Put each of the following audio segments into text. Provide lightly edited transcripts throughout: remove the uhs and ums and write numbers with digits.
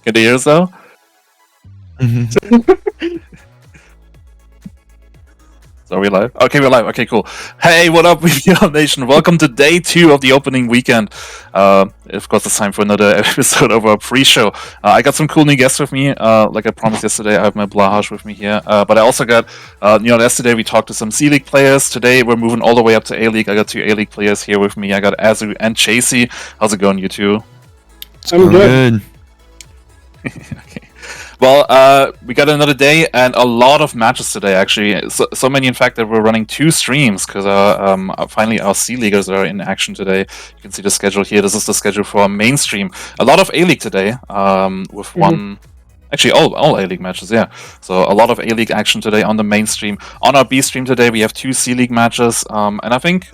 Can you hear us now? So are we live? Okay, we're live. Okay, cool. Hey, what up, BPL Nation? Welcome to day 2 of the opening weekend. Of course, it's time for another episode of our pre-show. I got some cool new guests with me. Like I promised yesterday, I have my Blahash with me here. But I also got, yesterday we talked to some C-League players. Today we're moving all the way up to A-League. I got 2 A-League players here with me. I got Azu and Chasey. How's it going, you two? I'm good. Okay. Well, we got another day and a lot of matches today, actually. So many, in fact, that we're running 2 streams because finally our C-Leaguers are in action today. You can see the schedule here. This is the schedule for our main stream. A lot of A-League today with one... Actually, all A-League matches, yeah. So a lot of A-League action today on the main stream. On our B stream today, we have 2 C-League matches. And I think...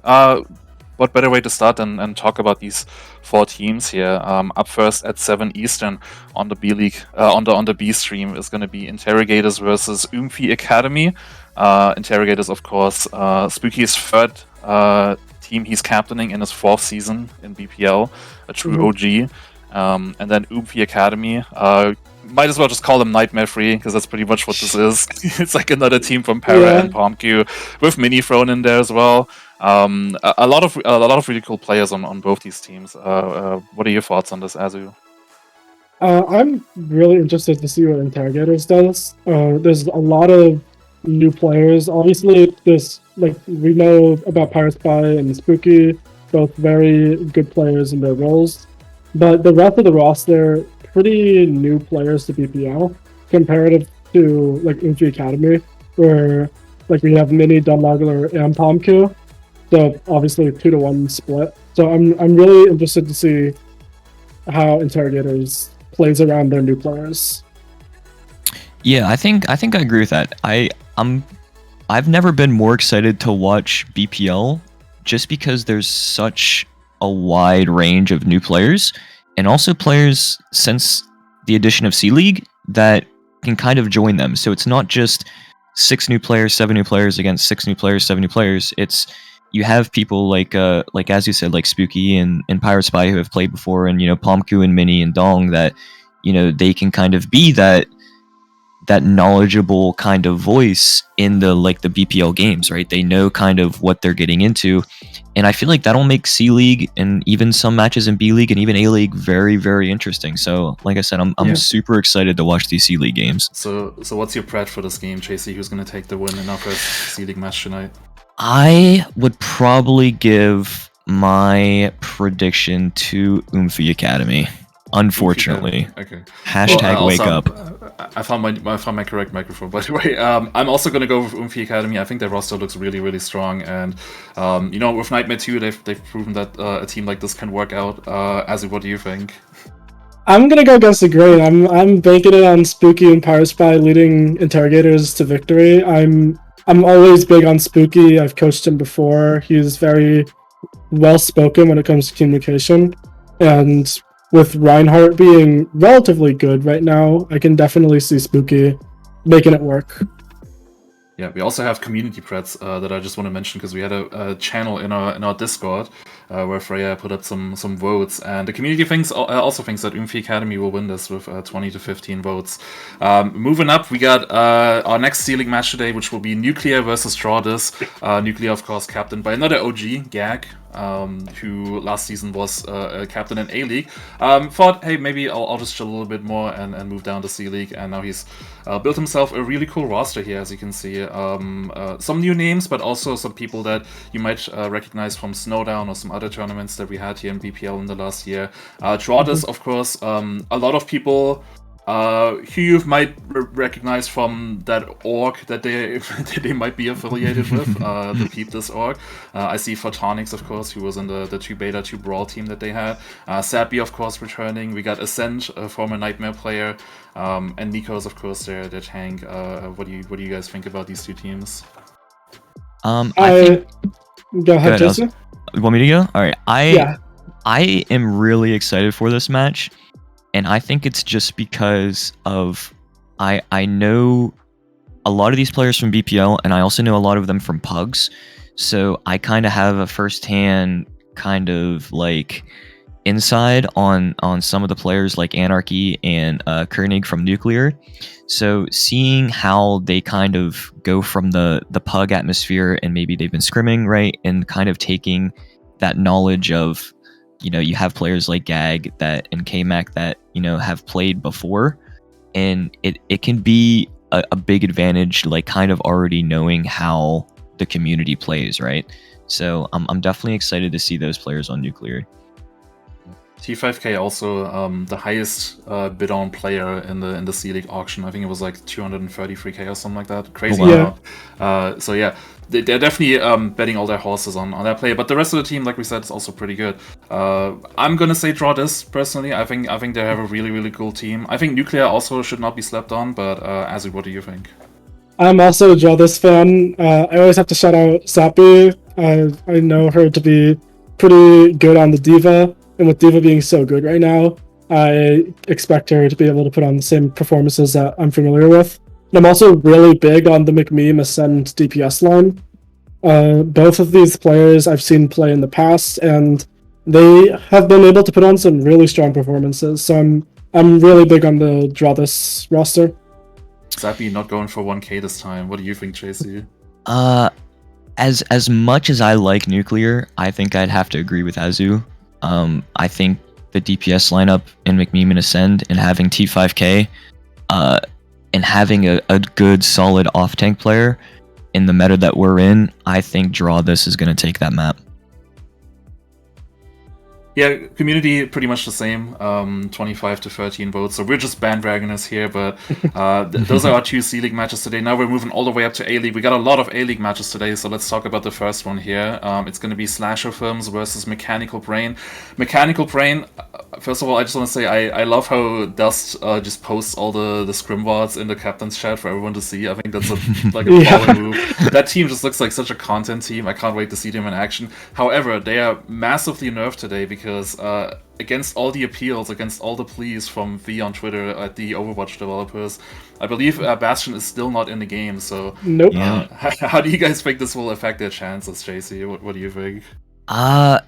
what better way to start and talk about these 4 teams here? Up first at 7 Eastern on the B League, on the B stream is going to be Interrogators versus Oomphy Academy. Interrogators, of course, Spooky's 3rd team he's captaining in his 4th season in BPL, a true OG. And then Oomphy Academy. Might as well just call them Nightmare Free because that's pretty much what this is. It's like another team from Para and PalmQ with Mini thrown in there as well. A lot of really cool players on both these teams. What are your thoughts on this, Azu? I'm really interested to see what Interrogators does. There's a lot of new players. Obviously, we know about Pyromaniyak and Spooky, both very good players in their roles. But the rest of the roster, pretty new players to BPL, comparative to like Oomphy Academy, where like we have Mini, Dunlogler, and PalmQ. So obviously 2-to-1 split. So I'm really interested to see how Interrogators plays around their new players. Yeah, I think I agree with that. I've never been more excited to watch BPL just because there's such a wide range of new players and also players since the addition of C-League that can kind of join them. So it's not just 6 new players, 7 new players against 6 new players, 7 new players. It's you have people like as you said, like Spooky and Pirate Spy who have played before, and PalmQ and Mini and Dong that they can kind of be that knowledgeable kind of voice in the BPL games, right? They know kind of what they're getting into, and I feel like that'll make C-League and even some matches in B-League and even A-League very, very interesting. So, like I said, I'm super excited to watch these C-League games. So what's your pred for this game, Chasey? Who's going to take the win in our first C-League match tonight? I would probably give my prediction to Oomphy Academy. Unfortunately. Okay. Hashtag wake up. I found my correct microphone, by the way. I'm also going to go with Oomphy Academy. I think their roster looks really, really strong. And, with Nightmare 2, they've proven that a team like this can work out. Azu, what do you think? I'm going to go against the grain. I'm banking it on Spooky and Power Spy leading Interrogators to victory. I'm always big on Spooky. I've coached him before. He's very well-spoken when it comes to communication. And with Reinhardt being relatively good right now, I can definitely see Spooky making it work. Yeah, we also have community preds that I just want to mention because we had a channel in our Discord where Freya put up some votes, and the community also thinks that Oomphy Academy will win this with 20 to 15 votes. Moving up, we got our next C-League match today, which will be Nuclear versus Strawdis. Nuclear, of course, captained by another OG, Gag, who last season was a captain in A-League. Thought, hey, maybe I'll just chill a little bit more and move down to C-League, and now he's built himself a really cool roster here, as you can see. Some new names, but also some people that you might recognize from Snowdown or some other tournaments that we had here in BPL in the last year. Strawdis, of course, a lot of people who you might recognize from that org that they might be affiliated with, the Peep This org. I see Photonics, of course, who was in the 2 Beta, 2 Brawl team that they had. Sappy, of course, returning. We got Ascent, a former Nightmare player, and Nico's, of course, their tank. What do you guys think about these 2 teams? I think... Go ahead, Jason. You want me to go? All right. I am really excited for this match. And I think it's just because of I know a lot of these players from BPL, and I also know a lot of them from Pugs. So I kind of have a firsthand kind of inside on some of the players like Anarchy and Koenig from Nuclear. So seeing how they kind of go from the pug atmosphere, and maybe they've been scrimming, right, and kind of taking that knowledge of, you have players like Gag that and KMac that have played before, and it can be a big advantage, like kind of already knowing how the community plays, right? So I'm definitely excited to see those players on Nuclear. T5K also the highest bid on player in the C League auction. I think it was like 233K or something like that. Crazy wow. amount. So yeah, they're definitely betting all their horses on that player. But the rest of the team, like we said, is also pretty good. I'm gonna say draw this personally. I think they have a really, really cool team. I think Nuclear also should not be slept on. But Azu, what do you think? I'm also a draw this fan. I always have to shout out Sappy. I know her to be pretty good on the Diva. And with Diva being so good right now, I expect her to be able to put on the same performances that I'm familiar with. And I'm also really big on the McMeme Ascend DPS line. Both of these players I've seen play in the past, and they have been able to put on some really strong performances. So I'm really big on the draw this roster. Zappy not going for 1K this time. What do you think, JC? As much as I like Nuclear, I think I'd have to agree with Azu. I think the DPS lineup in McMeme and Ascend, and having T5K, and having a good solid off-tank player in the meta that we're in, I think draw this is going to take that map. Yeah, community pretty much the same, 25 to 13 votes. So we're just bandwagoners here, but those are our two C League matches today. Now we're moving all the way up to A League. We got a lot of A League matches today, so let's talk about the first one here. It's going to be Slasher Films versus Mechanical Brain. Mechanical Brain, first of all, I just want to say I love how Dust just posts all the scrimboards in the captain's chat for everyone to see. I think that's like a baller move. That team just looks like such a content team. I can't wait to see them in action. However, they are massively nerfed today because against all the appeals, against all the pleas from V on Twitter at the Overwatch developers, I believe Bastion is still not in the game. So, nope. How do you guys think this will affect their chances, JC? What do you think? I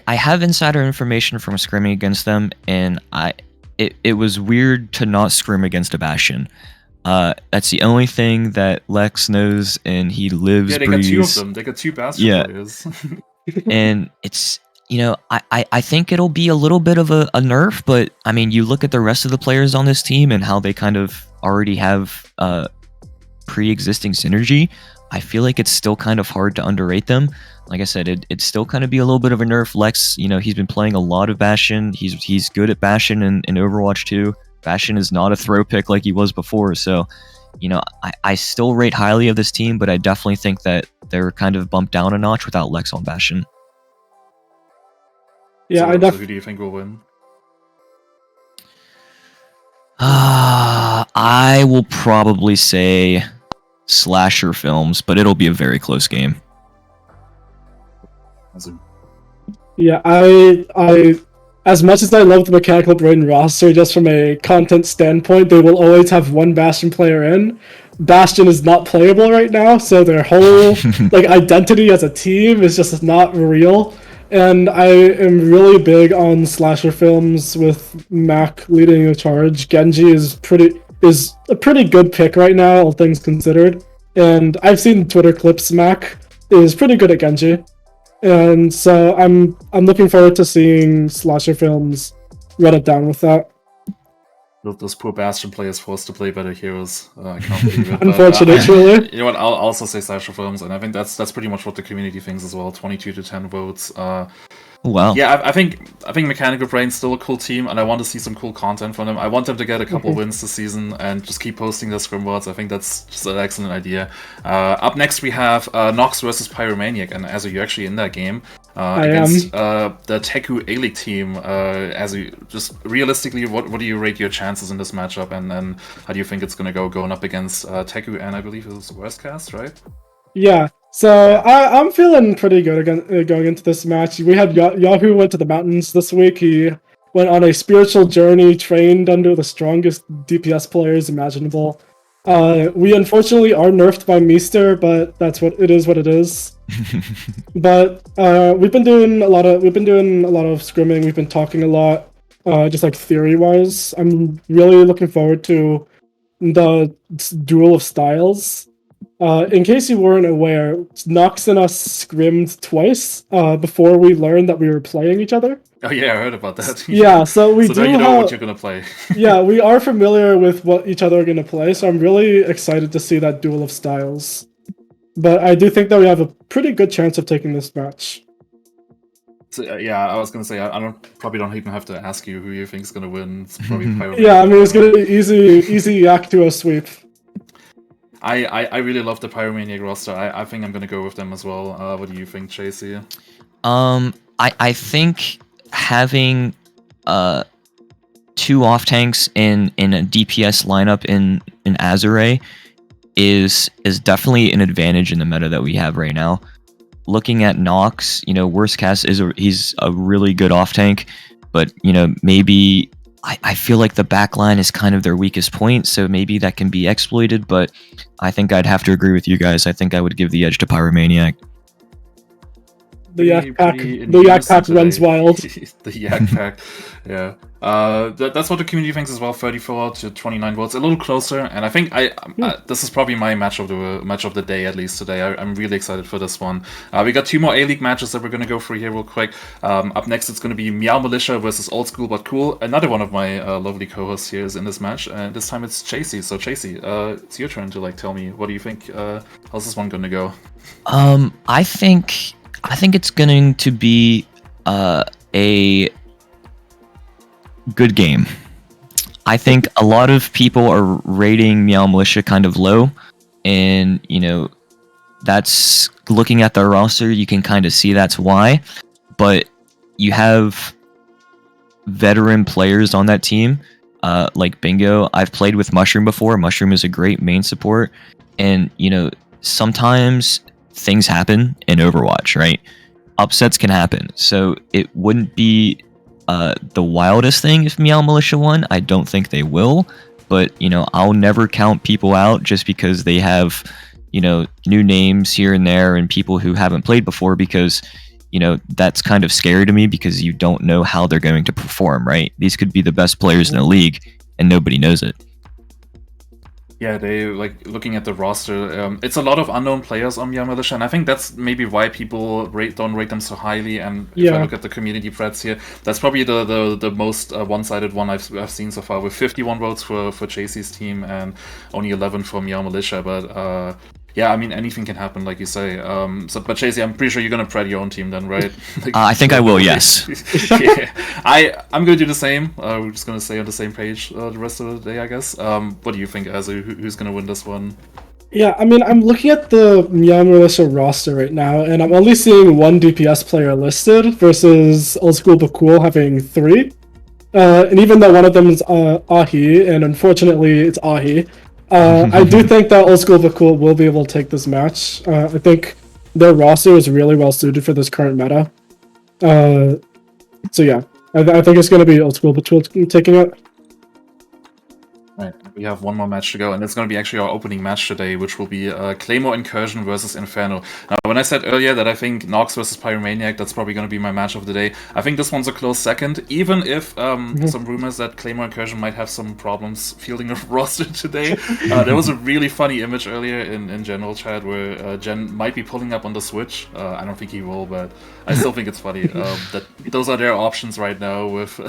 have insider information from scrimming against them, and it was weird to not scrim against a Bastion. That's the only thing that Lex knows, and he lives. Yeah, they got two of them. They got two Bastion players. And it's, I think it'll be a little bit of a nerf, but I mean, you look at the rest of the players on this team and how they kind of already have pre-existing synergy. I feel like it's still kind of hard to underrate them. Like I said, it'd still kind of be a little bit of a nerf. Lex, he's been playing a lot of Bastion. He's good at Bastion in Overwatch 2. Bastion is not a throw pick like he was before, so I still rate highly of this team, but I definitely think that they're kind of bumped down a notch without Lex on Bastion. Yeah, so who do you think will win? I will probably say Slasher Films, but it'll be a very close game. Yeah, I as much as I love the Mechanical Brain roster, just from a content standpoint, they will always have one Bastion player in. Bastion is not playable right now, so their whole identity as a team is just not real. And I am really big on Slasher Films with Mac leading the charge. Genji is a pretty good pick right now, all things considered. And I've seen Twitter clips. Mac is pretty good at Genji, and so I'm looking forward to seeing Slasher Films run it down with that. Those poor Bastion players forced to play better heroes. I can't believe it. Unfortunately. You know what? I'll also say Slasher Films, and I think that's pretty much what the community thinks as well. 22 to 10 votes. Wow. Yeah, I think Mechanical Brain's still a cool team, and I want to see some cool content from them. I want them to get a couple wins this season and just keep posting their scrimboards. I think that's just an excellent idea. Up next we have Nox versus Pyromaniyak, and Azu, you're actually in that game against the Teku A-League team. Azu, just realistically, what do you rate your chances in this matchup, and then how do you think it's going to go going up against Teku, and I believe it's Worstcast, right? Yeah. So I'm feeling pretty good going into this match. We had Yahoo went to the mountains this week. He went on a spiritual journey, trained under the strongest DPS players imaginable. We unfortunately are nerfed by Meester, but that's what it is. What it is. But we've been doing a lot of scrimming. We've been talking a lot, just like theory wise. I'm really looking forward to the duel of styles. In case you weren't aware, Nox and us scrimmed twice before we learned that we were playing each other. Oh yeah, I heard about that. Yeah, so we so do now you know have, what you're gonna play. yeah, we are familiar with what each other are gonna play, so I'm really excited to see that duel of styles. But I do think that we have a pretty good chance of taking this match. So, yeah, I was gonna say I probably don't even have to ask you who you think is gonna win. It's probably Pyromaniyak. Yeah, I mean it's gonna be easy yak to a sweep. I really love the Pyromaniyak roster. I think I'm gonna go with them as well. What do you think, Chasey? I think having 2 off tanks in a DPS lineup in Azure is definitely an advantage in the meta that we have right now. Looking at Nox, you know, worst case he's a really good off tank, but you know, maybe I feel like the backline is kind of their weakest point, so maybe that can be exploited, but I think I'd have to agree with you guys. I think I would give the edge to Pyromaniyak. The Yak Pack runs wild. The Yak Pack, yeah. That's what the community thinks as well. 34 to 29 votes, a little closer, and I think this is probably my match of the day, at least today. I'm really excited for this one. We got 2 more A-League matches that we're gonna go through here real quick. Up next, it's gonna be Meow Militia versus Old School But Cool. Another one of my lovely co-hosts here is in this match, and this time it's Chasey. So Chasey, it's your turn to tell me, what do you think? How's this one gonna go? I think it's going to be a good game. I think a lot of people are rating Meow Militia kind of low, and you know, that's looking at their roster, you can kind of see that's why. But you have veteran players on that team, like Bingo. I've played with Mushroom before. Mushroom is a great main support, and you know, sometimes things happen in Overwatch, right? Upsets can happen, so it wouldn't be the wildest thing if Meow Militia won. I don't think they will, but you know, I'll never count people out just because they have, you know, new names here and there and people who haven't played before, because you know, that's kind of scary to me because you don't know how they're going to perform, right? These could be the best players in the league and nobody knows it. Yeah, they looking at the roster. It's a lot of unknown players on Meow Militia, and I think that's maybe why people don't rate them so highly. And if I look at the community threads here, that's probably the most one-sided one I've seen so far, with 51 votes for Chasey's team and only 11 for Meow Militia. But yeah, I mean, anything can happen, like you say. But Chasey, I'm pretty sure you're gonna pred your own team then, right? I think I will, yes. Yeah, I'm gonna do the same. We're just gonna stay on the same page the rest of the day, I guess. What do you think, Azu? Who's gonna win this one? Yeah, I mean, I'm looking at the Meow Militia roster right now, and I'm only seeing 1 DPS player listed versus Old School But Cool having 3. And even though one of them is Ahi, and unfortunately it's Ahi, I do think that Old School But Cool will be able to take this match. I think their roster is really well suited for this current meta. So yeah, I think it's going to be Old School But Cool taking it. Right, we have one more match to go, and it's going to be actually our opening match today, which will be Claymore Incursion versus Inferno. Now, when I said earlier that I think Nox versus Pyromaniyak, that's probably going to be my match of the day, I think this one's a close second, even if some rumors that Claymore Incursion might have some problems fielding a roster today. There was a really funny image earlier in general chat where Jen might be pulling up on the Switch. I don't think he will, but I still think it's funny that those are their options right now with...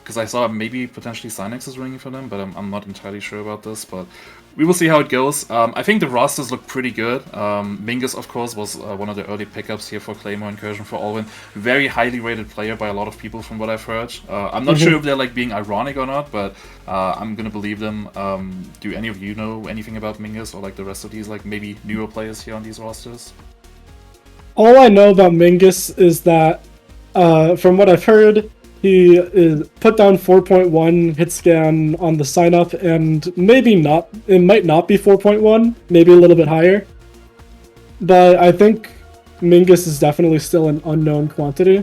because I saw maybe potentially Synex is ringing for them, but I'm not entirely sure about this, but we will see how it goes. I think the rosters look pretty good. Mingus, of course, was one of the early pickups here for Claymore Incursion for Alwyn. Very highly rated player by a lot of people from what I've heard. I'm not sure if they're being ironic or not, but I'm gonna believe them. Do any of you know anything about Mingus or the rest of these maybe newer players here on these rosters? All I know about Mingus is that, from what I've heard, he is put down 4.1 hit scan on the sign up, and maybe not. It might not be 4.1, maybe a little bit higher. But I think Mingus is definitely still an unknown quantity,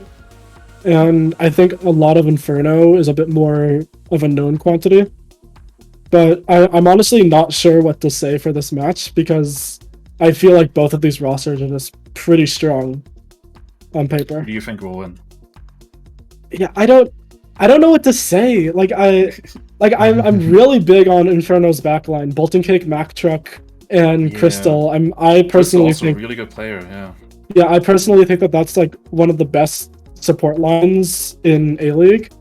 and I think a lot of Inferno is a bit more of a known quantity. but I'm honestly not sure what to say for this match because I feel like both of these rosters are just pretty strong on paper. Who do you think will win? Yeah, I don't know what to say. I'm really big on Inferno's backline. Bolton Cake, Mac Truck, and Yeah. Crystal. I personally also think a really good player, yeah. Yeah, I personally think that that's like one of the best support lines in A-League,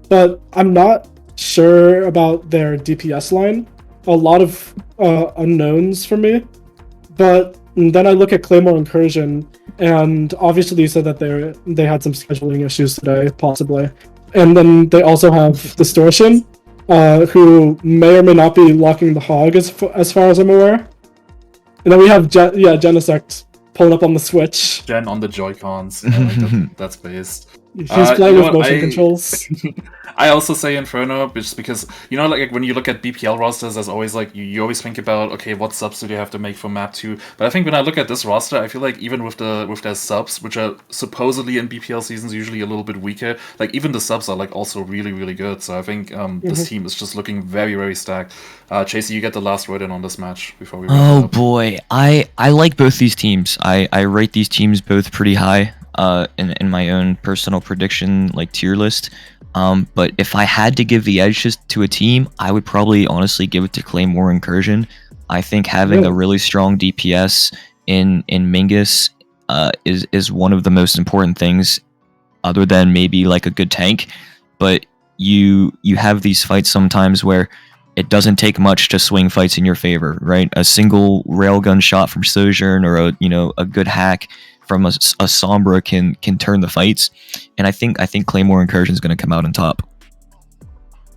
but I'm not sure about their DPS line. A lot of unknowns for me. But then I look at Claymore Incursion, and obviously you said that they had some scheduling issues today, possibly. And then they also have Distortion, who may or may not be locking the hog as far as I'm aware. And then we have Genesect pulling up on the Switch. Gen on the Joy-Cons. That's based. She's playing with motion controls. I also say Inferno just because, like when you look at BPL rosters, there's always like, you always think about, okay, what subs do they have to make for map 2? But I think when I look at this roster, I feel like even with their subs, which are supposedly in BPL seasons usually a little bit weaker, like even the subs are like also really, really good. So I think this team is just looking very, very stacked. Chasey, you get the last word in on this match before we wrap it up. Boy, I like both these teams. I rate these teams both pretty high in my own personal prediction like tier list. But if I had to give the edge to a team, I would probably honestly give it to Claymore Incursion. I think having a really strong DPS in Mingus is one of the most important things, other than maybe like a good tank. But you have these fights sometimes where it doesn't take much to swing fights in your favor, right? A single railgun shot from Sojourn or a good hack from a Sombra can turn the fights, and I think Claymore Incursion is going to come out on top.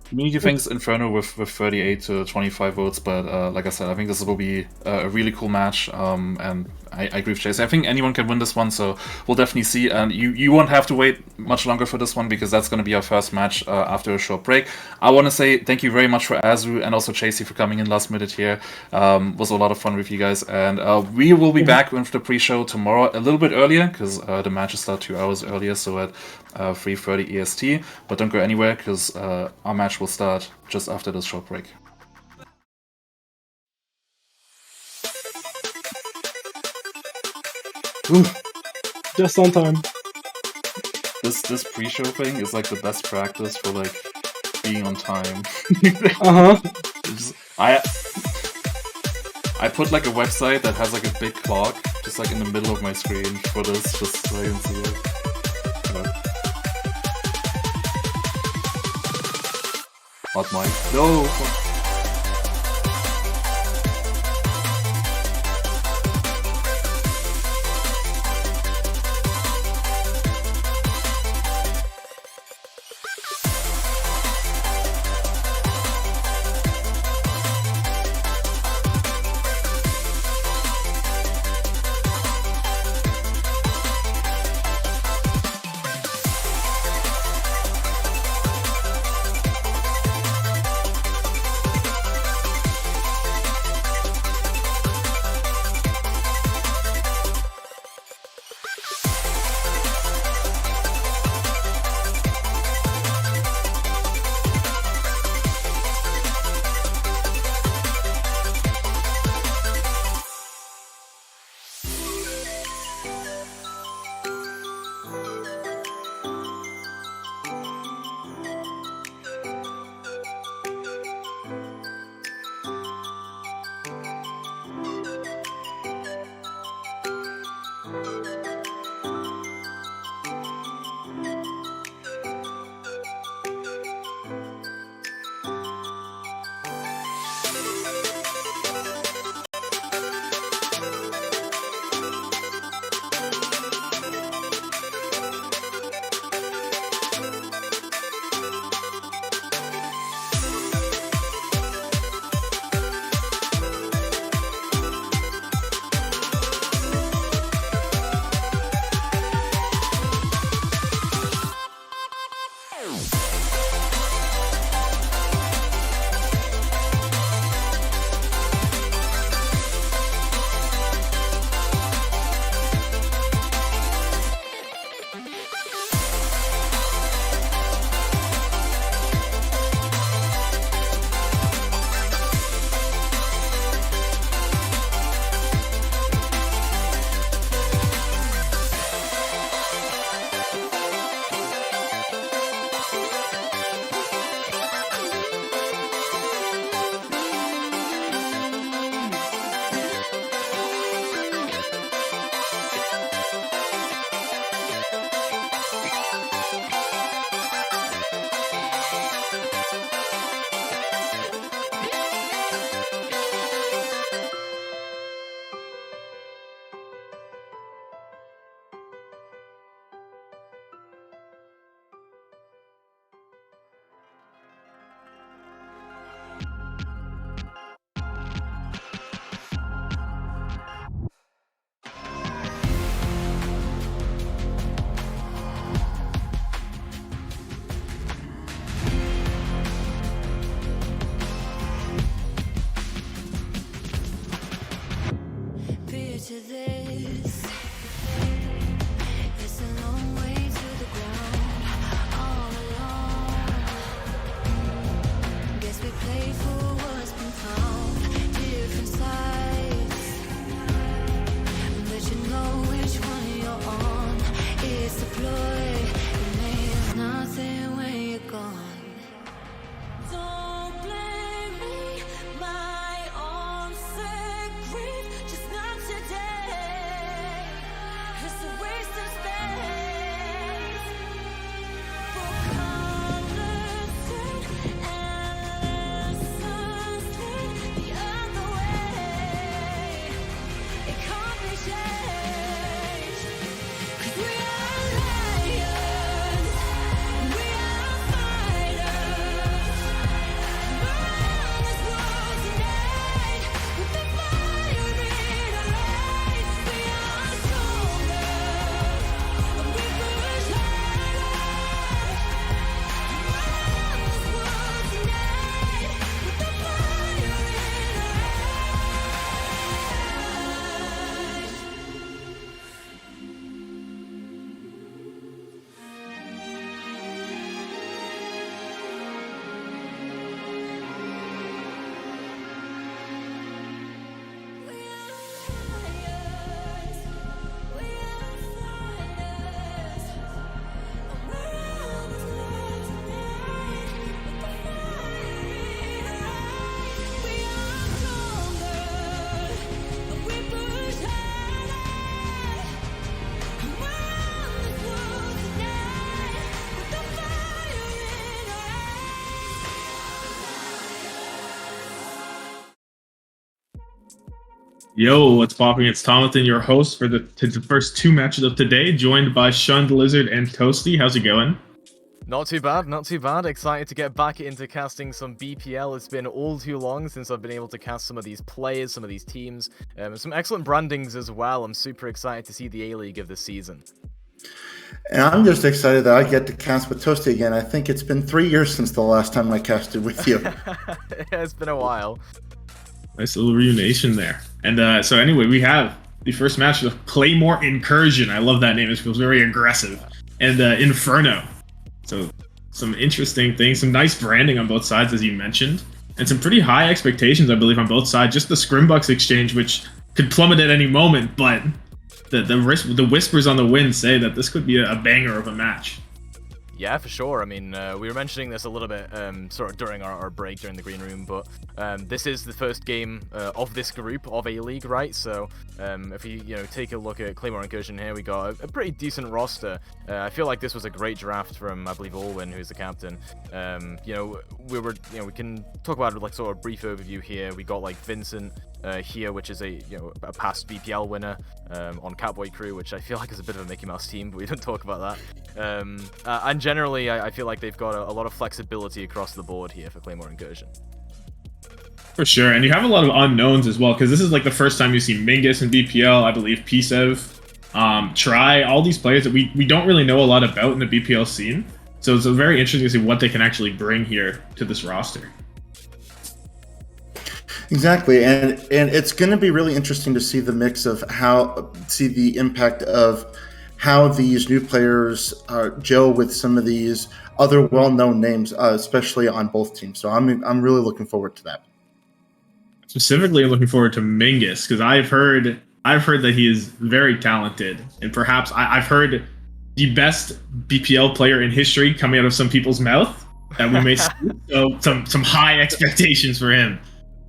Community thinks Inferno with 38 to 25 votes, but like I said, I think this will be a really cool match, and I agree with Chase. I think anyone can win this one, so we'll definitely see. And you won't have to wait much longer for this one because that's going to be our first match after a short break. I want to say thank you very much for Azu and also Chasey for coming in last minute here. Was a lot of fun with you guys, and we will be back with the pre-show tomorrow a little bit earlier because the matches start 2 hours earlier, so at 3:30 EST. But don't go anywhere because our match will start just after this short break. Ooh, just on time. This pre-show thing is like the best practice for like being on time. I put like a website that has like a big clock just like in the middle of my screen for this, just so I can see it. Hot mic. No! Yo, what's popping? It's Tomathan, your host for the first two matches of today, joined by Shunned Lizard and Toasty. How's it going? Not too bad, not too bad. Excited to get back into casting some BPL. It's been all too long since I've been able to cast some of these players, some of these teams, and some excellent brandings as well. I'm super excited to see the A-League of this season. And I'm just excited that I get to cast with Toasty again. I think it's been 3 years since the last time I casted with you. It's been a while. Nice little reunion there. And so anyway, we have the first match of Claymore Incursion. I love that name. It feels very aggressive. And Inferno. So some interesting things, some nice branding on both sides, as you mentioned, and some pretty high expectations, I believe, on both sides. Just the Scrimbucks exchange, which could plummet at any moment, but the whispers on the wind say that this could be a banger of a match. Yeah, for sure. I mean, we were mentioning this a little bit sort of during our break during the green room, but this is the first game of this group of A-League, right? So if you take a look at Claymore Incursion here, we got a pretty decent roster. I feel like this was a great draft from, I believe, Olwen, who's the captain. We can talk about like sort of a brief overview here. We got like Vincent here, which is a past BPL winner on Catboy Crew, which I feel like is a bit of a Mickey Mouse team, but we don't talk about that. And generally, I feel like they've got a lot of flexibility across the board here for Claymore Incursion. For sure, and you have a lot of unknowns as well, because this is like the first time you see Mingus in BPL, I believe Pisev, Try, all these players that we don't really know a lot about in the BPL scene. So it's very interesting to see what they can actually bring here to this roster. Exactly, and it's going to be really interesting to see the mix of see the impact of how these new players gel with some of these other well-known names, especially on both teams. So I'm really looking forward to that. Specifically, I'm looking forward to Mingus, because I've heard that he is very talented, and perhaps I've heard the best BPL player in history coming out of some people's mouth that we may see. So some high expectations for him.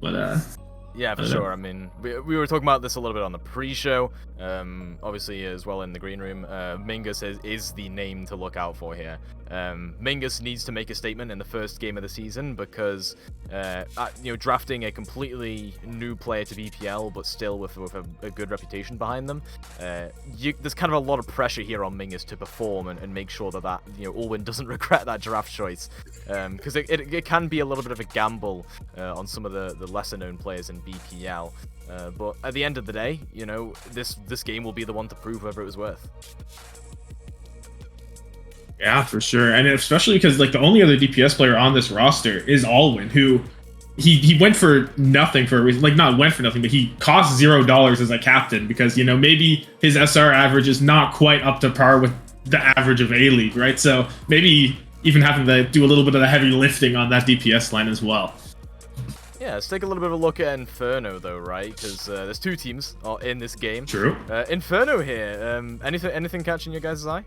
But yeah, for sure. I mean, we were talking about this a little bit on the pre-show, obviously as well in the green room. Mingus is the name to look out for here. Mingus needs to make a statement in the first game of the season because, drafting a completely new player to BPL, but still with a good reputation behind them, there's kind of a lot of pressure here on Mingus to perform and make sure that Olwen doesn't regret that draft choice, because it can be a little bit of a gamble on some of the lesser-known players in BPL. But at the end of the day, this game will be the one to prove whether it was worth. yeah, for sure, and especially because like the only other DPS player on this roster is Alwyn, who he went for nothing for a reason. Like not went for nothing, but he cost $0 as a captain because maybe his SR average is not quite up to par with the average of A-League, right? So maybe even having to do a little bit of the heavy lifting on that DPS line as well. Yeah, let's take a little bit of a look at Inferno, though, right? Because there's two teams in this game. True. Inferno here. Anything catching your guys' eye?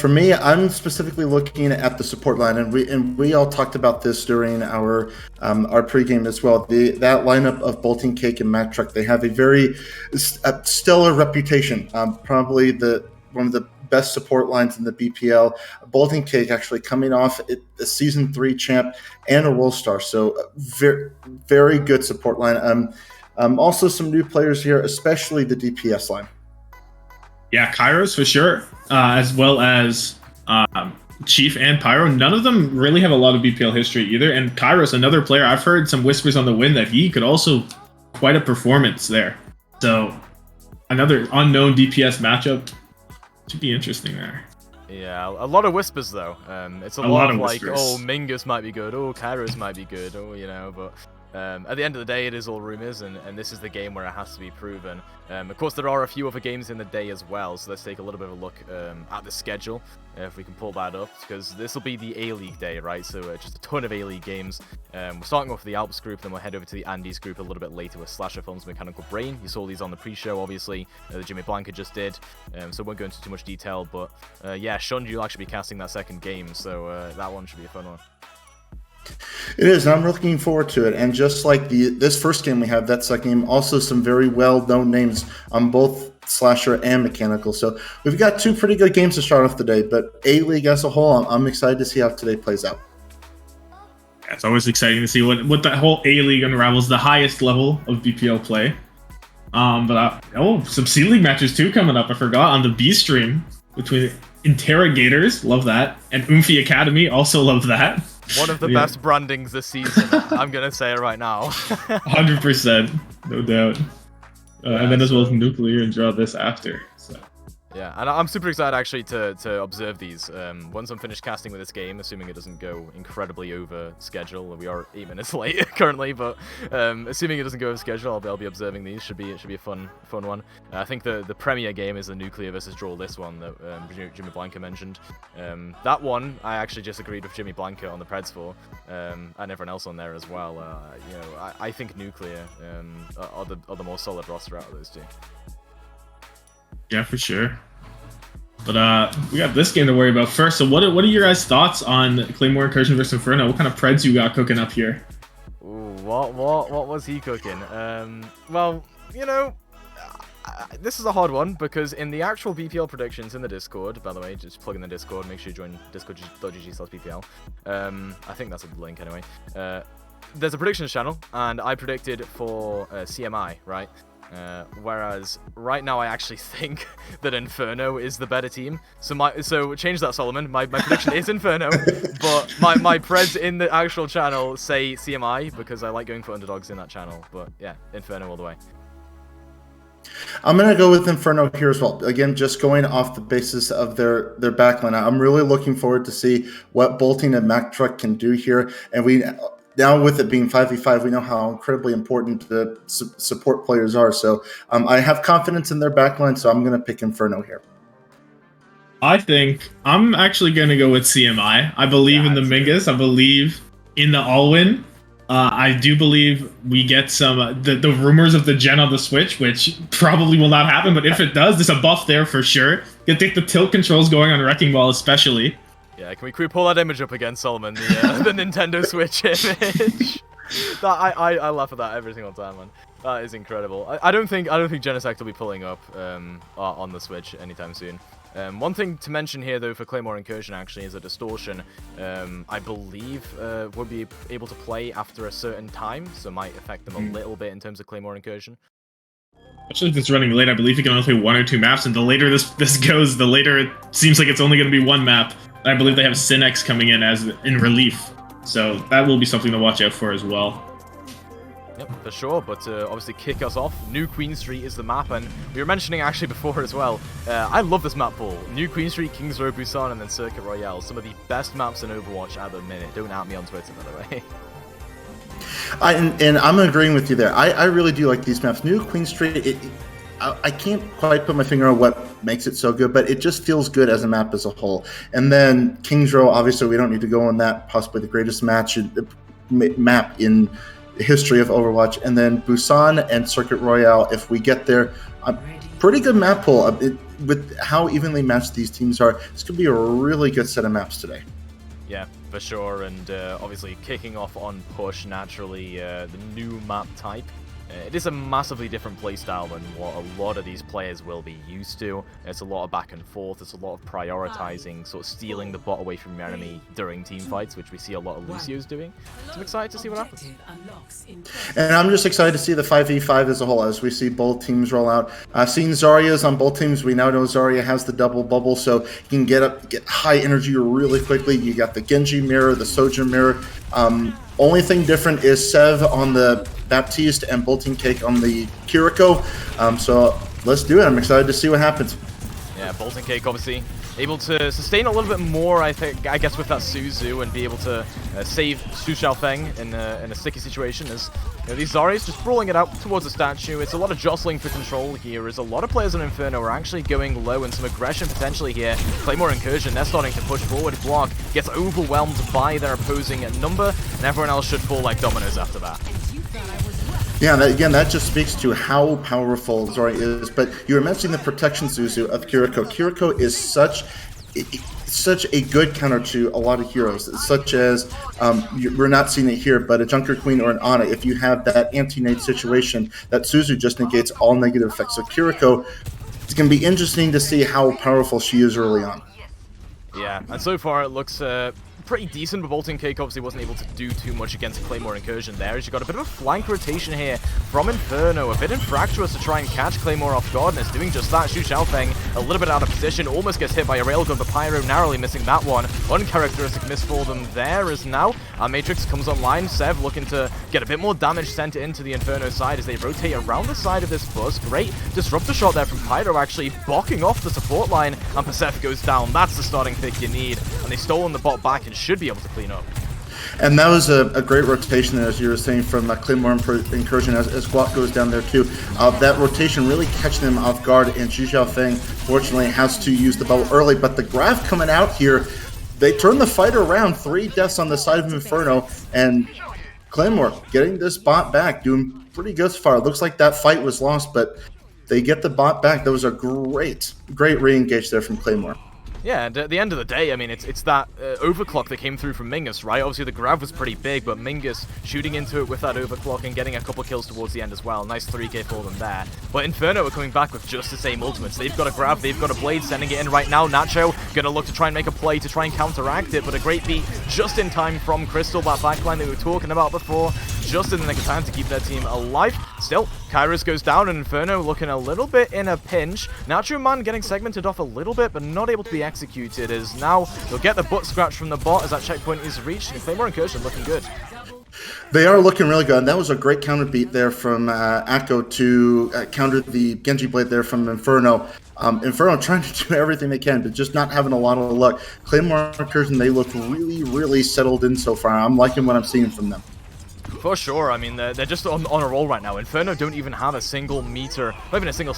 For me, I'm specifically looking at the support line, and we all talked about this during our pregame as well. That lineup of Bolting Cake and Matt Truck, they have a very stellar reputation. Probably one of the best support lines in the BPL. Bolting Cake actually coming off a Season 3 champ and a World Star, so very, very good support line. Also some new players here, especially the DPS line. Yeah, Kairos for sure, as well as Chief and Pyro. None of them really have a lot of BPL history either, and Kairos, another player, I've heard some whispers on the wind that he could also quite a performance there. So another unknown DPS matchup. Should be interesting there. Yeah, a lot of whispers though. It's a lot of like, whispers. Mingus might be good, Kairos might be good, but at the end of the day, it is all rumors, and this is the game where it has to be proven. Of course, there are a few other games in the day as well, so let's take a little bit of a look at the schedule, if we can pull that up, because this will be the A-League day, right? So just a ton of A-League games. We're starting off with the Alps group, then we'll head over to the Andes group a little bit later with Slasher Films Mechanical Brain. You saw these on the pre-show, obviously, that Jimmy Blanca just did, so won't go into too much detail, but yeah, Shun, you'll actually be casting that second game, so that one should be a fun one. It is, and I'm looking forward to it. And just like this first game we have, that second game, also some very well-known names on both Slasher and Mechanical. So we've got two pretty good games to start off the day, but A-League as a whole, I'm excited to see how today plays out. It's always exciting to see what that whole A League unravels, the highest level of BPL play. Some C League matches too coming up. I forgot on the B stream between Interrogators, love that, and Oomphy Academy, also love that. One of the best brandings this season. I'm gonna say it right now. 100%, no doubt. And then as well as Nuclear and draw this after. So. Yeah, and I'm super excited actually to observe these. Once I'm finished casting with this game, assuming it doesn't go incredibly over schedule. We are 8 minutes late currently, but assuming it doesn't go over schedule, I'll be observing these. Should be a fun one. I think the premier game is the Nuclear versus Draw This one that Jimmy Blanca mentioned. That one I actually just agreed with Jimmy Blanca on the Preds for, and everyone else on there as well. I think Nuclear are the more solid roster out of those two. Yeah, for sure. But we got this game to worry about first. So what are your guys' thoughts on Claymore Incursion versus Inferno? What kind of Preds you got cooking up here? Ooh, what was he cooking? Well, this is a hard one because in the actual BPL predictions in the Discord, by the way, just plug in the Discord, make sure you join discord.gg/BPL. I think that's a link anyway. There's a predictions channel, and I predicted for CMI, right? Whereas right now I actually think that Inferno is the better team. So change that, Solomon. My prediction is Inferno, but my Preds in the actual channel say CMI because I like going for underdogs in that channel. But yeah, Inferno all the way. I'm going to go with Inferno here as well. Again, just going off the basis of their backline. I'm really looking forward to see what Bolting and Mack Truck can do here. And now with it being 5v5, we know how incredibly important the support players are. So I have confidence in their backline, so I'm going to pick Inferno here. I think I'm actually going to go with CMI. I believe in the Mingus. I believe in the all-win. I do believe we get some the rumors of the gen on the Switch, which probably will not happen. But if it does, there's a buff there for sure. You can take the tilt controls going on Wrecking Ball especially. Yeah, can we pull that image up again, Solomon? The Nintendo Switch image. I laugh at that every single time, man. That is incredible. I don't think Genesect will be pulling up on the Switch anytime soon. One thing to mention here, though, for Claymore Incursion actually is a Distortion. I believe will be able to play after a certain time, so might affect them a little bit in terms of Claymore Incursion. Especially if it's running late, I believe you can only play 1 or 2 maps, and the later this goes, the later it seems like it's only going to be 1 map. I believe they have Synex coming in relief, so that will be something to watch out for as well. Yep, for sure, but obviously kick us off, New Queen Street is the map, and we were mentioning actually before as well, I love this map pool. New Queen Street, Kings Row, Busan, and then Circuit Royale, some of the best maps in Overwatch at the minute. Don't at me on Twitter, by the way. And I'm agreeing with you there. I really do like these maps. New Queen Street, I can't quite put my finger on what makes it so good, but it just feels good as a map as a whole. And then Kings Row, obviously we don't need to go on that, possibly the greatest map in the history of Overwatch. And then Busan and Circuit Royale, if we get there, a pretty good map pool. With how evenly matched these teams are, this could be a really good set of maps today. Yeah, for sure, and obviously kicking off on Push, naturally, the new map type. It is a massively different playstyle than what a lot of these players will be used to. It's a lot of back and forth, it's a lot of prioritizing, sort of stealing the bot away from your enemy during team fights, which we see a lot of Lucio's doing. So I'm excited to see what happens. And I'm just excited to see the 5v5 as a whole, as we see both teams roll out. Seeing Zarya's on both teams, we now know Zarya has the double bubble, so you can get high energy really quickly. You got the Genji mirror, the Sojourn mirror. Only thing different is Sev on the Baptiste and Bolting Cake on the Kiriko. So let's do it. I'm excited to see what happens. Yeah, Bolting Cake obviously able to sustain a little bit more, I guess, with that Suzu and be able to save Su Xiaofeng in a sticky situation. As these Zaryas just rolling it out towards the statue. It's a lot of jostling for control here, as a lot of players on Inferno are actually going low and some aggression potentially here. Claymore Incursion, they're starting to push forward. Block gets overwhelmed by their opposing number, and everyone else should fall like dominoes after that. Yeah, that just speaks to how powerful Zarya is. But you were mentioning the protection Zuzu of Kiriko. Kiriko is such a good counter to a lot of heroes, such as, we're not seeing it here, but a Junker Queen or an Ana. If you have that anti-nade situation, that Suzu just negates all negative effects. So Kiriko, it's going to be interesting to see how powerful she is early on. Yeah, and so far it looks pretty decent, but Bolting Cake obviously wasn't able to do too much against Claymore Incursion there, as you got a bit of a flank rotation here from Inferno, a bit infractuous to try and catch Claymore off guard, and it's doing just that. Xu Xiaofeng a little bit out of position, almost gets hit by a railgun, but Pyro narrowly missing that one. Uncharacteristic miss for them there, as now our Matrix comes online. Sev looking to get a bit more damage sent into the Inferno side as they rotate around the side of this bus. Great disruptor shot there from Pyro, actually blocking off the support line, and Persef goes down. That's the starting pick you need, and they've stolen the bot back and should be able to clean up. And that was a great rotation there, as you were saying, from Claymore Incursion as Guat goes down there too. That rotation really catching them off guard, and Xu Xiaofeng fortunately has to use the bubble early, but the graph coming out here, they turn the fight around. 3 deaths on the side of Inferno, and Claymore getting this bot back, doing pretty good so far. It looks like that fight was lost, but they get the bot back. That was a great re-engage there from Claymore. Yeah, and at the end of the day, I mean, it's that overclock that came through from Mingus, right? Obviously, the grab was pretty big, but Mingus shooting into it with that overclock and getting a couple kills towards the end as well. Nice 3k for them there. But Inferno are coming back with just the same ultimates. They've got a grab, they've got a blade, sending it in right now. Nacho gonna look to try and make a play to try and counteract it, but a great beat just in time from Crystal, that backline that we were talking about before. Just in the nick of time to keep their team alive. Still, Kairos goes down, and Inferno looking a little bit in a pinch. Nacho Man getting segmented off a little bit, but not able to be executed, as now they'll get the butt scratch from the bot as that checkpoint is reached, and Claymore Incursion looking good. They are looking really good, and that was a great counter beat there from Akko to counter the Genji Blade there from Inferno. Inferno trying to do everything they can, but just not having a lot of luck. Claymore Incursion, they look really settled in so far. I'm liking what I'm seeing from them. For sure, I mean, they're just on a roll right now. Inferno don't even have a single meter, not even a single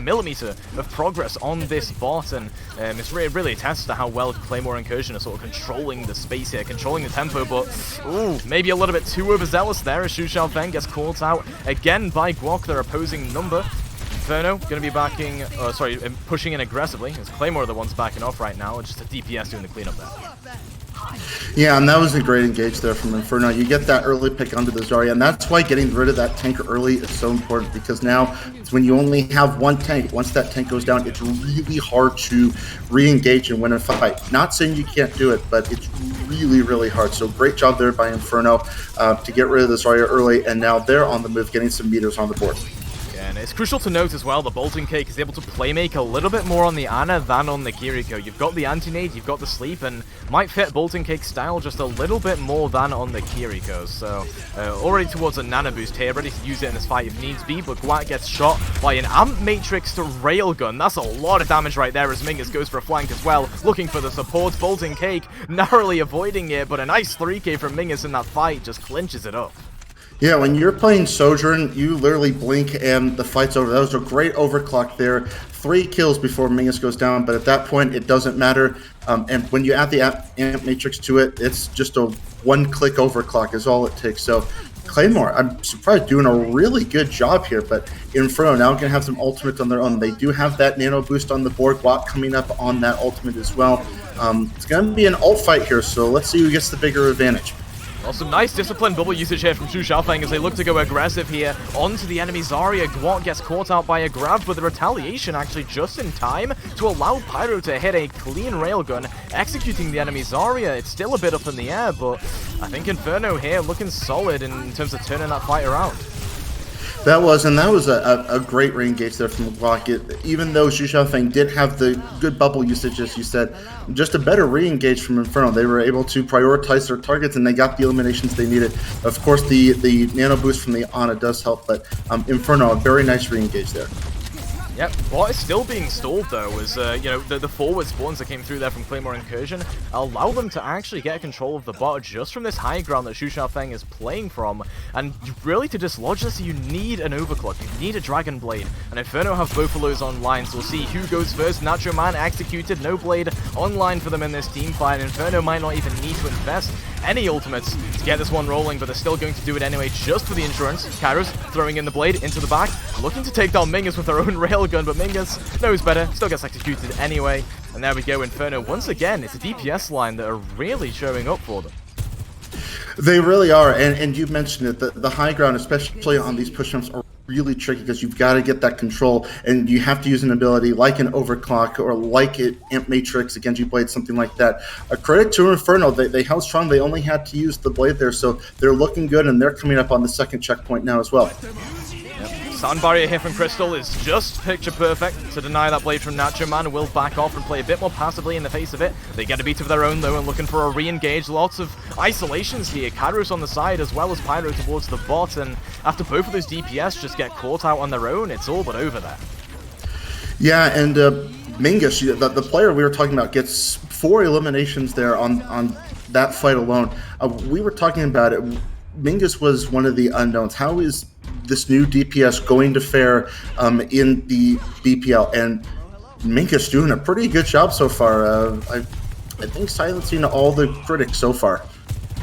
millimeter of progress on this bot, and it's really attests to how well Claymore Incursion are sort of controlling the space here, controlling the tempo, but ooh, maybe a little bit too overzealous there as Xu Xiaofeng gets caught out again by Guok, their opposing number. Inferno going to be backing, pushing in aggressively, as Claymore are the ones backing off right now, it's just a DPS doing the cleanup there. Yeah, and that was a great engage there from Inferno. You get that early pick onto the Zarya, and that's why getting rid of that tank early is so important, because now it's when you only have one tank. Once that tank goes down, it's really hard to re-engage and win a fight. Not saying you can't do it, but it's really hard. So great job there by Inferno to get rid of the Zarya early, and now they're on the move, getting some meters on the board. And it's crucial to note as well, the Bolting Cake is able to playmake a little bit more on the Ana than on the Kiriko. You've got the anti-nade, you've got the sleep, and might fit Bolting Cake style just a little bit more than on the Kiriko. So already towards a nano boost here, ready to use it in this fight if needs be, but Guat gets shot by an Amp Matrix to Railgun. That's a lot of damage right there as Mingus goes for a flank as well, looking for the support. Bolting Cake narrowly avoiding it, but a nice 3k from Mingus in that fight just clinches it up. Yeah, when you're playing Sojourn, you literally blink and the fight's over. That was a great overclock there. 3 kills before Mingus goes down, but at that point, it doesn't matter. And when you add the Amp Matrix to it, it's just a one-click overclock is all it takes. So Claymore, I'm surprised, doing a really good job here, but Inferno now can have some ultimates on their own. They do have that nano boost on the board, Guat coming up on that ultimate as well. It's going to be an ult fight here, so let's see who gets the bigger advantage. Well, some nice disciplined bubble usage here from Xu Xiaofeng as they look to go aggressive here onto the enemy Zarya. Guat gets caught out by a grab, but the retaliation actually just in time to allow Pyro to hit a clean railgun, executing the enemy Zarya. It's still a bit up in the air, but I think Inferno here looking solid in terms of turning that fight around. That was a great re-engage there from Guat. Even though Xu Xiaofeng did have the good bubble usage, as you said, just a better re-engage from Inferno. They were able to prioritize their targets, and they got the eliminations they needed. Of course, the nano boost from the Ana does help, but Inferno, a very nice re-engage there. Yep, what is still being stalled though is, the forward spawns that came through there from Claymore Incursion allow them to actually get control of the bot just from this high ground that Xu Xiaofeng is playing from. And really to dislodge this, you need an overclock, you need a Dragon Blade. And Inferno have both of those online, so we'll see who goes first. Nacho Man executed, no Blade online for them in this team fight. Inferno might not even need to invest any ultimates to get this one rolling, but they're still going to do it anyway just for the insurance. Kairos throwing in the Blade into the back, looking to take down Mingus with their own railgun, but Mingus knows better, still gets executed anyway. And there we go, Inferno once again, it's a DPS line that are really showing up for them. They really are, and you mentioned it, the high ground, especially on these push-ups, are really tricky because you've got to get that control, and you have to use an ability like an Overclock or like it Amp Matrix, a Genji Blade, something like that. A credit to Inferno, they held strong. They only had to use the blade there, so they're looking good, and they're coming up on the second checkpoint now as well. Sound barrier here from Crystal is just picture perfect to deny that blade from Nacho Man. Will back off and play a bit more passively in the face of it. They get a beat of their own though and looking for a re-engage. Lots of isolations here. Kairos on the side as well as Pyro towards the bot, and after both of those DPS just get caught out on their own, it's all but over there. Yeah, and Mingus, the player we were talking about, gets 4 eliminations there on that fight alone. We were talking about it. Mingus was one of the unknowns. How is this new DPS going to fare in the BPL? And Minkus doing a pretty good job so far. I think silencing all the critics so far.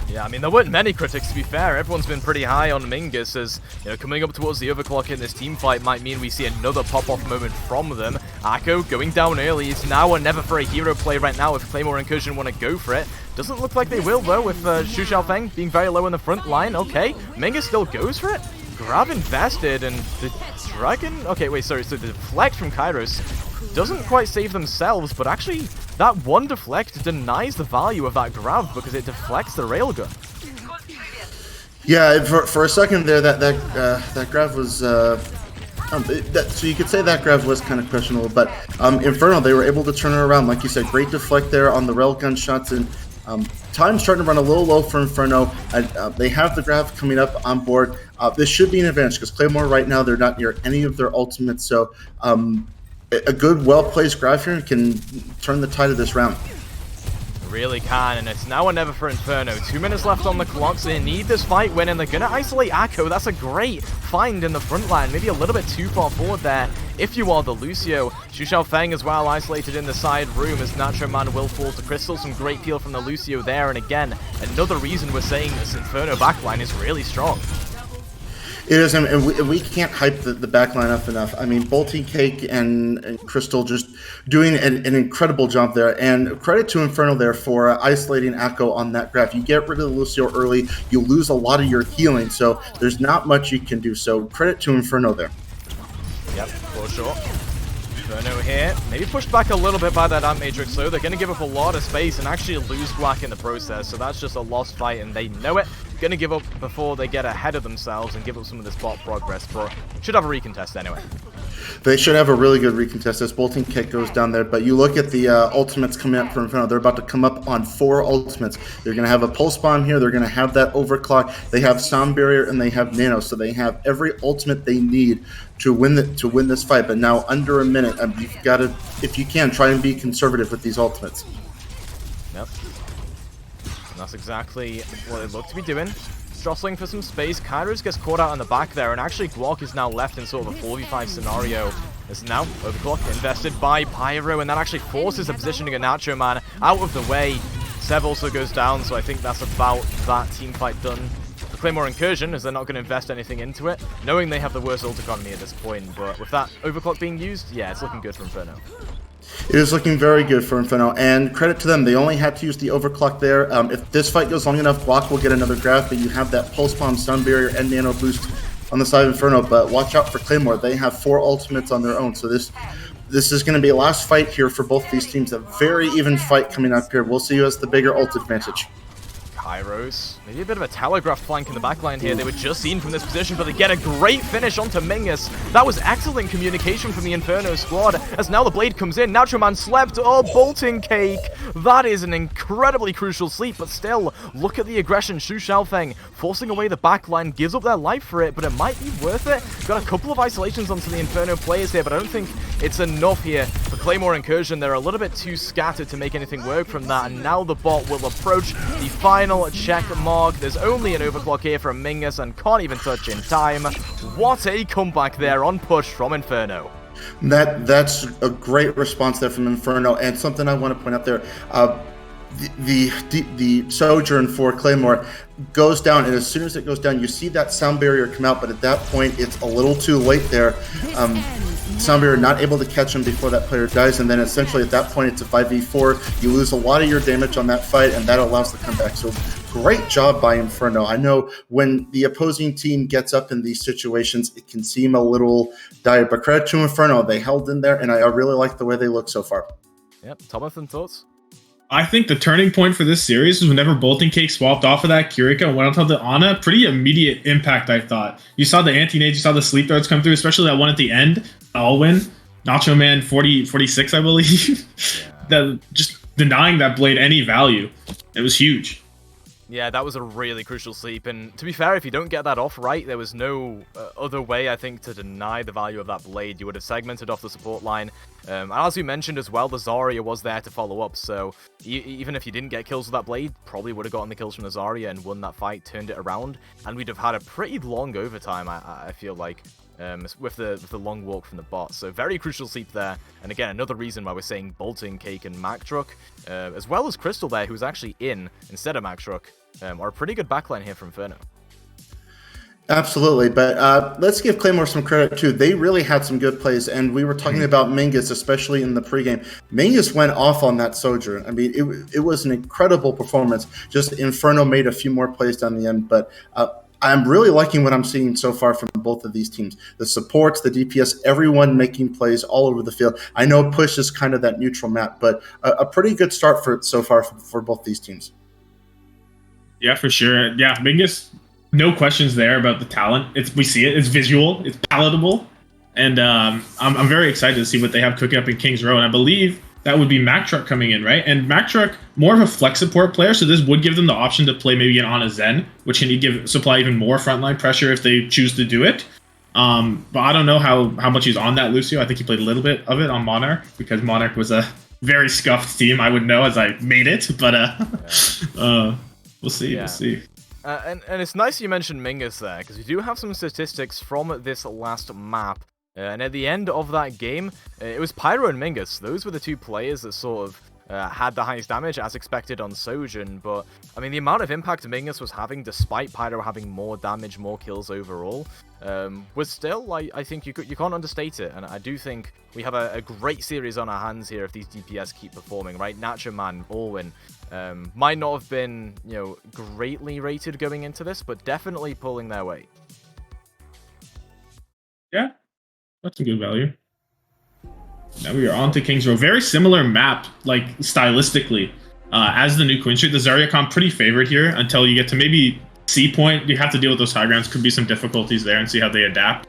Yeah, I mean, there weren't many critics, to be fair. Everyone's been pretty high on Mingus, as, you know, coming up towards the overclock in this team fight might mean we see another pop-off moment from them. Akko going down early. It's now or never for a hero play right now if Claymore and Incursion want to go for it. Doesn't look like they will, though, with Xu Xiaofeng being very low in the front line. Okay, Mingus still goes for it. Grab invested, and the Dragon... Okay, wait, sorry, so the deflect from Kairos doesn't quite save themselves, but actually that one deflect denies the value of that grab because it deflects the railgun. Yeah, for a second there, that grab was... so you could say that grab was kind of questionable, but Inferno, they were able to turn it around. Like you said, great deflect there on the railgun shots, and time's starting to run a little low for Inferno. They have the grab coming up on board. This should be an advantage because Claymore right now, they're not near any of their ultimates, so a good, well-placed grab here can turn the tide of this round. Really can, and it's now or never for Inferno. 2 minutes left on the clock, so they need this fight win, and they're going to isolate Akko. That's a great find in the front line, maybe a little bit too far forward there if you are the Lucio. Xu Xiaofeng as well isolated in the side room as Nacho Man will fall to Crystal. Some great peel from the Lucio there, and again, another reason we're saying this Inferno backline is really strong. It is, and we can't hype the backline up enough. I mean, Bolting Cake and Crystal just doing an incredible job there. And credit to Inferno there for isolating Akko on that graph. You get rid of the Lucio early, you lose a lot of your healing, so there's not much you can do. So credit to Inferno there. Yep, for sure. Inferno here, maybe pushed back a little bit by that Amp Matrix, though. They're going to give up a lot of space and actually lose Guac in the process, so that's just a lost fight, and they know it. Going to give up before they get ahead of themselves and give up some of this bot progress, but should have a recontest anyway. They should have a really good recontest as Bolting Cake goes down there, but you look at the ultimates coming up from Inferno. They're about to come up on 4 ultimates. They're going to have a Pulse Bomb here. They're going to have that Overclock. They have Sound Barrier, and they have Nano, so they have every ultimate they need to win this fight. But now under a minute, you've got to, if you can, try and be conservative with these ultimates. Yep. And that's exactly what they look to be doing. Jostling for some space. Kairos gets caught out on the back there, and actually Guac is now left in sort of a 4v5 scenario. It's now Overclock invested by Pyro, and that actually forces the positioning of Nacho Man out of the way. Sev also goes down, so I think that's about that team fight done for Claymore Incursion, as they're not going to invest anything into it, knowing they have the worst ult economy at this point. But with that Overclock being used, yeah, it's looking good for Inferno. It is looking very good for Inferno, and credit to them. They only had to use the Overclock there. If this fight goes long enough, Guac will get another grab, but you have that Pulse Bomb, Stun Barrier, and Nano Boost on the side of Inferno. But watch out for Claymore. They have 4 ultimates on their own, so this is going to be a last fight here for both these teams. A very even fight coming up here. We'll see who has the bigger ult advantage. Kairos, maybe a bit of a telegraph flank in the backline here. They were just seen from this position, but they get a great finish onto Mingus. That was excellent communication from the Inferno squad, as now the blade comes in. Nacho Man slept. Oh, Bolting Cake. That is an incredibly crucial sleep, but still, look at the aggression. Xu Xiaofeng forcing away the backline, gives up their life for it, but it might be worth it. Got a couple of isolations onto the Inferno players here, but I don't think it's enough here for Claymore Incursion. They're a little bit too scattered to make anything work from that, and now the bot will approach the final check mark. There's only an Overclock here from Mingus and can't even touch in time. What a comeback there on push from Inferno. That's a great response there from Inferno, and something I want to point out there. The Sojourn for Claymore goes down, and as soon as it goes down, you see that Sound Barrier come out, but at that point, it's a little too late there. Soundbearer not able to catch him before that player dies, and then essentially at that point it's a 5v4. You lose a lot of your damage on that fight, and that allows the comeback. So great job by Inferno. I know when the opposing team gets up in these situations, it can seem a little dire, but credit to Inferno. They held in there, and I really like the way they look so far. Yep. Thomathan, thoughts? I think the turning point for this series was whenever Bolting Cake swapped off of that Kirika and went onto the Ana. Pretty immediate impact, I thought. You saw the anti-nades, you saw the sleep darts come through, especially that one at the end, Alwyn. Nacho Man 46, I believe. That just denying that blade any value. It was huge. Yeah, that was a really crucial sleep, and to be fair, if you don't get that off right, there was no other way, I think, to deny the value of that blade. You would have segmented off the support line, and as we mentioned as well, the Zarya was there to follow up, so even if you didn't get kills with that blade, probably would have gotten the kills from the Zarya and won that fight, turned it around, and we'd have had a pretty long overtime, I feel like. With the long walk from the bot. So very crucial sleep there. And again, another reason why we're saying Bolting Cake and Mactruck, as well as Crystal there, who's actually in instead of Mactruck, are a pretty good backline here from Inferno. Absolutely, but let's give Claymore some credit too. They really had some good plays, and we were talking about Mingus, especially in the pregame. Mingus went off on that Sojourn. I mean, it was an incredible performance. Just Inferno made a few more plays down the end, but I'm really liking what I'm seeing so far from both of these teams. The supports, the DPS, everyone making plays all over the field. I know Push is kind of that neutral map, but a pretty good start so far for both these teams. Yeah, for sure. Yeah, Mingus, no questions there about the talent. We see it. It's visual. It's palatable. And I'm very excited to see what they have cooking up in Kings Row. And I believe that would be Mactruck coming in, right? And Mactruck, more of a flex support player, so this would give them the option to play maybe an Ana Zen, which can supply even more frontline pressure if they choose to do it. But I don't know how much he's on that Lucio. I think he played a little bit of it on Monarch, because Monarch was a very scuffed team, I would know, as I made it. But we'll see. Yeah. We'll see. And it's nice you mentioned Mingus there, because we do have some statistics from this last map. And at the end of that game, it was Pyro and Mingus. Those were the two players that sort of had the highest damage, as expected on Sojourn. But, I mean, the amount of impact Mingus was having, despite Pyro having more damage, more kills overall, was still, I think you can't understate it. And I do think we have a great series on our hands here if these DPS keep performing, right? Nacho Man, Orwin, might not have been, greatly rated going into this, but definitely pulling their weight. Yeah. That's a good value. Now we are on to Kings Row. Very similar map, like stylistically, as the new Queen Street. The Zarya comp pretty favored here until you get to maybe C point. You have to deal with those high grounds. Could be some difficulties there and see how they adapt.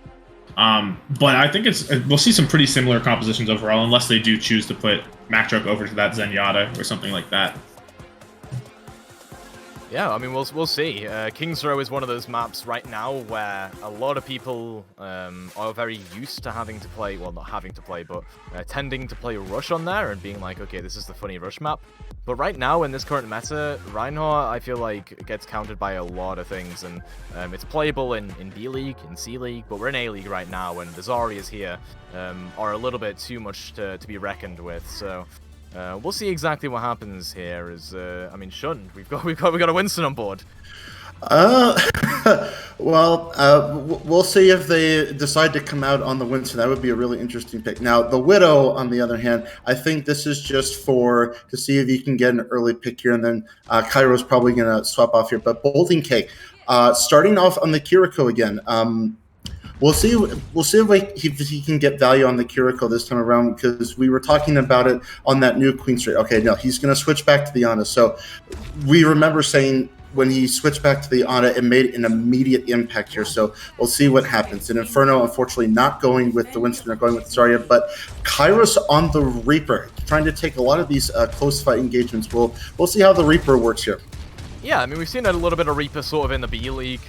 But I think we'll see some pretty similar compositions overall, unless they do choose to put Mactruck over to that Zenyatta or something like that. Yeah, I mean, we'll see. Kings Row is one of those maps right now where a lot of people are very used to having to play, well, not having to play, but tending to play Rush on there and being like, okay, this is the funny Rush map. But right now, in this current meta, Reinhardt, I feel like, gets countered by a lot of things, and it's playable in B League, in C League, but we're in A League right now, and the Zaryas here are a little bit too much to be reckoned with, so... we'll see exactly what happens here. I mean, Shun, we've got a Winston on board. We'll see if they decide to come out on the Winston. That would be a really interesting pick. Now, the Widow, on the other hand, I think this is just to see if you can get an early pick here, and then Cairo's probably going to swap off here. But Bolting Cake, starting off on the Kiriko again. We'll see if he can get value on the Kiriko this time around, because we were talking about it on that new Queen Street. Okay, no, he's going to switch back to the Ana. So we remember saying when he switched back to the Ana, it made an immediate impact here. So we'll see what happens. And Inferno, unfortunately, not going with the Winston, or going with Zarya, but Kairos on the Reaper, trying to take a lot of these close fight engagements. We'll see how the Reaper works here. Yeah, I mean, we've seen a little bit of Reaper sort of in the B League,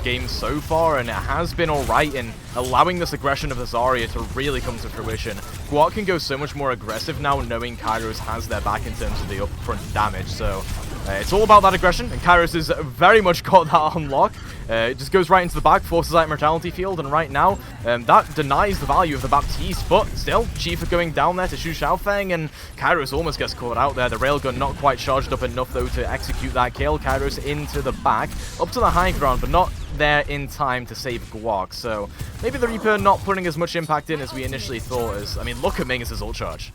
games so far, and it has been alright in allowing this aggression of the Zarya to really come to fruition. Guat can go so much more aggressive now, knowing Kairos has their back in terms of the upfront damage, so it's all about that aggression, and Kairos has very much got that on lock. It just goes right into the back, forces out Mortality Field, and right now, that denies the value of the Baptiste, but still, Chief are going down there to Xu Xiaofeng, and Kairos almost gets caught out there. The Railgun not quite charged up enough, though, to execute that kill. Kairos into the back, up to the high ground, but not there in time to save Guak, so maybe the Reaper not putting as much impact in as we initially thought. I mean, look at Mingus' ult charge.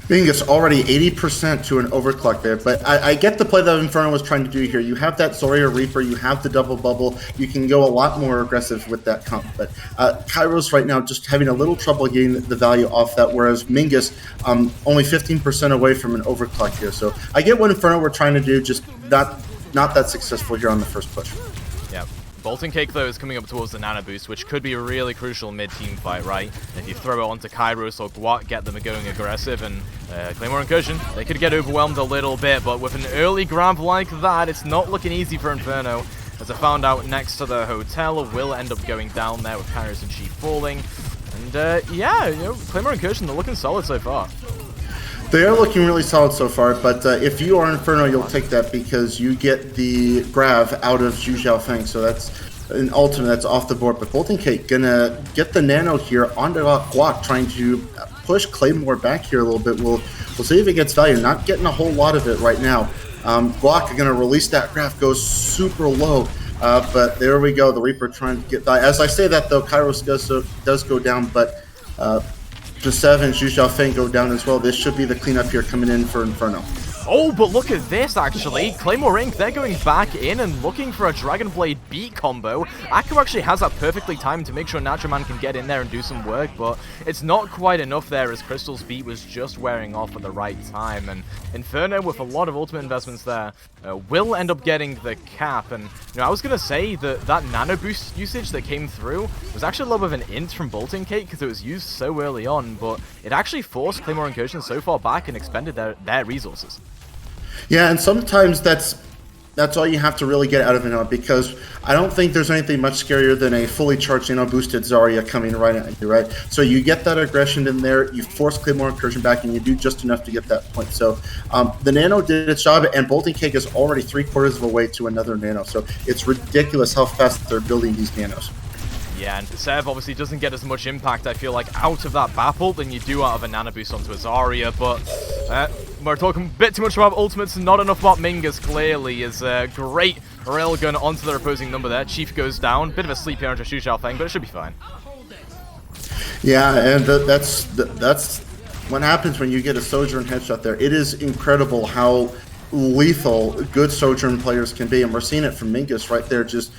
Mingus already 80% to an overclock there, but I get the play that Inferno was trying to do here. You have that Zarya Reaper, you have the double bubble, you can go a lot more aggressive with that comp, but Kairos right now just having a little trouble getting the value off that, whereas Mingus only 15% away from an overclock here. So I get what Inferno were trying to do, just not that successful here on the first push. Yeah. Bolton Cake, though, is coming up towards the Nano Boost, which could be a really crucial mid-team fight, right? If you throw it onto Kairos or Guat, get them going aggressive, and Claymore Incursion, they could get overwhelmed a little bit, but with an early grab like that, it's not looking easy for Inferno. As I found out, next to the hotel, will end up going down there with Kairos and Chief falling. And yeah, you know, Claymore Incursion, they're looking solid so far. They are looking really solid so far, but if you are Inferno, you'll take that because you get the grab out of Xu Xiaofeng, so that's an ultimate that's off the board. But Bolton Cake gonna get the nano here onto Guak, trying to push Claymore back here a little bit. We'll see if it gets value. Not getting a whole lot of it right now. Guak are gonna release that graph, goes super low. But there we go, the Reaper trying to get value. As I say that though, Kairos does go down, but J7 and Xu Xiaofeng go down as well. This should be the cleanup here coming in for Inferno. Oh, but look at this, actually. Claymore Inc., they're going back in and looking for a Dragon Blade beat combo. Akko actually has that perfectly timed to make sure Nachoman can get in there and do some work, but it's not quite enough there as Crystal's beat was just wearing off at the right time. And Inferno, with a lot of ultimate investments there, will end up getting the cap. And you know, I was going to say that Nano Boost usage that came through was actually a little bit of an int from Bolton Cake because it was used so early on, but it actually forced Claymore Incursion so far back and expended their resources. Yeah, and sometimes that's all you have to really get out of it, because I don't think there's anything much scarier than a fully charged boosted Zarya coming right at you, right? So you get that aggression in there, you force Claymore Incursion back, and you do just enough to get that point. So the nano did its job, and Bolton Cake is already 3/4 of a way to another nano. So it's ridiculous how fast they're building these nanos. Yeah, and Sev obviously doesn't get as much impact, I feel like, out of that Battle than you do out of a Nano Boost onto a Zarya, but we're talking a bit too much about ultimates and not enough about Mingus, clearly, is a great railgun onto their opposing number there. Chief goes down, bit of a sleep here onto Xu Xiaofeng, but it should be fine. Yeah, and that's what happens when you get a Sojourn headshot there. It is incredible how lethal good Sojourn players can be, and we're seeing it from Mingus right there, just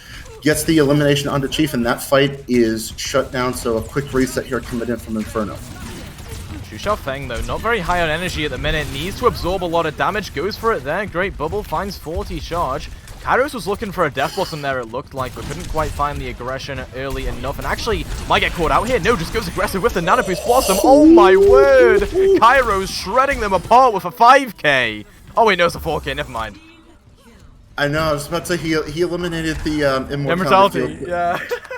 gets the elimination onto Chief, and that fight is shut down, so a quick reset here coming in from Inferno. Xu Xiaofeng, though, not very high on energy at the minute, needs to absorb a lot of damage, goes for it there, great bubble, finds 40 charge. Kairos was looking for a Death Blossom there, it looked like, but couldn't quite find the aggression early enough, and actually might get caught out here. No, just goes aggressive with the Nano Boost Blossom. Oh my word! Kairos shredding them apart with a 5k. Oh wait, no, it's a 4k, never mind. I know, I was about to say he eliminated the Immortality, field, yeah.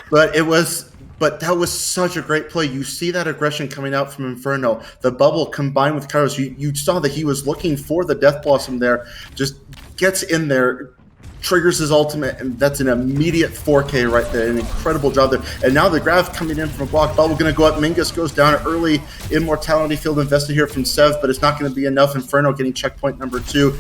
but that was such a great play. You see that aggression coming out from Inferno. The bubble combined with Kairos, you saw that he was looking for the Death Blossom there, just gets in there, triggers his ultimate, and that's an immediate 4k right there. An incredible job there. And now the grab coming in from a block. Bubble going to go up. Mingus goes down. Early Immortality Field invested here from Sev, but it's not going to be enough. Inferno getting checkpoint number 2.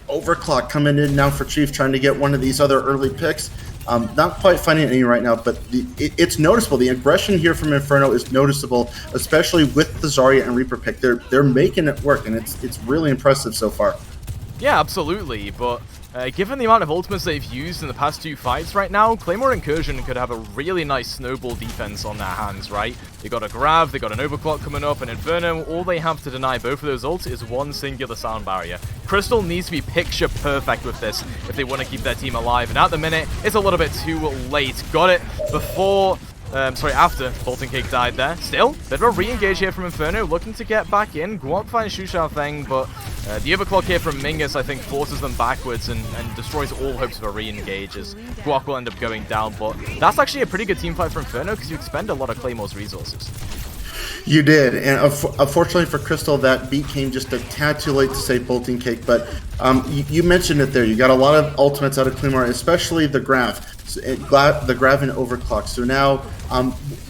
Overclock coming in now for Chief, trying to get one of these other early picks. Not quite finding any right now, but it's noticeable. The aggression here from Inferno is noticeable, especially with the Zarya and Reaper pick. They're making it work, and it's really impressive so far. Yeah, absolutely, but given the amount of ultimates they've used in the past 2 fights right now, Claymore Incursion could have a really nice snowball defense on their hands, right? They got a grab, they got an overclock coming up, and Inferno, all they have to deny both of those ults is one singular sound barrier. Crystal needs to be picture perfect with this if they want to keep their team alive, and at the minute, it's a little bit too late. Got it before... after Bolton Cake died there. Still, bit of a re-engage here from Inferno, looking to get back in. Guak finds Xu Xiaofeng, but the overclock here from Mingus, I think, forces them backwards and destroys all hopes of a re-engage, as Guak will end up going down. But that's actually a pretty good team fight for Inferno, because you expend a lot of Claymore's resources. You did, and unfortunately for Crystal, that beat came just a tad too late to save Bolting Cake. But you mentioned it there. You got a lot of ultimates out of Claymore, especially the Grav, the Grav and Overclock. So now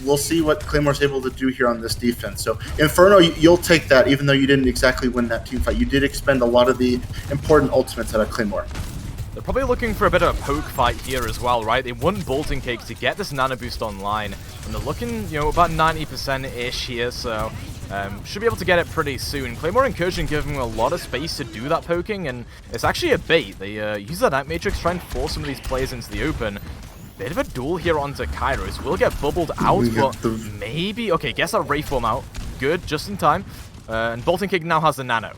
we'll see what Claymore's able to do here on this defense. So Inferno, you'll take that, even though you didn't exactly win that team fight. You did expend a lot of the important ultimates out of Claymore. They're probably looking for a bit of a poke fight here as well, right? They want Bolting Cake to get this Nano Boost online, and they're looking, you know, about 90%-ish here, so should be able to get it pretty soon. Claymore Incursion giving them a lot of space to do that poking, and it's actually a bait. They use that Night Matrix, try and force some of these players into the open. Bit of a duel here onto Kairos. Will get bubbled out, but maybe... Okay, gets that Ray Form out. Good, just in time. And Bolting Cake now has the Nano.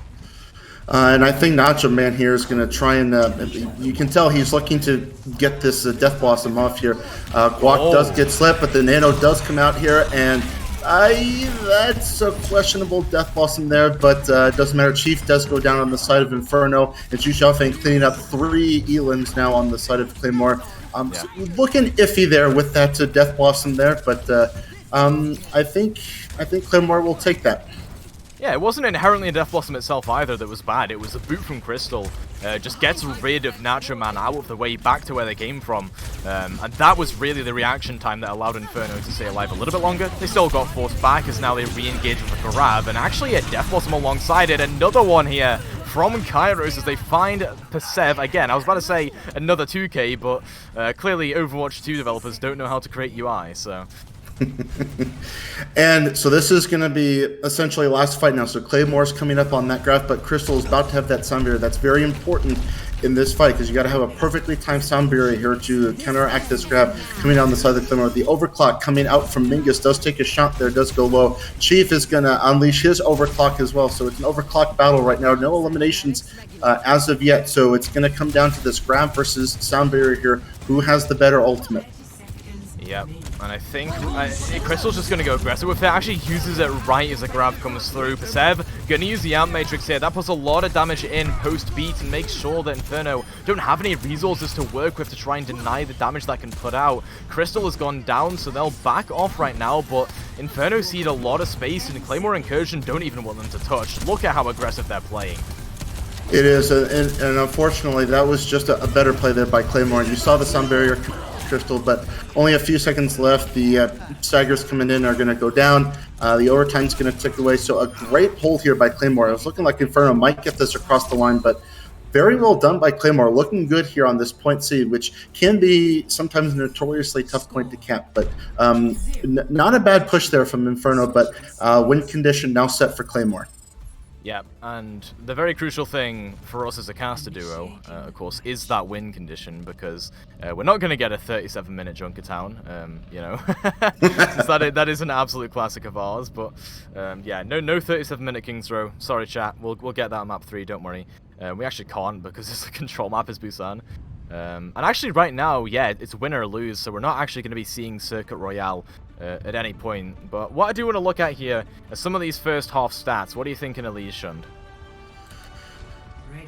And I think Nacho Man here is going to try and, you can tell he's looking to get this Death Blossom off here. Guac does get slipped, but the Nano does come out here, and that's a questionable Death Blossom there, but it doesn't matter. Chief does go down on the side of Inferno, and Zhu Xiaofeng cleaning up 3 elims now on the side of Claymore. So looking iffy there with that Death Blossom there, but I think Claymore will take that. Yeah, it wasn't inherently a Death Blossom itself either that was bad. It was a boot from Crystal. Just gets rid of Nacho Man out of the way back to where they came from. And that was really the reaction time that allowed Inferno to stay alive a little bit longer. They still got forced back as now they re-engage with a grab. And actually a Death Blossom alongside it. Another one here from Kairos as they find Persev. Again, I was about to say another 2K, but clearly Overwatch 2 developers don't know how to create UI, so... And so this is going to be essentially last fight now. So Claymore's coming up on that graph, but Crystal is about to have that sound barrier. That's very important in this fight because you got to have a perfectly timed sound barrier here to counteract this grab coming down the side of the Claymore. The overclock coming out from Mingus does take a shot there, does go low. Chief is going to unleash his overclock as well. So it's an overclock battle right now. No eliminations as of yet. So it's going to come down to this grab versus sound barrier here. Who has the better ultimate? Yep, and I think Crystal's just going to go aggressive with it. Actually uses it right as the grab comes through. Persev going to use the Amp Matrix here. That puts a lot of damage in post-beat and makes sure that Inferno don't have any resources to work with to try and deny the damage that can put out. Crystal has gone down, so they'll back off right now, but Inferno cede a lot of space, and Claymore Incursion don't even want them to touch. Look at how aggressive they're playing. It is, and unfortunately, that was just a better play there by Claymore. You saw the sound barrier, Crystal, but only a few seconds left. The staggers coming in are going to go down. The overtime's going to tick away. So a great hold here by Claymore. It was looking like Inferno might get this across the line, but very well done by Claymore. Looking good here on this point seed, which can be sometimes a notoriously tough point to cap. But not a bad push there from Inferno, but win condition now set for Claymore. Yeah, and the very crucial thing for us as a caster duo, of course, is that win condition, because we're not going to get a 37-minute Junkertown, you know, since that is an absolute classic of ours, but yeah, no 37-minute King's Row. Sorry, chat, we'll get that on map 3, don't worry. We actually can't, because it's a control map is Busan. And actually right now, yeah, it's win or lose, so we're not actually going to be seeing Circuit Royale at any point. But what I do want to look at here are some of these first half stats. What are you thinking, Elise Shund?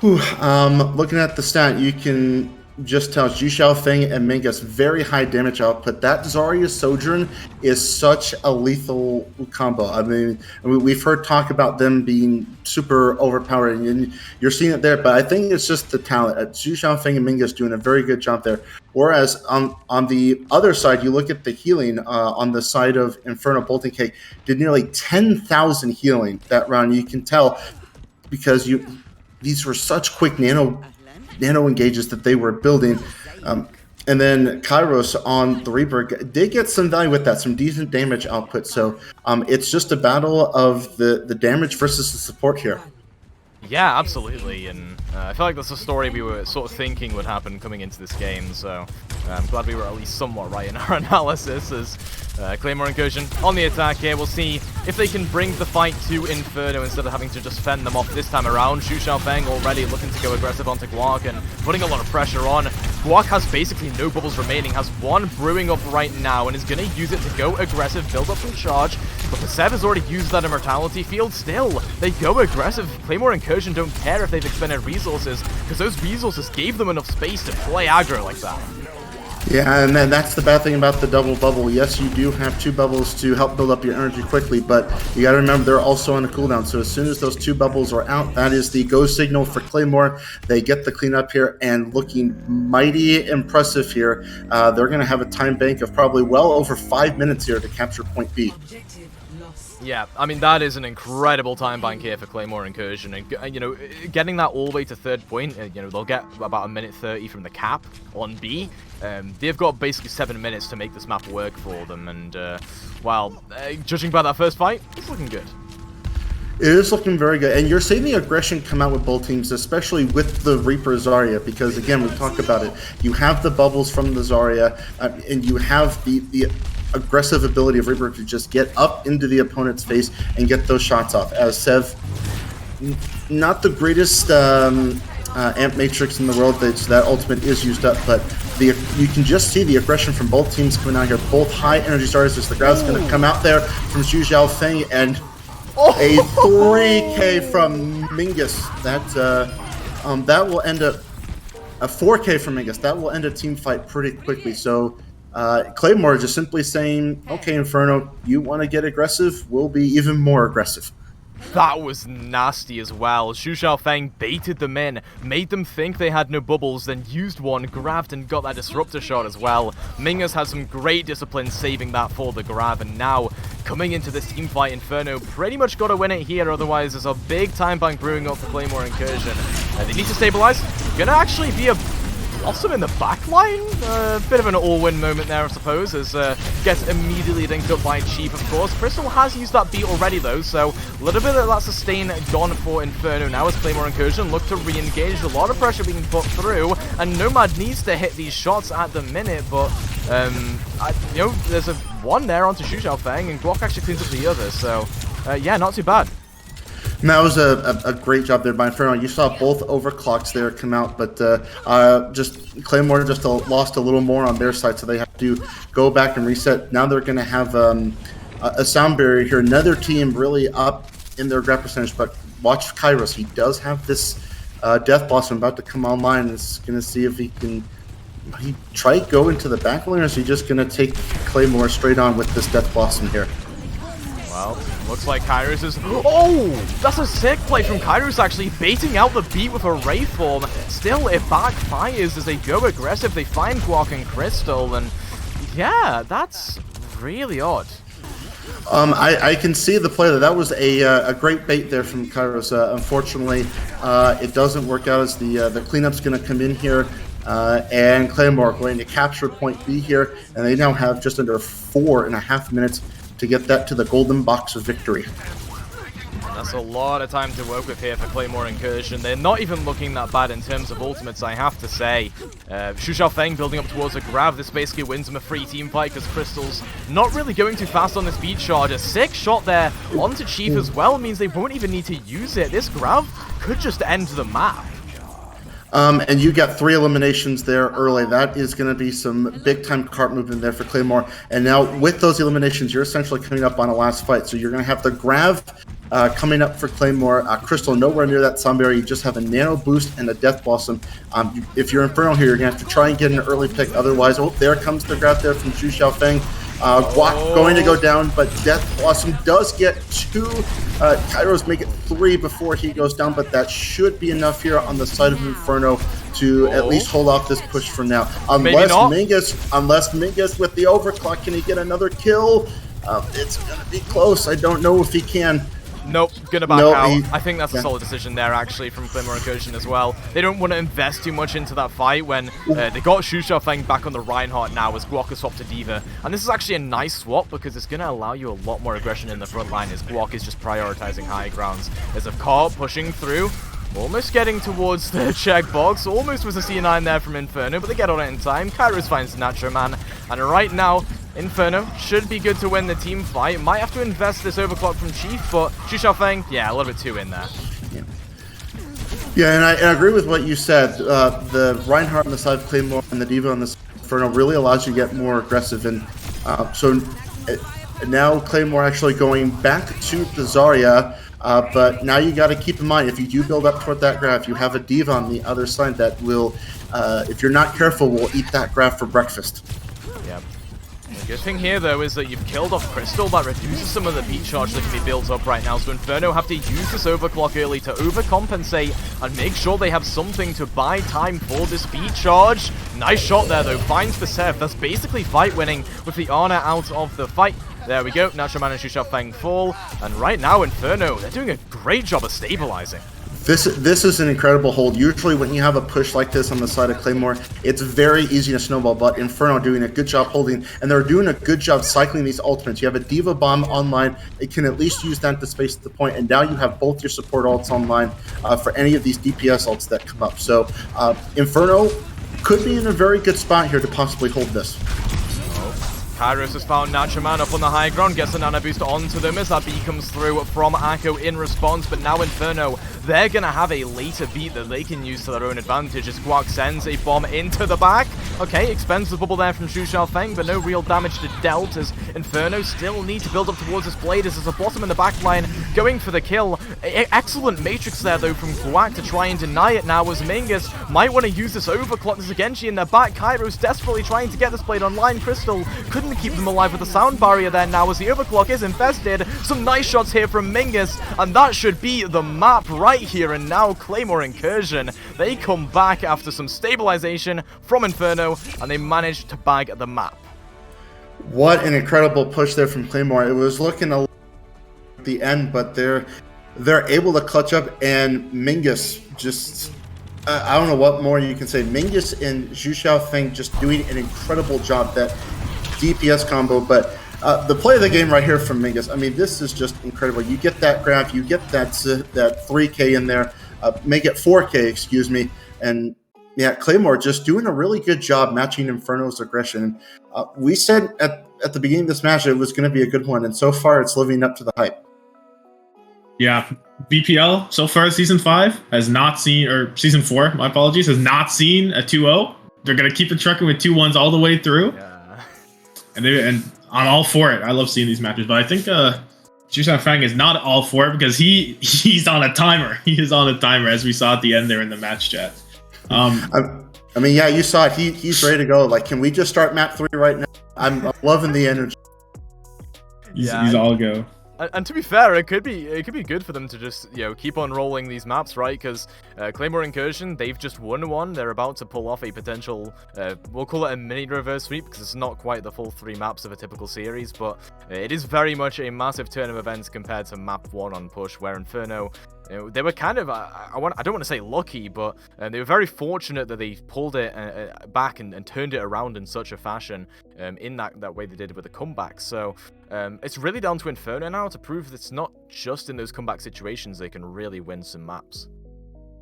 Looking at the stat, you can just tell Zhu Xiaofeng and Mingus very high damage output. That Zarya Sojourn is such a lethal combo. I mean, we've heard talk about them being super overpowered, and you're seeing it there, but I think it's just the talent. Zhu Xiaofeng and Mingus doing a very good job there. Whereas on the other side, you look at the healing on the side of Inferno. Bolting Cake did nearly 10,000 healing that round. You can tell because these were such quick nano engages that they were building. And then Kairos on the Reaper did get some value with that, some decent damage output. So it's just a battle of the damage versus the support here. Yeah, absolutely, and I feel like that's a story we were sort of thinking would happen coming into this game, so I'm glad we were at least somewhat right in our analysis as Claymore Incursion on the attack here. We'll see if they can bring the fight to Inferno instead of having to just fend them off this time around. Zhu Xiaofeng already looking to go aggressive onto Guac and putting a lot of pressure on. Guac has basically no bubbles remaining, has one brewing up right now, and is going to use it to go aggressive, build up some charge. But Persev has already used that Immortality Field. Still, they go aggressive. Claymore Incursion don't care if they've expended resources, because those resources gave them enough space to play aggro like that. Yeah, and then that's the bad thing about the double bubble. Yes, you do have 2 bubbles to help build up your energy quickly, but you got to remember they're also on a cooldown. So as soon as those 2 bubbles are out, that is the go signal for Claymore. They get the cleanup here and looking mighty impressive here. They're going to have a time bank of probably well over 5 minutes here to capture point B. Yeah, I mean, that is an incredible time bank here for Claymore Incursion. And, you know, getting that all the way to 3rd point, you know, they'll get about 1:30 from the cap on B. They've got basically 7 minutes to make this map work for them. And, well, judging by that first fight, it's looking good. It is looking very good, and you're seeing the aggression come out with both teams, especially with the Reaper Zarya, because again, we talked about it. You have the bubbles from the Zarya, and you have the aggressive ability of Reaper to just get up into the opponent's face and get those shots off. As Sev, not the greatest amp matrix in the world, that ultimate is used up, but you can just see the aggression from both teams coming out here. Both high energy starters. As the Grab's going to come out there from Zhu Xiaofeng, and a 3K from Mingus. That will end up a 4K from Mingus. That will end a team fight pretty quickly. So Claymore just simply saying, okay, Inferno, you want to get aggressive? We'll be even more aggressive. That was nasty as well. Zhu Xiaofeng baited them in, made them think they had no bubbles, then used one, grabbed and got that disruptor shot as well. Mingus has some great discipline saving that for the grab, and now coming into this team fight, Inferno pretty much got to win it here, otherwise there's a big time bank brewing up for Claymore Incursion. They need to stabilize. Gonna actually be a Blossom in the back line. Bit of an all-win moment there, I suppose, as gets immediately linked up by Chief, of course. Crystal has used that beat already, though, so a little bit of that sustain gone for Inferno now as Claymore Incursion look to re-engage. A lot of pressure being put through, and Nomad needs to hit these shots at the minute, but, you know, there's a one there onto Zhu Xiaofeng, and Guok actually cleans up the other, so, yeah, not too bad. And that was a great job there by Inferno. You saw both overclocks there come out, but just Claymore just lost a little more on their side, so they have to go back and reset. Now they're going to have a sound barrier here. Another team really up in their grab percentage, but watch Kairos. He does have this Death Blossom about to come online. It's going to see if he can try to go into the back lane, or is he just going to take Claymore straight on with this Death Blossom here? Well, looks like Kairos is... Oh! That's a sick play from Kairos, actually, baiting out the beat with a Ray form. Still, it backfires as they go aggressive. They find Guok and Crystal, and yeah, that's really odd. I can see the play there. That was a great bait there from Kairos. Unfortunately, it doesn't work out as the cleanup's going to come in here, and Claymore going to capture point B here, and they now have just under 4.5 minutes to get that to the golden box of victory. That's a lot of time to work with here for Claymore Incursion. They're not even looking that bad in terms of ultimates, I have to say. Zhu Xiaofeng building up towards a grab. This basically wins him a free team fight because Crystal's not really going too fast on this beat charge. A sick shot there onto Chief as well means they won't even need to use it. This grab could just end the map. And you got 3 eliminations there early. That is going to be some big-time cart movement there for Claymore. And now with those eliminations, you're essentially coming up on a last fight. So you're going to have the Grav coming up for Claymore. Crystal nowhere near that sound barrier. You just have a Nano Boost and a Death Blossom. If you're Inferno here, you're going to have to try and get an early pick. Otherwise, oh, there comes the Grav there from Zhu Xiaofeng. Guok going to go down, but Death Blossom does get 2. Kairos make it 3 before he goes down, but that should be enough here on the side of Inferno to at least hold off this push for now. Unless Mingus with the overclock, can he get another kill? It's going to be close. I don't know if he can. Nope, gonna back out. I think that's a solid decision there, actually, from Claymore Incursion as well. They don't want to invest too much into that fight when they got Zhu Xiaofeng back on the Reinhardt now as Guok has swapped to D.Va. And this is actually a nice swap because it's going to allow you a lot more aggression in the front line as Guok is just prioritizing high grounds. There's a car pushing through, almost getting towards the checkbox. Almost was a C9 there from Inferno, but they get on it in time. Kairos finds Nacho Man, and right now, Inferno should be good to win the team fight. Might have to invest this overclock from Chief, but Zhu Xiaofeng, yeah, a little bit too in there. Yeah, and I agree with what you said. The Reinhardt on the side of Claymore and the D.Va on the side of Inferno really allows you to get more aggressive. And so now Claymore actually going back to the Zarya. But now you got to keep in mind, if you do build up toward that graph, you have a diva on the other side that will, if you're not careful, will eat that graph for breakfast. Yep. The good thing here, though, is that you've killed off Crystal. That reduces some of the beat charge that can be built up right now. So Inferno have to use this overclock early to overcompensate and make sure they have something to buy time for this beat charge. Nice shot there, though. Finds the Sev. That's basically fight winning with the Ana out of the fight. There we go. Natural Man and Xu Xiaofeng fall. And right now, Inferno, they're doing a great job of stabilizing. This is an incredible hold. Usually when you have a push like this on the side of Claymore, it's very easy to snowball, but Inferno doing a good job holding, and they're doing a good job cycling these ultimates. You have a Diva Bomb online, it can at least use that to space the point, and now you have both your support ults online for any of these DPS ults that come up. So Inferno could be in a very good spot here to possibly hold this. Kairos has found Nachaman up on the high ground, gets a nano boost onto them as that beat comes through from Akko in response, but now Inferno, they're going to have a later beat that they can use to their own advantage as Guak sends a bomb into the back. Okay, expends the bubble there from Xu Xiaofeng, but no real damage to dealt as Inferno still need to build up towards this blade as there's a bottom in the back line going for the kill. Excellent matrix there though from Guak to try and deny it now as Mingus might want to use this overclock. There's a Genji in their back. Kairos desperately trying to get this blade online. Crystal couldn't keep them alive with the sound barrier there now as the overclock is infested. Some nice shots here from Mingus, and that should be the map right here. And now Claymore Incursion, they come back after some stabilization from Inferno, and they manage to bag the map. What an incredible push there from Claymore. It was looking a at the end, but they're able to clutch up, and Mingus just I don't know what more you can say. Mingus and Xu Xiaofeng just doing an incredible job, that DPS combo. But the play of the game right here from Mingus, I mean, this is just incredible. You get that graph, you get that 3K in there, make it 4K, excuse me, and yeah, Claymore just doing a really good job matching Inferno's aggression. We said at the beginning of this match it was going to be a good one, and so far it's living up to the hype. Yeah, BPL so far season 5 has not seen, or season 4, my apologies, has not seen a 2-0. They're gonna keep it trucking with 2-1s all the way through. Yeah. And I'm all for it. I love seeing these matches, but I think Xu Xiaofeng is not all for it because he's on a timer. He is on a timer, as we saw at the end there in the match chat. I mean, yeah, you saw it. He's ready to go. Like, can we just start map 3 right now? I'm loving the energy. He's all go. And to be fair, it could be good for them to just, keep on rolling these maps, right? Because Claymore Incursion, they've just won one. They're about to pull off a potential, we'll call it a mini reverse sweep, because it's not quite the full 3 maps of a typical series, but it is very much a massive turn of events compared to map 1 on push, where Inferno, they were kind of, I don't want to say lucky, but they were very fortunate that they pulled it back and turned it around in such a fashion in that way they did with the comeback. So it's really down to Inferno now to prove that it's not just in those comeback situations they can really win some maps.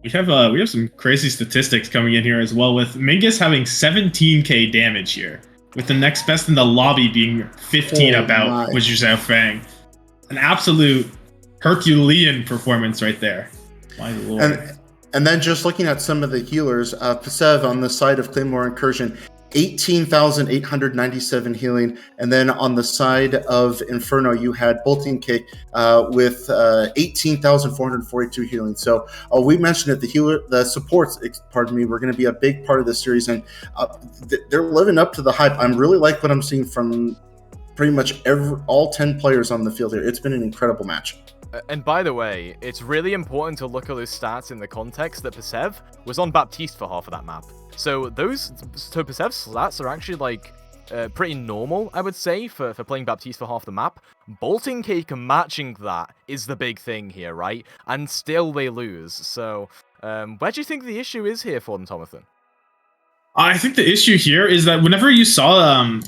We have some crazy statistics coming in here as well, with Mingus having 17k damage here, with the next best in the lobby being 15 about with Xu Xiaofeng. An absolute Herculean performance right there. My lord. And then just looking at some of the healers, Pasev on the side of Claymore Incursion, 18,897 healing, and then on the side of Inferno, you had Bolting Cake with 18,442 healing. So we mentioned it, the supports, were going to be a big part of this series, and they're living up to the hype. I'm really like what I'm seeing from pretty much all 10 players on the field here. It's been an incredible match. And by the way, it's really important to look at those stats in the context that Pasev was on Baptiste for half of that map. So Pasev's stats are actually pretty normal, I would say, for playing Baptiste for half the map. Bolting Cake matching that is the big thing here, right? And still they lose. So where do you think the issue is here for them, Tomathan? I think the issue here is that whenever you saw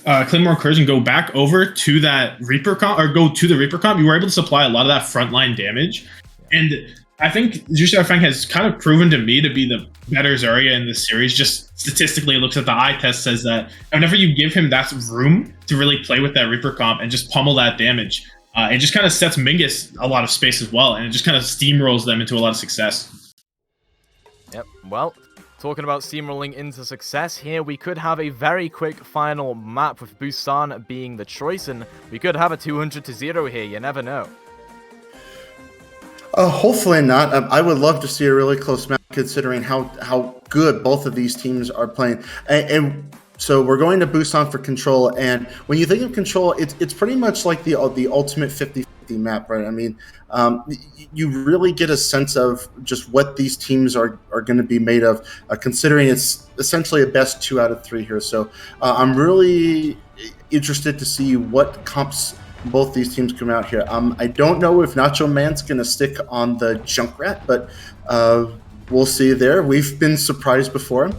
Claymore Incursion go back over to that Reaper comp, or go to the Reaper comp, you were able to supply a lot of that frontline damage. And I think Xu Xiaofeng has kind of proven to me to be the better Zarya in this series. Just statistically, it looks at the eye test, says that whenever you give him that room to really play with that Reaper comp and just pummel that damage, it just kind of sets Mingus a lot of space as well, and it just kind of steamrolls them into a lot of success. Yep, well, talking about steamrolling into success here, we could have a very quick final map with Busan being the choice, and we could have a 200-0 here, you never know. Hopefully not. I would love to see a really close match, considering how good both of these teams are playing. And so we're going to Busan for Control, and when you think of Control, it's pretty much like the ultimate 50-50 map, right? I mean, you really get a sense of just what these teams are going to be made of, considering it's essentially a best 2 out of 3 here. So I'm really interested to see what comps both these teams come out here. I don't know if Nacho Man's going to stick on the Junkrat, but we'll see there. We've been surprised before.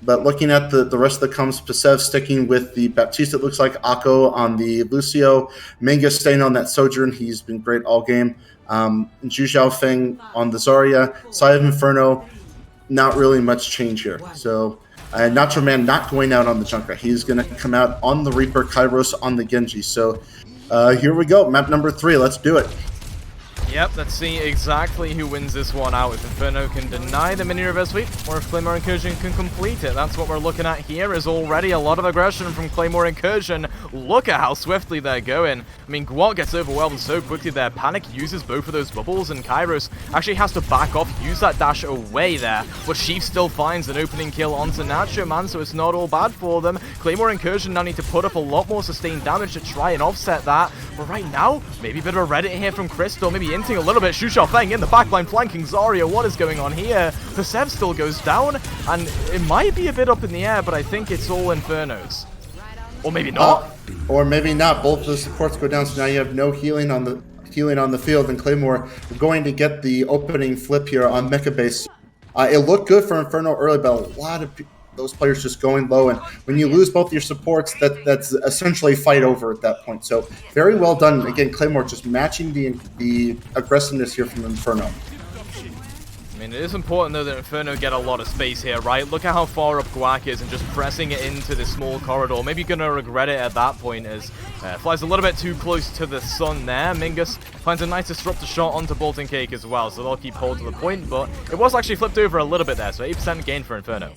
But looking at the rest of the comps, Pasev sticking with the Baptiste, it looks like. Akko on the Lucio. Mingus staying on that Sojourn. He's been great all game. Zhu Xiaofeng on the Zarya. Side of Inferno, not really much change here. So Nacho Man not going out on the Junkrat. He's going to come out on the Reaper, Kairos on the Genji. So here we go. Map number 3. Let's do it. Yep, let's see exactly who wins this one out. If Inferno can deny the mini reverse sweep, or if Claymore Incursion can complete it. That's what we're looking at here, is already a lot of aggression from Claymore Incursion. Look at how swiftly they're going. I mean, Guat gets overwhelmed so quickly there. Panic uses both of those bubbles, and Kairos actually has to back off, use that dash away there. But Sheaf still finds an opening kill onto Nacho Man, so it's not all bad for them. Claymore Incursion now need to put up a lot more sustained damage to try and offset that. But right now, maybe a bit of a Reddit here from Crystal, maybe a little bit. Xu Xiaofeng in the backline flanking Zarya. What is going on here? Pasev still goes down, and it might be a bit up in the air, but I think it's all Infernos. Or maybe not. Or maybe not. Both of the supports go down, so now you have no healing on the field, and Claymore going to get the opening flip here on Mecha base. It looked good for Inferno early, but a lot of those players just going low, and when you lose both your supports, that's essentially fight over at that point. So very well done. Again, Claymore just matching the aggressiveness here from Inferno. I mean, it is important, though, that Inferno get a lot of space here, right? Look at how far up Guak is and just pressing it into this small corridor. Maybe going to regret it at that point, as flies a little bit too close to the sun there. Mingus finds a nice disruptor shot onto Bolton Cake as well, so they'll keep hold of the point, but it was actually flipped over a little bit there, so 8% gain for Inferno.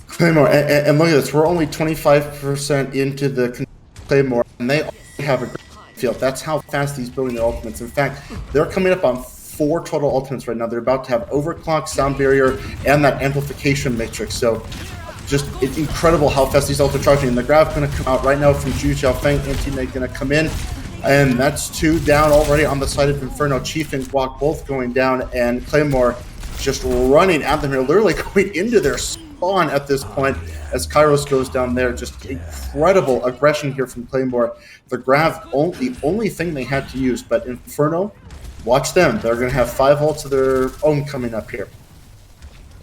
Claymore, and look at this, we're only 25% into the Claymore, and they already have a great field. That's how fast he's building their ultimates. In fact, they're coming up on 4 total ultimates right now. They're about to have Overclock, Sound Barrier, and that Amplification Matrix. So just it's incredible how fast these ults are charging. And the grab going to come out right now from Zhu Xiaofeng. Anti-Nate going to come in, and that's 2 down already on the side of Inferno. Chief and Guak both going down, and Claymore just running at them here, literally going into their spawn at this point as Kairos goes down there. Just incredible aggression here from Claymore. The grab, the only thing they had to use, but Inferno, watch them. They're going to have 5 ults of their own coming up here.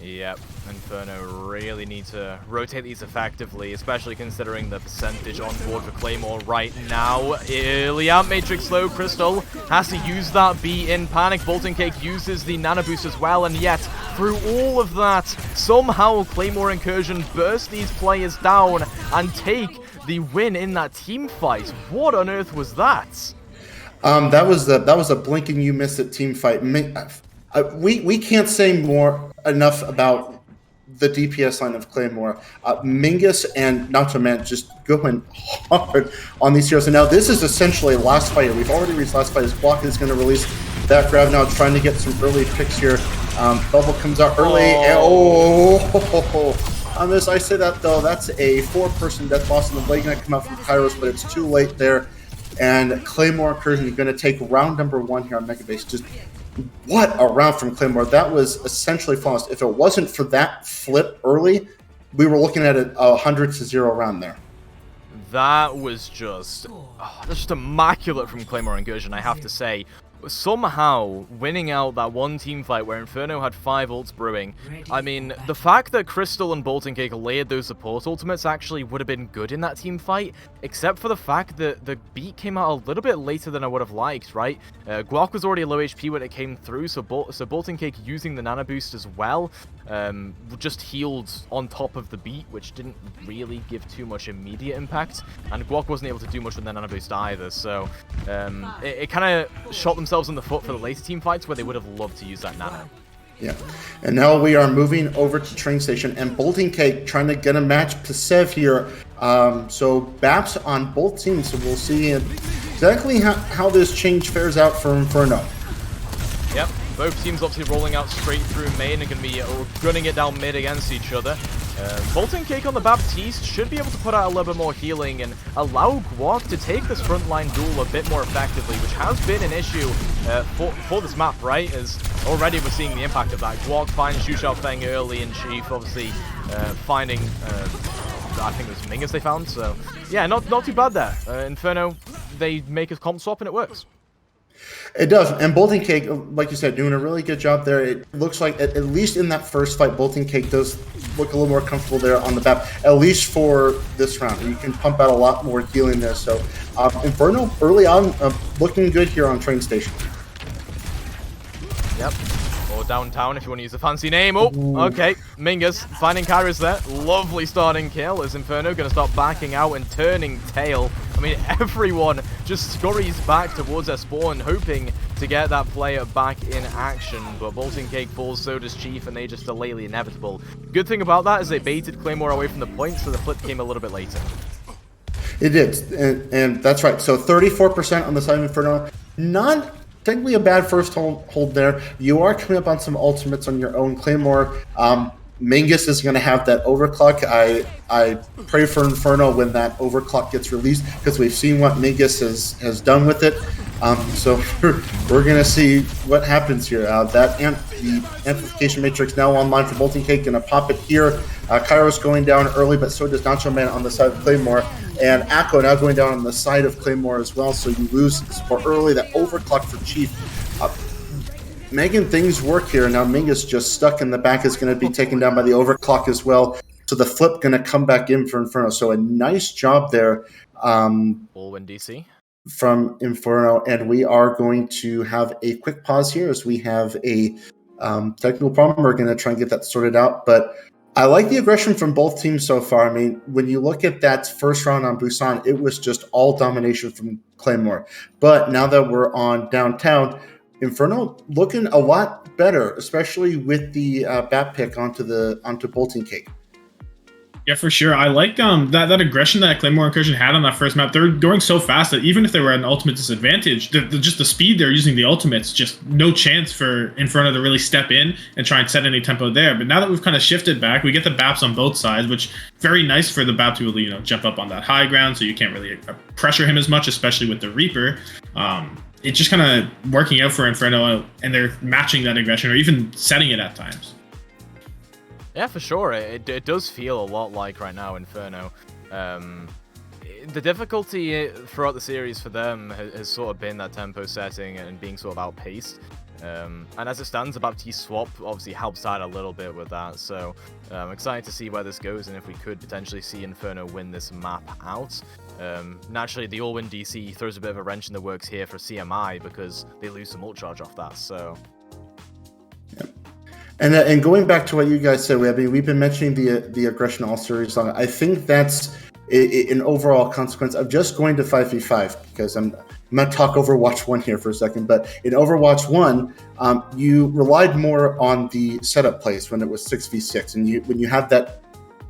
Yep, Inferno really need to rotate these effectively, especially considering the percentage on board for Claymore right now. Iliad Matrix low, Crystal has to use that B in panic. Bolton Cake uses the Nano Boost as well, and yet, through all of that, somehow Claymore Incursion burst these players down and take the win in that team fight. What on earth was that? That was a blink and you miss it team fight. We can't say enough about the DPS line of Claymore. Mingus and Nacho Man just going hard on these heroes. And now this is essentially last fight. We've already reached last fight. As Block is going to release that grab now, trying to get some early picks here. Bubble comes out early. And, on this, I say that though, that's a 4-person death loss, and the blade going to come out from Kairos, but it's too late there. And Claymore Incursion is going to take round number 1 here on Mega Base. Just what a round from Claymore. That was essentially flawless. If it wasn't for that flip early, we were looking at a 100-0 round there. That was just, that's just immaculate from Claymore Incursion, I have to say. Somehow winning out that one team fight where Inferno had 5 ults brewing. I mean, the fact that Crystal and Bolton Cake layered those support ultimates actually would have been good in that team fight, except for the fact that the beat came out a little bit later than I would have liked, right? Guak was already low HP when it came through, so Bolton Cake using the Nano Boost as well just healed on top of the beat, which didn't really give too much immediate impact, and Guak wasn't able to do much with the Nano Boost either, so it kind of shot themselves in the foot for the later team fights where they would have loved to use that Nano. Yeah, and now we are moving over to train station, and Bolton Cake trying to get a match Pasev here. So Baps on both teams, so we'll see exactly how this change fares out for Inferno. Yep, both teams obviously rolling out straight through main and going to be gunning it down mid against each other. Bolton Cake on the Baptiste should be able to put out a little bit more healing and allow Guac to take this frontline duel a bit more effectively, which has been an issue for this map, right? As already we're seeing the impact of that. Guac finds Xu Xiaofeng early in Chief, obviously finding, I think it was Mingus they found, so yeah, not too bad there. Inferno, they make a comp swap and it works. It does, and Bolton Cake, like you said, doing a really good job there. It looks like, at least in that first fight, Bolton Cake does look a little more comfortable there on the map, at least for this round. You can pump out a lot more healing there. So Inferno, early on, looking good here on train station. Yep. Or downtown if you want to use a fancy name. Oh, okay. Mingus finding Kairos there. Lovely starting kill as Inferno going to start backing out and turning tail. I mean, everyone just scurries back towards their spawn, hoping to get that player back in action. But Bolton Cake falls, so does Chief, and they just delay the inevitable. Good thing about that is they baited Claymore away from the point, so the flip came a little bit later. It did, and that's right. So 34% on the side of Inferno. Not technically a bad first hold there. You are coming up on some ultimates on your own. Claymore, Mingus is going to have that overclock. I pray for Inferno when that overclock gets released, because we've seen what Mingus has done with it. So we're going to see what happens here. The amplification matrix now online for Bolton Cake. Going to pop it here. Kairos going down early, but so does Nacho Man on the side of Claymore. And Akko now going down on the side of Claymore as well. So you lose support early. That overclock for Chief. Making things work here. Now Mingus just stuck in the back is going to be taken down by the overclock as well. So the flip going to come back in for Inferno. So a nice job there. All-win DC. From Inferno. And we are going to have a quick pause here as we have a technical problem. We're going to try and get that sorted out. But I like the aggression from both teams so far. I mean, when you look at that first round on Busan, it was just all domination from Claymore. But now that we're on downtown, Inferno looking a lot better, especially with the bat pick onto Bolton Cake. Yeah, for sure. I like that aggression that Claymore Incursion had on that first map. They're going so fast that even if they were at an ultimate disadvantage, just the speed they're using the ultimates, just no chance for Inferno to really step in and try and set any tempo there. But now that we've kind of shifted back, we get the BAPs on both sides, which very nice for the BAP to really, jump up on that high ground, so you can't really pressure him as much, especially with the Reaper. It's just kind of working out for Inferno, and they're matching that aggression or even setting it at times. Yeah, for sure. It does feel a lot like right now Inferno. The difficulty throughout the series for them has sort of been that tempo setting and being sort of outpaced. And as it stands, the Baptiste swap obviously helps out a little bit with that. So I'm excited to see where this goes and if we could potentially see Inferno win this map out. Naturally, the all-win DC throws a bit of a wrench in the works here for CMI because they lose some ult charge off that. So. Yep. And going back to what you guys said, we've been mentioning the aggression all series long. I think that's an overall consequence of just going to 5v5, because I'm going to talk Overwatch 1 here for a second, but in Overwatch 1, you relied more on the setup plays when it was 6v6, and when you have that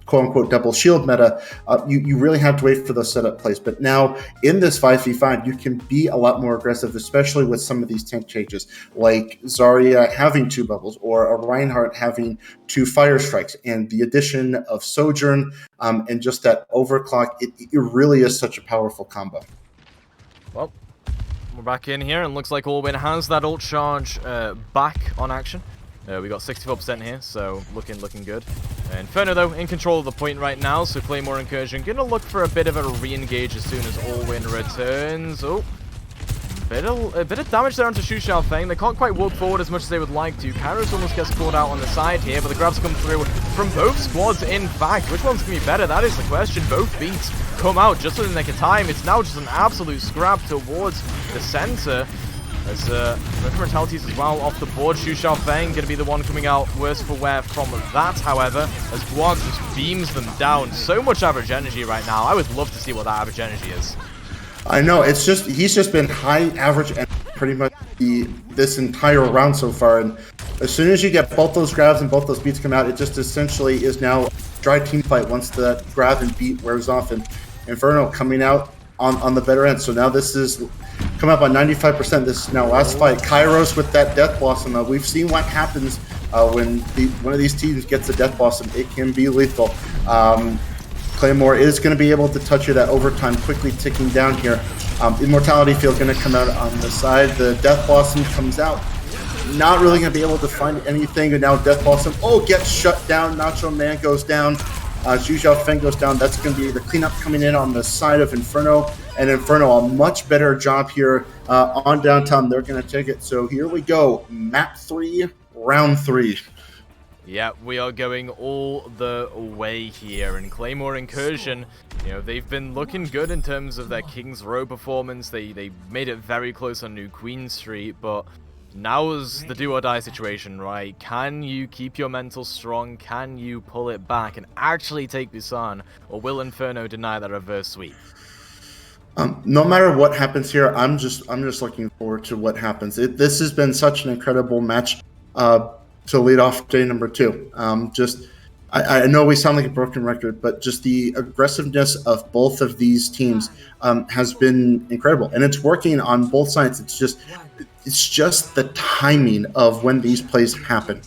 quote-unquote double shield meta, you really have to wait for those setup plays. But now, in this 5v5, you can be a lot more aggressive, especially with some of these tank changes, like Zarya having 2 bubbles, or a Reinhardt having 2 fire strikes, and the addition of Sojourn, and just that overclock. It really is such a powerful combo. Well, we're back in here, and looks like All-Win has that ult charge back on action. We got 64% here, so looking good. Inferno, though, in control of the point right now, so Claymore Incursion gonna look for a bit of a re-engage as soon as All-Win returns. Oh, a bit of damage there onto Xu Xiaofeng. They can't quite walk forward as much as they would like to. Kairos almost gets caught out on the side here, but the grabs come through from both squads, in fact. Which one's gonna be better? That is the question. Both beats come out just within the nick of time. It's now just an absolute scrap towards the center. As Mortalities as well off the board. Xu Xiaofeng going to be the one coming out worse for wear from that, however, as Guag just beams them down. So much average energy right now. I would love to see what that average energy is. I know, he's just been high average and pretty much this entire round so far. And as soon as you get both those grabs and both those beats come out, it just essentially is now a dry team fight once the grab and beat wears off. And Inferno coming out on the better end. So now this is coming up on 95%. This is now last fight. Kairos with that Death Blossom. We've seen what happens when one of these teams gets a Death Blossom. It can be lethal. Claymore is going to be able to touch it at overtime, quickly ticking down here. Immortality Field going to come out on the side. The Death Blossom comes out. Not really going to be able to find anything. And now Death Blossom, gets shut down. Nacho Man goes down. Zhu Xiaofeng goes down. That's going to be the cleanup coming in on the side of Inferno. And Inferno, a much better job here on downtown. They're going to take it. So here we go. Map 3, round 3. Yeah, we are going all the way here, and Claymore Incursion, they've been looking good in terms of their King's Row performance. They made it very close on New Queen Street, but now is the do-or-die situation, right? Can you keep your mental strong? Can you pull it back and actually take Busan, or will Inferno deny that reverse sweep? No matter what happens here, I'm just looking forward to what happens. This has been such an incredible match. To lead off day number 2. I know we sound like a broken record, but just the aggressiveness of both of these teams has been incredible, and it's working on both sides. It's just the timing of when these plays happen.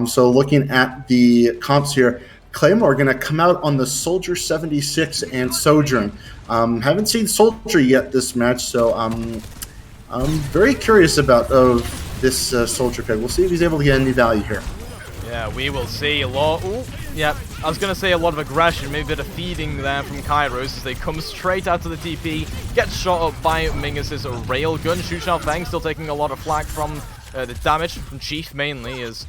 So looking at the comps here, Claymore are going to come out on the Soldier 76 and Sojourn. Haven't seen Soldier yet this match, so I'm very curious about this Soldier pick. We'll see if he's able to get any value here. Yeah, we will see a lot. Ooh, yeah, I was going to say a lot of aggression, maybe a bit of feeding there from Kairos as they come straight out to the TP, get shot up by Mingus' railgun. Zhu Xiaofeng still taking a lot of flak from the damage from Chief mainly, as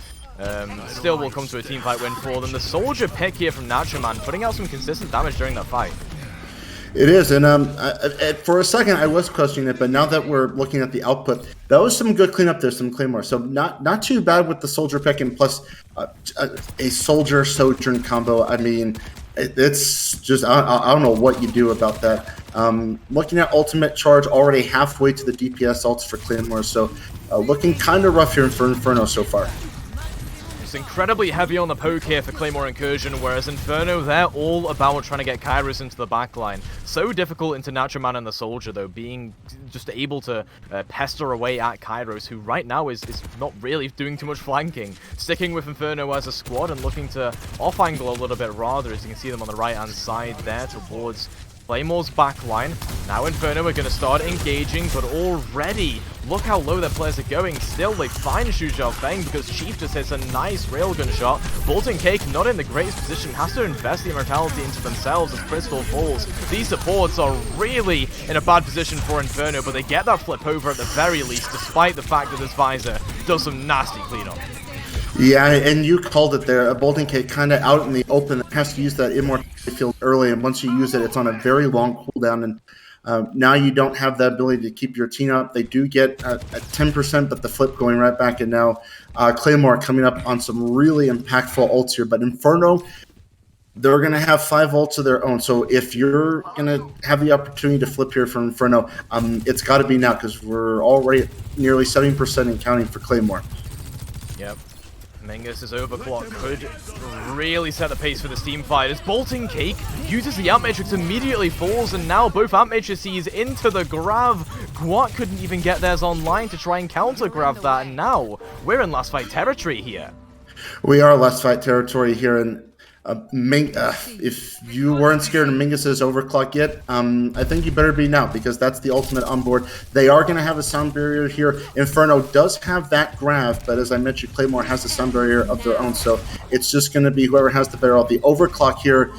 still will come to a teamfight win for them. The Soldier pick here from Nacho Man, putting out some consistent damage during that fight. It is, and for a second I was questioning it, but now that we're looking at the output, that was some good cleanup there, some Claymore. So not too bad with the Soldier pick, and plus a Soldier Sojourn combo. I mean, it's just I don't know what you do about that. Looking at ultimate charge, already halfway to the DPS ults for Claymore, so looking kind of rough here for Inferno so far. Incredibly heavy on the poke here for Claymore Incursion, whereas Inferno, they're all about trying to get Kairos into the backline. So difficult into Nacho Man and the Soldier, though, being just able to pester away at Kairos, who right now is not really doing too much flanking. Sticking with Inferno as a squad and looking to off-angle a little bit rather, as you can see them on the right-hand side there towards Claymore's backline. Now Inferno are going to start engaging, but already, look how low their players are going. Still, they find Zhu Xiaofeng because Chief just hits a nice railgun shot. Bolton Cake not in the greatest position, has to invest the immortality into themselves as Crystal falls. These supports are really in a bad position for Inferno, but they get that flip over at the very least, despite the fact that this Visor does some nasty cleanup. Yeah, and you called it there. A Bolton Cake kind of out in the open, has to use that immortality field early, and once you use it, it's on a very long cooldown, and now you don't have the ability to keep your team up. They do get a 10%, but the flip going right back, and now Claymore coming up on some really impactful ults here, but Inferno, they're going to have 5 ults of their own, so if you're going to have the opportunity to flip here from Inferno, it's got to be now, because we're already at nearly 70% and counting for Claymore. Yep. Mingus' overclock could really set the pace for this team fight as Bolton Cake uses the Amp Matrix, immediately falls, and now both Amp Matrices into the grab. Guat couldn't even get theirs online to try and counter grab that, and now we're in last fight territory here. We are last fight territory here, and if you weren't scared of Mingus' overclock yet, I think you better be now, because that's the ultimate on board. They are going to have a sound barrier here. Inferno does have that grab, but as I mentioned, Claymore has a sound barrier of their own, so it's just going to be whoever has the barrel. The overclock here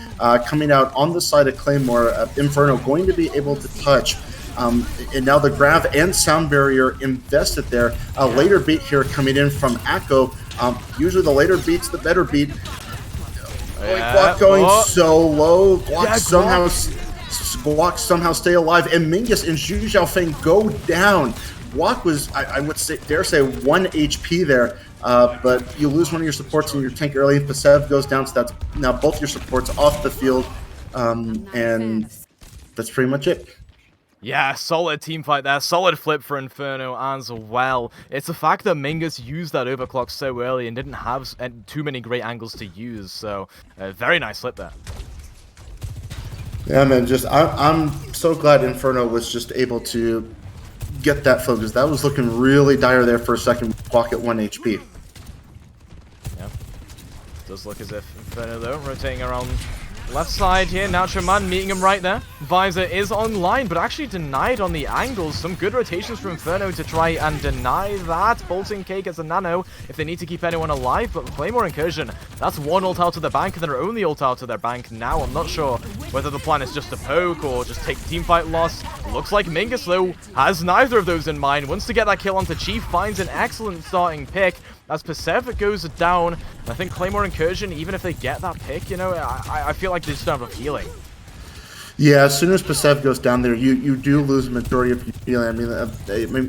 coming out on the side of Claymore, Inferno going to be able to touch. And now the grab and sound barrier invested there. A later beat here coming in from Akko. Usually the later beat's the better beat. Guac going so low. Guac somehow stay alive, and Mingus and Zhu Xiaofeng go down. Guac was, I would say, dare say, 1 HP there, but you lose one of your supports in your tank early. Pasev goes down, so that's now both your supports off the field, and that's pretty much it. Yeah, solid team fight there. Solid flip for Inferno as well. It's the fact that Mingus used that overclock so early and didn't have too many great angles to use. So, very nice flip there. Yeah, man. I'm so glad Inferno was just able to get that focus. That was looking really dire there for a second. Walk at 1 HP. Yeah. Does look as if Inferno, though, rotating around left side here. Nacho Man meeting him right there. Visor is online, but actually denied on the angles. Some good rotations from Inferno to try and deny that. Bolting Cake as a nano if they need to keep anyone alive, but Claymore Incursion, that's one ult out of their bank, and their only ult out of their bank now. I'm not sure whether the plan is just to poke or just take the teamfight loss. Looks like Mingus, though, has neither of those in mind. Wants to get that kill onto Chief, finds an excellent starting pick. As Persev goes down, I think Claymore Incursion, even if they get that pick, you know, I feel like they just don't have a feeling. Yeah, as soon as Persev goes down there, you do lose the majority of your feeling. I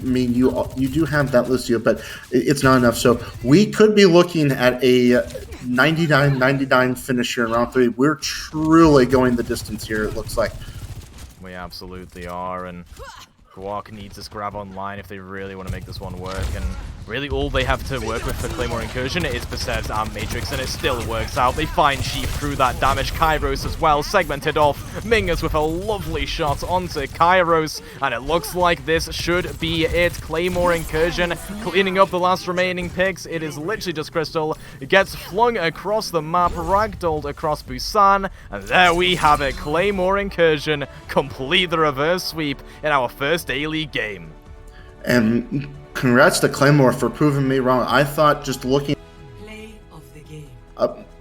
mean, you do have that Lucio, but it's not enough. So we could be looking at a 99-99 finish here in round 3. We're truly going the distance here, it looks like. We absolutely are, and Guac needs this grab online if they really want to make this one work, and really all they have to work with for Claymore Incursion is Persev's Arm Matrix, and it still works out. They find Chief through that damage. Kairos as well, segmented off. Mingus with a lovely shot onto Kairos, and it looks like this should be it. Claymore Incursion cleaning up the last remaining picks. It is literally just Crystal. It gets flung across the map, ragdolled across Busan, and there we have it. Claymore Incursion complete the reverse sweep in our first A-League game. And congrats to Claymore for proving me wrong. I thought just looking Play of the game.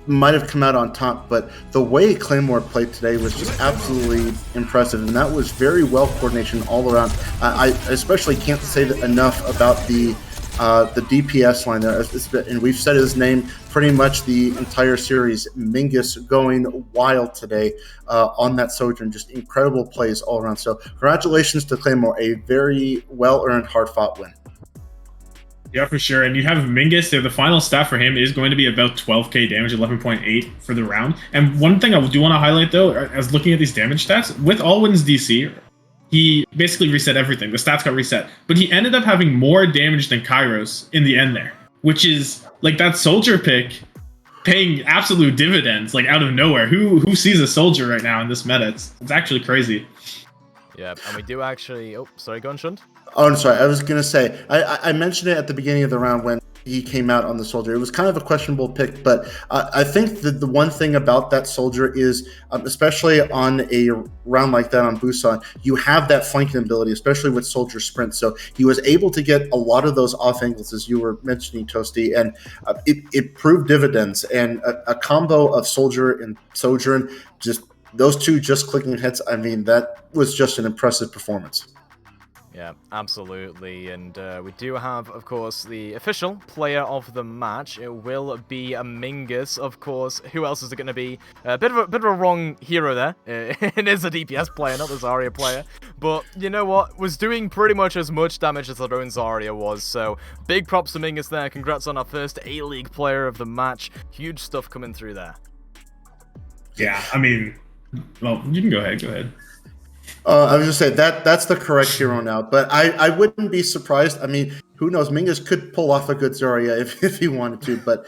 might have come out on top, but the way Claymore played today was just absolutely impressive, and that was very well coordination all around. I especially can't say that enough about the DPS line there, and we've said his name pretty much the entire series. Mingus going wild today on that Sojourn, just incredible plays all around. So congratulations to Claymore, a very well-earned, hard-fought win. Yeah, for sure. And you have Mingus there. The final stat for him is going to be about 12k damage, 11.8 for the round. And one thing I do want to highlight, though, as looking at these damage stats, with Allwin's DC, he basically reset everything. The stats got reset. But he ended up having more damage than Kairos in the end there, which is like that soldier pick paying absolute dividends, like out of nowhere. Who sees a soldier right now in this meta? It's actually crazy. Yeah, and we do actually... Oh, sorry, go on, Shund. Oh, I'm sorry. I was going to say, I mentioned it at the beginning of the round when he came out on the soldier. It was kind of a questionable pick, but I think that the one thing about that soldier is, especially on a round like that on Busan, you have that flanking ability, especially with soldier sprint. So he was able to get a lot of those off angles, as you were mentioning, Toasty, and it proved dividends. And a combo of soldier and sojourn, just those two just clicking hits, I mean, that was just an impressive performance. Yeah, absolutely, and we do have, of course, the official player of the match. It will be a Mingus, of course. Who else is it going to be? A bit of a wrong hero there. It is a DPS player, not the Zarya player. But you know what? Was doing pretty much as much damage as their own Zarya was. So big props to Mingus there. Congrats on our first A-League player of the match. Huge stuff coming through there. Yeah, I mean, well, you can go ahead. Go ahead. I was just saying that's the correct hero now, but I wouldn't be surprised. I mean, who knows? Mingus could pull off a good Zarya if he wanted to, but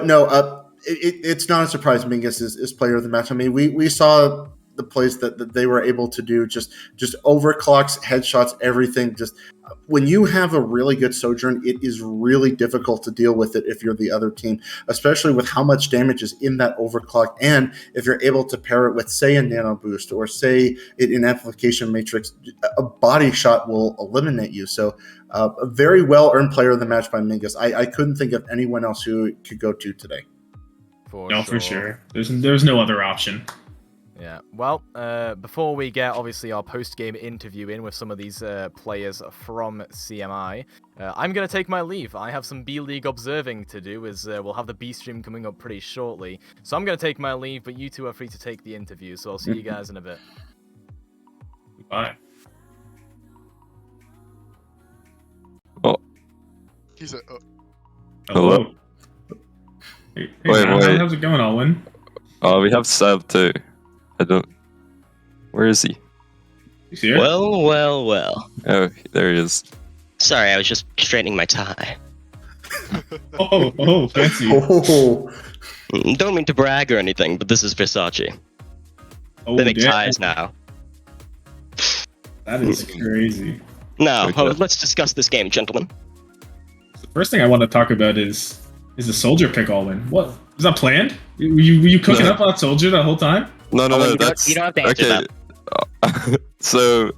no, it's not a surprise. Mingus is player of the match. I mean, we saw the plays that they were able to do, just overclocks, headshots, everything. Just when you have a really good Sojourn, it is really difficult to deal with it if you're the other team, especially with how much damage is in that overclock. And if you're able to pair it with, say, a nano boost or say an amplification matrix, a body shot will eliminate you. So a very well-earned player of the match by Mingus. I couldn't think of anyone else who could go to today. For sure. There's no other option. Yeah, well, before we get, obviously, our post-game interview in with some of these players from CMI, I'm going to take my leave. I have some B-League observing to do, as we'll have the B-stream coming up pretty shortly. So I'm going to take my leave, but you two are free to take the interview, so I'll see you guys in a bit. Bye. Oh. He's a... Hello. Hey, Wait. how's it going, Alwyn? We have Seb too. Where is he? You see her? Well. Oh, there he is. Sorry, I was just straightening my tie. Oh, fancy. Oh, Don't mean to brag or anything, but this is Versace. Oh, They make damn. ties now. That is crazy. No, Okay. let's discuss this game, gentlemen. The first thing I want to talk about is the soldier pick all win. What was that planned? Were you cooking No. up on soldier the whole time? No, Oh, no, you don't- that's you don't have to answer okay. So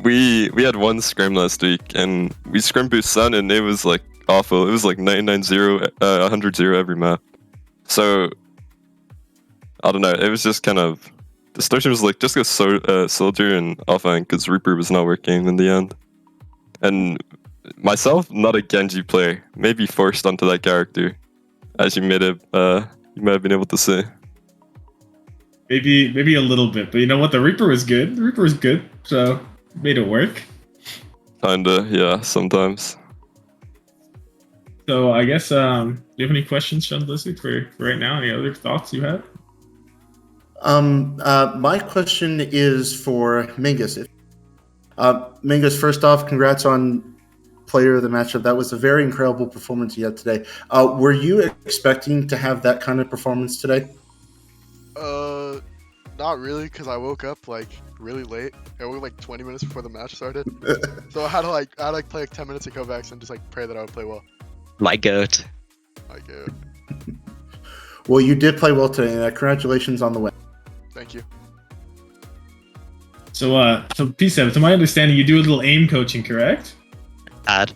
we had one scrim last week, and we scrim Busan, and it was like awful. It was like 99-0, 100-0 every map. So I don't know. It was just kind of the situation was like just go soldier and offline because Reaper was not working in the end. And myself, not a Genji player, maybe forced onto that character, as you might have been able to see. Maybe a little bit, but you know what? The Reaper was good. The Reaper was good, so made it work. Kinda, yeah, sometimes. So I guess, do you have any questions, Sean Blizzard, for right now? Any other thoughts you have? My question is for Mingus. Mingus, first off, congrats on player of the matchup. That was a very incredible performance you had today. Were you expecting to have that kind of performance today? Not really, because I woke up like really late. I woke up like 20 minutes before the match started. So I had to play like 10 minutes of comebacks and just like pray that I would play well. My goat. Like, Well, you did play well today, and congratulations on the win. thank you. So P7, to my understanding, you do a little aim coaching, correct? Ad.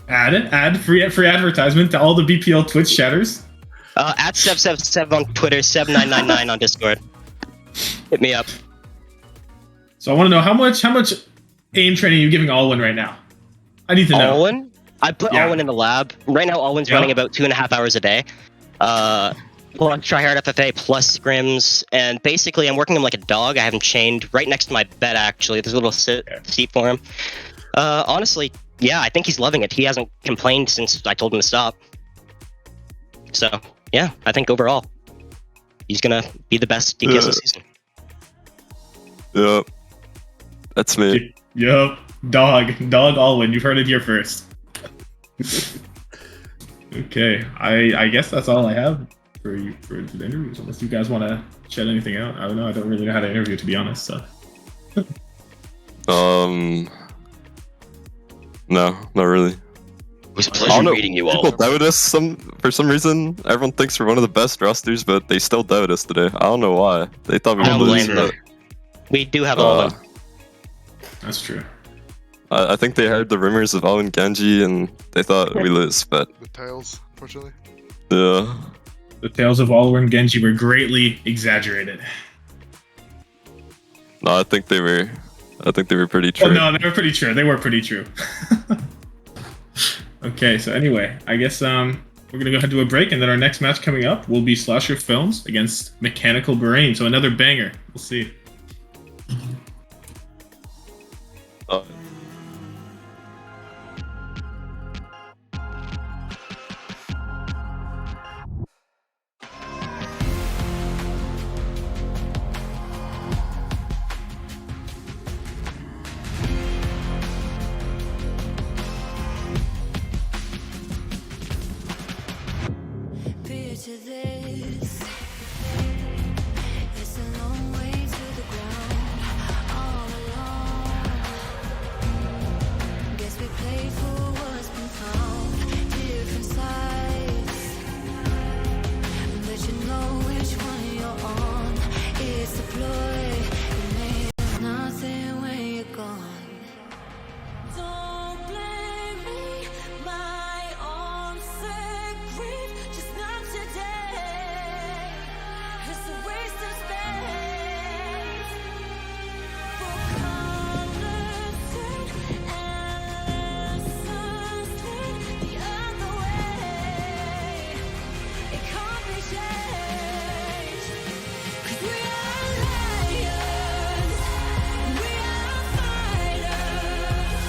Add free advertisement to all the BPL Twitch chatters. At Seb77 on Twitter, Seb999 on Discord. Hit me up. So I want to know how much aim training are you giving Alwyn right now? I need to know. Alwyn? I put Yeah. Alwyn in the lab. Right now, Alwyn's running about 2.5 hours a day. Plus tryhard FFA, plus scrims, and basically I'm working him like a dog. I have him chained right next to my bed, actually. There's a little seat for him. Honestly, yeah, I think he's loving it. He hasn't complained since I told him to stop. So, yeah, I think overall, he's gonna be the best DPS this season. Yep. That's me. Yup. Dog Alwyn. You've heard it here first. Okay. I guess that's all I have for the interviews. Unless you guys want to shed anything out. I don't know. I don't really know how to interview, to be honest. So. No, not really. It was a I pleasure don't know, meeting you all. people doubt us for some reason. Everyone thinks we're one of the best rosters, but they still doubt us today. I don't know why. They thought we I would don't lose, blame them. We do have Alwyn. That's true. I think they heard the rumors of Alwyn Genji and they thought we lose, but The tails, unfortunately. yeah. The tales of Alwyn and Genji were greatly exaggerated. No, I think they were pretty Oh true. no, they were pretty true. They were pretty true. Okay, so anyway, I guess we're gonna go ahead and do a break, and then our next match coming up will be Slasher Films against Mechanical Brain. So another banger. We'll see. Picture this. It's a long way to the ground, all alone. Guess we played for what's been found. Different sides, but you know which one you're on. It's a ploy, it means nothing when you're gone. Don't blame me, my own secret. Just not today. It's a waste of space. For colors and lessons lead the other way. It can't be changed. 'Cause we are lions. We are fighters.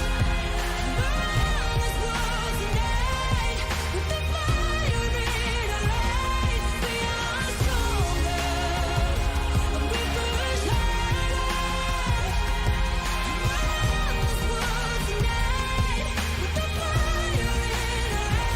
Around this world tonight, with the fire in our eyes, we are stronger, and we push harder. Around this world tonight, with the fire in our eyes.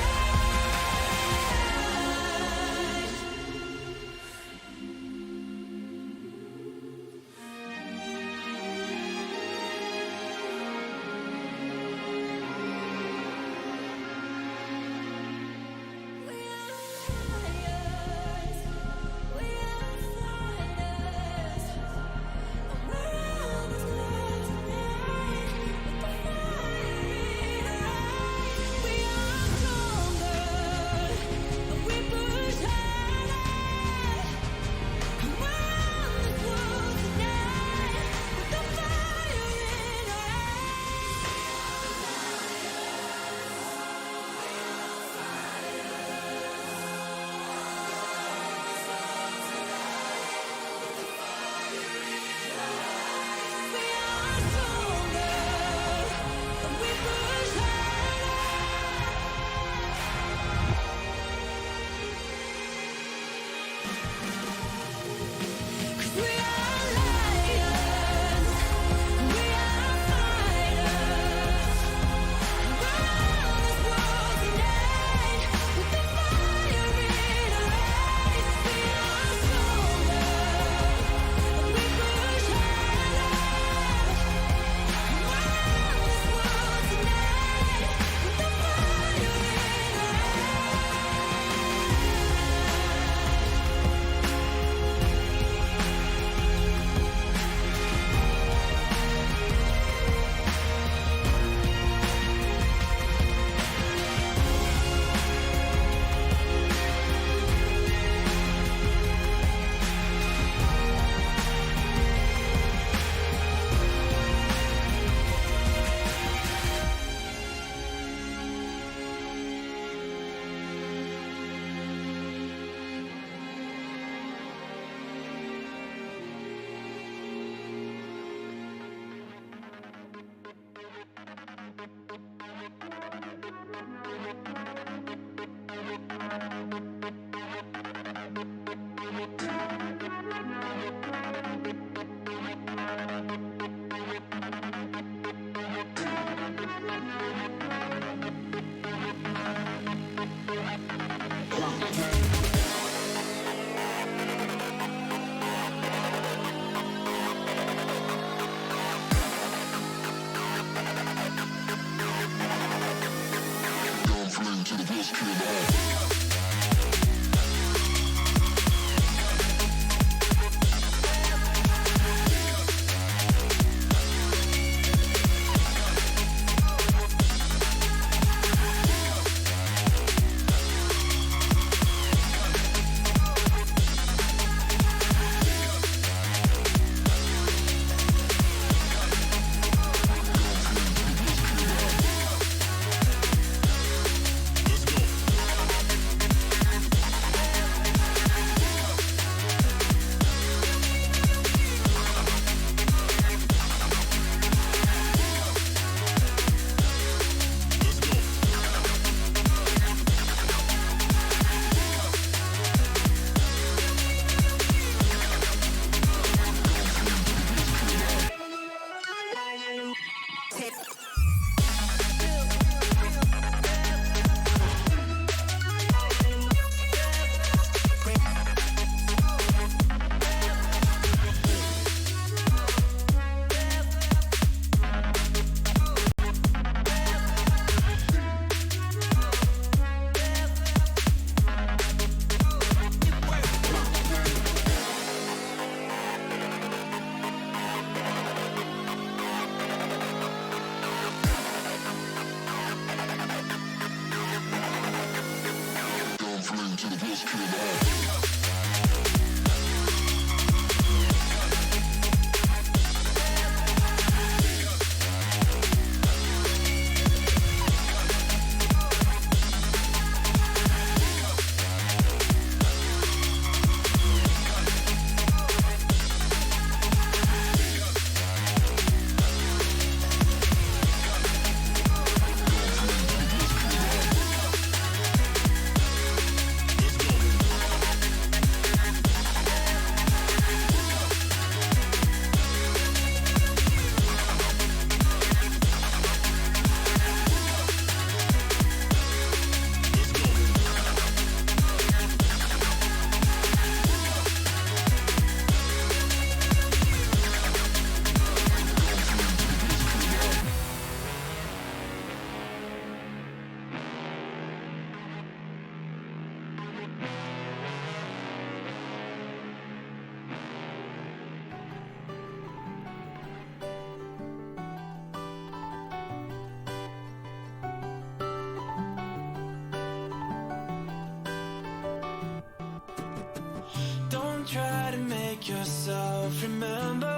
remember,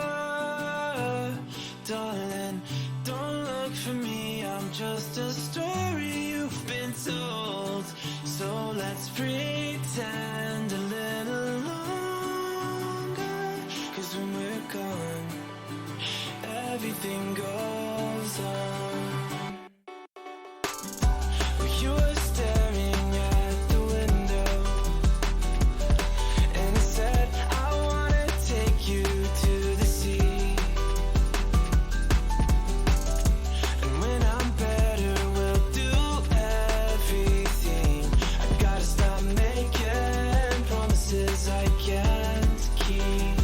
darling. Don't look for me, I'm just a story you've been told. So let's pretend a little longer, 'cause when we're gone, everything goes on. You were staring at the window, and it said, I wanna take you to the sea. And when I'm better, we'll do everything. I gotta stop making promises I can't keep.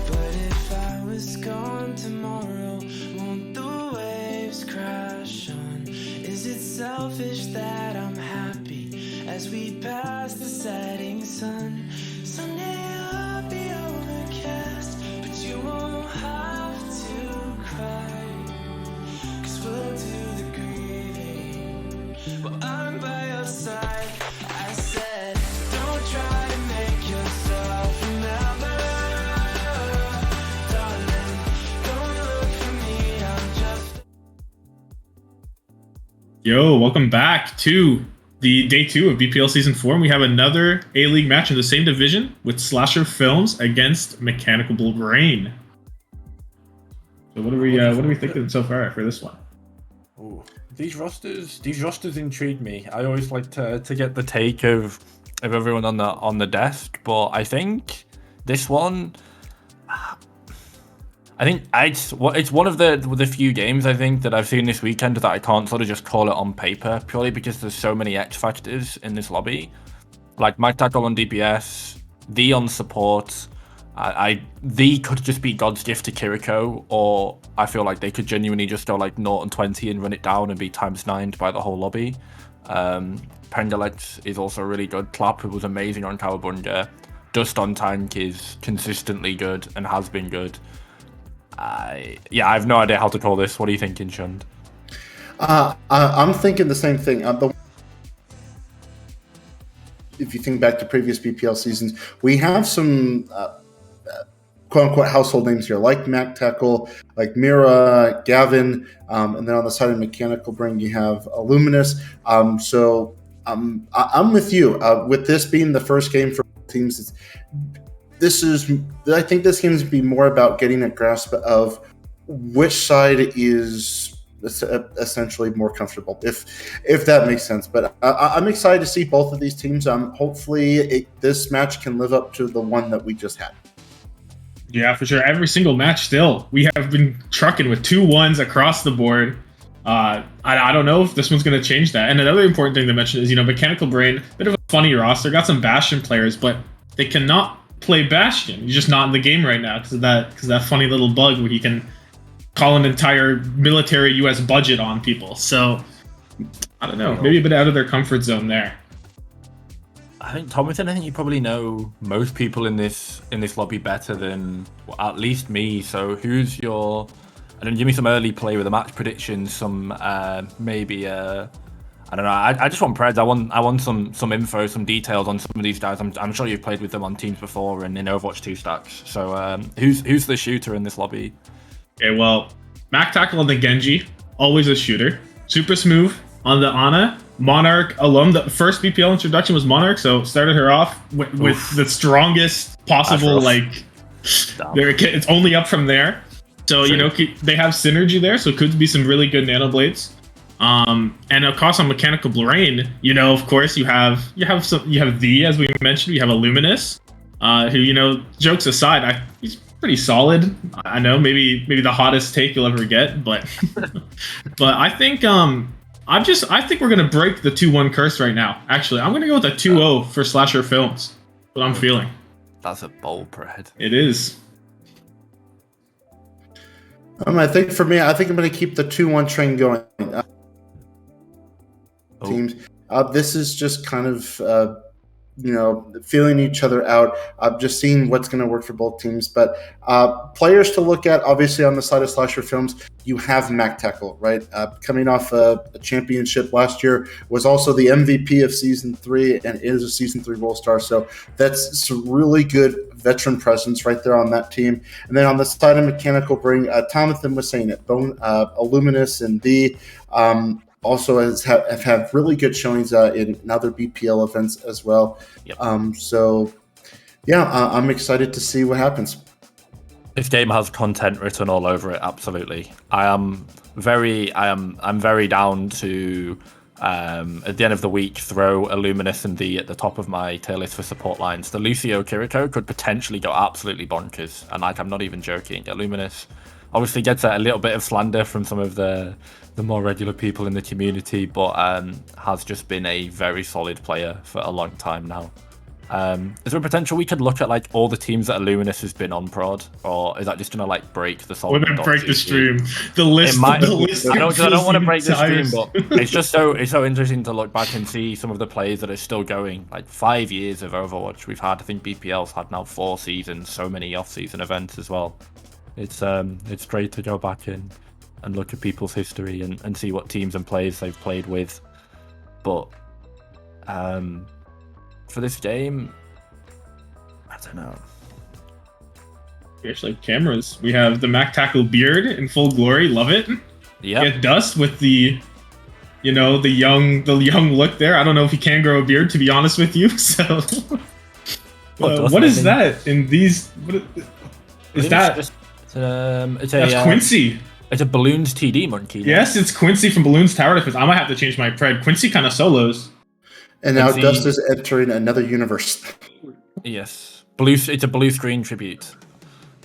But if I was gone tomorrow, won't the waves crash on? Is it selfish that I'm happy as we pass the setting sun? Someday I'll be overcast, but you won't have to cry, 'cause we'll do the grieving. Well, I'm by your side. I said, don't try to make yourself remember, darling. Don't look for me, I'm just. Yo, welcome back to the day 2 of BPL Season 4, and we have another A-League match in the same division with Slasher Films against Mechanical Brain. So what are we thinking so far for this one? Ooh, these rosters intrigue me. I always like to get the take of everyone on the desk, but I think this one, it's one of the few games I think that I've seen this weekend that I can't sort of just call it on paper, purely because there's so many X factors in this lobby. Like Mike Tackle on DPS, the on support. The could just be God's gift to Kiriko, or I feel like they could genuinely just go like 0 and 20 and run it down and be ×9'd by the whole lobby. Pengalet is also really good. Clap was amazing on Cowabunga. Dust on Tank is consistently good and has been good. I have no idea how to call this. What are you thinking, Shund? I'm thinking the same thing. If you think back to previous BPL seasons, we have some quote-unquote household names here, like Mac Tackle, like Mira, Gavin, and then on the side of Mechanical Brain, you have Illuminous. So I'm with you. With this being the first game for teams, I think this game is be more about getting a grasp of which side is essentially more comfortable, if that makes sense. But I'm excited to see both of these teams. Hopefully this match can live up to the one that we just had. Yeah, for sure. Every single match still, we have been trucking with 2-1s across the board. I don't know if this one's going to change that. And another important thing to mention is, Mechanical Brain, bit of a funny roster, got some Bastion players, but they cannot play Bastion. He's just not in the game right now because of that funny little bug where he can call an entire military US budget on people. So I don't know, maybe a bit out of their comfort zone there. I think Tomatin, you probably know most people in this lobby better than at least me. So who's your? And then give me some early play with the match predictions. Some maybe I don't know. I just want Preds. I want some info, some details on some of these guys. I'm sure you've played with them on teams before and in Overwatch 2 stacks. So who's the shooter in this lobby? Okay, well, Mac Tackle on the Genji, always a shooter. Super Smooth on the Ana. Monarch alum. The first BPL introduction was Monarch, so started her off with the strongest possible. It's only up from there. So they have synergy there. So it could be some really good nano blades. And of course on Mechanical Brain, of course you have the, as we mentioned, you have Illuminous, who jokes aside, he's pretty solid. I know maybe the hottest take you'll ever get, but but I think I think we're gonna break the 2-1 curse right now. Actually, I'm gonna go with a 2-0 for Slasher Films. What I'm feeling. That's a bold Pred. It is. I think for me, I'm gonna keep the 2-1 train going. Teams. This is just kind of feeling each other out, just seeing what's going to work for both teams. But players to look at, obviously, on the side of Slasher Films, you have Mac Tackle, right? Coming off a championship last year, was also the MVP of Season 3 and is a Season 3 World Star. So that's some really good veteran presence right there on that team. And then on the side of Mechanical Bring, Jonathan was saying it, Illuminous and B. Also have had really good showings in other BPL events as well. Yep. I'm excited to see what happens. This game has content written all over it. Absolutely, I'm very down to at the end of the week throw Illuminous and D at the top of my tier list for support lines. The Lucio Kiriko could potentially go absolutely bonkers, and I'm not even joking. Illuminous obviously gets a little bit of slander from some of the more regular people in the community, but has just been a very solid player for a long time now. Is there a potential we could look at all the teams that Illuminous has been on prod, or is that just gonna break the solid? We're gonna break the stream. The list. I I don't want to break the stream, but it's just so interesting to look back and see some of the players that are still going. 5 years of Overwatch we've had. I think BPL's had now 4 seasons. So many off-season events as well. It's great to go back in and look at people's history and see what teams and players they've played with. But for this game, I don't know. Actually, cameras. We have the Mac Tackle beard in full glory. Love it. Yeah. Get Dust with the young look there. I don't know if he can grow a beard, to be honest with you. So, what is that in these? What is that? That's Quincy. It's a Balloons TD monkey. Yes, it's Quincy from Balloons Tower Defense. I might have to change my pred. Quincy kind of solos. And now Dust is entering another universe. Yes. It's a blue screen tribute.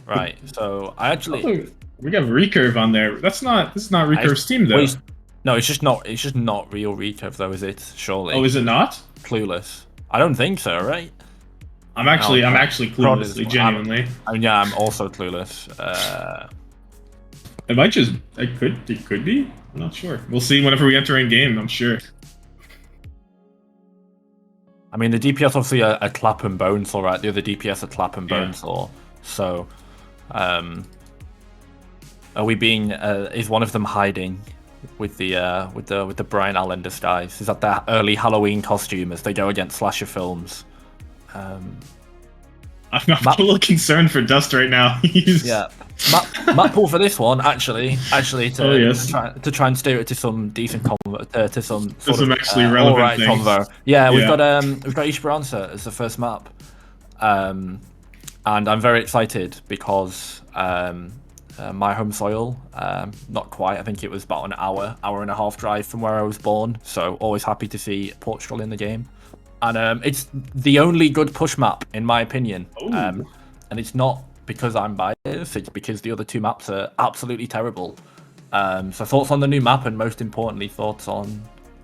Right. So I actually we got Recurve on there. This is not Recurve's team though. No, it's just not real Recurve though, is it? Surely. Oh, is it not? Clueless. I don't think so, right? I'm actually clueless, genuinely. I'm also clueless. It could be. I'm not sure. We'll see whenever we enter in game, I'm sure. I mean, the DPS obviously a Clap and Bonesaw, right? The other DPS a Clap and Bonesaw. So, are we being? Is one of them hiding with the Brian Allen disguise? Is that their early Halloween costume as they go against Slasher Films? I'm a little concerned for Dust right now. Yeah, map pool for this one actually to try and steer it to some decent convo, to some sort of actually relevant things. Convo. Yeah, we've got Esperanza as the first map, and I'm very excited because my home soil, not quite. I think it was about an hour and a half drive from where I was born. So always happy to see Portugal in the game. And it's the only good push map, in my opinion. And it's not because I'm biased, it's because the other 2 maps are absolutely terrible. So thoughts on the new map, and most importantly, thoughts on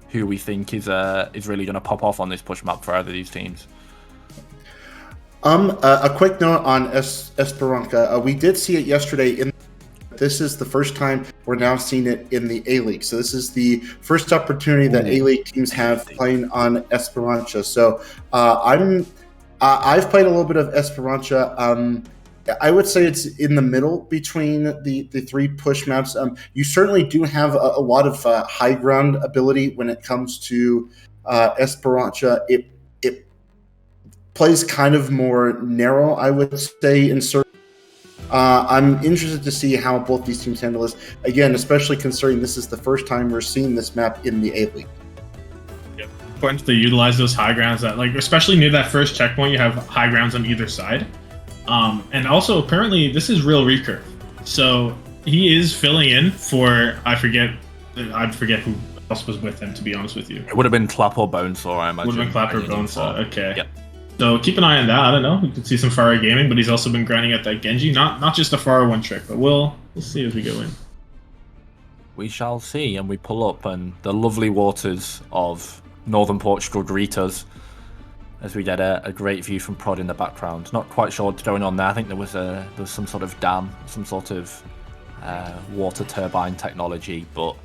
who we think is really going to pop off on this push map for either of these teams. A quick note on Esperanza. We did see it yesterday. This is the first time we're now seeing it in the A-League. So this is the first opportunity that A-League teams have playing on Esperanza. So I've played a little bit of Esperanza. I would say it's in the middle between the 3 push maps. You certainly do have a lot of high ground ability when it comes to Esperanza. It plays kind of more narrow, I would say, in certain. I'm interested to see how both these teams handle this. Again, especially considering this is the first time we're seeing this map in the A-League. Yeah, important to utilize those high grounds that, especially near that first checkpoint, you have high grounds on either side. And also, apparently, this is real Recurve. So he is filling in for, I forget who else was with him, to be honest with you. It would have been Clap or Bonesaw, I imagine. Would have been Clap or Bonesaw, okay. Yep. So keep an eye on that. I don't know. We could see some Faro gaming, but he's also been grinding at that Genji. Not just a Faro one trick, but we'll see as we go in. We shall see, and we pull up, and the lovely waters of northern Portugal greet us as we get a great view from Prod in the background. Not quite sure what's going on there. I think there was some sort of dam, some sort of water turbine technology, but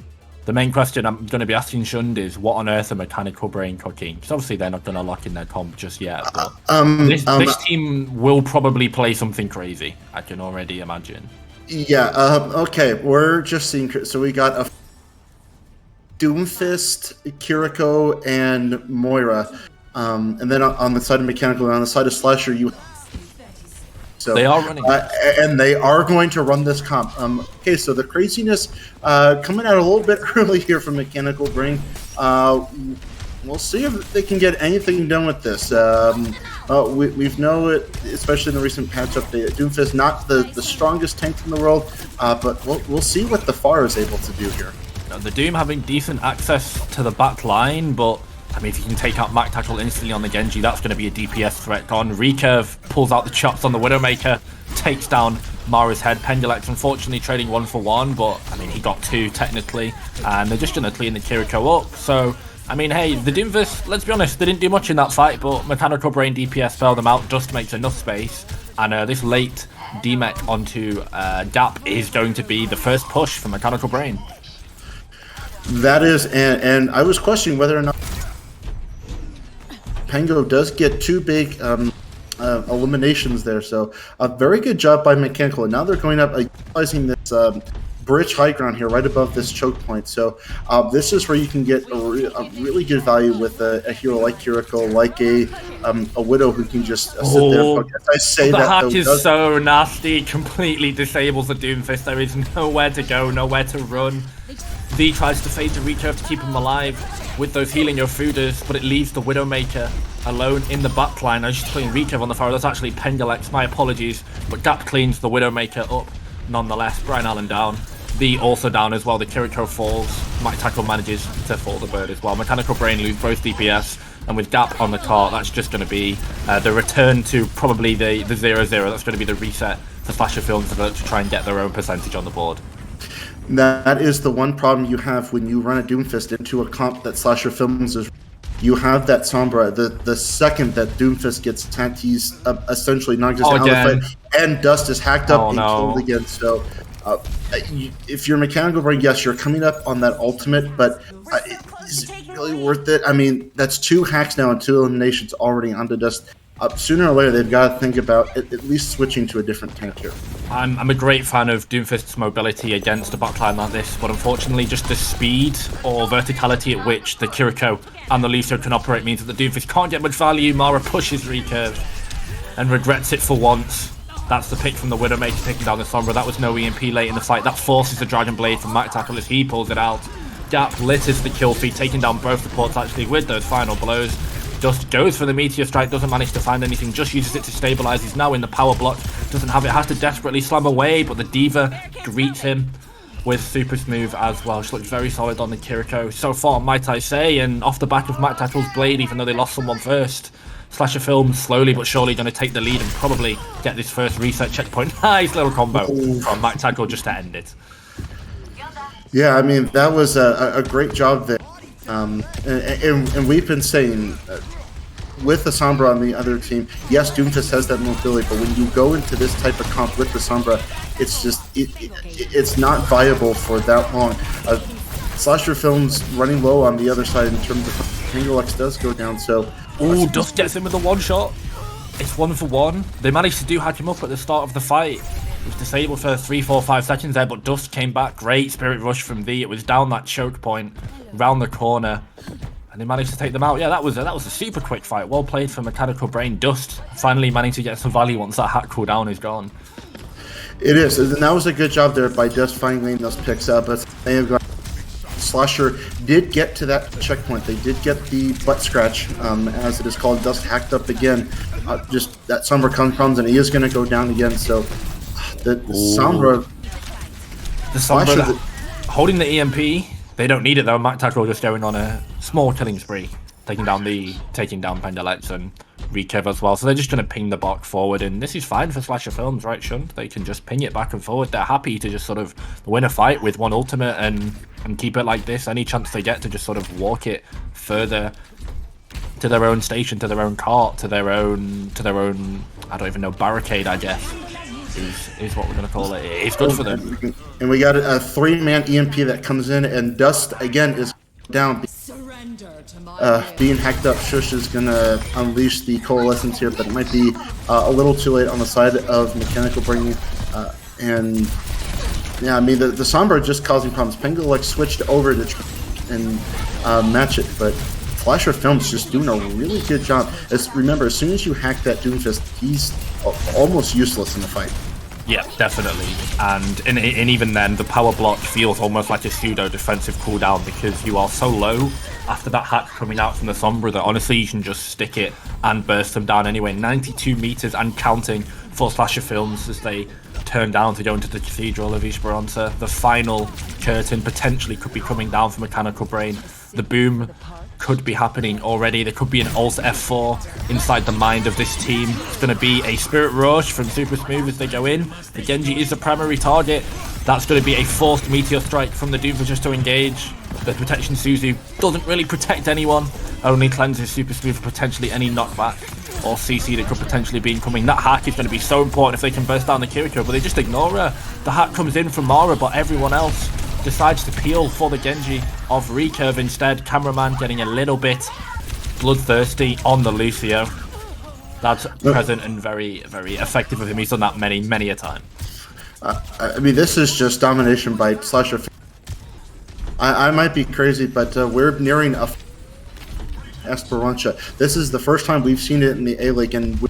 the main question I'm going to be asking Shund is, what on earth are Mechanical Brain cooking? Because obviously they're not going to lock in their comp just yet. But this team will probably play something crazy. I can already imagine. Yeah. Okay. We're just seeing. So we got a Doomfist, Kiriko, and Moira, and then on the side of Mechanical, and on the side of Slasher, you. So they are running, and they are going to run this comp. Okay, so the craziness coming out a little bit early here from Mechanical Brain. We'll see if they can get anything done with this. We've known it, especially in the recent patch update. Doomfist not the strongest tank in the world, but we'll see what the FAR is able to do here. The Doom having decent access to the back line, but I mean, if you can take out Mac Tackle instantly on the Genji, that's going to be a DPS threat gone. Recurve pulls out the chops on the Widowmaker, takes down Mara's head. Pendulax unfortunately trading 1-for-1, but I mean, he got 2 technically, and they're just going to clean the Kiriko up. So, I mean, hey, the Doomfist, let's be honest, they didn't do much in that fight, but Mechanical Brain DPS bailed them out. Dust makes enough space, and this late D-Mech onto Gap is going to be the first push for Mechanical Brain. That is, and I was questioning whether or not Pango does get 2 big eliminations there, so a very good job by Mechanical. And now they're going up, utilizing this bridge high ground here right above this choke point. So this is where you can get a really good value with a hero like Kiriko, like a Widow who can just sit there. As I say the that, hack though, is so nasty, completely disables the Doomfist. There is nowhere to go, nowhere to run. V tries to fade the recurve to keep him alive with those healing your fooders, but it leaves the Widowmaker alone in the backline. I was just playing recurve on the far. That's actually Pendulax, my apologies. But Gap cleans the Widowmaker up nonetheless. Brian Allen down. V also down as well. The Kiriko falls. Mike Tackle manages to fall the bird as well. Mechanical Brain lose both DPS. And with Gap on the cart, that's just going to be the return to probably the 0-0. That's going to be the reset for Slasher Films to try and get their own percentage on the board. That is the one problem you have when you run a Doomfist into a comp that Slasher Films is. You have that Sombra. The second that Doomfist gets attacked, he's essentially non-existent out of the fight, and Dust is hacked up and killed again. So if you're Mechanical Brain, yes, you're coming up on that ultimate, but is it really worth it? I mean, that's 2 hacks now and 2 eliminations already onto Dust. Sooner or later, they've got to think about at least switching to a different tank here. I'm a great fan of Doomfist's mobility against a backline like this, but unfortunately just the speed or verticality at which the Kiriko and the Lucio can operate means that the Doomfist can't get much value. Mara pushes recurve and regrets it for once. That's the pick from the Widowmaker taking down the Sombra. That was no EMP late in the fight. That forces the Dragon Blade from Mac Tackle as he pulls it out. Gap litters the kill feed, taking down both supports actually with those final blows. Dust goes for the Meteor Strike, doesn't manage to find anything, just uses it to stabilize. He's now in the power block, doesn't have it, has to desperately slam away, but the Diva greets him with super smooth as well. She looks very solid on the Kiriko so far, might I say, and off the back of Mac Tackle's Blade, even though they lost someone first. Slasher Films slowly but surely going to take the lead and probably get this first reset checkpoint. Nice little combo from Mac Tackle just to end it. Yeah, I mean, that was a great job there. And we've been saying, with the Sombra on the other team, yes, Doomfist has that mobility, but when you go into this type of comp with the Sombra, it's just, it's not viable for that long. Slasher Films running low on the other side in terms of Pendulax does go down, so... Ooh, Dust gets him with a one-shot. It's 1-for-1. They managed to hack him up at the start of the fight. It was disabled for 3, 4, 5 seconds there, but Dust came back. Great Spirit Rush from V. It was down that choke point, round the corner, and they managed to take them out. Yeah, that was a super quick fight. Well played for Mechanical Brain. Dust finally managed to get some value once that hack cooldown is gone. It is, and that was a good job there by Dust finally laying those picks up. But they have got... Slasher did get to that checkpoint. They did get the butt scratch, as it is called. Dust hacked up again. Just that Sombra comes and he is going to go down again. So the Sombra, holding the EMP. They don't need it though. Mac Tackle just going on a small killing spree, taking down Pendulax and Recurve as well. So they're just going to ping the block forward, and this is fine for Slasher Films, right, Shund? They can just ping it back and forward. They're happy to just sort of win a fight with one ultimate and keep it like this. Any chance they get to just sort of walk it further to their own station, to their own cart, to their own I don't even know, barricade, I guess. is what we're going to call it. It's good for them. And we got a 3-man EMP that comes in, and Dust again is down. Being hacked up, Shush is gonna unleash the coalescence here, but it might be a little too late on the side of Mechanical Brain. And yeah, I mean the Sombra just causing problems. Pengulek switched over to try and match it, but Flasher Films just doing a really good job. Remember, as soon as you hack that Doomfist, he's almost useless in the fight. Yeah, definitely. And even then, the power block feels almost like a pseudo-defensive cooldown because you are so low after that hack coming out from the Sombra that honestly you can just stick it and burst them down anyway. 92 meters and counting for Slasher Films as they turn down to go into the Cathedral of Esperanza. The final curtain potentially could be coming down for Mechanical Brain. The boom could be happening already. There could be an Alt F4 inside the mind of this team. It's going to be a Spirit Rush from Super Smooth as they go in. The Genji is the primary target. That's going to be a forced Meteor Strike from the Doomfist to engage. The Protection Suzu doesn't really protect anyone, only cleanses Super Smooth for potentially any knockback or CC that could potentially be incoming. That hack is going to be so important if they can burst down the Kiriko, but they just ignore her. The hack comes in from Mara, but everyone else decides to peel for the Genji of Recurve instead. Cameraman getting a little bit bloodthirsty on the Lucio. That's present and very, very effective of him. He's done that many a time. I mean, this is just domination by Slasher. I might be crazy, but we're nearing a Esperanza. This is the first time we've seen it in the A-League, and we're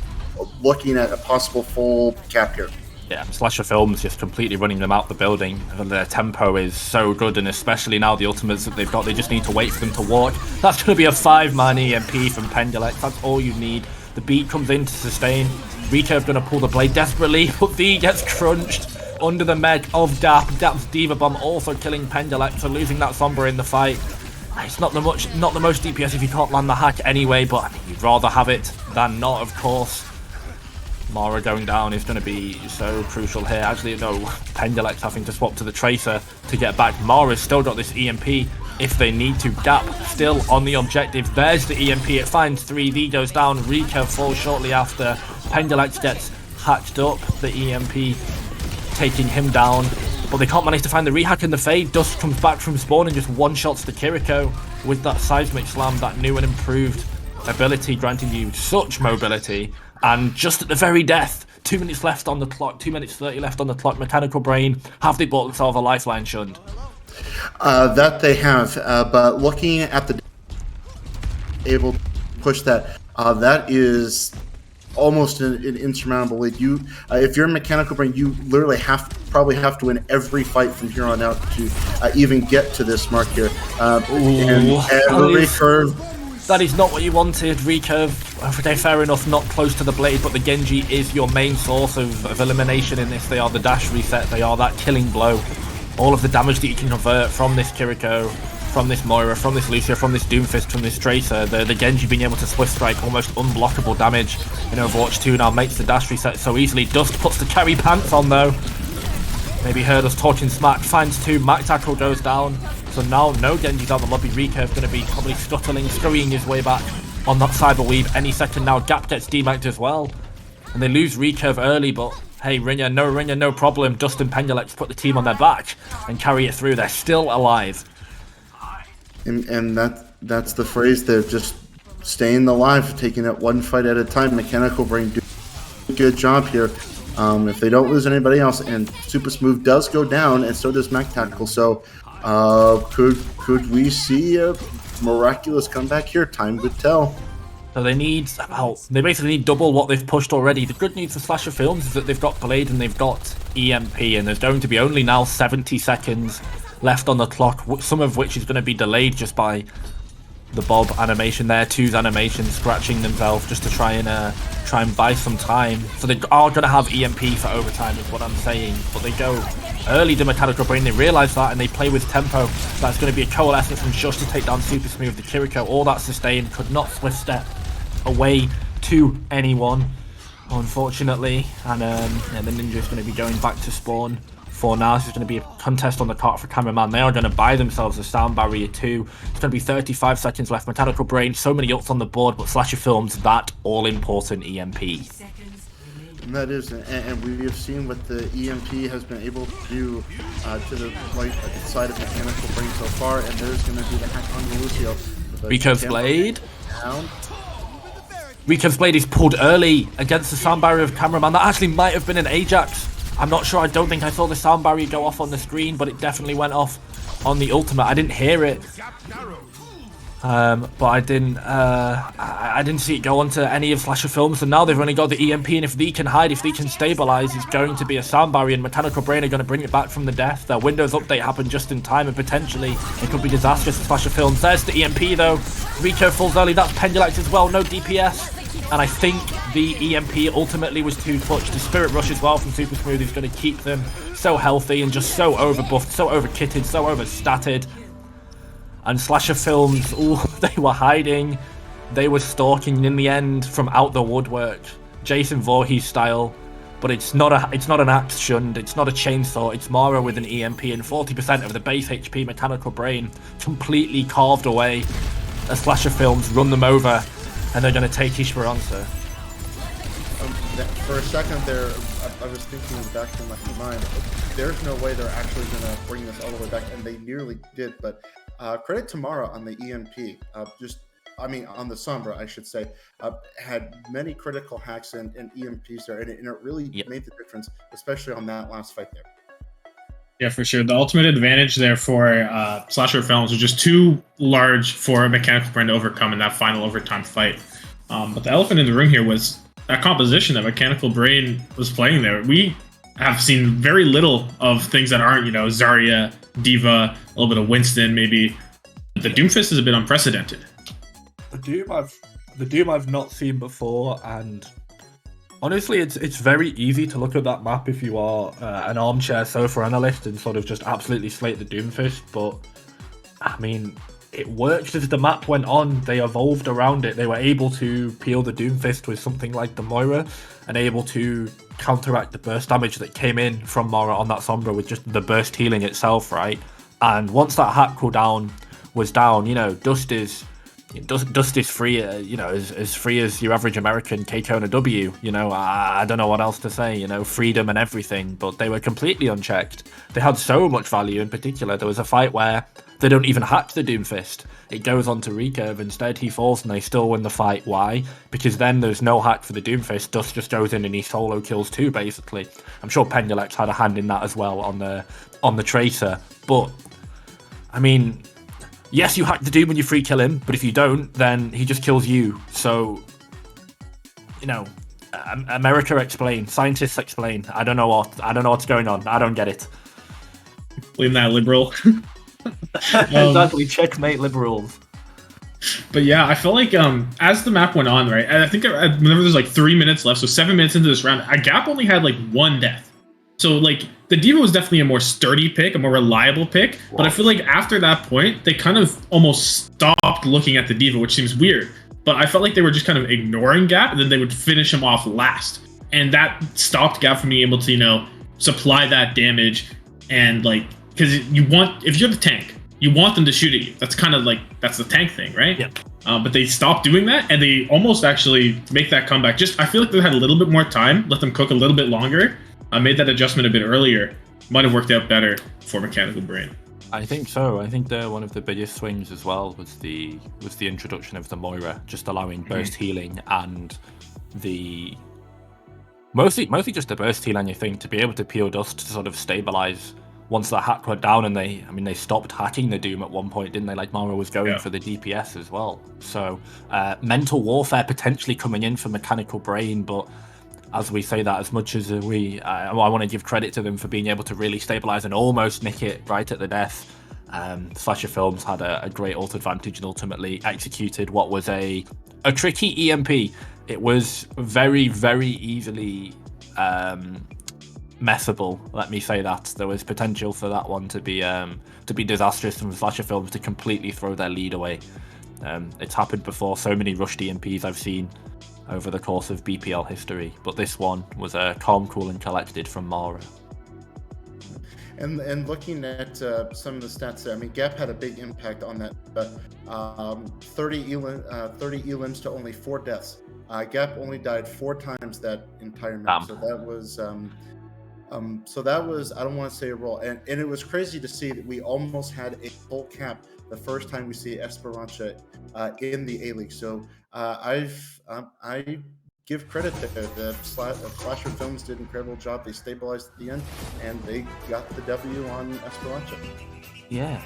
looking at a possible full cap here. Yeah, Slasher Films just completely running them out the building. Their tempo is so good, and especially now the ultimates that they've got, they just need to wait for them to walk. That's going to be a 5-man EMP from Pendulek. That's all you need. The beat comes in to sustain. Recurve going to pull the blade desperately, but V gets crunched under the meg of Dap. Dap's Diva Bomb also killing Pendulek, so losing that Sombra in the fight. It's not the most DPS if you can't land the hack anyway, but I mean, you'd rather have it than not, of course. Mara going down is going to be so crucial here. Actually, no, Pendulek's having to swap to the Tracer to get back. Mara's still got this EMP if they need to. Dap still on the objective. There's the EMP. It finds 3. V goes down. Rika falls shortly after. Pendulek gets hacked up. The EMP taking him down. But they can't manage to find the rehack in the fade. Dust comes back from spawn and just one-shots the Kiriko with that Seismic Slam, that new and improved ability granting you such mobility. And just at the very death, 2 minutes left on the clock, 2 minutes 30 left on the clock, Mechanical Brain, have they bought themselves a lifeline, Shund? That they have, but looking at the able to push that, that is almost an insurmountable lead. If you're a Mechanical Brain, you literally probably have to win every fight from here on out to even get to this mark here. Recurve. That is not what you wanted. Recurve, okay, fair enough, not close to the blade, but the Genji is your main source of elimination in this. They are the dash reset, they are that killing blow. All of the damage that you can convert from this Kiriko, from this Moira, from this Lucia, from this Doomfist, from this Tracer, the Genji being able to Swift Strike almost unblockable damage in Overwatch 2 now makes the dash reset so easily. Dust puts the carry pants on though. Maybe heard us talking smack, finds 2, Mac Tackle goes down. So now no Genji's out the lobby. Recurve going to be probably scurrying his way back on that Cyber Weave any second now. Gap gets demacked as well. And they lose Recurve early, but hey, Rinya, no problem. Dust and Pendulek put the team on their back and carry it through. They're still alive. And that's the phrase. They're just staying alive, taking it one fight at a time. Mechanical Brain do a good job here. If they don't lose anybody else, and Super Smooth does go down, and so does Mac Tackle. So could we see a miraculous comeback here? Time would tell. So they basically need double what they've pushed already. The good news for Slasher Films is that they've got Blade and they've got EMP, and there's going to be only now 70 seconds left on the clock, some of which is going to be delayed just by the Bob animation there, 2's animation scratching themselves just to try and buy some time. So they are going to have EMP for overtime is what I'm saying, but they go early to Mechanical Brain, they realise that and they play with tempo. That's going to be a coalescence from Shush to take down Super Smooth. The Kiriko, all that sustain, could not swift step away to anyone, unfortunately. And the Ninja is going to be going back to spawn for now. This is going to be a contest on the cart for Cameraman. They are going to buy themselves a sound barrier too. It's going to be 35 seconds left. Mechanical Brain, so many ults on the board, but Slasher Films, that all-important EMP. And that is, and we have seen what the EMP has been able to do to the right side of Mechanical Brain so far, and there's going to be the hack on the Lucio. Because Blade. Because Blade is pulled early against the sound barrier of Cameraman. That actually might have been an Ajax. I'm not sure. I don't think I saw the sound barrier go off on the screen, but it definitely went off on the ultimate. I didn't hear it. But I didn't see it go onto any of Slasher Films, and now they've only got the EMP, and if they can hide, if they can stabilize, it's going to be a sound barrier, and Mechanical Brain are going to bring it back from the death. Their Windows update happened just in time, and potentially it could be disastrous for Slasher Films. There's the EMP though. Rico falls early, that's Pendulax as well, no DPS. And I think the EMP ultimately was too clutch. The Spirit Rush as well from Super Smooth is going to keep them so healthy and just so overbuffed, so overkitted, so overstatted. And Slasher Films, ooh, they were hiding, they were stalking in the end from out the woodwork, Jason Voorhees style. But it's not an axe shunned, it's not a chainsaw, it's Mara with an EMP, and 40% of the base HP Mechanical Brain completely carved away as Slasher Films run them over, and they're going to take Esperanza. For a second there, I was thinking back in my mind, there's no way they're actually going to bring this all the way back, and they nearly did, but credit to Mara on the EMP, on the Sombra, I should say, had many critical hacks and EMPs there, and it really made the difference, especially on that last fight there. Yeah, for sure. The ultimate advantage there for Slasher Films was just too large for Mechanical Brain to overcome in that final overtime fight. But the elephant in the room here was that composition that Mechanical Brain was playing there. We have seen very little of things that aren't, Zarya, D.Va, a little bit of Winston, maybe. The Doomfist is a bit unprecedented. The Doom I've not seen before, and honestly, it's very easy to look at that map if you are an armchair sofa analyst and sort of just absolutely slate the Doomfist, but I mean, it worked as the map went on. They evolved around it. They were able to peel the Doomfist with something like the Moira, and able to counteract the burst damage that came in from Moira on that Sombra with just the burst healing itself, right? And once that hack cooldown was down, Dust is free, as free as your average American Keiko and a W. I don't know what else to say, freedom and everything, but they were completely unchecked. They had so much value. In particular, there was a fight where they don't even hack the Doomfist. It goes on to recurve. Instead, he falls and they still win the fight. Why? Because then there's no hack for the Doomfist. Dust just goes in and he solo kills too, basically. I'm sure Pendulax had a hand in that as well on the Tracer. But, I mean, yes, you hack the Doom when you free kill him, but if you don't, then he just kills you. So, America explain, scientists explain. I don't know what's going on. I don't get it. Blame that liberal. Exactly, checkmate liberals. But yeah, I felt like as the map went on, right, and I think whenever there's like 3 minutes left, so 7 minutes into this round, Gap only had like one death. So like the D.Va was definitely a more sturdy pick, a more reliable pick. But I feel like after that point, they kind of almost stopped looking at the D.Va, which seems weird. But I felt like they were just kind of ignoring Gap, and then they would finish him off last. And that stopped Gap from being able to, supply that damage. And like, because if you're the tank, you want them to shoot at you. That's kind of like, that's the tank thing, right? Yep. But they stopped doing that, and they almost actually make that comeback. I feel like they had a little bit more time, let them cook a little bit longer. I made that adjustment a bit earlier. Might have worked out better for Mechanical Brain. I think so. I think one of the biggest swings as well was the introduction of the Moira, just allowing burst healing and the mostly just the burst healing. I think to be able to peel Dust to sort of stabilize once that hack went down, and they stopped hacking the Doom at one point, didn't they? Like Mara was going for the DPS as well. So mental warfare potentially coming in for Mechanical Brain, but as we say that, as much as I want to give credit to them for being able to really stabilize and almost nick it right at the death. Slasher Films had a great ult advantage and ultimately executed what was a tricky EMP. It was very, very easily messable. Let me say that there was potential for that one to be disastrous and for Slasher Films to completely throw their lead away. It's happened before. So many rushed EMPs I've seen over the course of BPL history, but this one was calm, cool, and collected from Mara. And looking at some of the stats there, Gap had a big impact on that. But 30 elims to only 4 deaths. Gap only died 4 times that entire map. So that was I don't want to say a roll, and it was crazy to see that we almost had a full cap the first time we see Esperança in the A League. So I give credit to the Slasher Films did an incredible job. They stabilized at the end, and they got the W on Esperança. Yeah.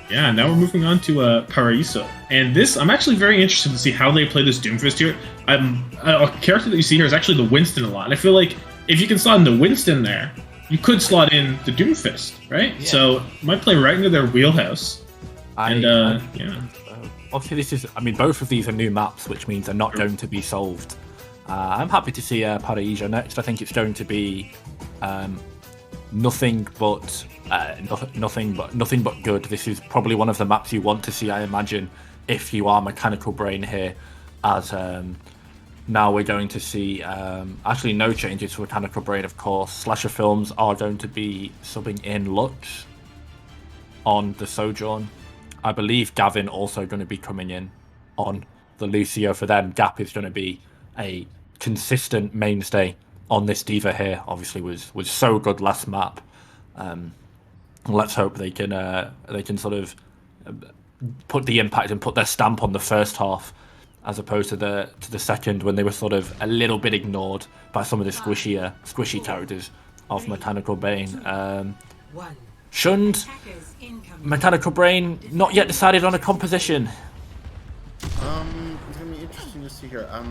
Yeah, now we're moving on to Paraíso. And this, I'm actually very interested to see how they play this Doomfist here. A character that you see here is actually the Winston a lot. And I feel like if you can slot in the Winston there, you could slot in the Doomfist, right? Yeah. So might play right into their wheelhouse. Yeah. Obviously, this is, both of these are new maps, which means they're not going to be solved. I'm happy to see Paraíso next. I think it's going to be nothing but good. This is probably one of the maps you want to see, I imagine, if you are Mechanical Brain here, as now we're going to see actually no changes for Mechanical Brain, of course. Slasher Films are going to be subbing in Lux on the Sojourn. I believe Gavin also going to be coming in on the Lucio for them. Gap is going to be a consistent mainstay on this D.Va here. Obviously was so good last map. Let's hope they can sort of put the impact and put their stamp on the first half, as opposed to the second, when they were sort of a little bit ignored by some of the squishy characters of Mechanical Brain. Shunned, Mechanical Brain, not yet decided on a composition. It's gonna be interesting to see here. I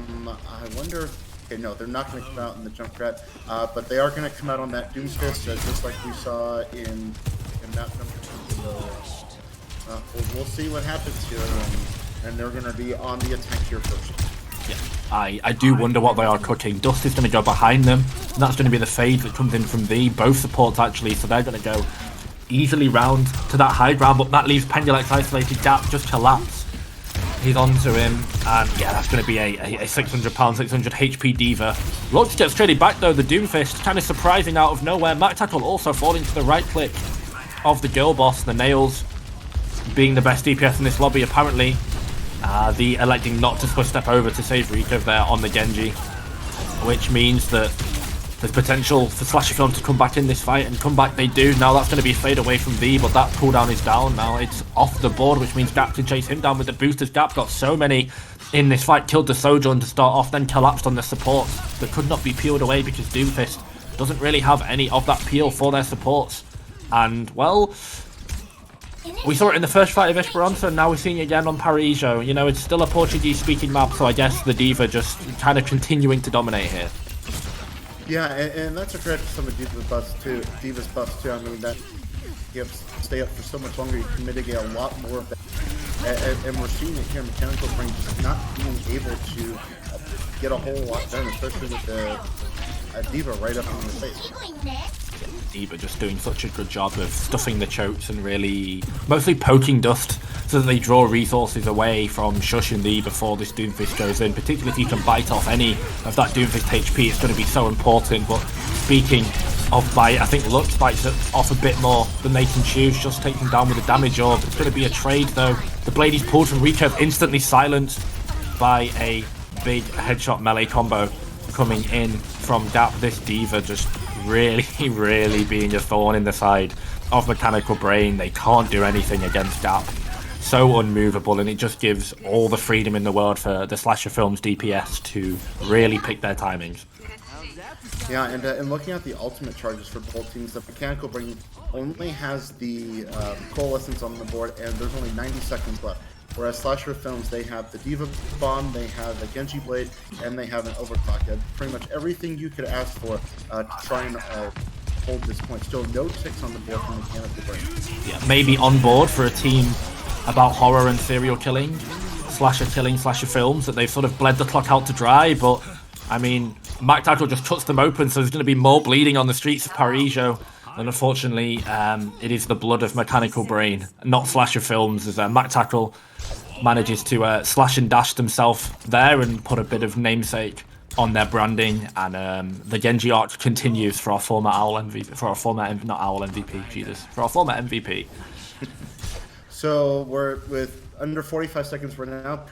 wonder. Okay, no, they're not going to come out in the Junkrat, but they are going to come out on that Doomfist, just like we saw in map number 2. So we'll see what happens here, and they're going to be on the attack here first. Yeah, I do wonder what they are cooking. Dust is going to go behind them, and that's going to be the fade that comes in from the both supports actually, so they're going to go easily round to that high ground, but that leaves Pendulex isolated. Gap just collapse. He's onto him, and yeah, that's going to be a 600 HP D.Va. Lux gets traded back though, the Doomfist, kind of surprising out of nowhere. Mac Tackle also falling to the right click of the girl boss, the Nails being the best DPS in this lobby apparently. The electing not to step over to save Rico there on the Genji, which means that there's potential for Slasher Film to come back in this fight, and come back they do. Now that's going to be a fade away from V, but that cooldown is down. Now it's off the board, which means Gap can chase him down with the boosters. Gap got so many in this fight, killed the Sojourn to start off, then collapsed on the supports that could not be peeled away because Doomfist doesn't really have any of that peel for their supports. And, well, we saw it in the first fight of Esperança, and now we're seeing it again on Paraíso. You know, it's still a Portuguese-speaking map, so I guess the D.Va just kind of continuing to dominate here. Yeah, and that's a credit to some of D.Va's buffs too. I mean, that you have to stay up for so much longer, you can mitigate a lot more of that. And we're seeing it here, Mechanical Brain just not being able to get a whole lot done, especially with the D.Va right up in the face. D.Va just doing such a good job of stuffing the chokes and really mostly poking Dust so that they draw resources away from Shush and Lee before this Doomfist goes in. Particularly if you can bite off any of that Doomfist HP, it's going to be so important. But speaking of bite, I think Lux bites off a bit more than they can choose, just taking down with a damage orb. It's going to be a trade though. The blade is pulled from Rico, instantly silenced by a big headshot melee combo coming in from Gap. This D.Va just really being a thorn in the side of Mechanical Brain. They can't do anything against Gap. So unmovable, and it just gives all the freedom in the world for the Slasher Films DPS to really pick their timings. Yeah, and looking at the ultimate charges for both teams, the Mechanical Brain only has the Coalescence on the board, and there's only 90 seconds left. Whereas Slasher Films, they have the D.Va Bomb, they have a Genji Blade, and they have an Overclock. Pretty much everything you could ask for to try and hold this point. Still no ticks on the board from Mechanical Brain. Yeah, maybe on board for a team about horror and serial killing, Slasher Films, that they've sort of bled the clock out to dry, but I mean, Mac Tackle just cuts them open, so there's going to be more bleeding on the streets of Paraíso. And unfortunately, it is the blood of Mechanical Brain, not Slasher Films, as Mac Tackle manages to slash and dash themselves there and put a bit of namesake on their branding. And the Genji arc continues for our former Owl MVP, for our former MVP. So we're with under 45 seconds. We're now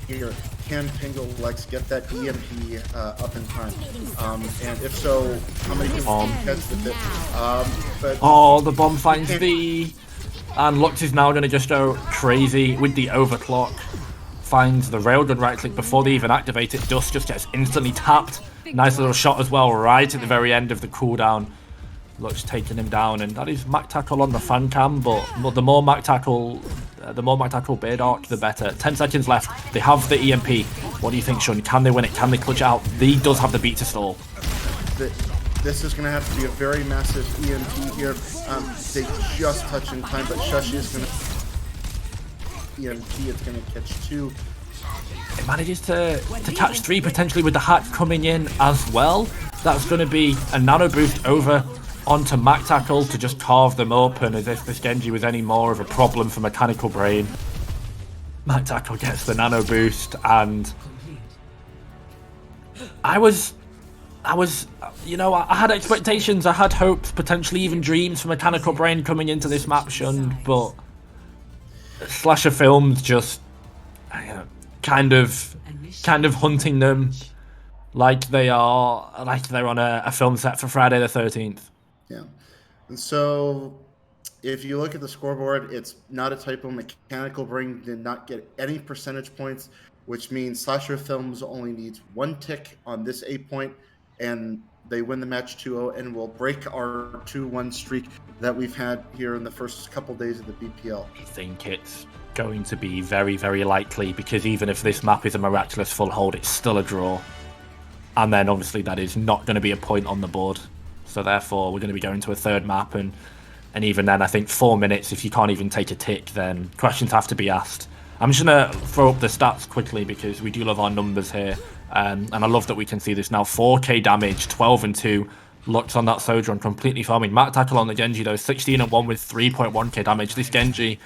here can Pingle Lex get that EMP up in time? And if so, how many people can catch with it? But Oh, the bomb finds the... And Lux is now going to just go crazy with the overclock. Finds the railgun right click before they even activate it. Dust just gets instantly tapped. Nice little shot as well, right at the very end of the cooldown. Lux taking him down, and that is Mac Tackle on the fan cam, but the more Mac Tackle beard arc, the better. 10 seconds left. They have the EMP. What do you think, Sean? Can they win it? Can they clutch it out? He does have the beat to stall. This is going to have to be a very massive EMP here. They just touch in time, but Shush is going to EMP. It's going to catch 2. It manages to catch 3 potentially with the hack coming in as well. That's going to be a nano boost over onto Mac Tackle to just carve them up, and as if this Genji was any more of a problem for Mechanical Brain. Mac Tackle gets the nano boost, and I was, you know, I had expectations, I had hopes, potentially even dreams for Mechanical Brain coming into this map, Shun, but Slasher Films just kind of hunting them like they're on a film set for Friday the 13th. Yeah. And so if you look at the scoreboard, it's not a typo. Mechanical Brain did not get any percentage points, which means Slasher Films only needs 1 tick on this 8 point, and they win the match 2-0 and will break our 2-1 streak that we've had here in the first couple days of the BPL. I think it's going to be very, very likely, because even if this map is a miraculous full hold, it's still a draw. And then obviously that is not going to be a point on the board. So therefore we're going to be going to a third map, and even then I think 4 minutes, if you can't even take a tick, then questions have to be asked. I'm just going to throw up the stats quickly because we do love our numbers here. And I love that we can see this now. 4k damage, 12 and 2. Lux on that Sojourn, completely farming. Mac Tackle on the Genji though, 16 and 1 with 3.1k damage. This Genji,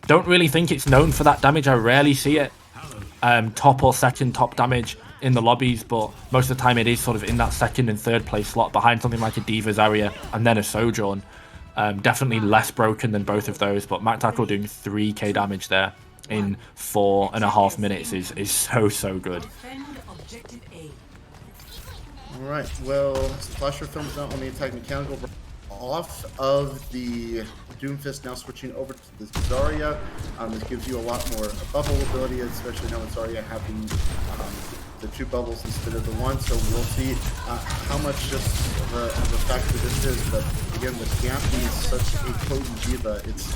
don't really think it's known for that damage. I rarely see it top or second top damage in the lobbies, but most of the time it is sort of in that second and third place slot behind something like a D.Va Zarya and then a Sojourn. Definitely less broken than both of those, but Mac Tackle doing 3k damage there in 4.5 minutes is so good. Alright, well, Slasher Films not only attack Mechanical Brain off of the Doomfist, now switching over to the Zarya. This gives you a lot more bubble ability, especially now with Zarya having the 2 bubbles instead of the 1. So we'll see how much just of a factor this is. But again, with Gap being such a potent D.Va, it's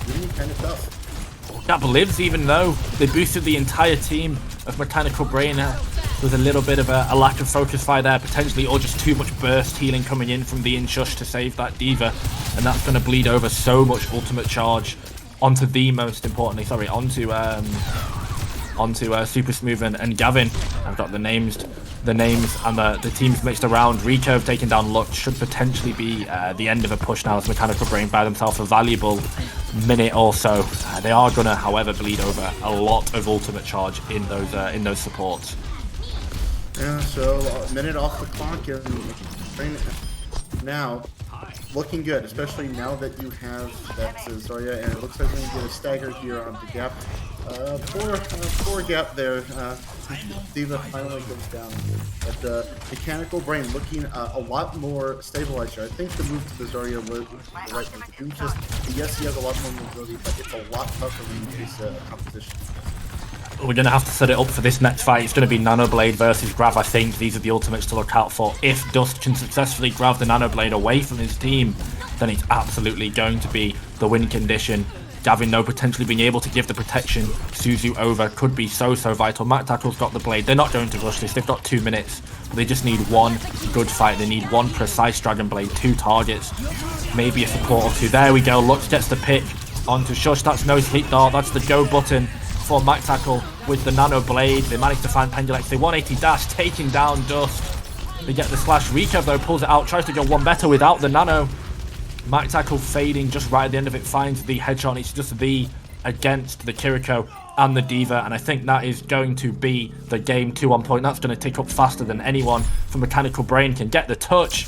really kind of tough. Gap lives, even though they boosted the entire team of Mechanical Brain. There's a little bit of a lack of focus fire there, potentially, or just too much burst healing coming in from the Incursion to save that D.Va, and that's going to bleed over so much ultimate charge onto onto Super Smooth and Gavin. I've got the names and the teams mixed around. Recurve taking down Lux should potentially be the end of a push now as Mechanical Brain buy themselves a valuable minute or so. They are going to, however, bleed over a lot of ultimate charge in those supports. Yeah, so a minute off the clock, and now looking good, especially now that you have that Zarya, and it looks like we're going to get a stagger here on the Gap. Poor Gap there. D.Va finally goes down. But Mechanical Brain looking a lot more stabilized here. I think the move to the Zarya was the right one. The Doomfist, yes, he has a lot more mobility, but it's a lot tougher when you face a competition. We're going to have to set it up for this next fight. It's going to be Nanoblade versus Grav. I think these are the ultimates to look out for. If Dust can successfully grab the Nanoblade away from his team, then it's absolutely going to be the win condition. Gavin, though, potentially being able to give the protection Suzu over could be so vital. Mac Tackle's got the blade. They're not going to rush this. They've got 2 minutes. But they just need one good fight. They need one precise Dragon Blade, 2 targets, maybe a support or 2. There we go. Lux gets the pick onto Shush. That's no hit dart. That's the go button for Mac Tackle with the Nano Blade. They manage to find Pendulex. They 180 dash, taking down Dust. They get the slash. Recurve, though, pulls it out, tries to go one better without the Nano. Mac Tackle fading just right at the end of it, finds the headshot. It's just the against the Kiriko and the D.Va, and I think that is going to be the game 2 on point. That's going to tick up faster than anyone from Mechanical Brain can get the touch.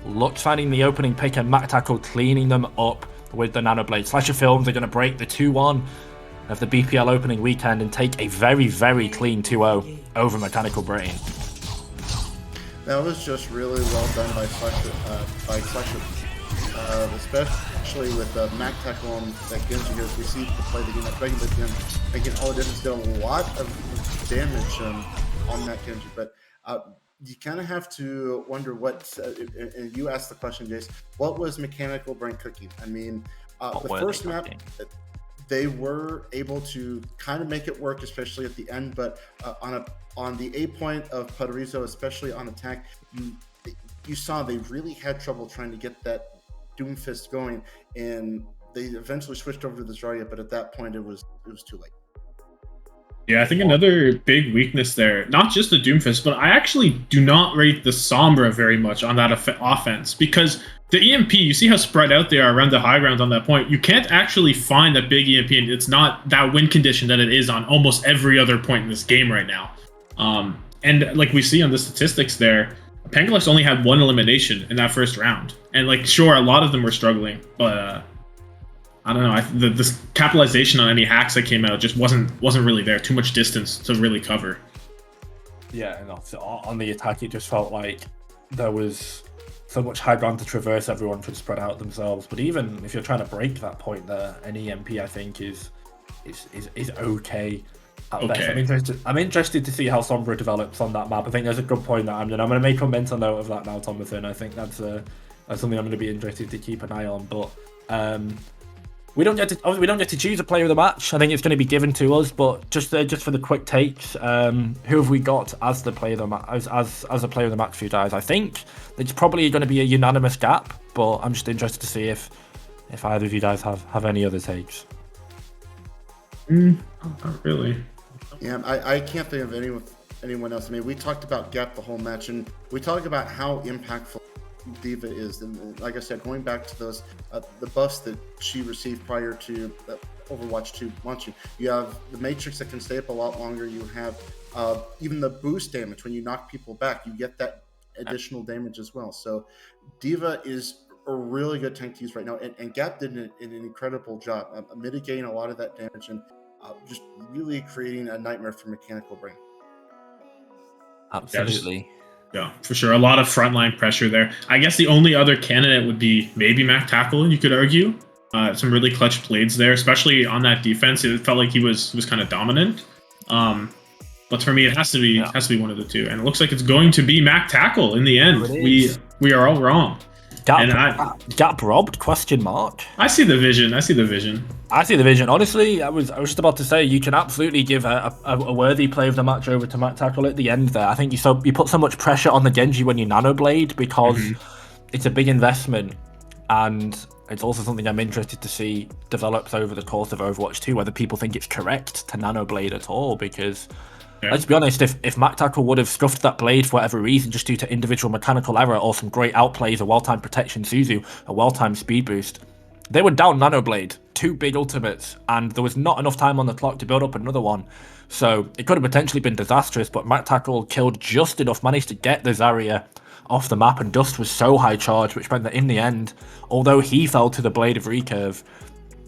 Lux finding the opening pick, and Mac Tackle cleaning them up with the Nano Blade. Slasher Films are going to break the 2-1. of the BPL opening weekend and take a very, very clean 2-0 over Mechanical Brain. That was just really well done by Selection, especially with Mac Tackle on that Genji here. We see the play the game that regular game making all the difference. Did a lot of damage on that Genji, but you kind of have to wonder what. And you asked the question, Jace. What was Mechanical Brain cooking? I mean, the first map. They were able to kind of make it work, especially at the end. But on the A point of Padarizo, especially on attack, you saw they really had trouble trying to get that Doomfist going, and they eventually switched over to the Zarya. But at that point, it was too late. Yeah, I think another big weakness there, not just the Doomfist, but I actually do not rate the Sombra very much on that offense, because the EMP, you see how spread out they are around the high ground on that point. You can't actually find that big EMP, and it's not that win condition that it is on almost every other point in this game right now. And like we see on the statistics there, Pangalax only had one elimination in that first round. And like, sure, a lot of them were struggling, but I don't know. The capitalization on any hacks that came out just wasn't really there. Too much distance to really cover. Yeah, and also on the attack, it just felt like there was so much high ground to traverse. Everyone could spread out themselves. But even if you're trying to break that point there, an EMP I think is okay. At best. I'm interested to see how Sombra develops on that map. I think there's a good point that I'm going to make a mental note of that now, Thomathan. I think that's something I'm going to be interested to keep an eye on. But we don't get to choose a player of the match. I think it's going to be given to us. But just for the quick takes, who have we got as the player of the match? As a player of the match for you guys? I think it's probably going to be a unanimous gap. But I'm just interested to see if either of you guys have any other takes. Not really. Yeah, I can't think of anyone else. I mean, we talked about Gap the whole match, and we talked about how impactful D.Va is. And like I said, going back to those the buffs that she received prior to Overwatch 2 launching, you have the Matrix that can stay up a lot longer. You have even the boost damage when you knock people back. You get that additional damage as well. So D.Va is a really good tank to use right now, and Gap did an incredible job mitigating a lot of that damage and just really creating a nightmare for Mechanical Brain. Absolutely. Yeah, for sure. A lot of frontline pressure there. I guess the only other candidate would be maybe Mac Tackle, you could argue. Some really clutch blades there, especially on that defense. It felt like he was kind of dominant. But for me, it has to be one of the two. And it looks like it's going to be Mac Tackle in the end. We are all wrong. Gap robbed? Question mark. I see the vision. Honestly, I was just about to say you can absolutely give a worthy play of the match over to Mac Tackle at the end there. I think you put so much pressure on the Genji when you nanoblade because it's a big investment, and it's also something I'm interested to see develops over the course of Overwatch 2, whether people think it's correct to nanoblade at all, because let's be honest, if Mac Tackle would have scuffed that blade for whatever reason, just due to individual mechanical error or some great outplays, a well-timed protection Suzu, a well-timed speed boost, they were down Nanoblade, 2 big ultimates, and there was not enough time on the clock to build up another one. So it could have potentially been disastrous, but Mac Tackle killed just enough, managed to get the Zarya off the map, and Dust was so high charged, which meant that in the end, although he fell to the Blade of Recurve,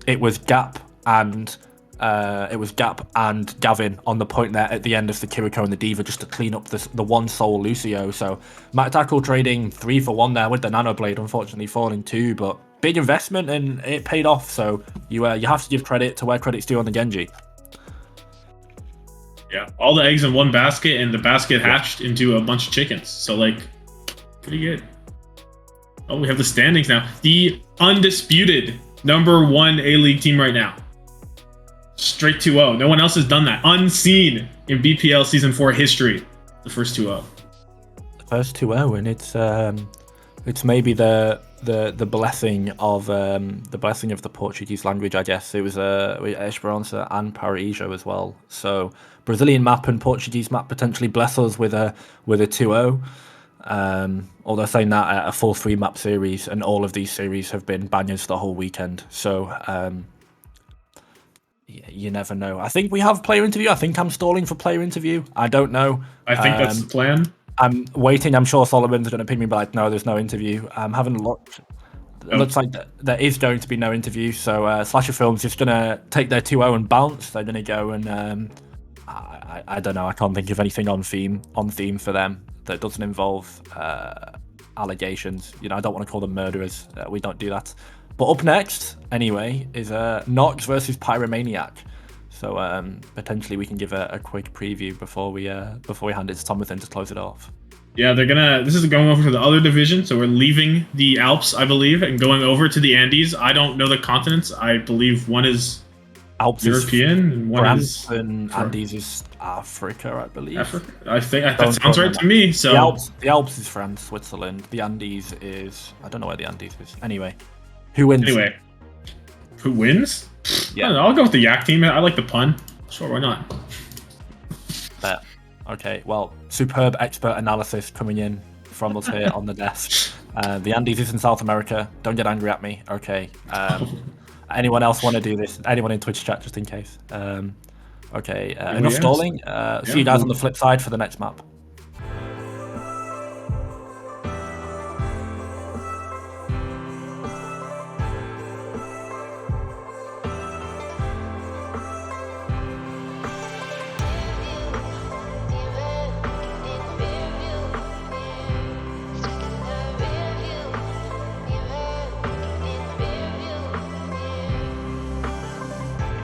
it was Gap and Gavin on the point there at the end of the Kiriko and the D.Va just to clean up the one soul Lucio. So Mac Tackle trading 3 for 1 there with the Nanoblade, unfortunately falling 2, but big investment and it paid off. So you have to give credit to where credit's due on the Genji. Yeah, all the eggs in one basket, and the basket hatched into a bunch of chickens. So like, pretty good. Oh, we have the standings now. The undisputed #1 A-League team right now. Straight 2-0. No one else has done that. Unseen in BPL Season 4 history. The first 2-0. The first 2-0, and it's maybe the blessing of the Portuguese language, I guess. It was Esperança and Paraíso as well. So Brazilian map and Portuguese map potentially bless us with a 2-0. Although saying that, a full 3 map series, and all of these series have been bangers the whole weekend. So you never know. I think we have player interview. I think I'm stalling for player interview. I don't know. I think that's the plan. I'm waiting. I'm sure Solomon's going to ping me, but no, there's no interview. I haven't looked. it looks like there is going to be no interview. So Slasher Films just gonna take their 2-0 and bounce. They're gonna go and I don't know. I can't think of anything on theme for them that doesn't involve allegations. You know, I don't want to call them murderers. We don't do that. But up next, anyway, is Nox versus Pyromaniyak. So potentially we can give a quick preview before we hand it to Thomathan to close it off. Yeah, this is going over to the other division, so we're leaving the Alps, I believe, and going over to the Andes. I don't know the continents. I believe one is Alps European and one France, is and Andes is Africa, I believe. Africa. I think that sounds right to me. So the Alps is France, Switzerland. The Andes is, I don't know where the Andes is. Anyway, who wins? Anyway, who wins? Yeah, I don't know, I'll go with the Yak team. I like the pun. Sure, why not? Bet. Okay, well, superb expert analysis coming in from us here on the desk. The Andes is in South America. Don't get angry at me. Okay. Anyone else want to do this? Anyone in Twitch chat, just in case. Okay, enough stalling. See you guys on the flip side for the next map.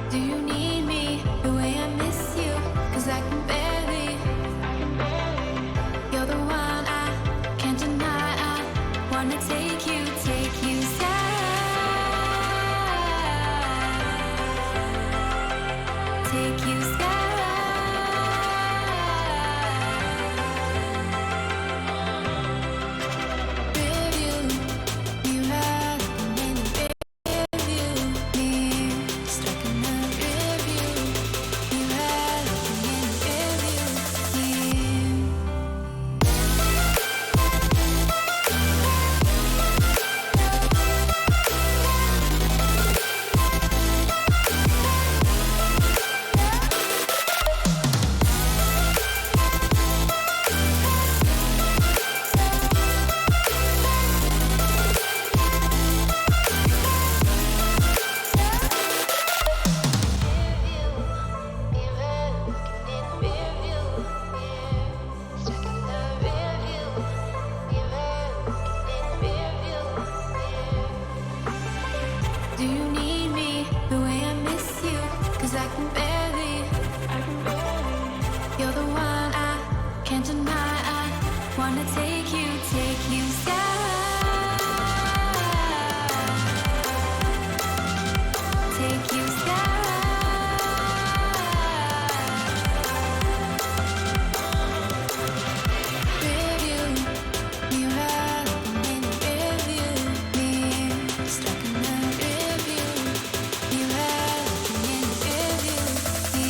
Do you need me the way I miss you? 'Cause I can barely. You're the one I can't deny. I wanna take you sky. Take you sky. Review, you had in the review. Me stuck in the review. You had in the review. Do you need me the way I miss you? 'Cause I can barely. You're the one I can't deny. I wanna take you sky. Take you sky. Review, you had in the review. Me stuck in the review. You had in the review. Me.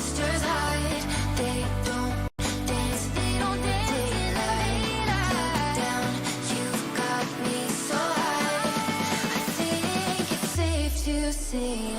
monsters hide. They don't dance, they don't daylight. Look down, you've got me so high. I think it's safe to say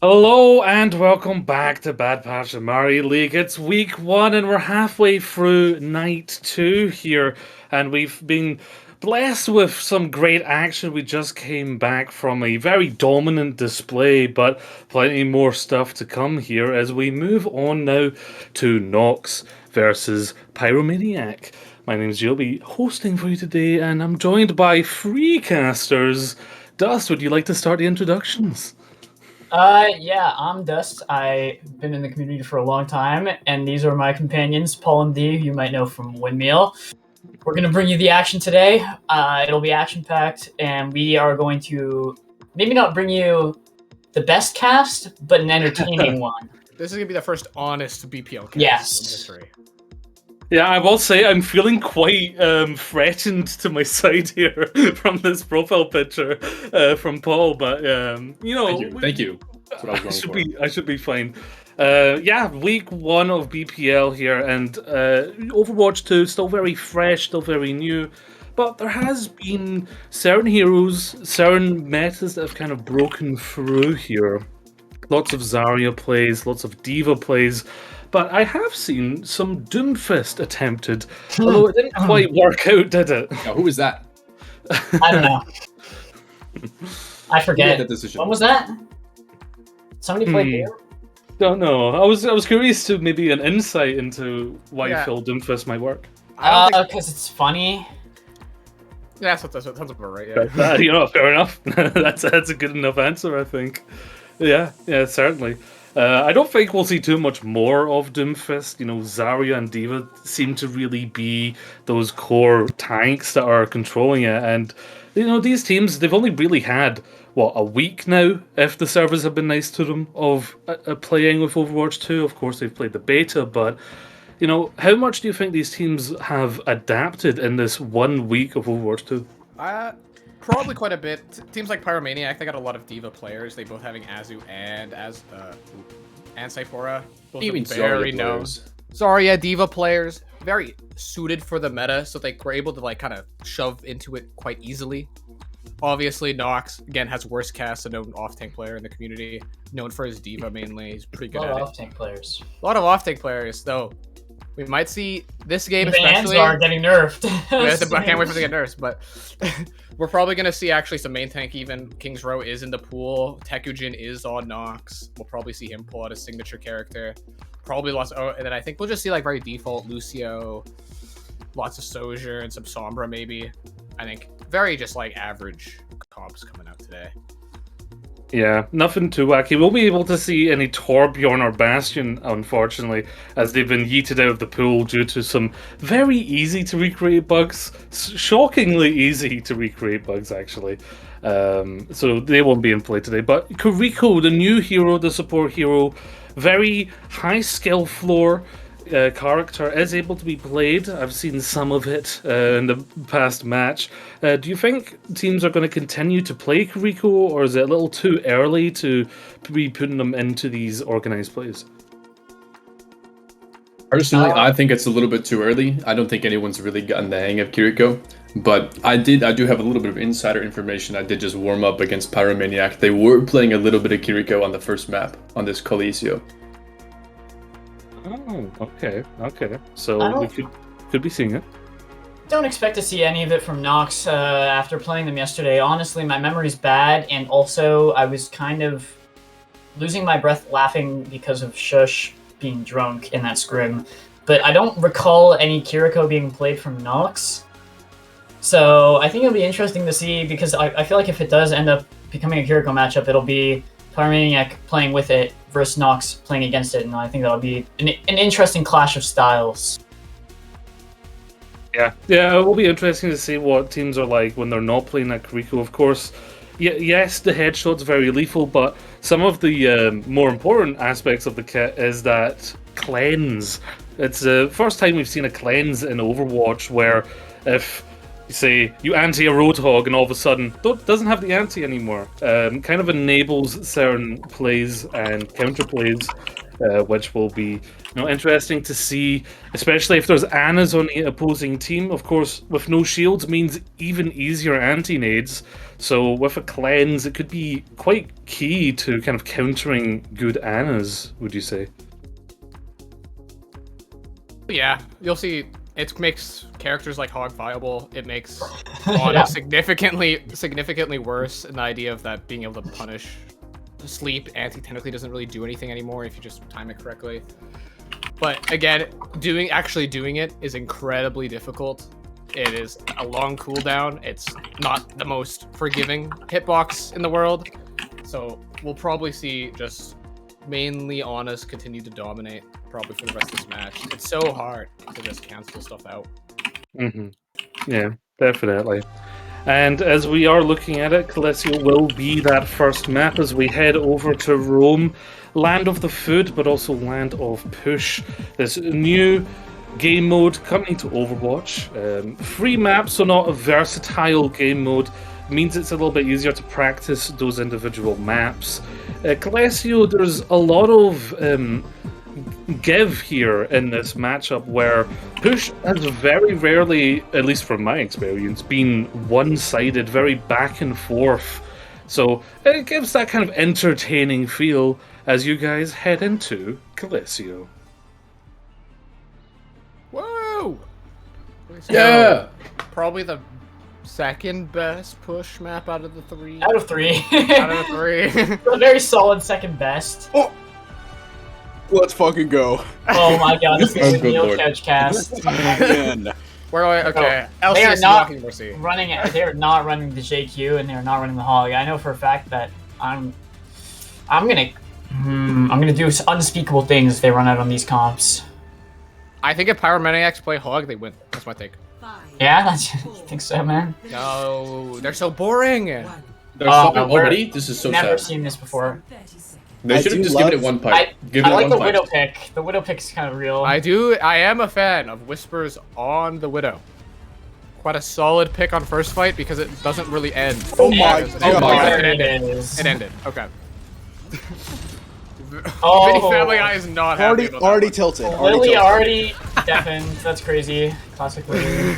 Hello and welcome back to Bad Pachimari League. It's week 1 and we're halfway through night 2 here, and we've been blessed with some great action. We just came back from a very dominant display, but plenty more stuff to come here as we move on now to Nox versus Pyromaniyak. My name's Jill, I'll be hosting for you today, and I'm joined by 3 casters. Dust, would you like to start the introductions? Yeah, I'm Dust. I've been in the community for a long time, and these are my companions, Paul and Dee, who you might know from Windmill. We're going to bring you the action today. It'll be action-packed, and we are going to maybe not bring you the best cast, but an entertaining one. This is going to be the first honest BPL cast Yes. in history. Yeah, I will say I'm feeling quite threatened to my side here from this profile picture from Paul, but you know, Thank you. That's what I was going for. I should be fine. Yeah, week 1 of BPL here, and Overwatch 2 still very fresh, still very new, but there has been certain heroes, certain metas that have kind of broken through here. Lots of Zarya plays, lots of Diva plays. But I have seen some Doomfist attempted, although it didn't quite work out, did it? Now, who was that? I don't know. I forget. That decision? What was that? Somebody played here? Don't know. I was curious to maybe an insight into why you feel Doomfist might work. Because it's funny. Yeah, that sounds about right. Yeah. You know, fair enough. that's a good enough answer, I think. Yeah, certainly. I don't think we'll see too much more of Doomfist. You know, Zarya and Diva seem to really be those core tanks that are controlling it. And, you know, these teams, they've only really had, a week now, if the servers have been nice to them, of playing with Overwatch 2. Of course, they've played the beta, but, you know, how much do you think these teams have adapted in this 1 week of Overwatch 2? Probably quite a bit. Teams like Pyromaniyak, they got a lot of Diva players. They both having Azu and Sephora. Both You mean very Zarya known. players? Zarya, Diva players, very suited for the meta, so they were able to like kind of shove into it quite easily. Obviously, Nox again has worst cast, a known off-tank player in the community, known for his Diva mainly. He's pretty good A lot at of it. off-tank players. A lot of off-tank players, though. We might see this game The especially. are getting nerfed. I can't wait for them to get nerfed, but we're probably going to see actually some main tank even. King's Row is in the pool. Tekujin is on Nox. We'll probably see him pull out his signature character. Probably lots. And then I think we'll just see like very default Lucio, lots of Sojourn and some Sombra maybe. I think very just like average comps coming out today. Yeah, nothing too wacky. We won't be able to see any Torbjorn or Bastion, unfortunately, as they've been yeeted out of the pool due to some very easy to recreate bugs. Shockingly easy to recreate bugs, actually. So they won't be in play today. But Kuriko, the new hero, the support hero, very high skill floor character, is able to be played. I've seen some of it in the past match. Do you think teams are going to continue to play Kuriko, or is it a little too early to be putting them into these organized plays? Personally, I think it's a little bit too early. I don't think anyone's really gotten the hang of Kiriko. But I do have a little bit of insider information. I did just warm up against Pyromaniyak. They were playing a little bit of Kiriko on the first map, on this Coliseo. Oh, okay. So we could be seeing it. Don't expect to see any of it from Nox after playing them yesterday. Honestly, my memory's bad, and also I was kind of losing my breath laughing because of Shush being drunk in that scrim. But I don't recall any Kiriko being played from Nox. So I think it'll be interesting to see, because I feel like if it does end up becoming a Kiriko matchup, it'll be Pyromaniyak playing with it versus Nox playing against it, and I think that'll be an interesting clash of styles. Yeah, it will be interesting to see what teams are like when they're not playing that Kuriko. Of course, yes, the headshot's very lethal, but some of the more important aspects of the kit is that cleanse. It's the first time we've seen a cleanse in Overwatch where if say you anti a Roadhog and all of a sudden doesn't have the anti anymore, kind of enables certain plays and counter plays which will be interesting to see, especially if there's Annas on the opposing team. Of course, with no shields means even easier anti-nades. So with a cleanse, it could be quite key to kind of countering good Annas, would you say? Yeah, you'll see. It makes characters like Hog viable. It makes Ana significantly worse. And the idea of that being able to punish sleep anti-technically doesn't really do anything anymore if you just time it correctly. But again, actually doing it is incredibly difficult. It is a long cooldown. It's not the most forgiving hitbox in the world. So we'll probably see just mainly Honest continue to dominate probably for the rest of this match. It's so hard to just cancel stuff out. Yeah, definitely. And as we are looking at it, Calesio will be that first map as we head over to Rome, land of the food, but also land of push. This new game mode coming to Overwatch. Free map, so not a versatile game mode, means it's a little bit easier to practice those individual maps. Calesio, there's a lot of give here in this matchup where push has very rarely, at least from my experience, been one-sided, very back and forth. So it gives that kind of entertaining feel as you guys head into Calesio. Whoa! Yeah! Probably the second best push map out of the three. Out of three. Out of the three. A very solid second best. Oh! Let's fucking go. Oh my god, this is a good Neil lord. Couch cast. Where do I? Okay, They are LCS not walking Mercy. running it. They are not running the JQ, and they are not running the Hog. I know for a fact that I'm gonna do unspeakable things if they run out on these comps. I think if Pyromaniaks play Hog, they win. That's my take. Yeah, that's you think so, man? No, they're so boring. They're stopping we're- already? This is so Never sad. seen this before. They should have just given it one pipe. Give I it like one the pipe. Widow pick. The Widow pick's kind of real. I am a fan of Whispers on the Widow. Quite a solid pick on first fight because it doesn't really end. Oh my It god. ended. It is. It ended. Okay. Oh. Vinny Family Guy is not happy about that Already one. tilted. Lily already deafened. That's crazy. Classic Lily.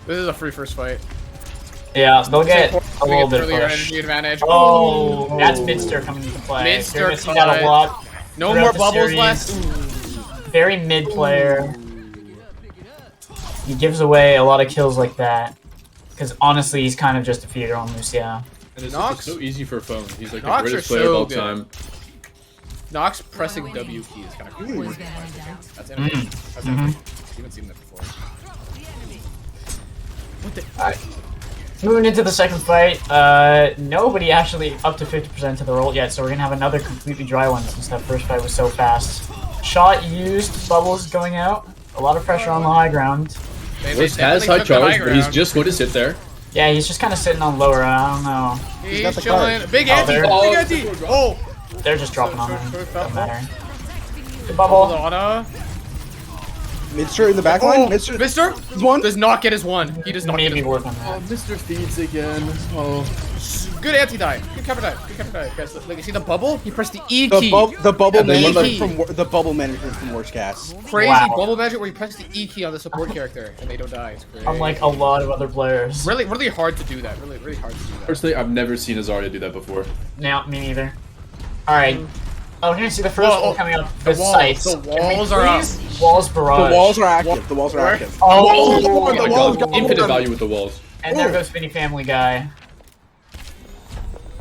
This is a free first fight. Yeah, they'll get a little bit of earlier push. energy advantage. Oh, that's Midster coming into play. Midster You're gonna see that a cut. lot. No throughout more the bubbles series. left. Very mid player. He gives away a lot of kills like that. Because honestly, he's kind of just a feeder on Lucia. And it's Nox- so easy for a phone. He's like Nox the greatest are player of so all good. time. Nox pressing W key is kind of cool. That's innovative. That's innovative. You haven't seen that before. What the? Alright. Moving into the second fight, nobody actually up to 50% of the roll yet, so we're gonna have another completely dry one since that first fight was so fast. Shot used, bubbles going out, a lot of pressure on the high ground. Wiz has high charge, but he's just going to sit there. Yeah, he's just kind of sitting on lower, I don't know. He's chilling. Big Oh, anti. they're- Big anti. Oh. They're just dropping on him, doesn't matter. Good Hold bubble. on. Midster in the back line. Oh, Midster. Mister One. does not get his one. He does not get Maybe his work one. on that. Mr. Feeds again. Oh. Good anti-dive. Good cover dive. Good cover dive. Guys, like, you see the bubble? He pressed the E The, key. the bubble And the management E key. from the bubble management from Worst Cast. Crazy Wow. bubble magic where you press the E key on the support character and they don't die. It's crazy. Unlike a lot of other players. Really, really hard to do that. Really, really hard to do that. Personally, I've never seen a Zarya do that before. No, me neither. Alright. Oh, we're gonna see the first Whoa, one coming up. the The walls- sights. the Can we walls are up. please? Walls barrage. The walls are active. The walls are active. Oh, Oh my walls god, got infinite one. value with the walls. and there goes Vinny Family Guy.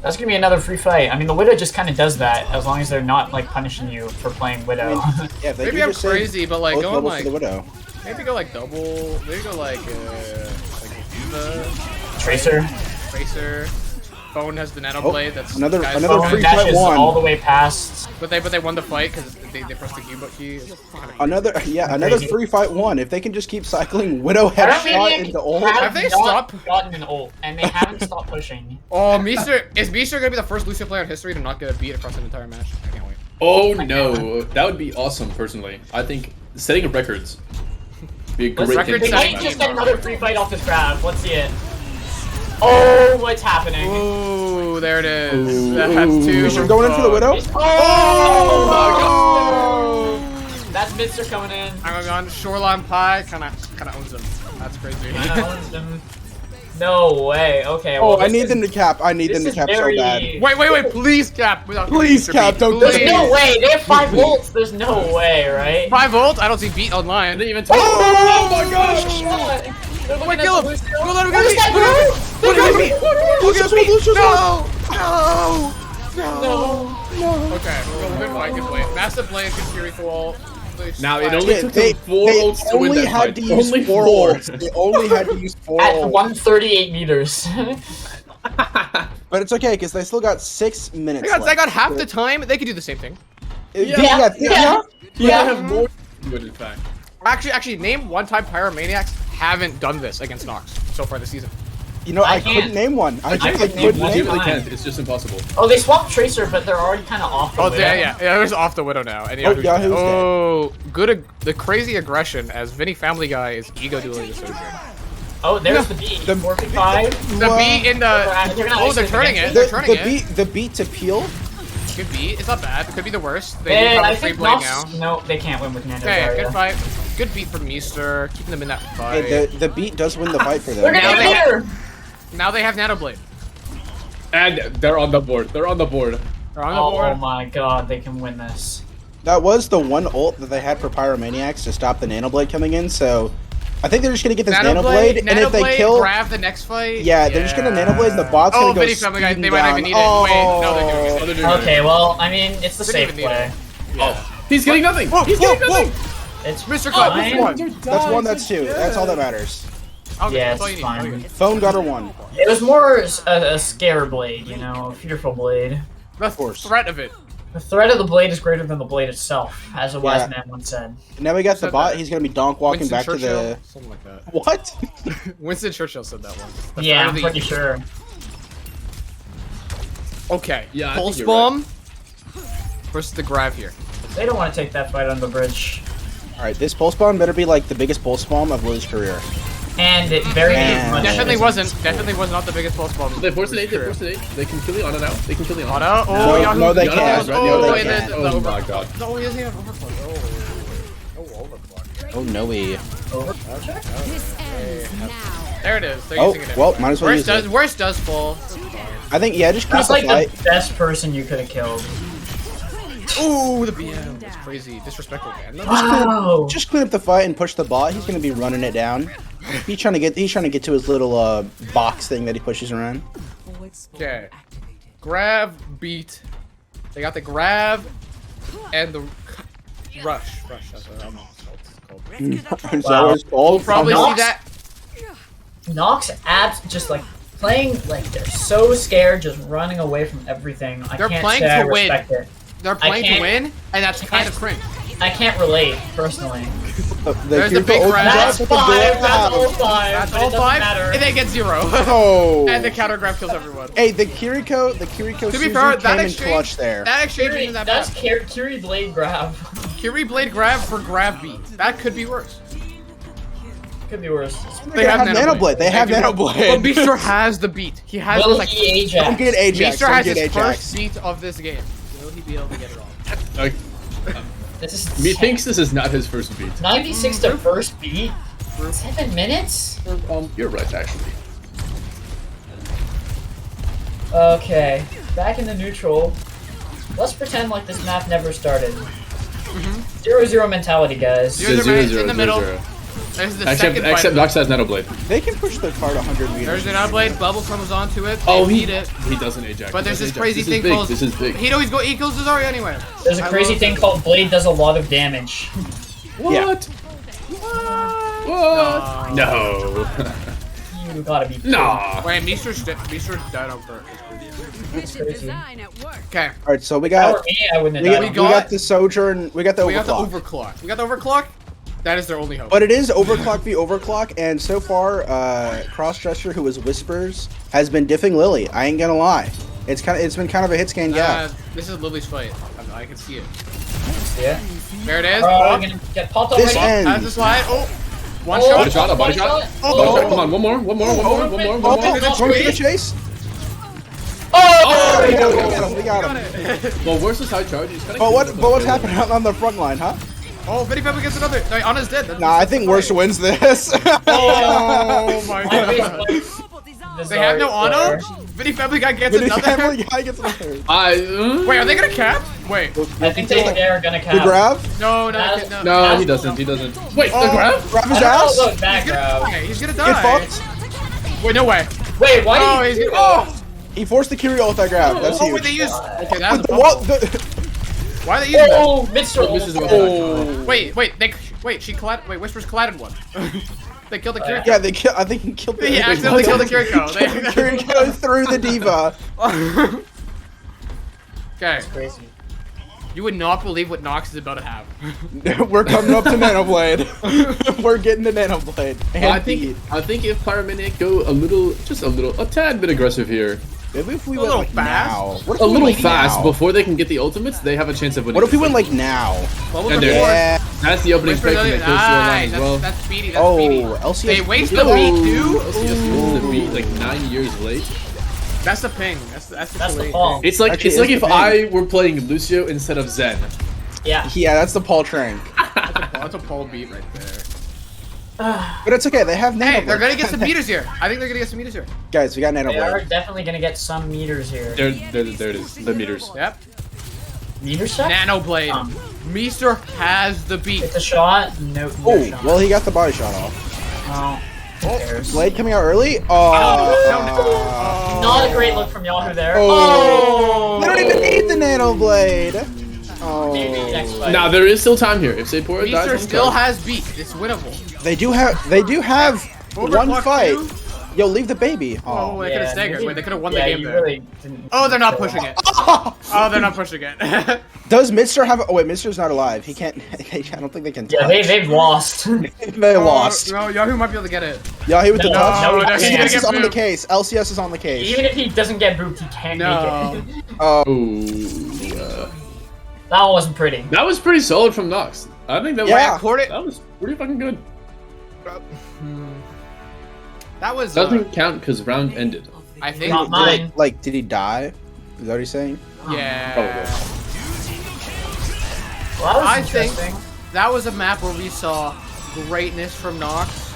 That's gonna be another free fight. I mean, the Widow just kind of does that, as long as they're not like punishing you for playing Widow. Yeah, they Maybe do I'm just say crazy, but like both going levels like for the Widow. maybe go like double. Maybe go like Diva, Tracer. Tracer. Phone has the nano Oh, blade. That's another guys- free fight dashes one. all the way past. But they won the fight because they pressed the Q key. It's kinda Another another Crazy. free fight one. If they can just keep cycling Widow headshot Pyromaniyak into ult. Have they not stopped? gotten an ult, and they haven't stopped pushing. Oh, is Mister gonna be the first Lucia player in history to not get a beat across an entire match? I can't wait. Oh no, that would be awesome. Personally, I think setting of records be a great Record thing. They for might this just match. get another free fight off this grab. Let's see it. Oh, what's happening? Ooh, there it is. That's two. Misha's going in for the Widow? Oh my god! That's Mister coming in. I'm going Shoreline Pie. Kind of owns him. That's crazy. Kinda owns him. No way. Okay. Well, Oh, I need them to cap. I need them to cap so bad. Wait, please cap. Please cap, don't There's please. no way. They have 5 volts. There's no way, right? 5 volts? I don't see beat online. They even oh my gosh! Wait, kill him! Go let him get beat! Look at beat! Look at beat! No! Okay, good fight, good play. Massive blade, good Fury Wall. Now it only took them 4 ults to win that fight. Only 4 ults. They only had to use 4 At ults. 138 meters. But it's okay because they still got 6 minutes. They got half the time. They could do the same thing. Yeah. They have more to do it, in fact. Actually, name one time Pyromaniacs haven't done this against Nox so far this season. You know, I couldn't name one. I couldn't name one. You really can't. It's just impossible. Oh, they swapped Tracer, but they're already kind of off the Widow. Yeah, there's off the Widow now. And Yahoo's good. The crazy aggression as Vinny Family Guy is ego dueling the Sojourn. Oh, there's the beat. The 45. The beat in the. They're turning it. They're turning it. The beat to peel. Good beat. It's not bad. It could be the worst. They have I a free think blade Nox, now. No, they can't win with Nando. Okay, good fight. Good beat from Meester, keeping them in that fight. Hey, the beat does win the fight for them. They're gonna get here. Now they have Nano Blade. And they're on the board. They're on the board. Oh my god, they can win this. That was the one ult that they had for Pyromaniacs to stop the Nano Blade coming in, so I think they're just gonna get this Nano Blade, and if they kill, grab the next fight. Yeah, they're just gonna Nano Blade, and the bot's gonna go Vinny Family Guy, speeding they might not even need it. Wait, no, they're doing it. Okay, well, I mean, it's the safe play. Yeah. He's getting nothing. He's getting nothing. It's Mr. Cut. That's 1, that's 2. That's all that matters. Okay, yeah, that's all you it's need. fine. Okay. Phone gutter 1. It was more a scare blade, you know, a fearful blade. The threat of it. The threat of the blade is greater than the blade itself, as a wise man once said. Now we got the bot. He's gonna be donk walking Winston back to Churchill? the. Something like that. What? Winston Churchill said that one. The Yeah, threat I'm of the pretty ether. sure. Okay. Yeah, I Pulse think you're right. bomb versus the Grav here. They don't want to take that fight on the bridge. Alright, this pulse bomb better be like the biggest pulse bomb of Lily's career. And it very much Definitely isn't. wasn't. Definitely was not the biggest pulse bomb. They forced an 8. They forced an 8. They can kill the Ana now. They can kill the Ana. Ana? Oh, No, Yahoo. no, they Yahoo. can't. Oh, No, they wait, can't. the Oh over- my god. No, he doesn't have overclock. Oh, overclock. Oh no way. There it is. They're Oh, using it. well, might as well use it. Worst does fall. I think yeah, just clean That's up like the fight. the best person you could have killed. Ooh, the BM. That's crazy. Disrespectful, man. Wow. Just clean up the fight and push the bot. He's gonna be running it down. He's trying to get to his little box thing that he pushes around. Okay. Grab, beat. They got the grab and the rush. That's what I don't know what it's called. Is that what it's called? We'll probably see that. Nox abs just like playing like they're so scared, just running away from everything. They're can't playing say I to win. respect it. They're playing to win, and that's kind of cringe. I can't relate personally. There's the big grab. That's 5. That's all 5. That's but all it doesn't 5, matter. and they get 0. Oh. And the counter grab kills everyone. Hey, the Kiriko To be Suzu fair, came that in exchange, clutch there. that exchange Kiri, isn't that that's bad. Kiri Blade grab. Kiri Blade grab for grab beat. That could be worse. Could be worse. They have Nano Blade. They have Nano But Blade. Meester has the beat. He has Will like he Ajax? Don't get Ajax. Meester Don't has get his Ajax. first beat of this game. Will he be able to get it all? Okay. This is Methinks this is not his first beat. 96 to first beat. 7 minutes. You're right, actually. Okay, back in the neutral. Let's pretend like this map never started. 0-0 mentality, guys. There's in the middle. There's the second fight. Except Nox has Nano Blade. They can push the card 100 meters. There's an outblade. Bubble comes onto it. Oh, They he beat it. He doesn't Ajax. But there's He this doesn't crazy Ajax. thing This is called. big. This is big. He always he kills the Zarya anyway. There's a crazy thing called Blade does a lot of damage. What? What? No. You gotta be. No. Wait, Meester's died on first. That's crazy. Okay. All right, so we If that got were me, I wouldn't we have got, died. we got the Sojourn. We got the We got the overclock. overclock. We got the overclock. That is their only hope. But it is overclock v overclock, and so far, Crossdresser, who is Whispers, has been diffing Lily. I ain't gonna lie. It's been kind of a hit scan gap. This is Lily's fight. I can see it. Yeah. There it is. I'm Oh, gonna get popped This already. ends. has the slide. Oh, One Oh, shot. Body shot. Oh. Come on, one more. Going to the chase. Oh! We got him. Well, where's the side charge? He's kinda But what's happening on the front line, huh? Oh, Vinny Pepper gets another. No, Anna's dead. Nah, I think Worcester wins this. Oh my god. They have no Anna? Vinny Family Guy gets another? Family Guy gets another. Wait, are they gonna cap? Wait. I think they are gonna cap. The grab? No. No, he doesn't. He doesn't. Wait, the grab? Grab his I don't ass? know about that grab. Okay, he's gonna Get die. fucked. Wait, no way. Wait, why Oh, did he's you... gonna. He forced the Kyrio with that grab. That's Oh, huge. wait, they use. Okay, that's With a the what? Why are they using Oh, that? Mr. Wait, she collided. Wait, Whispers collided one. They killed the Kiriko. Yeah, I think he killed the He accidentally killed the Kiriko. Kiriko through the diva. Okay. Crazy. You would not believe what Nox is about to have. We're coming up to Nanoblade. We're getting to Nanoblade. Well, I think if Pyromaniyak go a tad bit aggressive here. Maybe if we A went little like fast? now. What if A we little went, like, fast now? before they can get the ultimates, they have a chance of winning. What if we went like now? And there, Yeah. that's the opening Whispers spec from the nice. kill steal line as well. That's speedy. Oh, That's LCS. speedy. They waste the beat too. LCS uses the beat like 9 years late. That's the ping. That's the the fall. It's like Actually, it's like it's if the I were playing Lucio instead of Zen. Yeah. Yeah, that's the Paul Trank. That's a Paul beat right there. But it's okay. They have Nanoblade. Hey, they're gonna get some meters here. I think they're gonna get some meters here. Guys, we got They are Nanoblade. definitely gonna get some meters here. There it is. The meters. Yep. Meter check? Nanoblade. Meester has the beat. It's a shot. No. Oh, shot. well, he got the body shot off. Oh. Who cares? Blade coming out early? Oh. Not a great look from Yahoo there. Oh. They don't even need the Nanoblade. Oh. Maybe next fight. Now there is still time here. If Sapora dies, Meester on still time. has beat. It's winnable. They do have one Overclock fight. two? Yo, leave the baby. Oh, they could have staggered. maybe- Wait, they could have won the yeah, game you there. really didn't Oh, they're not go pushing well. it. Oh, they're not pushing it. Does Mister have? Oh wait, Mister's not alive. He can't. I don't think they can. Yeah, touch. they've lost. They lost. No, Yahoo might be able to get it. Yahoo with the No, touch. no, he's gonna LCS get is on the moved. case. LCS is on the case. Even if he doesn't get booped, he can't No. make it. Oh, That one wasn't pretty. That was pretty solid from Nox. I think that Yeah. that was pretty fucking good. That was. Doesn't count because round ended. I think. Not mine. did he die? Is that what he's saying? Yeah. Well, that was I think interesting. that was a map where we saw greatness from Nox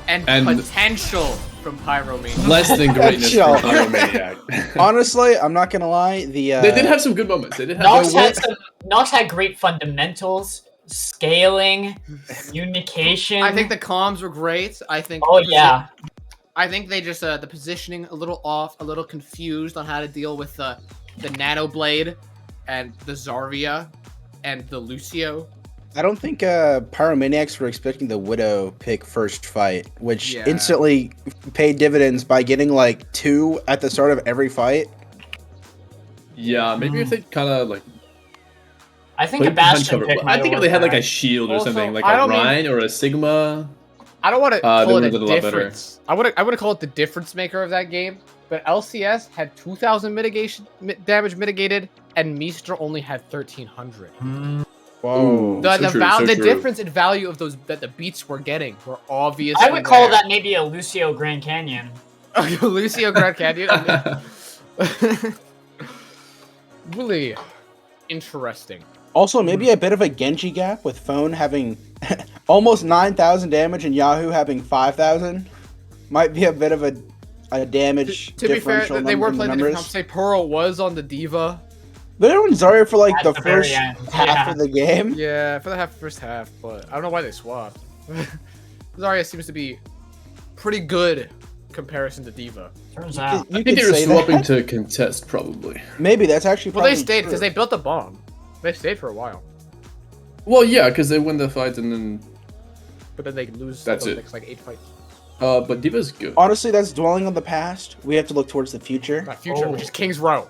and potential from Pyromaniak. Less than greatness Chill. from Pyromaniak. Honestly, I'm not gonna lie. The They did have some good moments. They did have Nox had great fundamentals, scaling, communication. I think the comms were great. I think. Oh yeah. I think they just the positioning a little off, a little confused on how to deal with the Nanoblade and the Zarvia and the Lucio. I don't think Pyromaniacs were expecting the Widow pick first fight, which Yeah. instantly paid dividends by getting like 2 at the start of every fight. Yeah, maybe if they kind of like. I think a played behind Bastion cover. pick. I think if they had like a a shield or Also, something, like I a don't mean- Rhine or a Sigma. I don't want to They call it would've a done a lot better. difference. I would call it the difference maker of that game. But LCS had 2,000 damage mitigated, and Meester only had 1,300. Whoa. The difference in value of those that the beats were getting were obvious. I would call that maybe a Lucio Grand Canyon. Lucio Grand Canyon. Really interesting. Also, maybe a bit of a Genji gap with Phone having almost 9,000 damage and Yahoo having 5,000. Might be a bit of a damage To be fair, differential. they were in playing the numbers. different comps. Say Pearl was on the Diva. They're on Zarya for like At the the very first end, half yeah. of the game. Yeah, for the first half, but I don't know why they swapped. Zarya seems to be pretty good in comparison to Diva. Turns out. You I could think they were say swapping that. to contest probably. Maybe that's actually Well, they probably stayed true. because they built the bomb. They stayed for a while, Well, yeah, because they win the fight and then. but then they lose That's the it. next like 8 fights. But Diva's good. Honestly, that's dwelling on the past. We have to look towards the future. Not future, Oh. which is King's Row.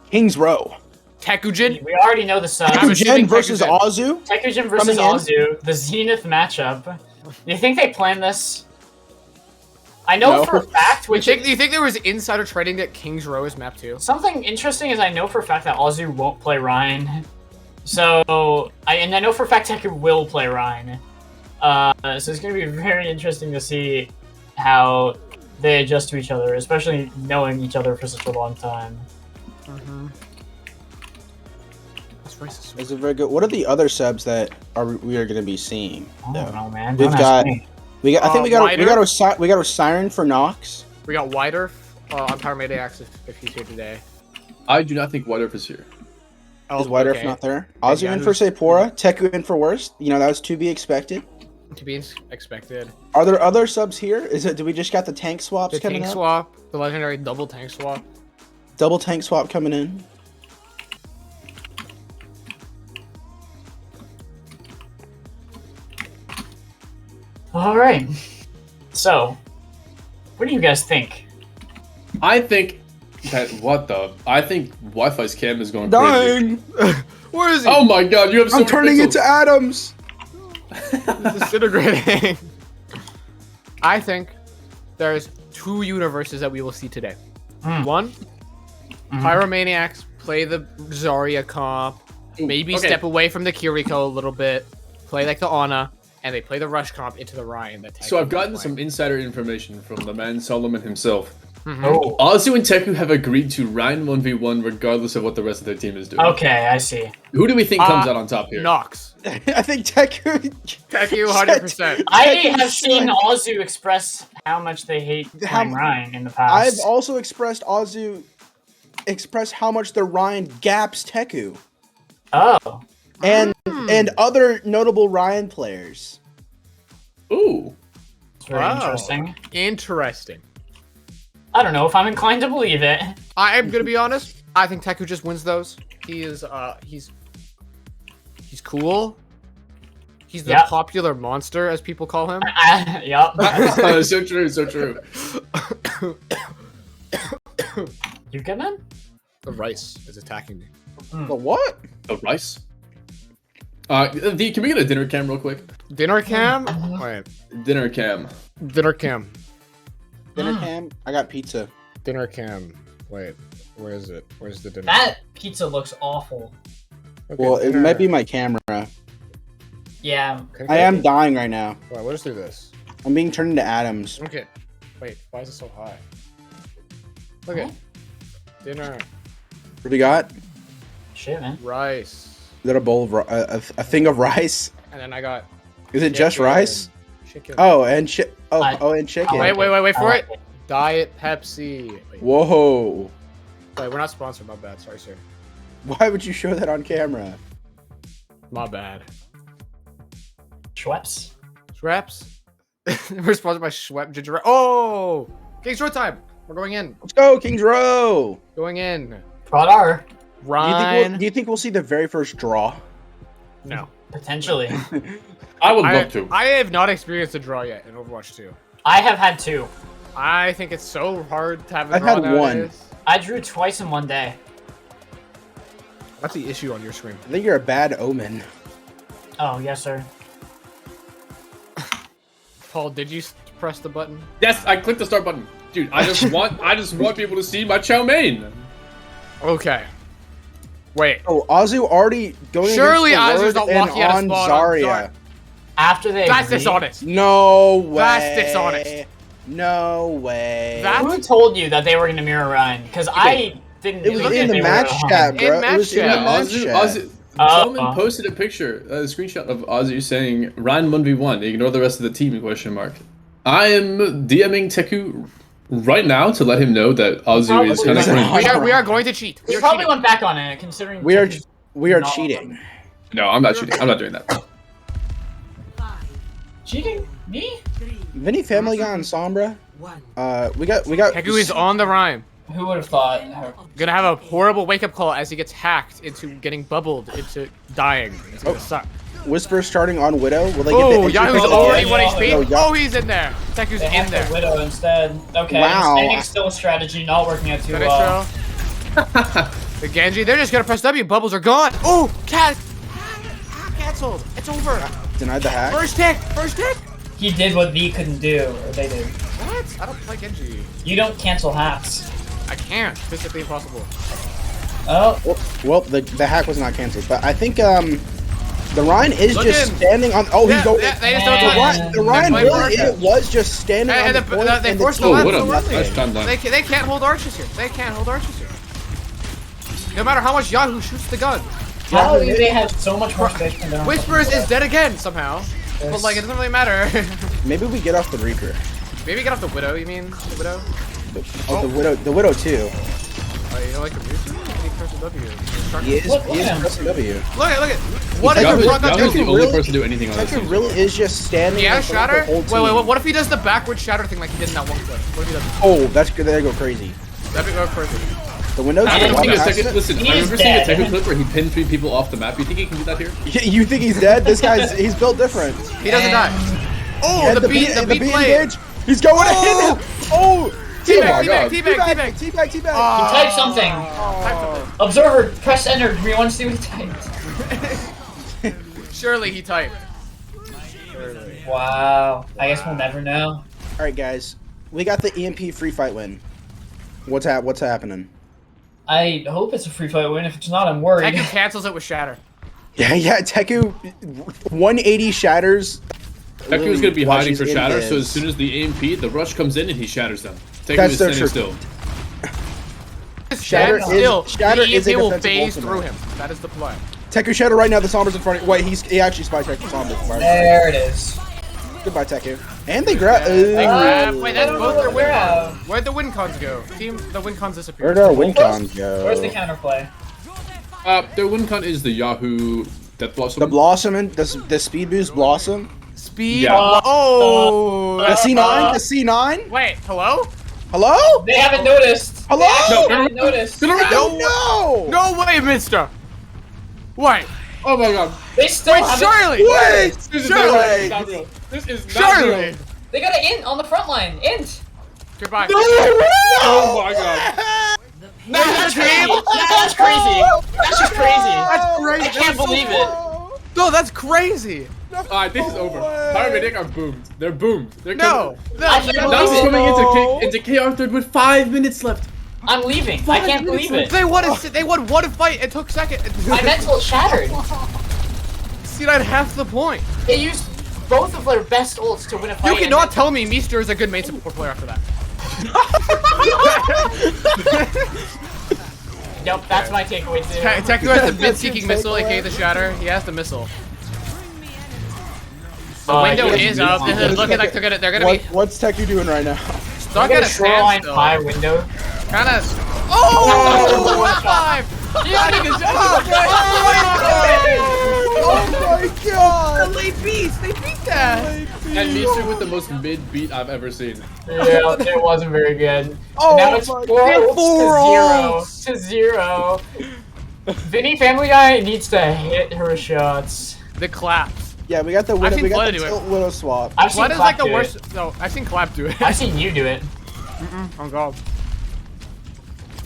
King's Row. Tekujin. We already know the subs. I'm assuming Tekujin versus Tekujin. Azu. Tekujin versus Coming in. Azu, the Zenith matchup. Do you think they planned this? I know No. for a fact, Do which you think there was insider trading that King's Row is map 2? something interesting is I know for a fact that Azu won't play Ryan. So, I know for a fact Teku will play Ryan. So it's going to be very interesting to see how they adjust to each other, especially knowing each other for such a long time. That's racist. Is it very good? What are the other subs that we are going to be seeing? I don't know, man. We've Don't got, ask me. I think we Wider? got a siren for Nox. We got Wider on Pyromaniyak if he's here today. I do not think White is here. Is White Earth not there? Ozzy in for Sepora, Teku in for Worst. You know, that was to be expected. To be expected. Are there other subs here? Do we just got the tank swaps The coming tank up? swap, the legendary double tank swap. Double tank swap coming in. All right. So, what do you guys think? I think that I think Wi-Fi's cam is going crazy. Dying. Where is he? Oh my god, you have so I'm many turning pixels. into atoms. He's disintegrating. I think there's 2 universes that we will see today. One, Pyromaniacs play the Zarya comp, maybe okay. step away from the Kiriko a little bit, play like the Ana, and they play the Rush comp into the Ryan. So I've gotten some insider information from the man Solomon himself. Oh. Azu and Teku have agreed to Ryan 1v1 regardless of what the rest of their team is doing. Okay, I see. Who do we think comes out on top here? Nox. I think Teku. Teku, 100%. I have seen Ozu express how much they hate playing Ryan in the past. I've also expressed how much the Ryan gaps Teku. Oh. And other notable Ryan players. Ooh. It's very interesting. Interesting. I don't know if I'm inclined to believe it. I am gonna be honest. I think Teku just wins those. He is he's cool. He's the popular monster, as people call him. Yup. So true, so true. You good, man? The rice is attacking me. The what? The rice? Can we get a dinner cam real quick? Dinner cam? Wait. Dinner cam. Dinner cam. Dinner cam? I got pizza. Dinner cam. Wait. Where is it? Where's the dinner? That pizza looks awful. Okay, Well, it dinner. might be my camera. Yeah. I am dying right now. Wait, let us do this. I'm being turned into atoms. Okay. Wait, why is it so high? Okay. Dinner. What do you got? Shit, man. Rice. Is that a bowl of a thing of rice? And then I got. Is it just rice? Chicken. Oh, and and chicken. Wait for it. Diet Pepsi. Wait. Whoa. Wait, we're not sponsored. My bad. Sorry, sir. Why would you show that on camera? My bad. Schweppes. Schweppes. We're sponsored by Schweppes Ginger. Oh, King's Row time. We're going in. Let's go, Kings Row. Going in. Prod R. Ryan. Do you think we'll see the very first draw? No. Potentially. I would love to. I have not experienced a draw yet in Overwatch 2. I have had 2. I think it's so hard to have a I've draw had nowadays. I drew twice in one day. What's the issue on your screen? I think you're a bad omen. Oh, yes, sir. Paul, did you press the button? Yes, I clicked the start button. Dude, I just want people to see my chow mein. Okay. Wait. Oh, Azu already going Surely against the Azu's not Word and walking out of on spawn on Zarya. Zarya. After they That's agreed- dishonest. No way. That's dishonest. No way. Who told you that they were going to mirror Ryan? Because I didn't. It was think in that the they were match gonna- chat, bro. In match It was in the chat. match chat. Solomon posted a picture, a screenshot of Azu saying Ryan 1v1, ignore the rest of the team, question mark. I am DMing Teku right now to let him know that Azu is kind of We are going to cheat. He probably went back on it, considering. We are not- cheating. No, I'm not cheating. I'm not doing that. Cheating? Me? Vinny Family Guy and Sombra. We got. Teku is on the rhyme. Who would have thought? Gonna have a horrible wake-up call as he gets hacked into getting bubbled into dying. It's gonna suck. Whisper starting on Widow. Will they get Oh, the Yahoo's entry pick? already 1 HP. No, Oh, he's in there. Teku's They in have there. the Widow instead. Okay. Wow. Standing still strategy not working out too Finish well. the Genji, they're just gonna press W. Bubbles are gone. Oh, cat. Cancelled. It's over. Denied the hack. First hit. First hit. He did what V couldn't do, or they did. What? I don't play Genji. You don't cancel hacks. I can't. Physically impossible. Oh. Well, the hack was not canceled, but I think The Ryan is Look just in. standing on. Oh, he's Yeah, going. yeah, they just don't touch. The Ryan They really play it was just standing on And the point. they and forced the team left was so nothing. early. They can't hold archers here. They can't hold archers here. No matter how much Yahoo shoots the gun. How do they have so much more space than them? Whispers is dead again somehow. But like it doesn't really matter. Maybe we get off the Reaper. Maybe get off the Widow, you mean? The Widow? Oh, the Widow too. Oh, you don't like the music? He pressed the W. He is pressing W. Look at what is the rock Yahoo's the only person to do anything on this. Tekken really is just standing. Yeah, in front shatter? of the whole Wait, team. what if he does the backward shatter thing like he did in that one clip? What if he does? Oh, that's good. There go crazy. That'd be go crazy. The Windows. I remember seeing a Listen, Tekken, listen, I remember seeing a Tekken clip where he pinned 3 people off the map. You think he can do that here? You think he's dead? This guy's he's built different. He doesn't die. Oh, And the beat play. engage. He's going in. Oh, Teabag. He typed something. Observer, press enter. Do we want to see what he typed? Surely he typed. Wow. I guess we'll never know. All right, guys, we got the EMP free fight win. What's happening? I hope it's a free fight win. If it's not, I'm worried. Tekken cancels it with shatter. Yeah, Teku 180 shatters. Tekken was going to be while hiding she's for in shatter, his. so as soon as the AMP, the rush comes in and he shatters them. Tekken That's is so standing true. still. Shatter the is a EMP will defensive phase ultimate. through him. That is the play. Teku Shatter right now. The Somber's in front of you. Wait, he actually spy checked the Somber. There it is. Goodbye, Teku. And they grab. They grab. Wait, that's I don't both know their where win they're cons. Where'd the win cons go? The win cons disappeared. Where'd our win cons go? Where's the counterplay? Their win con is the Yahoo Death Blossom. The Blossom and the Speed Boost Blossom. Speed. Yeah. Oh. The C9. The C9. Wait. Hello. Hello. They haven't noticed. Hello. They haven't noticed. No. No way, Mister. Wait. Oh my God. They still Wait, haven't. Shirley. Wait. This is Shirley. not real. This is not Shirley. real. They got an int on the front line. Int. Goodbye. Oh my God. No, that's crazy. That's crazy. That's just crazy. That's crazy. I can't believe it. No, that's crazy. Alright, this is over. Pyromaniyak are boomed. They're boomed. They're No. I can't Now believe coming it. into KR third with 5 minutes left. I'm leaving. I can't believe it. They won one fight. It took second. My mental shattered. See, that's half the point. They used both of their best ults to win a fight. You cannot tell me Meester is a good main support player after that. Yep, that's my takeaway too. Teku has the mid-seeking missile, aka the Shatter. He has the missile. The window is up. This is looking like they're gonna be What's Teku doing right now? stuck at a shoreline standstill. high window. Kind of. Oh! High five! Oh my God! The late beast! They beat that! And Meow with the most mid beat I've ever seen. Yeah, it wasn't very good. Oh Now it's my 4 ults to 0. Vinny Family Guy needs to hit her shots. The claps. Yeah, we got the I've widow. seen We got Blood the do it. tilt widow swap. I've seen Blood is Clap like the do it. worst. No, I've seen Clap do it. I've seen you do it. Oh god.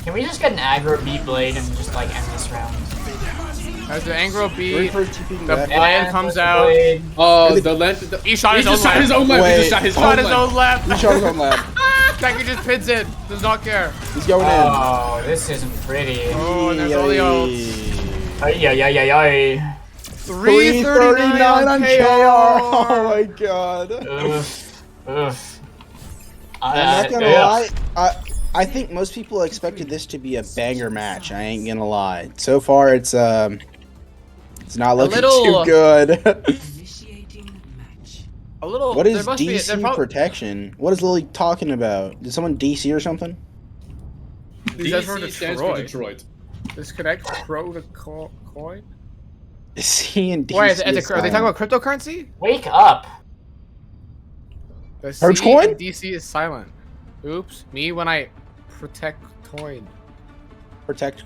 Can we just get an aggro beat blade and just like end this round? As the Angro beat, Reaper TPing the back. land comes out. Oh, the length. He shot his He own just shot his lap. own lap. He Wait. just shot his Shot own his own lap. lap. He shot his own lap. Teku just pins it. Does not care. He's going in. Oh, this isn't pretty. Oh, and there's all the ults. Ay, ay, ay, ay, ay. 339 on KR. Oh my God. Ugh. I'm not gonna lie. I think most people expected this to be a banger match. I ain't gonna lie. So far, it's not looking little- too good. A little. What is there must be, there DC prob- protection? What is Lily talking about? Did someone DC or something? These guys from DC stands for Detroit. Detroit. Disconnect coin. C and DC. Wait, is are they talking silent. about cryptocurrency? Wake up. The Hertz C coin? in DC is silent. Oops. Me when I protect coin. Protect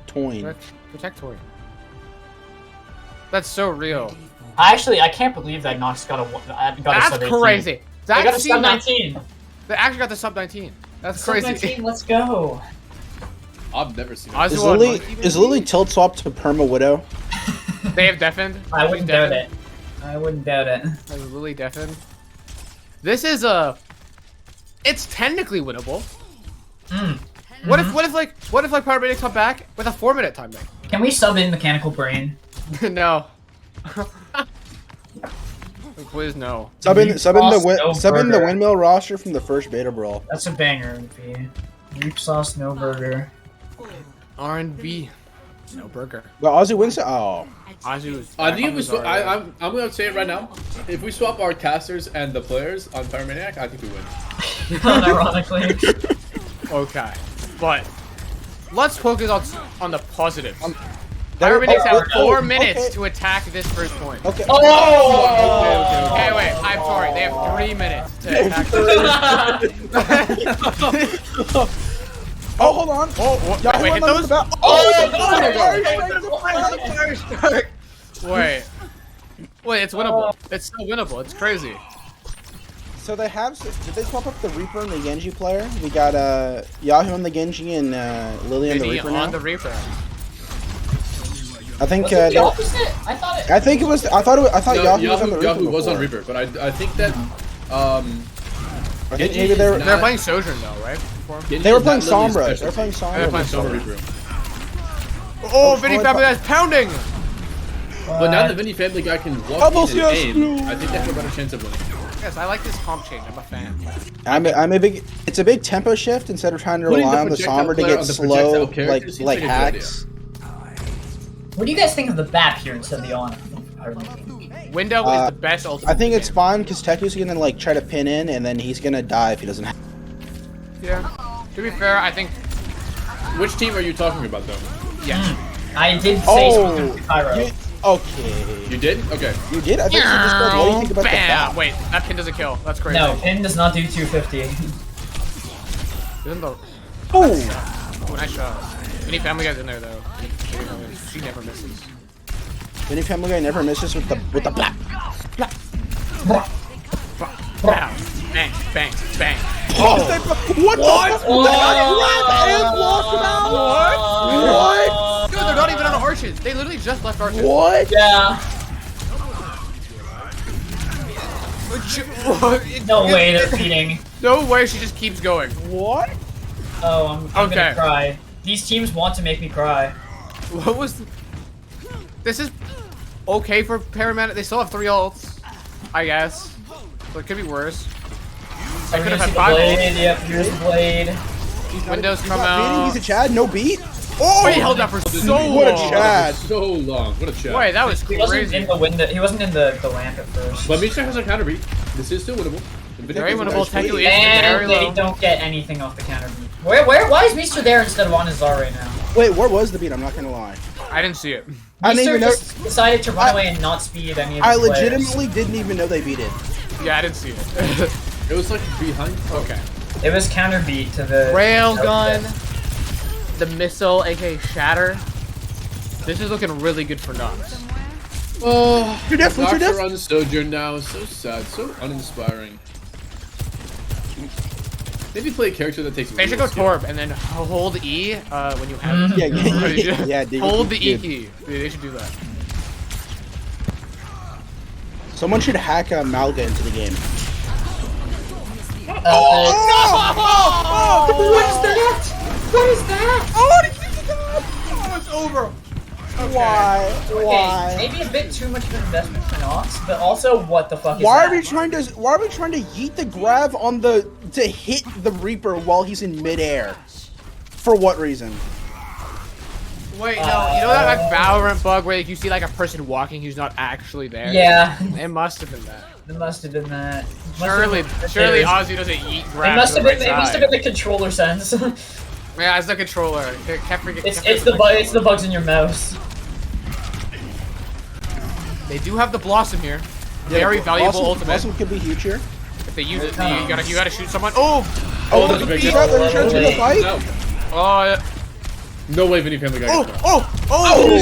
Toyn. Protect coin. That's so real. Actually, I can't believe that Nox got a That's sub 18. crazy. They That's got a sub 19. They actually got the sub 19. That's Sub crazy. 19, let's go. I've never seen Oz- it. Is Lily tilt swap to Perma Widow? They have deafened. I wouldn't doubt it. I wouldn't doubt it. Has Lily deafened? This is it's technically winnable. What if like Pyromaniyak come back with a 4-minute time limit? Can we sub in Mechanical Brain? No. Please no. Sub in no the burger. windmill roster from the first beta brawl. That's a banger, MP. Reap sauce, no burger. R&B, no burger. But Ozzy wins. Oh. Ozzy was. I think if we swap, I'm gonna say it right now. If we swap our casters and the players on Pyromaniyak, I think we win. Unironically. Okay, but let's focus on the positives. There- Pyromaniaks have oh, 4 okay. minutes to attack this first point. Okay. Oh! Okay, wait. I'm sorry. They have 3 minutes to attack this. Oh, hold on. Oh, what? Yahoo Wait, hit on those? the back. Wait. Wait, it's winnable. It's still winnable. It's crazy. So they have. Did they swap up the Reaper and the Genji player? We got Yahoo on the Genji and Lily on the Maybe Reaper on now. the Reaper. I think. Was it the opposite? I thought it. I think it was. I thought Yahoo was on the Reaper. Yahoo was on before. Reaper, but I think that I think maybe they're playing Sojourn though, right? They were playing Sombra. They were playing Sombra. They were playing before. Sombra. Oh, Vinny Family Guy's pounding! But now the Vinny Family Guy can walk Almost in and yes, aim, no. I think they have a better chance of winning. Yes, I like this comp change. I'm a fan. I'm a big. It's a big tempo shift instead of trying to Putting rely the on the projectile Sombra to player get on the slow, projectile character seems like like a good hacks. What do you guys think of the BAP here instead of the on? Window is the best ultimate. I think in it's the fine because Teku's gonna like try to pin in and then he's gonna die if he doesn't. game. Yeah. To be fair, I think. Which team are you talking about though? Yeah. I did say Oh, Pyro. Okay. You did? Okay. You did? I think you just said, what do you think about Bam! the Wait, that pin doesn't kill. That's crazy. No, pin does not do 250. Isn't the... Oh, nice shot. Any Family Guy's in there though. She never misses. Any Family Guy never misses with the black. Bam! Bang! Bang! Bang! Oh, what the fuck? What? Dude, they're not even on arches. They literally just left arches. What? Yeah. No way they're cheating. No way, she just keeps going. What? Oh, I'm Okay. gonna cry. These teams want to make me cry. What was... This is okay for Pyromaniyak. They still have 3 ults, I guess. So it could be worse. I could have had 5 blade. ults. Yep, here's the blade. Windows He's come not beating, out. he's a Chad, no beat. Oh, he held that for so long. What a Chad. So long. What a chat. Wait, that was He wasn't crazy. in the window. He wasn't in the lamp at first. But Militia has a counter beat. This is still winnable. Very winnable. Teku is And very they low. don't get anything off the counter beat. Why is Meester there instead of on his Zar right now? Wait, where was the beat? I'm not gonna lie. I didn't see it. I didn't Meester even know. just decided to run away and not speed any of I his players. legitimately didn't even know they beat it. Yeah, I didn't see it. It was like behind. Okay. It was counter beat to the Railgun, the missile, aka Shatter. This is looking really good for Nox. Oh, You're deaf, Nox you're deaf. are on Sojourn now. So sad. So uninspiring. Maybe play a character that takes. They should go Torb and then hold E when you have it. Yeah, dude, Hold the E dude. key. Dude, they should do that. Someone should hack Malga into the game. What is that? What is that? Oh, it's over. Okay. Why? Okay, maybe a bit too much of an investment for Nox, but also what the fuck is Why that? are we trying to yeet the grab on to hit the Reaper while he's in midair? For what reason? Wait, no, you know that like Valorant bug where like, you see like a person walking who's not actually there? Yeah. It must have been that. It must have been that. Surely Ozzy doesn't eat grab. It must to have the been. right It must have side. been the controller sense. Yeah, it's the controller. It's the bugs in your mouse. They do have the Blossom here. Very valuable ultimate. Blossom could be huge here. If they use it, you gotta shoot someone. Oh! Oh, that's a big he's shot. trying to fight. No. Oh! Yeah. No way, Vinny Family Guy. Oh! gets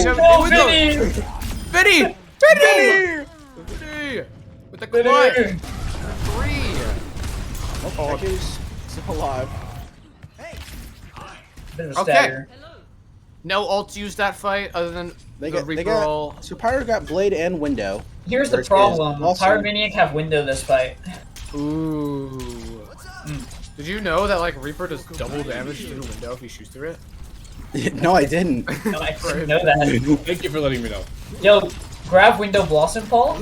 that. Oh! Vinny! Vinny! Vinny! Vinny! With the clutch. 3. Oh, he's still alive. Bit of a Okay. stagger. No ults used that fight other than They the got Reaper. so Pyro got Blade and Window. Here's the Versus problem. Blossom. Pyromaniyak have window this fight. Ooh. Did you know that like Reaper does double damage to the window if he shoots through it? No, I didn't. No, I didn't know that. Thank you for letting me know. Yo, grab Window Blossom Paul.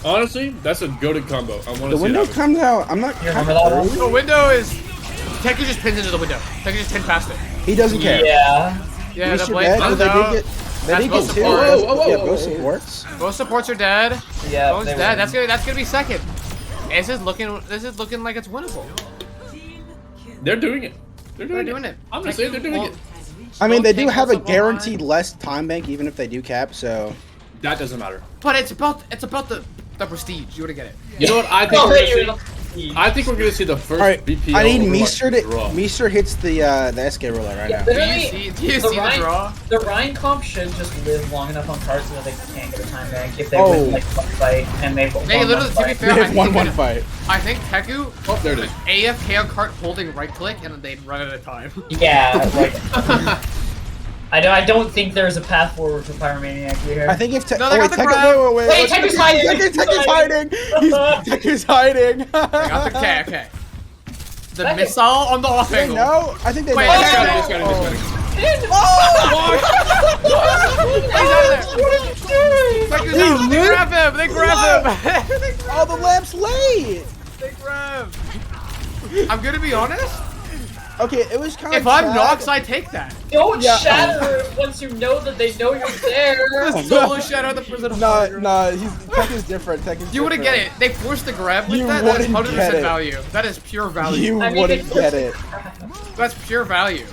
Honestly, that's a goated combo. I want to The see window that. comes out. I'm not. You remember that one? The window is. Teku just pins into the window. Teku just pin past it. He doesn't care. Yeah. Yeah, the Mr. blade. Dead, Oh, they no. did get. They That's did both get two. supports. Yeah, both supports. Both supports are dead. Yeah. Bone's they dead. were. That's gonna be second. This is looking like it's winnable. They're doing it. They're doing it. I'm gonna say they're doing it. I mean, they do Take have a us up on guaranteed less time bank, even if they do cap. So That doesn't matter. But it's about the prestige. You wanna get it. You know what? I think we're gonna see. I think we're gonna see the first all right, BPL. I need Overwatch Meester to. draw. Meester hits the SK roller right now. Literally, Do you see the draw? The Rhine comp should just live long enough on cards so that they can't get a time bank if they Oh. win like one fight and they've won They literally, one to be fight. fair, They have one fight. I think Teku Oh, there it is. AFK on cart holding right click and they'd run out of time. Yeah, like I don't think there's a path forward for Pyromaniyak here. I think if No, they got the Teku, grab. wait, Teku's hiding! Teku's hiding. Teku's hiding. They got the okay. The Second. missile on the off They angle. know. I think they Wait, know. just got it, just got it. Teku's out. They grab him. They grab him. Oh, the lamp's late. They grab. I'm gonna be honest. Okay, it was kind of. If I'm Nox, I take that. Don't shatter it once you know that they know you're there. Solo shatter the prison. Nah, Teku's different. Teku's You wouldn't get it. They forced the grab with You that. That is wouldn't get 100% it. value. That is pure value. You I mean, wouldn't get it. That's pure value.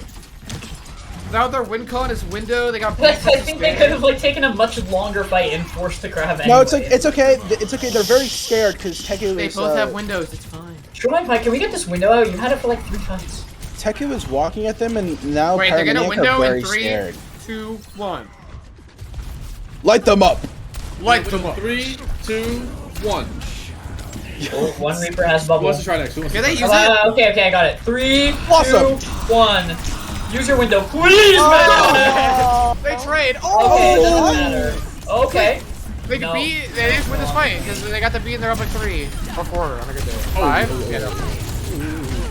Now their win con is window. They got. I think they could have like taken a much longer fight and forced the grab anyway. No, it's okay. It's okay. It's okay. They're very scared because Teku They is. both have windows. It's fine. Shoreline Pike, can we get this window out? You had it for like 3 fights. Teku is walking at them, and now Wait, they're gonna Pyromaniak window are very in 3, scared. 2, 1. Light them up. Light them up. 3, 2, 1. One Reaper has Who bubble. wants to try next? Who wants Can to they try use it? Okay, I got it. 3, 2, Awesome. 1. Use your window, please, man. They trade. Okay, Oh! doesn't matter. Okay. They No. can be. They just win this fight because they got the B and they're up at 3 or 4 on a good day. 5. Yeah, no.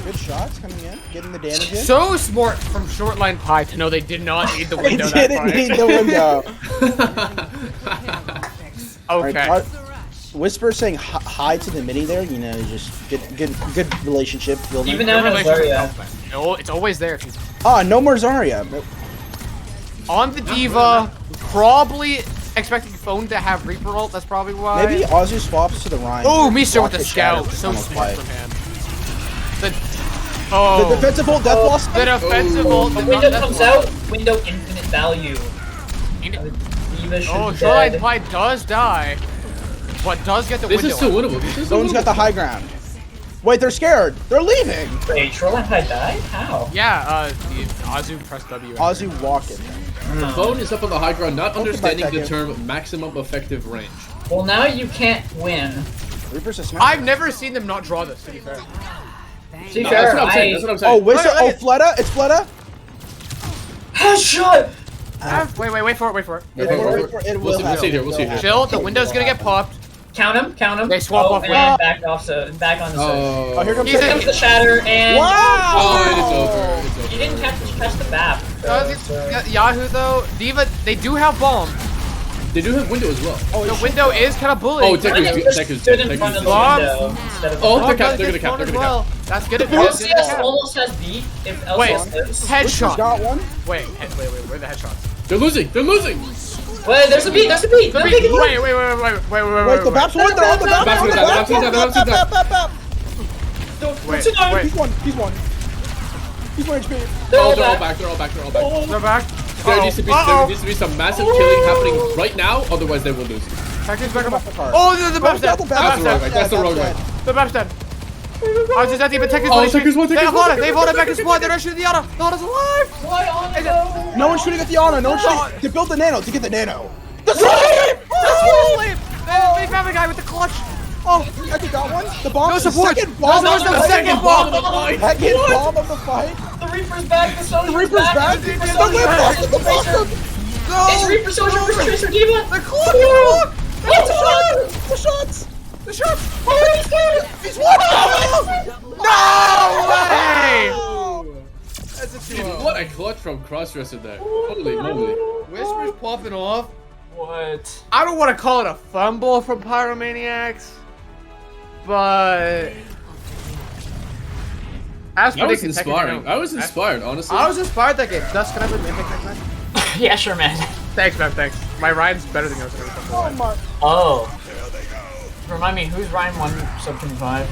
Good shots coming in, getting the damage in. So smart from Shortline Pie to know they did not need the They window. that didn't fight. need the window. Okay. Alright, Whisper saying hi to the mini there. You know, just good relationship building. Even now, no Zarya. No, it's always there. If you... Ah, no more Zarya. On the Diva, probably expecting Phone to have Reaper ult. That's probably why. Maybe Azu swaps to the Rhine. Oh, Misa with Block the scout. shadow So to smart fight. from him. The defensive ult, death loss. The defensive ult. The did window not comes death out, window infinite value. Diva should Oh, be Shoreline dead. Pie does die, but does get the This window. is still winnable. This is still Zone's got the winnable. high ground. Wait, they're scared. They're leaving. Wait, Shoreline Pie died? How? Yeah, Azu pressed W. Azu walking. The phone is up on the high ground, not Okay, understanding bye, the Teku. term maximum effective range. Well, now you can't win. Reaper's a sniper. I've never seen them not draw this, to be fair. To be No, fair, that's what I'm saying. That's what I'm saying. Oh, Whisper. Look Oh, at- Fleta. It's Fleta. Headshot! Wait, wait for it, wait for it. It We'll will see- happen. we'll see here. We'll see here. Chill, the window's gonna get popped. Count him. They swap off and window. back off, so back on the side. Oh, here comes He's Here in- comes the shatter, and Wow! Oh, and it's over. It's over. you didn't catch the BAP. Yahoo though, Diva, they do have bomb. They do have window as well. The window is kind of bullied. Oh, Why Teku's didn't you dead. just Teku's stood dead. in front of the Bomb. window instead of Oh, Oh, they're does gonna get cap. spawned They're as gonna well. That's good. LCS almost has beat if LCS Wait, lives. Whisper's headshot. got one. Wait, where are the headshots? They're losing. They're losing. Wait, there's a beat. Wait, Take it. wait. The Bap's one. They're on the Bap. Bap's one, Bap's one, Bap's one, Bap. Wait, He's one. He's one. He's 1 HP. They're Oh, all they're all back. back. They're all back. They're all back. They're back. There needs to be some massive killing happening right now, otherwise they will lose. Tactics back up. card. Oh, the Bap's dead. The The Bap's Bap's That's the wrong dead. way. That's the wrong way. The Bap's dead. I was just at the Teku's Oh, one. Teku's one, They Teku's have one, Lana. They've Teku's Lana back in squad. They're shooting the Ana. Lana's alive. Why on it? No one's shooting at the Ana. No one's shooting. To build the nano. To get the nano. That's so lame. They found a guy with the clutch. Oh, Teku got one. The bomb. No the support. second bomb. No, the second bomb. Second bomb of the fight. The Reaper's back. The Soldier's The Reaper's back. The The Soldier's Reaper's back. back. The Boston. It's Reaper Soldier, Reaper Tracer, Diva. The clutch. It's a shot. The shots. The shots. Oh, he's dead. He's one. No way. That's a 2-0. What a clutch from Crossdresser there. Holy moly. Whisper's popping off. What? I don't want to call it a fumble from Pyromaniacs, but as That was predicted, inspiring. technically, I was inspired, honestly. I was inspired that game. Dust, can I put Mythic next time? Yeah, sure, man. Thanks, man. Thanks. My ride's better than yours. Oh my. Oh. Remind me, who's Ryan 1 sub 25?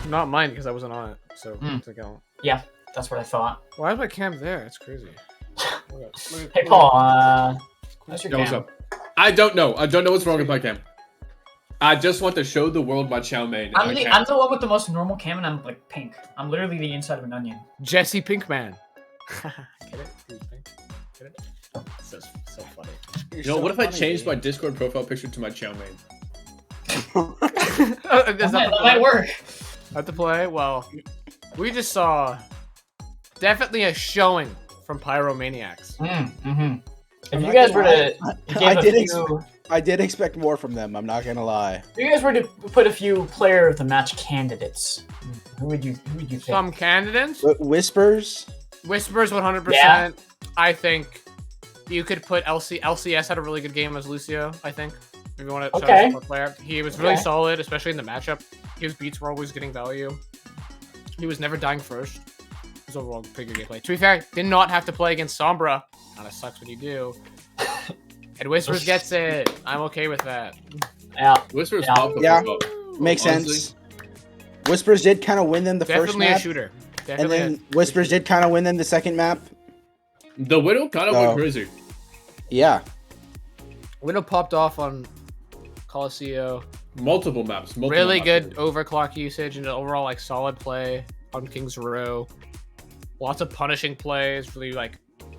Not mine because I wasn't on it. So doesn't count. Yeah, that's what I thought. Why is my cam there? It's crazy. Hey, Paul, how's your Yo, what's cam? up? I don't know. I don't know what's wrong with my cam. I just want to show the world my chow mein. I'm the one with the most normal cam, and I'm like pink. I'm literally the inside of an onion. Jesse Pinkman. Get it? Who's pink? Get it? So funny. You know, what if I changed my Discord profile picture to my chow mein? That might work. At the play, well, we just saw definitely a showing from Pyromaniacs. If you guys were to I did expect more from them. I'm not gonna lie. if you guys were to put a few player of the match candidates, who would you think? Some candidates. Whispers. Whispers 100%. Yeah. I think you could put LCS had a really good game as Lucio, I think. If you want to shout out a player. He was really solid, especially in the matchup. His beats were always getting value. He was never dying first. It was overall pretty good gameplay. To be fair, did not have to play against Sombra. Kinda sucks when you do. And Whispers gets it. I'm okay with that. Yeah. Whispers Yeah, makes sense. Whispers did kind of win them the first Definitely map. a shooter. And Definitely then Whispers did kind of win them the second map. The Widow kind of went crazy. Yeah. Widow popped off on Coliseum. Multiple maps. Really good overclock usage and overall like solid play on King's Row. Lots of punishing plays, really like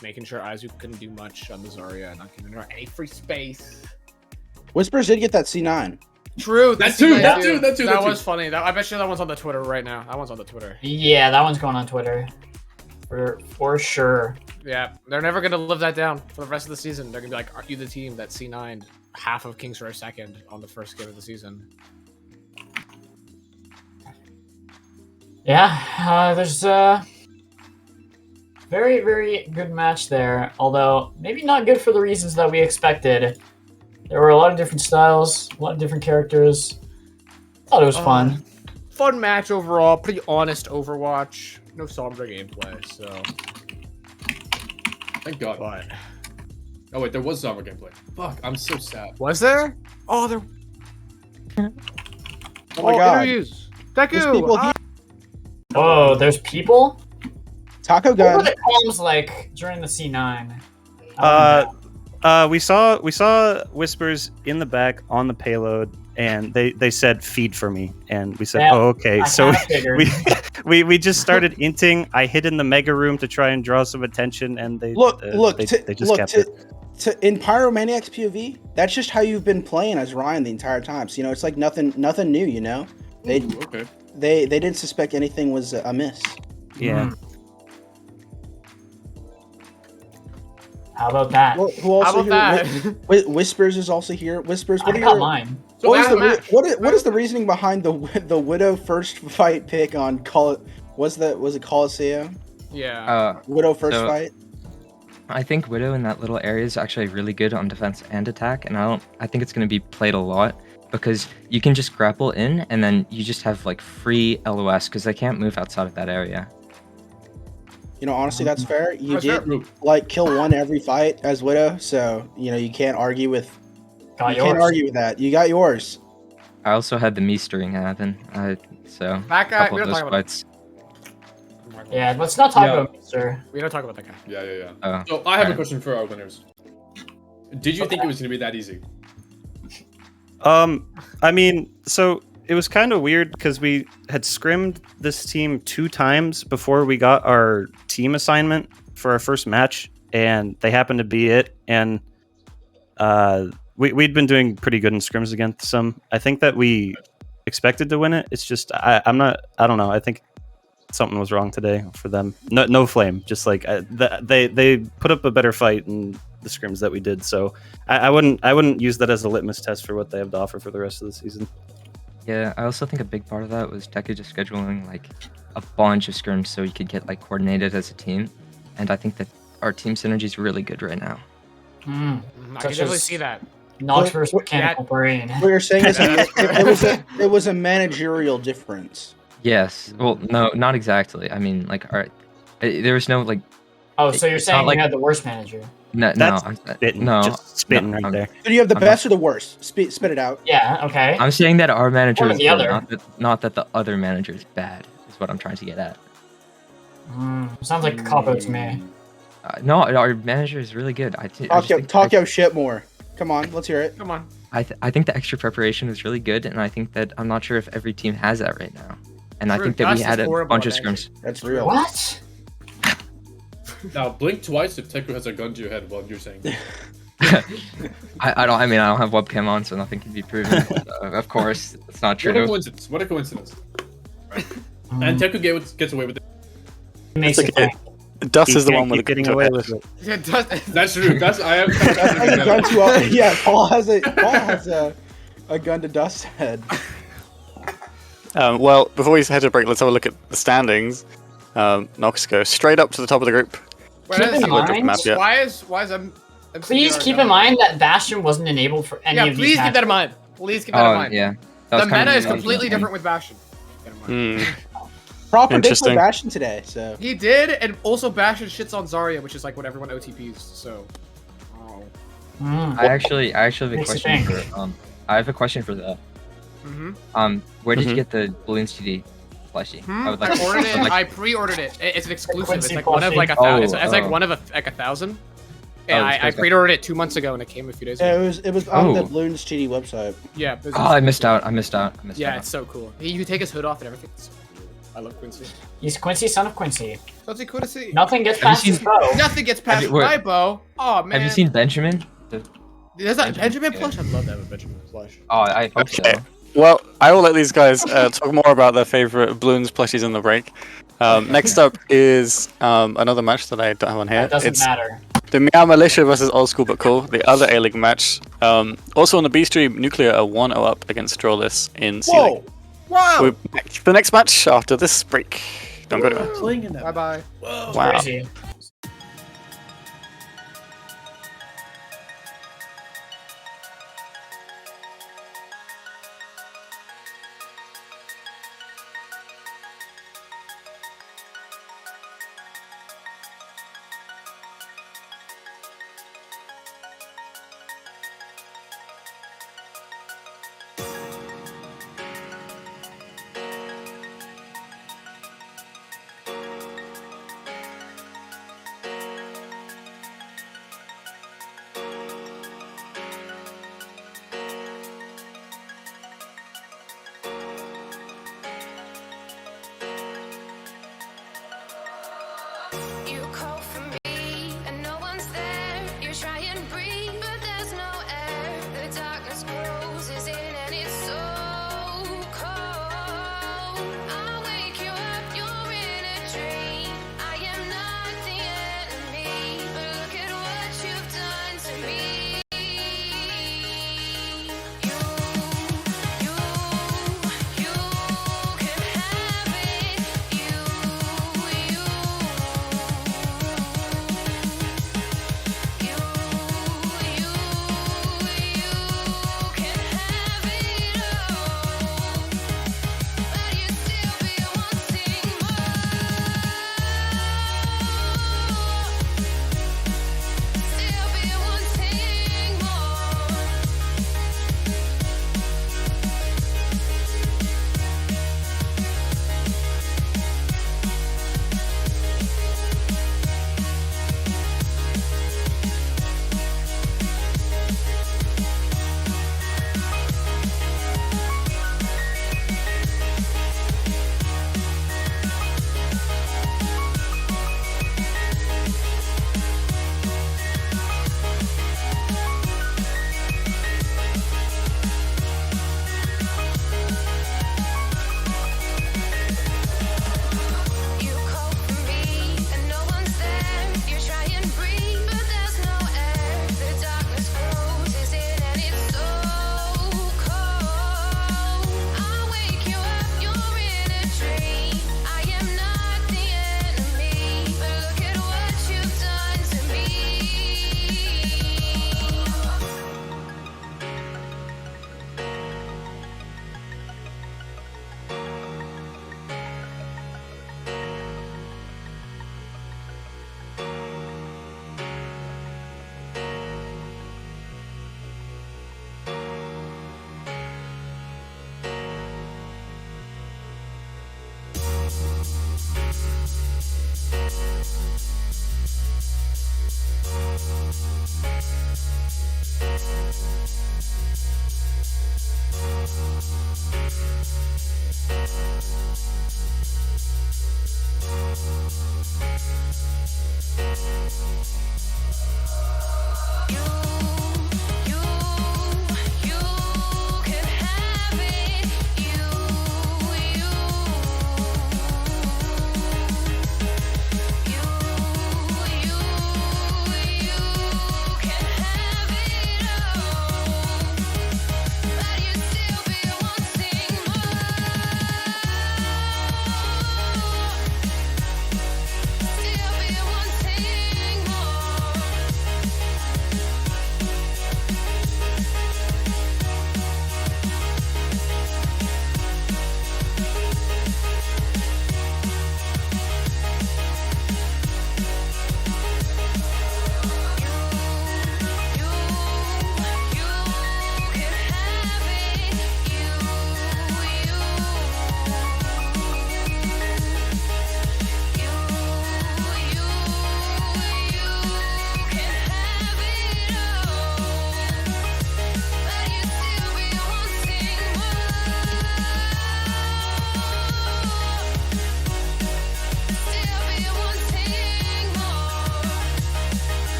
making sure Izu couldn't do much on the Zarya and not giving her any free space. Whispers did get that C9. True. That too. That was funny. I bet you that one's on the Twitter right now. That one's on the Twitter. Yeah, that one's going on Twitter. For sure. Yeah, they're never gonna live that down for the rest of the season. They're gonna be like, "Are you the team that C9 half of King's Row second on the first game of the season?" Yeah, there's a very, very good match there. Although maybe not good for the reasons that we expected. There were a lot of different styles, a lot of different characters. Thought it was fun. Fun match overall. Pretty honest Overwatch. No Sombra gameplay, so. Thank God. But. Oh wait, there was Sombra gameplay. Fuck, I'm so sad. Was there? Oh, there. Oh my God. Interviews. There's people here. Whoa, there's people? Taco What gun. were the comms like during the C9? We saw Whispers in the back on the payload, and they said feed for me, and we said, Yeah, oh okay. I So kinda figured. we just started inting. I hid in the mega room to try and draw some attention, and they they just kept it. In Pyromaniac's POV, that's just how you've been playing as Ryan the entire time. So nothing new. You know, they didn't suspect anything was amiss. Yeah. How about that? Well, who also How about here? that? Whispers is also here. Whispers, what I are got your mine. So what is man, what is the reasoning behind the Widow first fight pick on was it Coliseum? Yeah. Widow first fight. I think Widow in that little area is actually really good on defense and attack, and I think it's going to be played a lot because you can just grapple in and then you just have like free LOS because they can't move outside of that area. You know, honestly, that's fair. You That's did fair. like kill one every fight as Widow, so you can't argue with. Can't argue with that. You got yours. I also had the Meistering happen, so That guy- a couple we of don't those talk about fights. Yeah, let's not talk about Mr. We don't talk about that guy. Yeah. So I have a question for our winners. Did you think it was gonna be that easy? I mean, so it was kind of weird because we had scrimmed this team 2 times before we got our team assignment for our first match, and they happened to be it. And we'd been doing pretty good in scrims against them. I think that we expected to win it. It's just I don't know. I think something was wrong today for them. No flame. Just like they put up a better fight in the scrims that we did. So I wouldn't use that as a litmus test for what they have to offer for the rest of the season. Yeah, I also think a big part of that was Deku just scheduling like a bunch of scrims so you could get like coordinated as a team, and I think that our team synergy is really good right now. Hmm. I Such can definitely as see that. Nox versus Mechanical Brain. What you're saying is it was a managerial difference. Yes. Well, no, not exactly. I mean, like, all right, there was no like. Oh, so you're it's not saying like you had the worst manager? no, That's I'm, spitting, no, just spitting no, right I'm- there. So do you have the I'm best not- or the worst? Spit it out. Yeah. Okay. I'm saying that our manager One or is the good, other. not that the other manager is bad. Is what I'm trying to get at. Sounds like a cop out to me. No, our manager is really good. I just think Talk your shit more. Come on, let's hear it. Come on. I think the extra preparation was really good, and I think that I'm not sure if every team has that right now. And I True, think that we Dust is had a horrible bunch of at scrims. That's real. What? Now blink twice if Teku has a gun to your head while you're saying. I don't have webcam on, so nothing can be proven. But, of course, it's not true. What a coincidence! What a coincidence! Right. And Teku gets away with it. Makes It's okay. Dust is the one with getting away with it. Yeah, Dust. That's true. That's I have. That's a gun to yeah, Paul has a gun to Dust's head. Well, before we head to break, let's have a look at the standings. Nox go straight up to the top of the group. Keep in Haven't looked at the mind- map yet. Why is Please MCR keep not- in mind that Bastion wasn't enabled for any Yeah, of these please keep that in matches. mind. Please keep that in mind. Yeah. The meta is completely different with Bastion. Proper did play Interesting. Bastion today, so He did, and also Bastion shits on Zarya, which is like what everyone OTPs. So. I actually have a Makes you question think. for I have a question for the where did you get the Balloons TD plushie? I would like I ordered I it. would like- I pre-ordered it. It's an exclusive. It's Quincy like one of like a plushie. thousand. It's like Oh, one of like 1,000. And Oh, it's I okay. pre-ordered it 2 months ago, and it came a few days yeah, ago. it was on the Oh. Bloons GD website. Yeah. it was Oh, I missed out. I missed out. Yeah, it's so cool. You can take his hood off and everything. It's so cool. I love Quincy. He's Quincy, son of Quincy. Such a Quincy. Nothing gets Have you past his seen- bow. Nothing gets past you- wait. my bow. Oh man. Have you seen Benjamin? There's that Benjamin plush. I'd love to have a Benjamin plush. Oh, I hope so. Okay. Well, I will let these guys talk more about their favorite balloons plushies in the break. Next up is another match that I don't have on here. That doesn't It's matter. the Meow Militia versus Old School But Cool, the other A-League match. Also on the B stream, Nuclear are 1-0 up against Strawless in C-League. Wow. We're back for the next match after this break. Don't go anywhere. Bye bye. Wow. Crazy.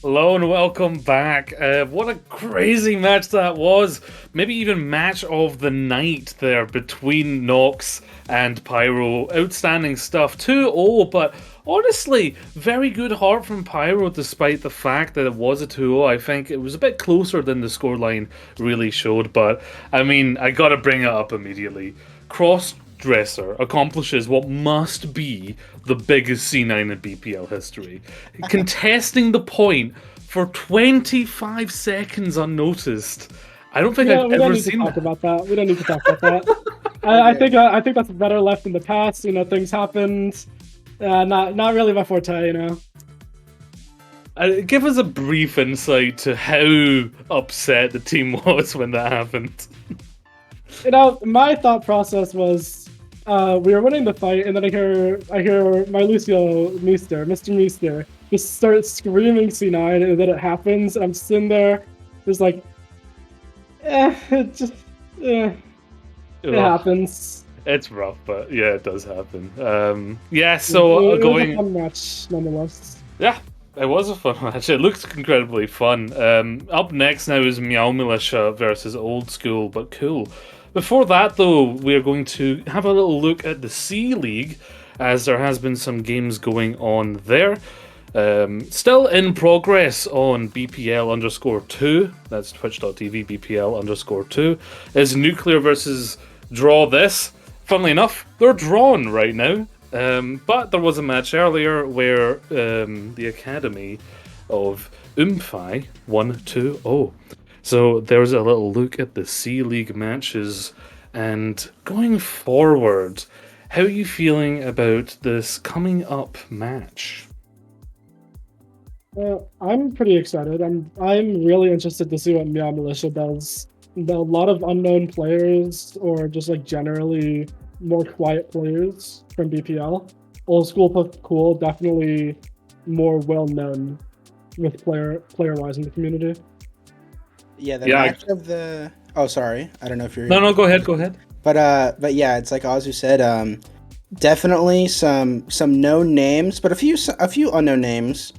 Hello and welcome back. What a crazy match that was. Maybe even match of the night there between Nox and Pyro. Outstanding stuff. 2-0, but honestly, very good heart from Pyro despite the fact that it was a 2-0. I think it was a bit closer than the scoreline really showed, but I mean, I gotta bring it up immediately. Crossdresser accomplishes what must be the biggest C9 in BPL history. Contesting the point for 25 seconds unnoticed. I don't think I've ever seen that. About that. We don't need to talk about that. I think that's better left in the past. You know, things happened. Not really my forte. You know. Give us a brief insight to how upset the team was when that happened. You know, my thought process was we were winning the fight, and then I hear my Mr. Meester, just start screaming C9, and then it happens, and I'm sitting there, just like, it happens. It's rough, but yeah, it does happen. So it going... was a fun match, nonetheless. Yeah, it was a fun match. It looked incredibly fun. Up next now is Meow Militia versus Old School, but cool. Before that, though, we are going to have a little look at the C League, as there has been some games going on there. Still in progress on BPL_2, that's twitch.tv BPL_2, is Nuclear versus Draw This. Funnily enough, they're drawn right now. But there was a match earlier where the Academy of Umfi won 2-0. So there's a little look at the C League matches, and going forward, how are you feeling about this coming up match? I'm pretty excited. I'm really interested to see what Meow Militia does. There are a lot of unknown players, or just like generally more quiet players from BPL. Old School plus Cool, definitely more well known with player-wise in the community. Yeah, the match of the... Oh, sorry. I don't know if you're... No, go ahead. But yeah, it's like Azu said, definitely some known names, but a few unknown names.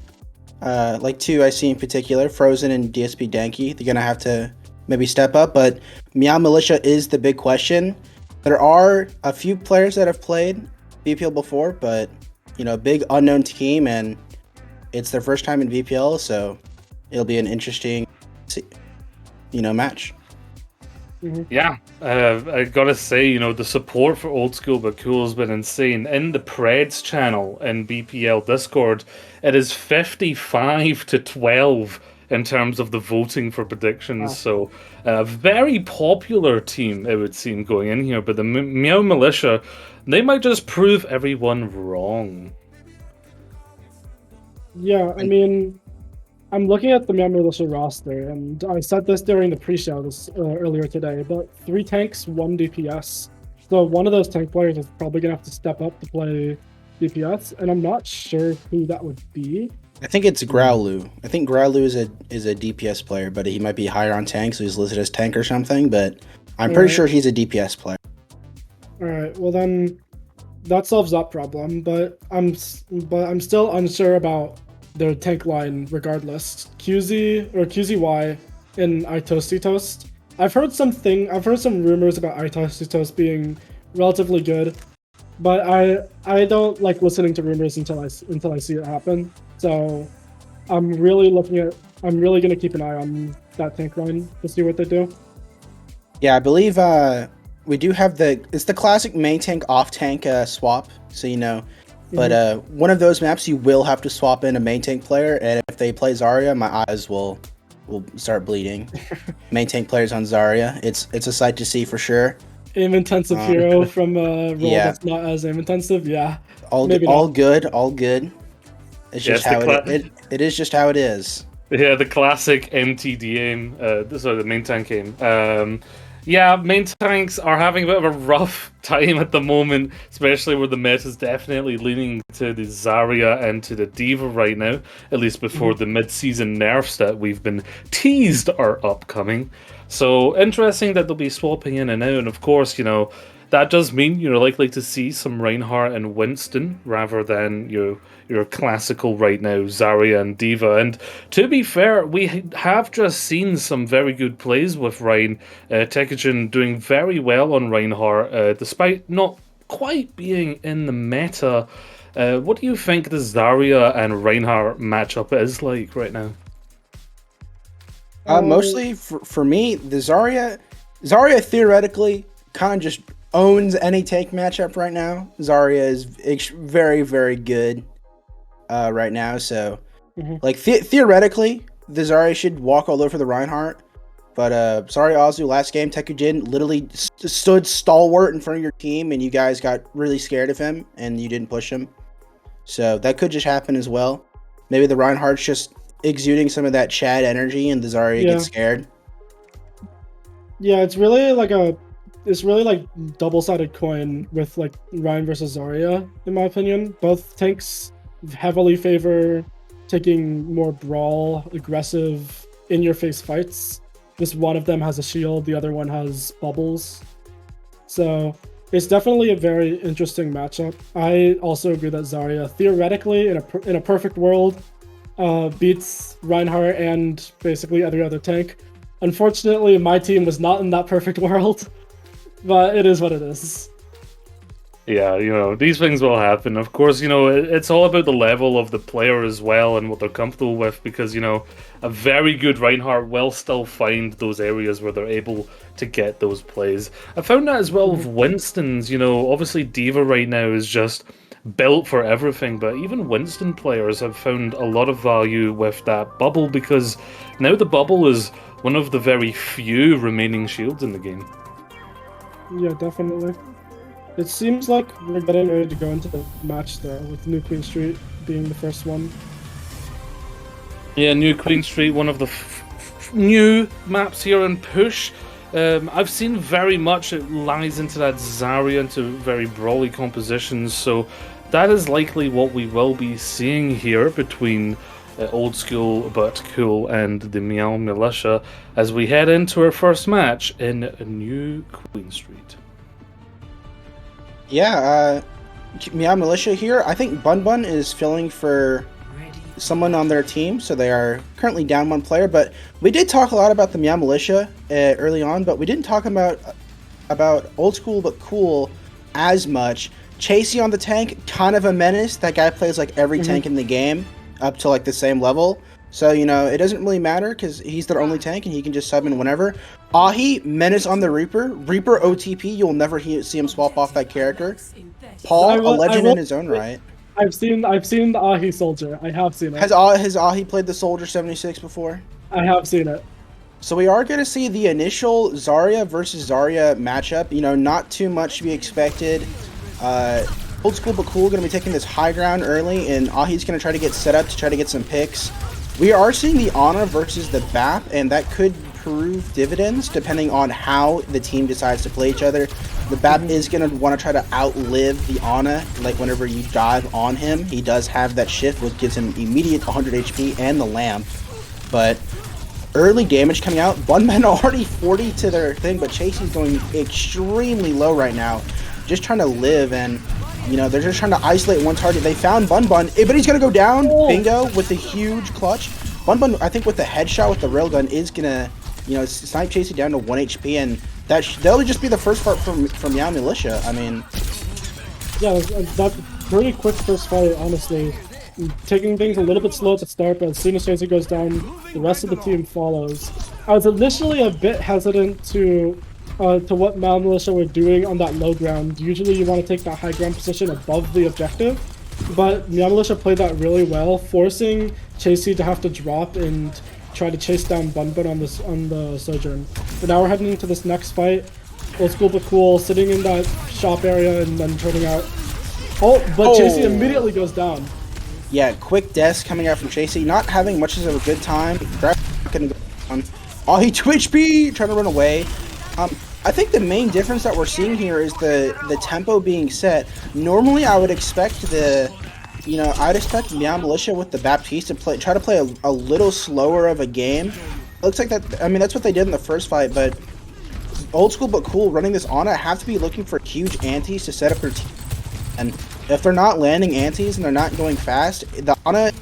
Like two I see in particular, Frozen and DSP Danky. They're gonna have to maybe step up, but Meow Militia is the big question. There are a few players that have played BPL before, but you know, big unknown team, and it's their first time in BPL, so it'll be an interesting, match. Yeah, I gotta say, the support for Old School but Cool has been insane. In the Preds channel in BPL Discord, it is 55-12 in terms of the voting for predictions. So, a very popular team, it would seem, going in here. But the Meow Militia, they might just prove everyone wrong. Yeah, I mean, I'm looking at the Meow Militia roster, and I said this during the pre-show earlier today, but 3 tanks, 1 DPS. So one of those tank players is probably going to have to step up to play DPS, and I'm not sure who that would be. I think it's Growlu. I think Growlu is a DPS player, but he might be higher on tank, so he's listed as tank or something, but I'm pretty sure he's a DPS player. Alright, well then, that solves that problem, but I'm still unsure about their tank line regardless. QZY in iToasty Toast. I've heard some rumors about iToasty Toast being relatively good, but I don't like listening to rumors until I see it happen. So I'm really gonna keep an eye on that tank line to see what they do. Yeah, I believe we do have it's the classic main tank off tank swap, so you know. But one of those maps you will have to swap in a main tank player, and if they play Zarya, my eyes will start bleeding. Main tank players on Zarya, it's a sight to see for sure. Aim intensive hero from a role that's not as aim intensive, yeah. All good. It's just how it is just how it is. Yeah, the classic MTD aim. Sorry, the main tank aim. Yeah, main tanks are having a bit of a rough time at the moment, especially where the meta is definitely leaning to the Zarya and to the D.Va right now, at least before the mid-season nerfs that we've been teased are upcoming. So, interesting that they'll be swapping in and out, and of course, that does mean you're likely to see some Reinhardt and Winston rather than your classical right now Zarya and Diva. And to be fair, we have just seen some very good plays with Rein. Tekujin doing very well on Reinhardt, despite not quite being in the meta. What do you think the Zarya and Reinhardt matchup is like right now? Mostly for me, the Zarya theoretically kind of just owns any tank matchup right now. Zarya is very, very good right now. So, like theoretically, the Zarya should walk all over the Reinhardt. But sorry, Azu, last game, Tekujin literally stood stalwart in front of your team, and you guys got really scared of him, and you didn't push him. So that could just happen as well. Maybe the Reinhardt's just exuding some of that Chad energy, and the Zarya gets scared. Yeah, it's really like double-sided coin with like Rein versus Zarya, in my opinion. Both tanks heavily favor taking more brawl, aggressive, in-your-face fights. Just one of them has a shield, the other one has bubbles. So it's definitely a very interesting matchup. I also agree that Zarya, theoretically, in a perfect world, beats Reinhardt and basically every other tank. Unfortunately, my team was not in that perfect world, but it is what it is. Yeah, these things will happen. Of course, it's all about the level of the player as well and what they're comfortable with, because, a very good Reinhardt will still find those areas where they're able to get those plays. I found that as well with Winston's, obviously Diva right now is just built for everything, but even Winston players have found a lot of value with that bubble, because now the bubble is one of the very few remaining shields in the game. Yeah, definitely. It seems like we're getting ready to go into the match though, with New Queen Street being the first one. Yeah, New Queen Street, one of the new maps here in Push. I've seen very much it lies into that Zarya, into very brawly compositions, so that is likely what we will be seeing here between Old School But Cool and the Meow Militia as we head into our first match in New Queen Street. Yeah, Meow Militia here. I think Bun Bun is filling for someone on their team, so they are currently down one player. But we did talk a lot about the Meow Militia early on, but we didn't talk about Old School But Cool as much. Chasey on the tank, kind of a menace. That guy plays like every tank in the game up to like the same level. So, it doesn't really matter because he's their only tank and he can just sub in whenever. Ahi, menace on the Reaper. Reaper OTP, you'll never see him swap off that character. Paul, a legend in his own right. I've seen the Ahi soldier. I have seen it. Has Ahi played the Soldier 76 before? I have seen it. So we are going to see the initial Zarya versus Zarya matchup. Not too much to be expected. Old School But Cool going to be taking this high ground early, and Ahi's going to try to get set up to try to get some picks. We are seeing the Ana versus the BAP, and that could prove dividends depending on how the team decides to play each other. The BAP is going to want to try to outlive the Ana, like whenever you dive on him. He does have that shift, which gives him immediate 100 HP and the lamp. But early damage coming out. Bunman already 40 to their thing, but Chasey's going extremely low right now. Just trying to live, and they're just trying to isolate one target. They found Bun Bun, but he's gonna go down. Bingo with a huge clutch. Bun Bun, I think with the headshot with the railgun is gonna, snipe Chasey down to 1 HP, and that'll just be the first part from Meow Militia. I mean, yeah, that's a pretty quick first fight, honestly. Taking things a little bit slow to start, but as soon as Chasey goes down, the rest of the team follows. I was initially a bit hesitant to what Meow Militia were doing on that low ground. Usually you want to take that high ground position above the objective, but Meow Militia played that really well, forcing Chasey to have to drop and try to chase down Bun Bun on the Sojourn. But now we're heading into this next fight. Old School But Cool sitting in that shop area and then turning out. Chasey immediately goes down. Yeah, quick death coming out from Chasey, not having much of a good time. Ahi 2 HP, trying to run away. I think the main difference that we're seeing here is the tempo being set. Normally, I would expect I'd expect Meow Militia with the Baptiste to try to play a little slower of a game. It looks like that. I mean, that's what they did in the first fight, but Old School but Cool running this Ana have to be looking for huge antes to set up their team. And if they're not landing antes and they're not going fast, the Ana,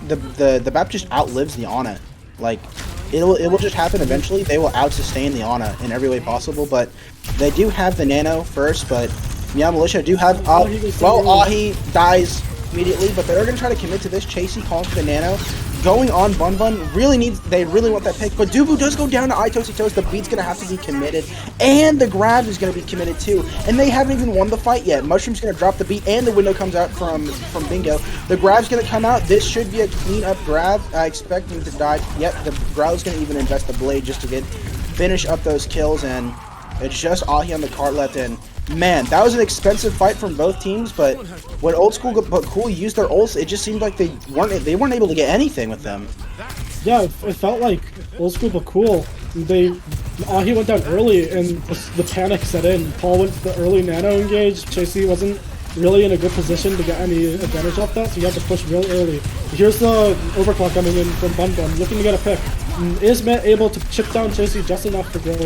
the map just outlives the Ana. Like, it will just happen eventually. They will out-sustain the Ana in every way possible, but they do have the Nano first, but Meow Militia do have... Ahi dies immediately, but they're going to try to commit to this. Chasey calling for the Nano. Going on Bun Bun, they really want that pick, but Dubu does go down to iToasty. The beat's going to have to be committed, and the grab is going to be committed too, and they haven't even won the fight yet. Mushroom's going to drop the beat, and the window comes out from Bingo. The grab's going to come out. This should be a clean-up grab. I expect him to die. Yep, the Growl's going to even invest the blade just to finish up those kills, and it's just Ahi on the cart left, and man, that was an expensive fight from both teams, but when Old School but Cool used their ults, it just seemed like they weren't able to get anything with them. Yeah, it felt like Old School but Cool. Ahi went down early and the panic set in. Paul went for the early nano engage. Chasey wasn't really in a good position to get any advantage off that, so you have to push real early. Here's the overclock coming in from Bun Bun, looking to get a pick. Is able to chip down Chasey just enough to get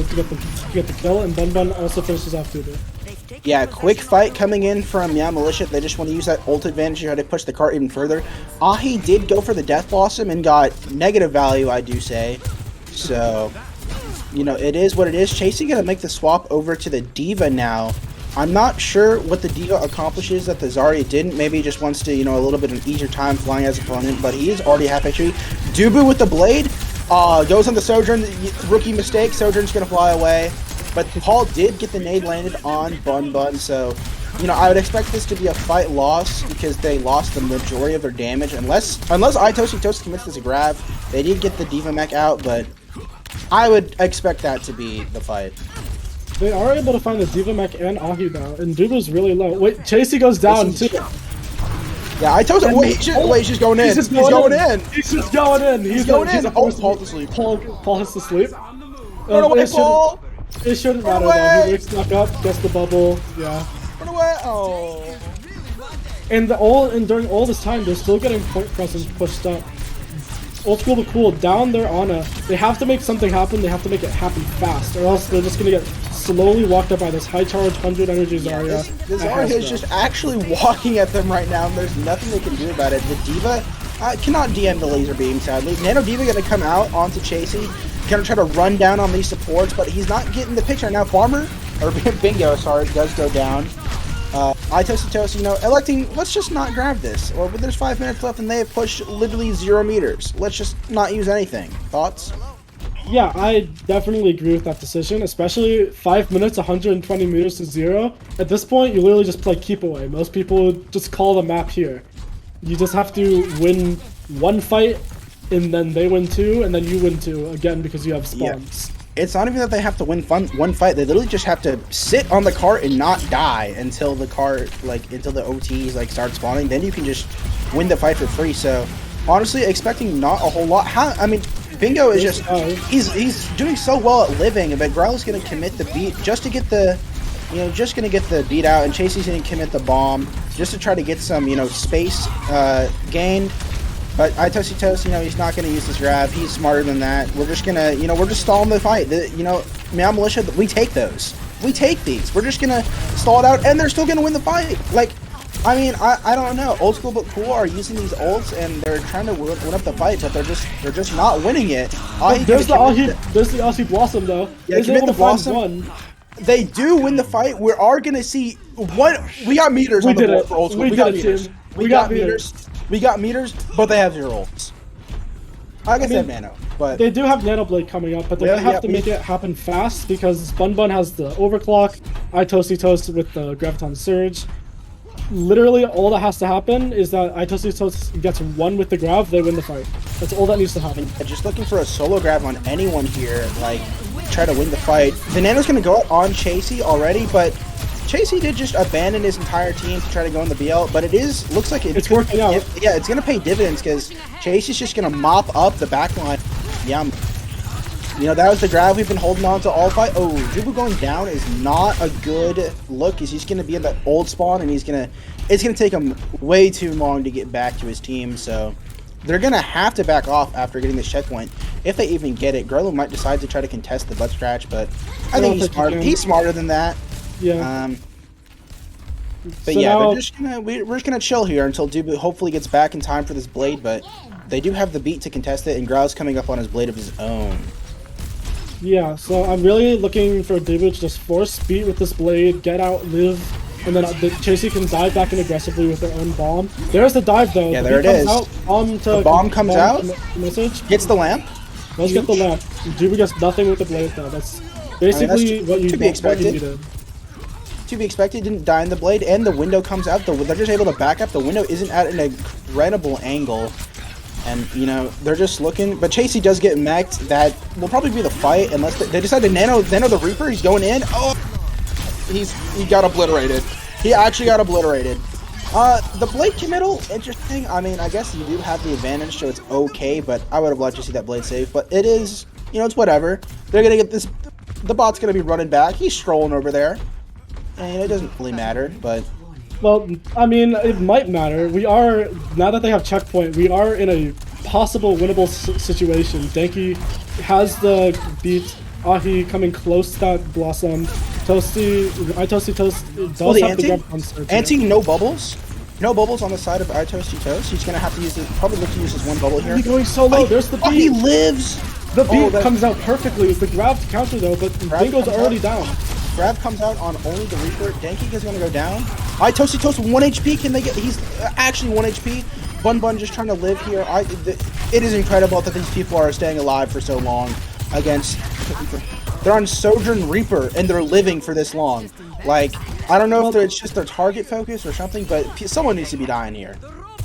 the kill, and Bun Bun also finishes off Dubu. Yeah, quick fight coming in from Meow Militia. They just want to use that ult advantage to try to push the cart even further. Ahi did go for the Death Blossom and got negative value, I do say. So, you know, it is what it is. Chasey gonna make the swap over to the D.Va now. I'm not sure what the D.Va accomplishes that the Zarya didn't. Maybe he just wants to, you know, a little bit of an easier time flying as opponent, but he is already half HP. Dubu with the blade goes on the Sojourn. Rookie mistake. Sojourn's gonna fly away. But Paul did get the nade landed on Bun Bun, so, you know, I would expect this to be a fight loss because they lost the majority of their damage. Unless iToasty commits this grab, they did get the D.Va mech out, but I would expect that to be the fight. They are able to find the D.Va mech and Ahi now, and Dubu's really low. Wait, Chasey goes down too. Yeah, wait, he's just going in. He's going in. He's just going in. He's going in. Paul to sleep. Paul has to sleep. Run away, Paul! It shouldn't matter though. He wakes back up, gets the bubble. Yeah. Run away! Oh. And during all this time, they're still getting point presence pushed up. Old School but Cool down their Ana. They have to make something happen. They have to make it happen fast, or else they're just gonna get slowly walked up by this high charge 100 energy Zarya. This Zarya is just actually walking at them right now, and there's nothing they can do about it. The D.Va cannot DM the laser beam, sadly. Nano D.Va gonna come out onto Chasey, gonna try to run down on these supports, but he's not getting the picture. Now Farmer, or Bingo, sorry, does go down. iToasty, you know, electing, let's just not grab this. Or there's 5 minutes left and they have pushed literally 0 meters. Let's just not use anything. Thoughts? Yeah, I definitely agree with that decision, especially 5 minutes, 120 meters to 0. At this point, you literally just play keep away. Most people would just call the map here. You just have to win 1 fight, and then they win 2, and then you win 2 again because you have spawns. Yeah. It's not even that they have to win 1 fight. They literally just have to sit on the cart and not die until the cart, until the OTs start spawning. Then you can just win the fight for free. So honestly, expecting not a whole lot. I mean, Bingo is just he's doing so well at living, but Growl's gonna commit the beat just to get the beat out, and Chasey's gonna commit the bomb just to try to get some space gained. But iToasty, he's not going to use this grab. He's smarter than that. We're just going to, we're just stalling the fight. Meow Militia, we take those. We take these. We're just going to stall it out, and they're still going to win the fight. I mean, I don't know. Old School but Cool are using these ults, and they're trying to win up the fight, but they're just not winning it. There's the Aussie Blossom, though. Yeah, commit the Blossom. They do win the fight. We are going to see what... We got meters on the board for Old School. We got meters. We got meters. We got meters, but they have 0 ults. I guess they have Nano, but... They do have Nano Blade coming up, but they're going to have to make it happen fast because Bun Bun has the Overclock, iToasty with the Graviton Surge. Literally, all that has to happen is that iToasty gets 1 with the grab, they win the fight. That's all that needs to happen. Just looking for a solo grab on anyone here, try to win the fight. The Nano's going to go out on Chasey already, but... Chasey did just abandon his entire team to try to go in the BL, but looks like it's working out. Yeah, it's gonna pay dividends because Chasey's just gonna mop up the backline. Yeah, that was the grab we've been holding on to all fight. Oh, Dubu going down is not a good look. He's gonna be in that old spawn, and it's gonna take him way too long to get back to his team. So they're gonna have to back off after getting this checkpoint. if they even get it, Growler might decide to try to contest the butt scratch, but I think he's smarter than that. Yeah. But So yeah, now- we're just gonna chill here until Dubu hopefully gets back in time for this blade, but they do have the beat to contest it, and Growl's coming up on his blade of his own. Yeah, so I'm really looking for David to just force beat with this blade, get out, live, and then Chasey can dive back in aggressively with their own bomb. There's the dive though. Yeah, The there beat it comes is. Out, bomb to, The bomb comes out, message. Gets the lamp. Let's get the lamp. Dubu gets nothing with the blade though. That's basically what you to be expected. needed. To be expected, didn't die in the blade, and the window comes out. They're just able to back up. The window isn't at an incredible angle, and you know they're just looking. But Chasey does get mech'd. That will probably be the fight unless they decide to nano the Reaper. He's going in. Oh, he got obliterated. He actually got obliterated. The blade committal, interesting. I mean, I guess you do have the advantage, so it's okay. But I would have liked to see that blade save. But it is, you know, it's whatever. They're gonna get this. The bot's gonna be running back. He's strolling over there. And it doesn't really matter, but... Well, I mean, it might matter. We are, now that they have checkpoint, we are in a possible winnable situation. Denki has the beat, Ahi coming close to that Blossom. Toasty, iToasty Toast does have the grab on Surge. Anti, no bubbles. No bubbles on the side of iToasty Toast. He's gonna have to use probably look to use his one bubble here. He's going so low, there's the beat! Oh, he lives! The beat comes out perfectly. It's the grab to counter though, but Bingo's already down. Grab comes out on only the Reaper. Denki is going to go down. Toasty Toast 1 HP. Can they get... He's actually 1 HP. Bun just trying to live here. It is incredible that these people are staying alive for so long against... They're on Sojourn Reaper, and they're living for this long. Like, I don't know if it's just their target focus or something, but someone needs to be dying here.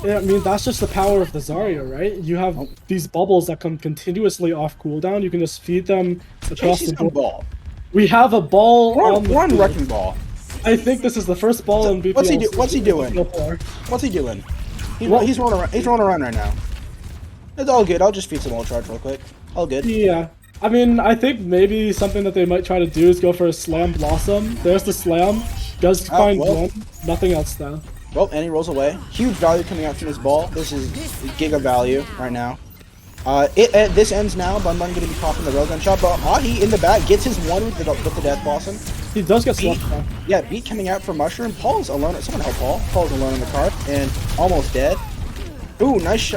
Yeah, I mean, that's just the power of the Zarya, right? You have these bubbles that come continuously off cooldown. You can just feed them across the board. Ball. We have a ball on the One field. wrecking ball. I think this is the first ball in BPL. What's he doing? What's he doing? He's rolling around. He's rolling around right now. It's all good. I'll just feed some ult charge real quick. All good. Yeah. I mean, I think maybe something that they might try to do is go for a Slam Blossom. There's the Slam. Does find one. Nothing else though. Well, and he rolls away. Huge value coming out from this ball. This is giga value right now. This ends now. Bun going to be popping the railgun shot, but Ahi in the back gets his one with the Death Blossom. He does get swapped though. Yeah, beat coming out from Mushroom. Paul's alone. Someone help Paul. Paul's alone in the cart and almost dead. Ooh, nice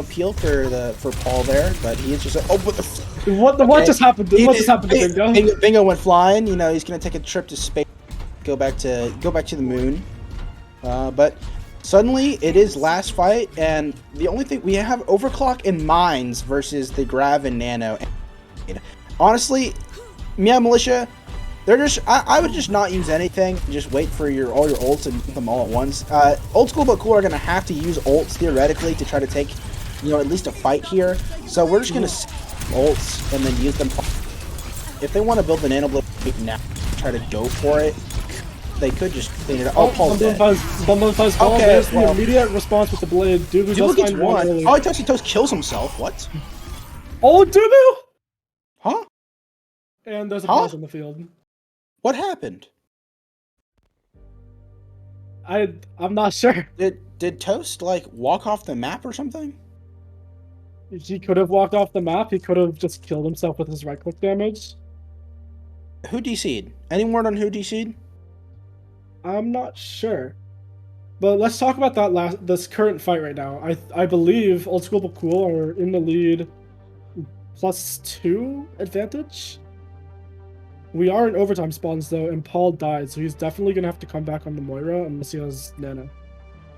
peel for Paul there, but he is just what just happened? What just happened to Bingo? Bingo went flying. You know, he's gonna take a trip to space, go back to the moon. But suddenly it is last fight, and the only thing we have Overclock and Mines versus the Grav and Nano. Honestly, Meow Militia, they're just I would just not use anything. Just wait for all your ults and get them all at once. Old School but Cool are gonna have to use ults theoretically to try to take, you know, at least a fight here. So we're just gonna ults and then use them. If they want to build the Nano Blade now, try to go for it. They could just clean it up. Oh, Paul's dead. Okay, there's the immediate response with the blade. Dubu gets one. Oh, Toasty Toast kills himself. What? Oh, Dubu! Huh? And there's a pause on the field. What happened? I'm not sure. Did Toast like walk off the map or something? He could have walked off the map. He could have just killed himself with his right click damage. Who DC'd? Any word on who DC'd? I'm not sure. But let's talk about this current fight right now. I believe Old School but Cool are in the lead +2 advantage. We are in overtime spawns though, and Paul died, so he's definitely gonna have to come back on the Moira unless he has Nano.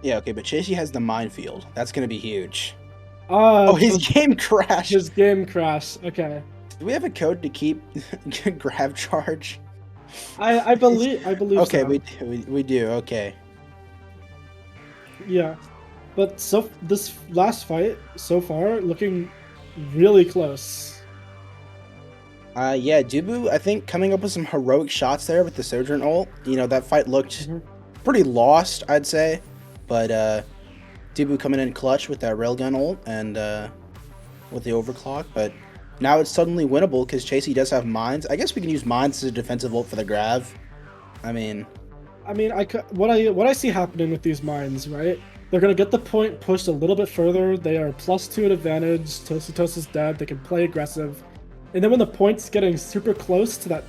Yeah, okay, but Chasey has the minefield. That's gonna be huge. His game crashed. His game crashed. Okay. Do we have a code to keep grab charge? I believe. Okay, so. we do. Okay. Yeah, but this last fight so far looking really close. Yeah, Dubu, I think coming up with some heroic shots there with the Sojourn ult. You know, that fight looked pretty lost, I'd say. But Dubu coming in clutch with that railgun ult and with the overclock. But now it's suddenly winnable because Chasey does have mines. I guess we can use mines as a defensive ult for the Grav. I mean, I mean, what I see happening with these mines, right? They're gonna get the point pushed a little bit further. They are +2 at advantage. Toast is dead. They can play aggressive, and then when the point's getting super close to that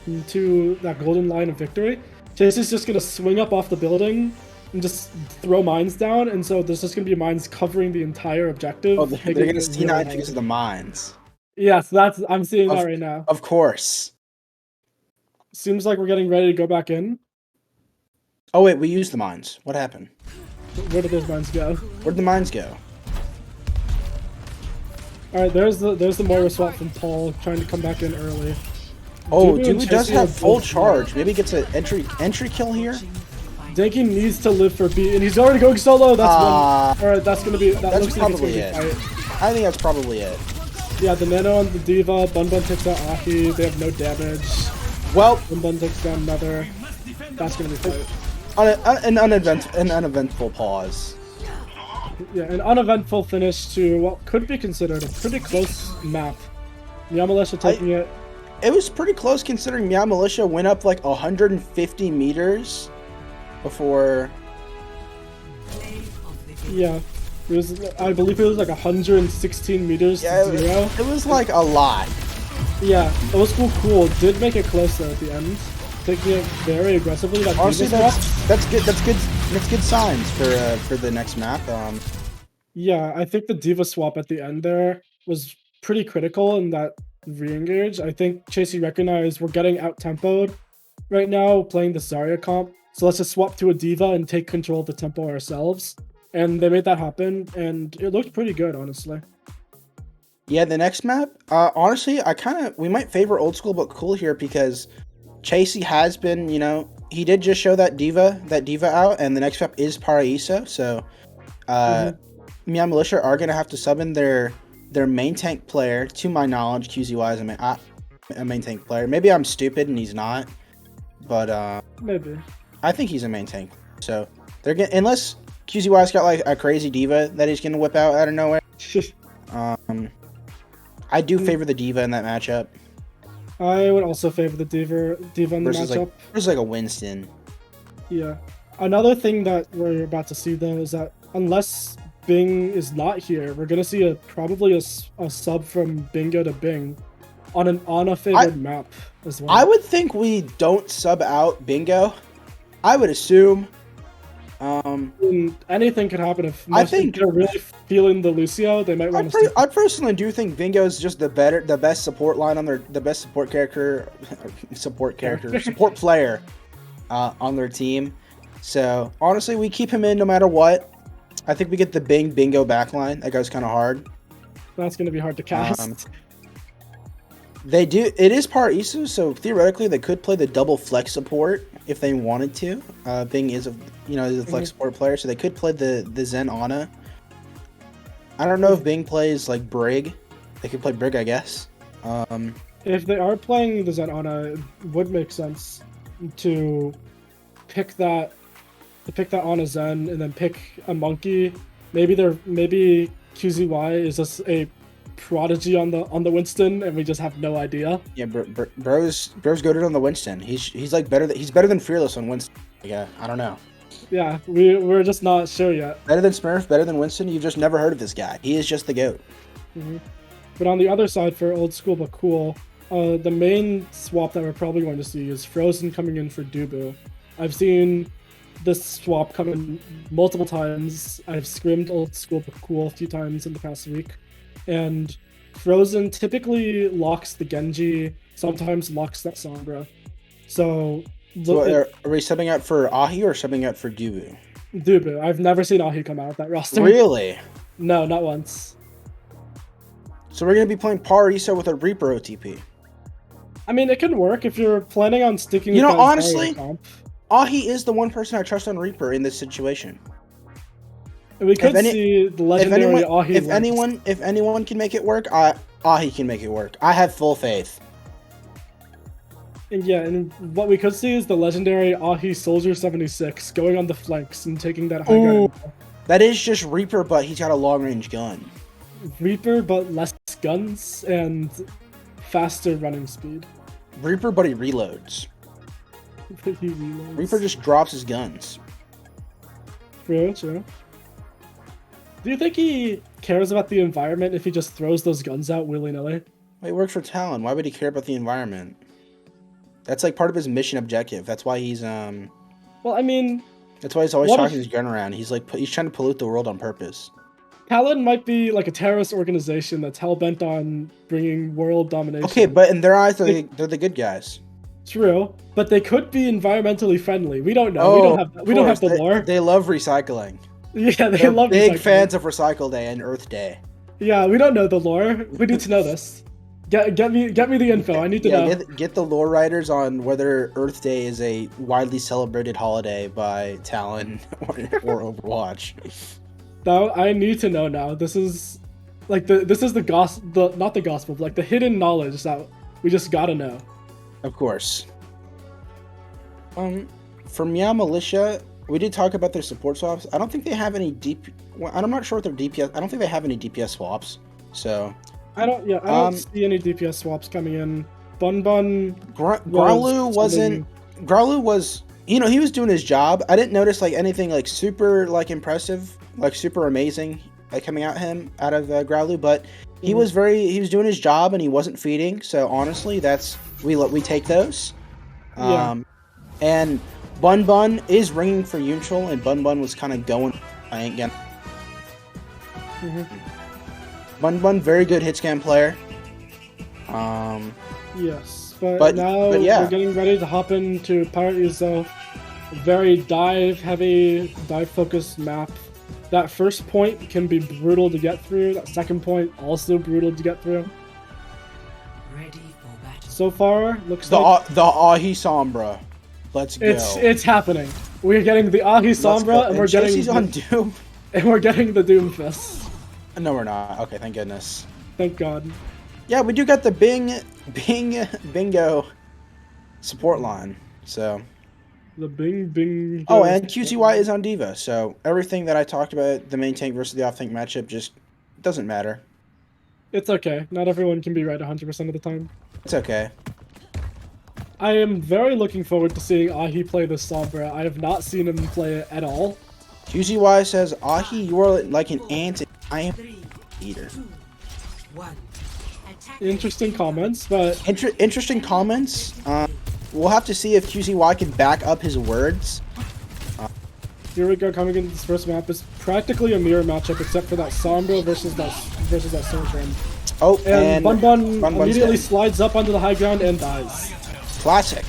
golden line of victory, Chase is just gonna swing up off the building and just throw mines down, and so there's just gonna be mines covering the entire objective. Oh, they're gonna C9 because of the mines. Yes, I'm seeing that right now. Of course. Seems like we're getting ready to go back in. Oh wait, we used the mines. What happened? Where did those mines go? Where'd the mines go? All right, there's the Moira swap from Paul trying to come back in early. Oh, Dubu does have full charge. Maybe he gets an entry kill here. Danky needs to live for B, and he's already going solo. That's one. All right, that's gonna be. That looks like it's gonna be tight. I think that's probably it. Yeah, the Nano on the Diva. Bun takes out Ahi. They have no damage. Well, Bun takes down another. That's gonna be tight. An uneventful pause. Yeah, an uneventful finish to what could be considered a pretty close map. Meow Militia taking it. It was pretty close considering Meow Militia went up like 150 meters before. Yeah, it was. I believe it was like 116 meters to 0. It was like a lot. Yeah, Old School Cool did make it close though at the end, taking it very aggressively. That Honestly, Diva swap. that's good signs for the next map. Yeah, I think the Diva swap at the end there was pretty critical in that re-engage. I think Chasey recognized we're getting out-tempoed right now playing the Zarya comp, so let's just swap to a Diva and take control of the tempo ourselves. And they made that happen, and it looked pretty good, honestly. Yeah, the next map, honestly, we might favor Old School but Cool here because Chasey has been, he did just show that Diva out, and the next map is Paraiso, so Meow Militia are going to have to sub in their main tank player. To my knowledge, QZY is a main tank player. Maybe I'm stupid and he's not, but maybe. I think he's a main tank. So they're getting, unless QZY's got like a crazy Diva that he's going to whip out out of nowhere. I do favor the Diva in that matchup. I would also favor the Diva in the matchup. Versus like a Winston. Yeah. Another thing that we're about to see though is that unless Bing is not here, we're gonna see probably a sub from Bingo to Bing on a favored map as well. I would think we don't sub out Bingo. I would assume. Anything could happen if I think they're really feeling the Lucio. They might want to. I personally do think Bingo is just the best support line on the best support player on their team. So honestly, we keep him in no matter what. I think we get the Bingo backline. That goes kind of hard. That's going to be hard to cast. They do. It is Paraiso, so theoretically they could play the double flex support if they wanted to. Bing is a flex support player, so they could play the Zen Ana. I don't know if Bing plays like Brig. They could play Brig, I guess. If they are playing the Zen Ana, it would make sense to pick that Ana Zen and then pick a monkey. Maybe QZY is just a prodigy on the Winston, and we just have no idea. Yeah, bro's goated on the Winston. He's like he's better than Fearless on Winston. Yeah, I don't know. Yeah, we're just not sure yet. Better than Smurf, better than Winston. You've just never heard of this guy. He is just the goat. Mm-hmm. But on the other side, for Old School but Cool, the main swap that we're probably going to see is Frozen coming in for Dubu. I've seen this swap come in multiple times. I've scrimmed Old School but Cool a few times in the past week. And Frozen typically locks the Genji, sometimes locks that Sombra. So are we subbing out for Ahi or subbing out for Dubu? Dubu. I've never seen Ahi come out of that roster. Really? No, not once. So we're going to be playing Paraiso with a Reaper OTP. I mean, it can work if you're planning on sticking with honestly, Ahi is the one person I trust on Reaper in this situation. We could see the legendary Ahi. If anyone can make it work, Ahi can make it work. I have full faith. And what we could see is the legendary Ahi Soldier 76 going on the flanks and taking that high ground. That is just Reaper, but he's got a long range gun. Reaper, but less guns and faster running speed. Reaper, but he reloads. Reaper just drops his guns. True. Do you think he cares about the environment if he just throws those guns out willy-nilly? He works for Talon. Why would he care about the environment? That's like part of his mission objective. That's why he's Well, I mean, that's why he's always what talking if- his gun around. He's like he's trying to pollute the world on purpose. Talon might be like a terrorist organization that's hell-bent on bringing world domination. Okay, but in their eyes, they're the good guys. True, but they could be environmentally friendly. We don't know. We don't have the lore. They love recycling. Yeah, They're love big recycling. fans of Recycle Day and Earth Day. Yeah, we don't know the lore. We need to know this. Get me the info. I need to know. Get the lore writers on whether Earth Day is a widely celebrated holiday by Talon or Overwatch. Though I need to know now. This is like this is the gospel, not the gospel, but like the hidden knowledge that we just gotta know. Of course. For Meow Militia, we did talk about their support swaps. I don't think they have any I'm not sure what their DPS. I don't think they have any DPS swaps. So. I don't see any DPS swaps coming in. Bun Growlu wasn't. Growlu was. He was doing his job. I didn't notice like anything like super like impressive, like super amazing, like coming out of Growlu, but he was doing his job and he wasn't feeding. So honestly, we take those. Yeah. And Bun is ringing for neutral, and Bun was kind of going. I ain't gonna. Bun, very good hit scan player. Yes, but now yeah. we're getting ready to hop into Pirate Yourself. A very dive-heavy, dive-focused map. That first point can be brutal to get through. That second point also brutal to get through. Ready for battle. So far, looks the like the Ahi Sombra. Let's go. It's happening. We're getting the Ahi Sombra, and we're getting Chasey's on Doom. And we're getting the Doom Fist. No, we're not. Okay, thank goodness. Thank God. Yeah, we do got the bingo support line. So. The bing. Oh, and QTY is on Diva. So everything that I talked about, the main tank versus the off tank matchup, just doesn't matter. It's okay. Not everyone can be right 100% of the time. It's okay. I am very looking forward to seeing Ahi play this Sombra. I have not seen him play it at all. QZY says, Ahi, you are like an ant. I am eater. Interesting comments, but... Interesting comments. We'll have to see if QZY can back up his words. Here we go, coming into this first map. It's practically a mirror matchup, except for that Sombra versus that Sojourn. Oh, and Bun immediately dead. slides up onto the high ground and dies. Classic.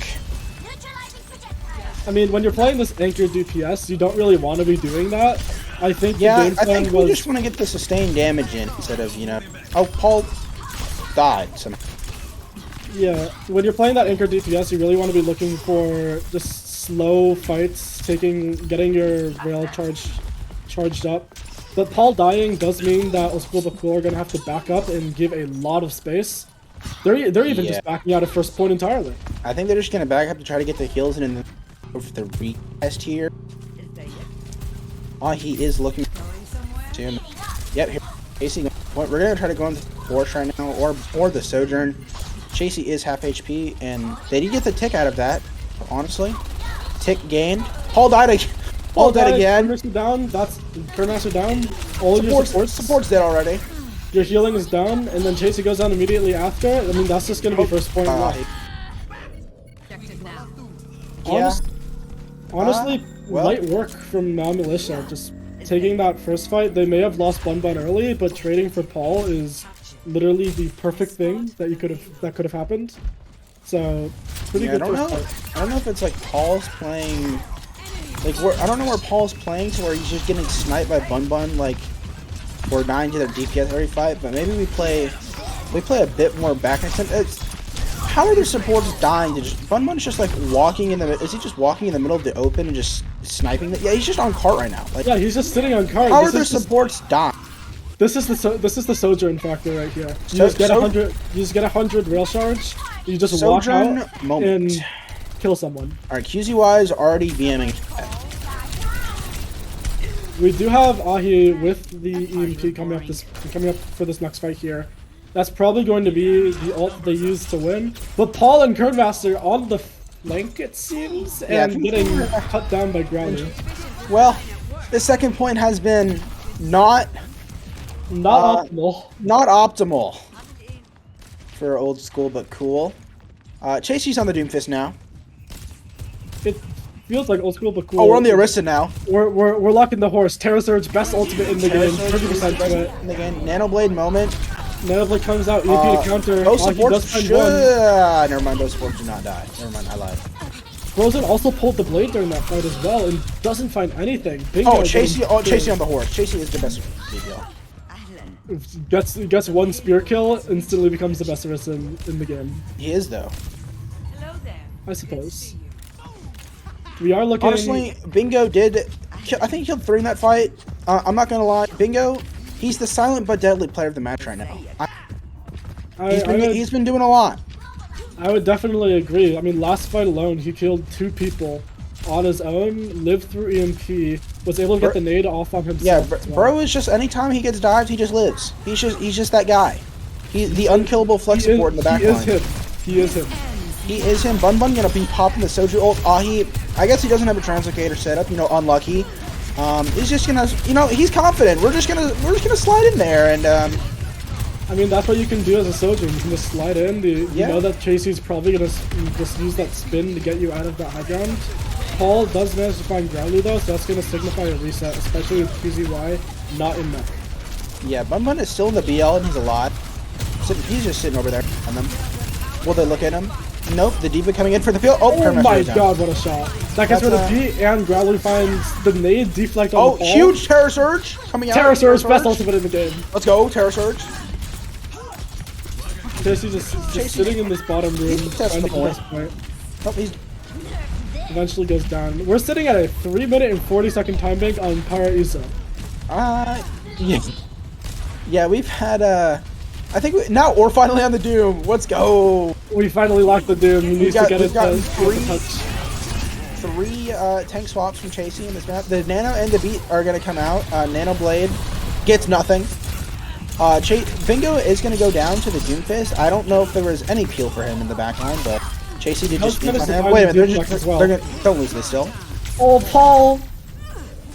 I mean, when you're playing this anchored DPS, you don't really want to be doing that. I think Yeah, the game I plan think was... we just want to get the sustained damage in instead of, Oh, Paul died somehow. Yeah, when you're playing that anchored DPS, you really want to be looking for just slow fights, getting your rail charged up. But Paul dying does mean that Oscuro Bakul are going to have to back up and give a lot of space. They're even just backing out of first point entirely. I think they're just going to back up to try to get the kills in and then go for the retest here. He is looking to him. Yep, here. Chasey, we're going to try to go on the Force right now, or the Sojourn. Chasey is half HP, and they did get the tick out of that, honestly. Tick gained. Paul died again. Paul died again. Kernmaster down. That's Kernmaster down. All your support's dead already. Your healing is down, and then Chasey goes down immediately after. I mean, that's just going to be first point right. Honestly, light work from Meow Militia. Just taking that first fight. They may have lost Bun early, but trading for Paul is literally the perfect thing that could have happened. So pretty good. I don't know if it's like Paul's playing. I don't know where Paul's playing to where he's just getting sniped by Bun like or dying to their DPS every fight. But maybe we play a bit more back. How are their supports dying to just... Bun's just like walking in the... Is he just walking in the middle of the open and just sniping? Yeah, he's just on cart right now. Yeah, he's just sitting on cart. How are their supports dying? This is the Sojourn factor right here. You just get 100. You just get 100 rail charge. You just walk out and kill someone. All right, QZY is already BMing. We do have Ahi with the EMP coming up for this next fight here. That's probably going to be the ult they use to win. But Paul and Kernmaster on the flank, it seems, Yeah, and getting cut down by Growler. Well, the second point has been not optimal. Not optimal for old school, but cool. Chasey's on the Doomfist now. It feels like old school, but cool. Oh, we're on the Orisa now. We're locking the horse. Terra Surge, best ultimate in the game. Terra Surge 30% to it. in the game. Nanoblade moment. Nanoblade comes out. EMP to counter. Both supports does find should. one. Never mind. Both supports did not die. Never mind. I lied. Frozen also pulled the blade during that fight as well and doesn't find anything. Bingo Oh, Chasey on the horse. Chasey is the best deal. Gets one spear kill, instantly becomes the best Orisa in the game. He is though. I suppose. We are looking. Honestly, Bingo did. I think he killed 3 in that fight. I'm not gonna lie. Bingo, he's the silent but deadly player of the match right now. He's been doing a lot. I would definitely agree. I mean, last fight alone, he killed 2 people on his own, lived through EMP, was able to get the nade off on himself. Yeah, bro is just anytime he gets dived, he just lives. He's just that guy. He's the unkillable flex support in the back line. He is him. He is him. Bun Bun gonna be popping the Soju ult. I guess he doesn't have a translocator setup. Unlucky. He's just gonna, he's confident. We're just gonna slide in there and. I mean, that's what you can do as a soldier. You can just slide in. You know that Chasey's probably gonna just use that spin to get you out of that high ground. Paul does manage to find Growly though, so that's gonna signify a reset, especially with QZY not in mech. Yeah, Bun Bun is still in the BL and he's alive. He's just sitting over there on them. Will they look at him? Nope, the D.Va coming in for the field. Oh my god, what a shot. That gets rid of P, and Growly finds the nade deflect on the ball. Huge Terra Surge coming out. Terra Surge, best ultimate in the game. Let's go, Terra Surge. Chasey just sitting in this bottom room, trying to get this point. Oh, he's eventually goes down. We're sitting at a 3-minute and 40-second time bank on Pyra Isa. Yeah. Yeah, we've had I think now we're finally on the Doom. Let's go. We finally locked the Doom. He needs to get it got touch. 3 tank swaps from Chasey in this map. The Nano and the Beat are gonna come out. Nano Blade gets nothing. Bingo is gonna go down to the Doomfist. I don't know if there was any peel for him in the backline, but Chasey did just beat on him. Wait a minute, don't lose this still. Oh, Paul!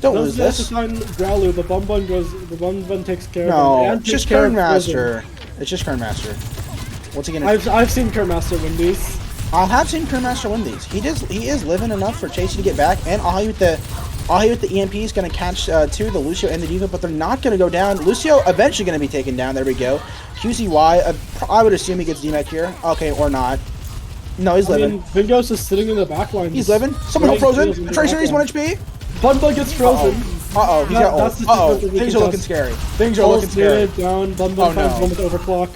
Don't lose this. Does Growly, the Bum Bun takes care of him. No, it's just Kern Master. It's just Kern Master. What's he gonna? I've seen Kern Master win these. I have seen Kern Master win these. He is living enough for Chasey to get back, and Ahi with the EMP is gonna catch 2, the Lucio and the D.Va, but they're not gonna go down. Lucio eventually gonna be taken down. There we go. QZY, I would assume he gets DMAC here. Okay, or not. No, he's living. mean, Bingo's just sitting in the back line. He's living. Someone help Frozen. Tracer, he's 1 HP. Bun Bun gets frozen. Uh-oh, he's got ult. Uh-oh, things are looking scary. Things are looking scary. Down, Bun Bun finds one with overclock.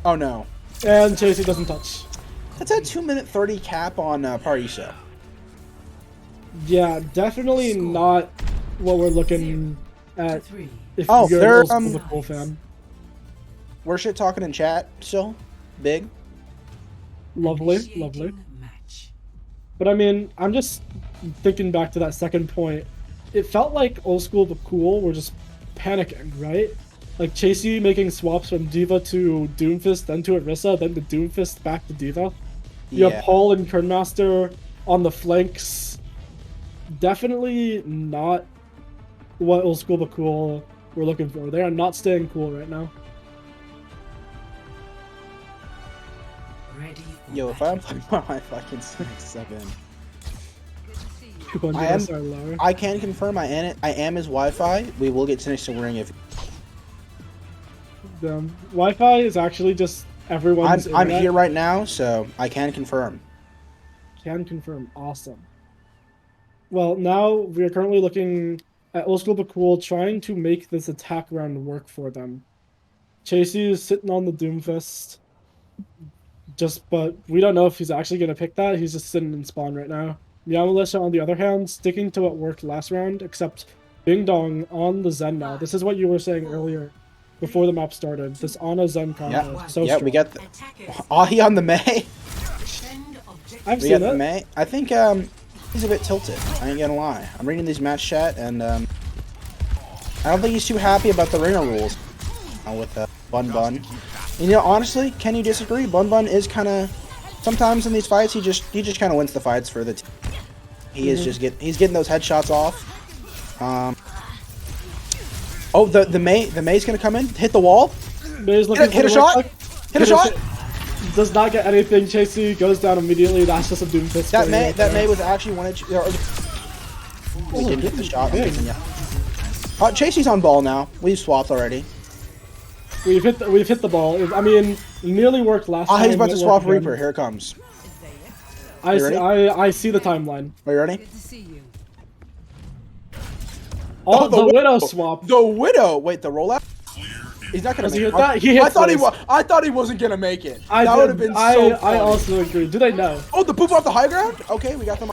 Oh no. And Chasey doesn't touch. That's a 2-minute 30 cap on Parisa. Yeah, definitely not what we're looking at. If Oh, you're they're a cool fan. We're shit talking in chat still. Big. Lovely, lovely. But I mean, I'm just thinking back to that second point. It felt like old school but cool were just panicking, right? Like Chasey making swaps from D.Va to Doomfist, then to Orisa, then to Doomfist back to D.Va. You have Paul and Kernmaster on the flanks. Definitely not what old school but cool we're looking for. They are not staying cool right now. Yo, if I'm playing on my fucking 6-7, I can confirm I am his Wi-Fi. We will get finished ring if. Wi-Fi is actually just everyone's. I'm here right now, so I can confirm. Can confirm. Awesome. Well, now we are currently looking at old school but cool, trying to make this attack round work for them. Chasey is sitting on the Doomfist. But we don't know if he's actually going to pick that. He's just sitting in spawn right now. Meow Militia, on the other hand, sticking to what worked last round, except Ding Dong on the Zen now. This is what you were saying earlier, before the map started. This Ana Zen combo. Yeah, So yeah, strong. we got the Ahi on the May. I've We seen got the it. May. I think he's a bit tilted. I ain't gonna lie. I'm reading these match chat, and I don't think he's too happy about the ringer rules with Bun Bun. You know, honestly, can you disagree? Bun Bun is kind of sometimes in these fights he just kind of wins the fights for the team. He is just he's getting those headshots off. Oh, the May's gonna come in, hit the wall, hit a shot, hit a shot. Does not get anything. Chasey goes down immediately. That's just a doom fist. That May was actually one inch. We didn't get the shot. Chasey's on ball now. We've swapped already. We've hit the ball. I mean, nearly worked last time. He's about to swap Reaper. Here it comes. I see the timeline. Are you ready? Oh, the Widow swap. The Widow. Wait, the rollout. He's not gonna make it. I thought he wasn't gonna make it. That would have been so funny. I also agree. Do they know? Oh, the poop off the high ground? Okay, we got them.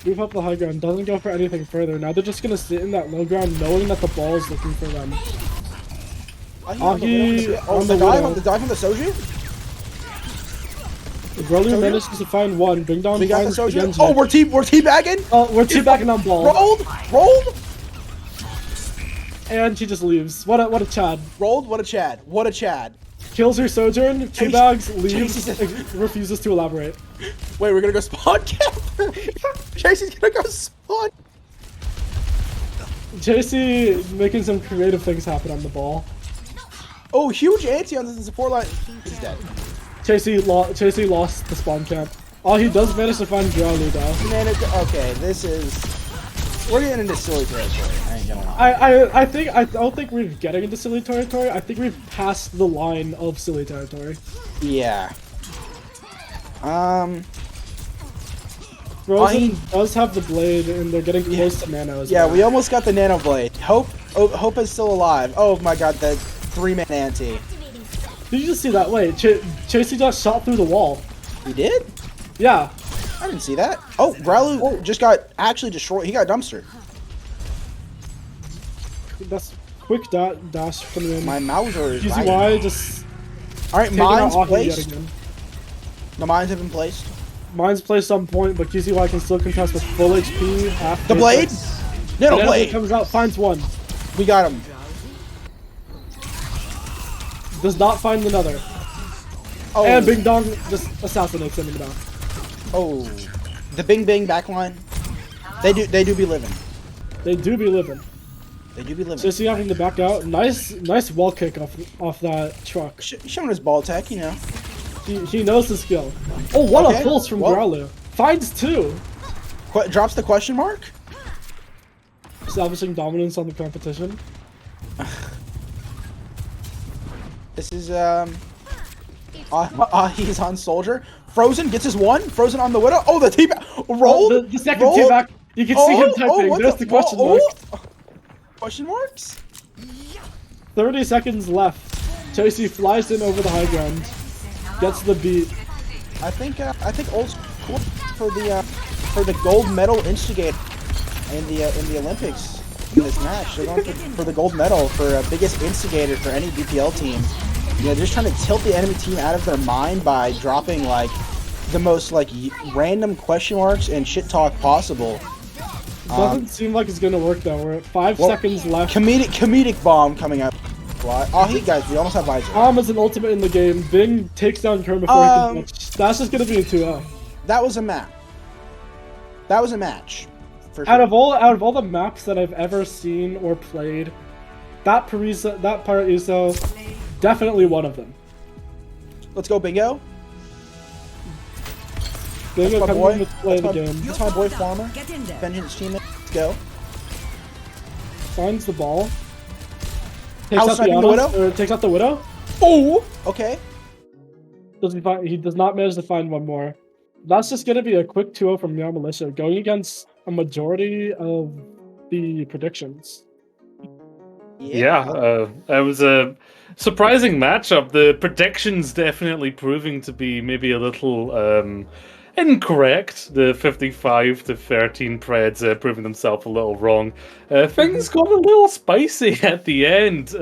Move up the high ground. Doesn't go for anything further. Now they're just gonna sit in that low ground knowing that the ball is looking for them. The dive from the Soju? Broly manages to find one. Bing Dong finds the Genji. Oh, we're teabagging? Oh, we're teabagging on ball. Rolled? And she just leaves. What a Chad. Rolled? What a Chad. Kills her Sojourn, teabags, leaves, refuses to elaborate. Wait, we're gonna go spawn camp? Chasey's gonna go spawn. Chasey making some creative things happen on the ball. Oh, huge anti on the support line. He's dead. Chasey lost the spawn camp. Oh, he does manage to find Dralu though. Okay, this is... We're getting into silly territory. I ain't gonna lie. I don't think we're getting into silly territory. I think we've passed the line of silly territory. Yeah. Frozen does have the blade, and they're getting close to Nano as well. Yeah, we almost got the Nano blade. Hope is still alive. Oh my god, that 3-man anti. Did you just see that? Wait, Chasey just shot through the wall. He did? Yeah. I didn't see that. Oh, Gralu just got actually destroyed. He got dumpstered. That's quick dash coming in. My Mauser is GZY just... Alright, mines placed. The mines have been placed. Mines placed on point, but GZY can still contest with full HP. The blade? Nano blade! Comes out, finds one. We got him. Does not find another. Oh. And Bing Dong just assassinates him in the back. Oh, the Bing Bing backline. They do be living. They do be living. They do be living. Just having to back out. Nice wall kick off that truck. Showing his ball tech, you know. He knows the skill. Oh, what a pulse from Gralu. Finds two. Drops the question mark. Establishing dominance on the competition. This is he's on Soldier. Frozen gets his one. Frozen on the Widow. Oh, the team rolled. The second team back. You can see him typing. There's the question mark. Question marks. 30 seconds left. Chasey flies in over the high ground. Gets the beat. I think old school for the gold medal instigator in the Olympics in this match. They're going for the gold medal for biggest instigator for any BPL team. You know, just trying to tilt the enemy team out of their mind by dropping like the most like random question marks and shit talk possible. Doesn't seem like it's gonna work though. We're at 5 seconds left. Comedic bomb coming up. Oh, guys, we almost have visor. Bomb is an ultimate in the game. Bing takes down Kern before he can touch. That's just gonna be a 2-0. That was a map. That was a match. For sure. Out of all the maps that I've ever seen or played, that Paraiso, definitely one of them. Let's go, Bingo. Bingo coming in to play the game. That's my boy Farmer. Vengeance teammate. Let's go. Finds the ball. Takes out the Widow. Oh, okay. He does not manage to find one more. That's just gonna be a quick 2-0 from Meow Militia, going against a majority of the predictions. Yeah, it was a surprising matchup. The predictions definitely proving to be maybe a little incorrect. The 55-13 Preds proving themselves a little wrong. Things got a little spicy at the end.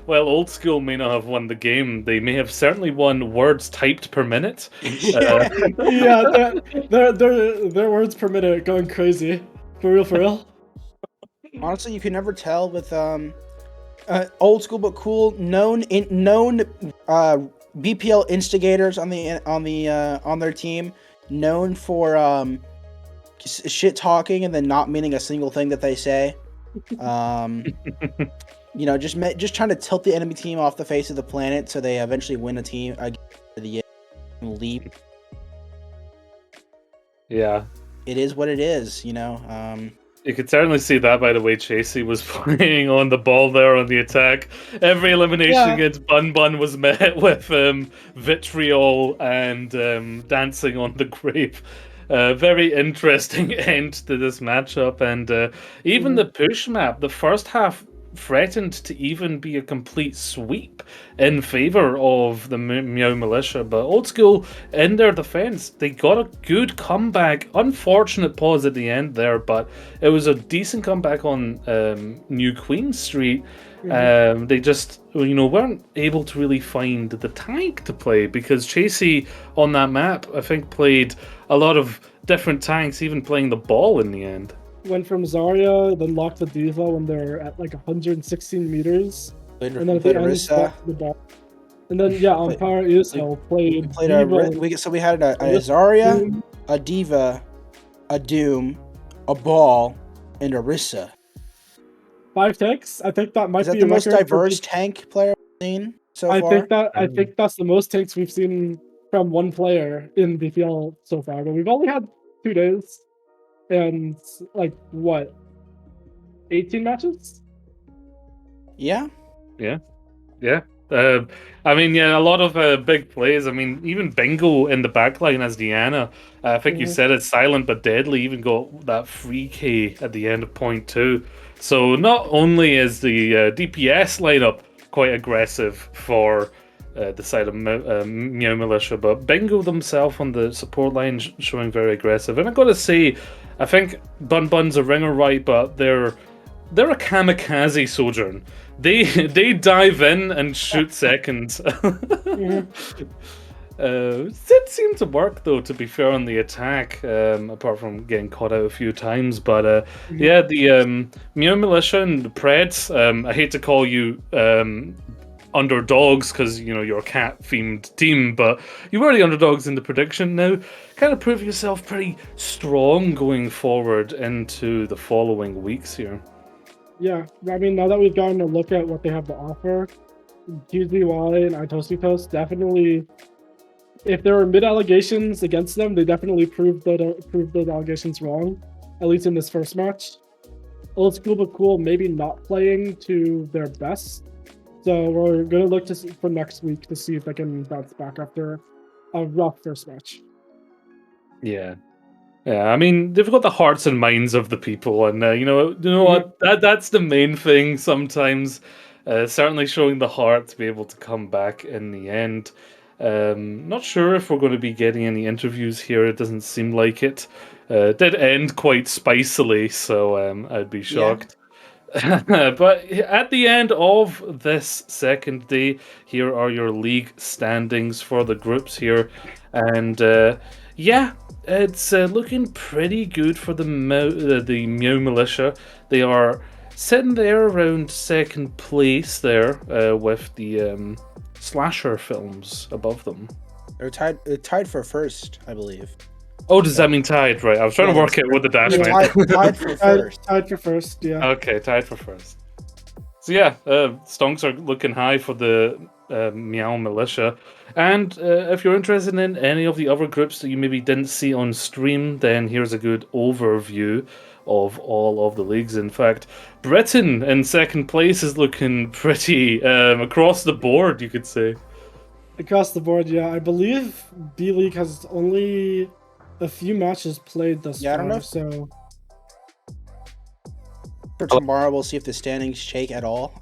While Old School may not have won the game, they may have certainly won words typed per minute. Yeah, their words per minute going crazy. For real. Honestly, you can never tell with Old School but cool known BPL instigators on their team, known for shit talking and then not meaning a single thing that they say. Just trying to tilt the enemy team off the face of the planet so they eventually win a team the leap. Yeah. It is what it is, You could certainly see that by the way Chasey was playing on the ball there on the attack. Every elimination against Bun Bun was met with vitriol and dancing on the grave. Very interesting end to this matchup, and even the push map, the first half threatened to even be a complete sweep in favor of the Meow Militia, but Old School, in their defense, they got a good comeback. Unfortunate pause at the end there, but it was a decent comeback on New Queen Street. They just weren't able to really find the tank to play, because Chasey on that map I think played a lot of different tanks, even playing the ball in the end. Went from Zarya, then locked the Diva when they're at like 116 meters. And then at the end, locked the ball. And then, on Power ESL, played Diva. We had a Zarya, a Diva, a Doom, a Ball, and a Rissa. 5 tanks? I think that might be the most diverse tank player we've seen so far? I think that's the most tanks we've seen from one player in BPL so far. But we've only had 2 days. And 18 matches? Yeah. A lot of big plays. I mean, even Bingo in the backline as Diana. I think you said it, silent but deadly. Even got that free K at the end of point 2. So not only is the DPS lineup quite aggressive for the side of Meow Militia, but Bingo themselves on the support line showing very aggressive. And I gotta say, I think Bun Bun's a ringer right, but they're a kamikaze Sojourn. They dive in and shoot seconds. It seemed to work though, to be fair, on the attack, apart from getting caught out a few times. But the Meow Militia and the Preds, I hate to call you underdogs because you're a cat themed team, but you were the underdogs in the prediction. Now kind of prove yourself pretty strong going forward into the following weeks here. Yeah, I mean, now that we've gotten a look at what they have to offer, QZY and iToasty definitely, if there were mid allegations against them, they definitely proved those allegations wrong, at least in this first match. Old School but Cool maybe not playing to their best. So we're going to look for next week to see if they can bounce back after a rough first match. Yeah. I mean, they've got the hearts and minds of the people, and you know what? That's the main thing sometimes. Certainly showing the heart to be able to come back in the end. Not sure if we're going to be getting any interviews here. It doesn't seem like it. It did end quite spicily, so I'd be shocked. Yeah. But at the end of this second day, here are your league standings for the groups here. And it's looking pretty good for the Meow Militia. They are sitting there around second place there with the slasher films above them. They're tied for first, I believe. Oh, does that mean tied? Right, I was trying to work out what the dash meant. Tied for first. Tied for first, yeah. Okay, tied for first. So stonks are looking high for the Meow Militia. And if you're interested in any of the other groups that you maybe didn't see on stream, then here's a good overview of all of the leagues. In fact, Britain in second place is looking pretty across the board, you could say. Across the board, yeah. I believe B League has only a few matches played thus far. I don't know. So for tomorrow, we'll see if the standings shake at all.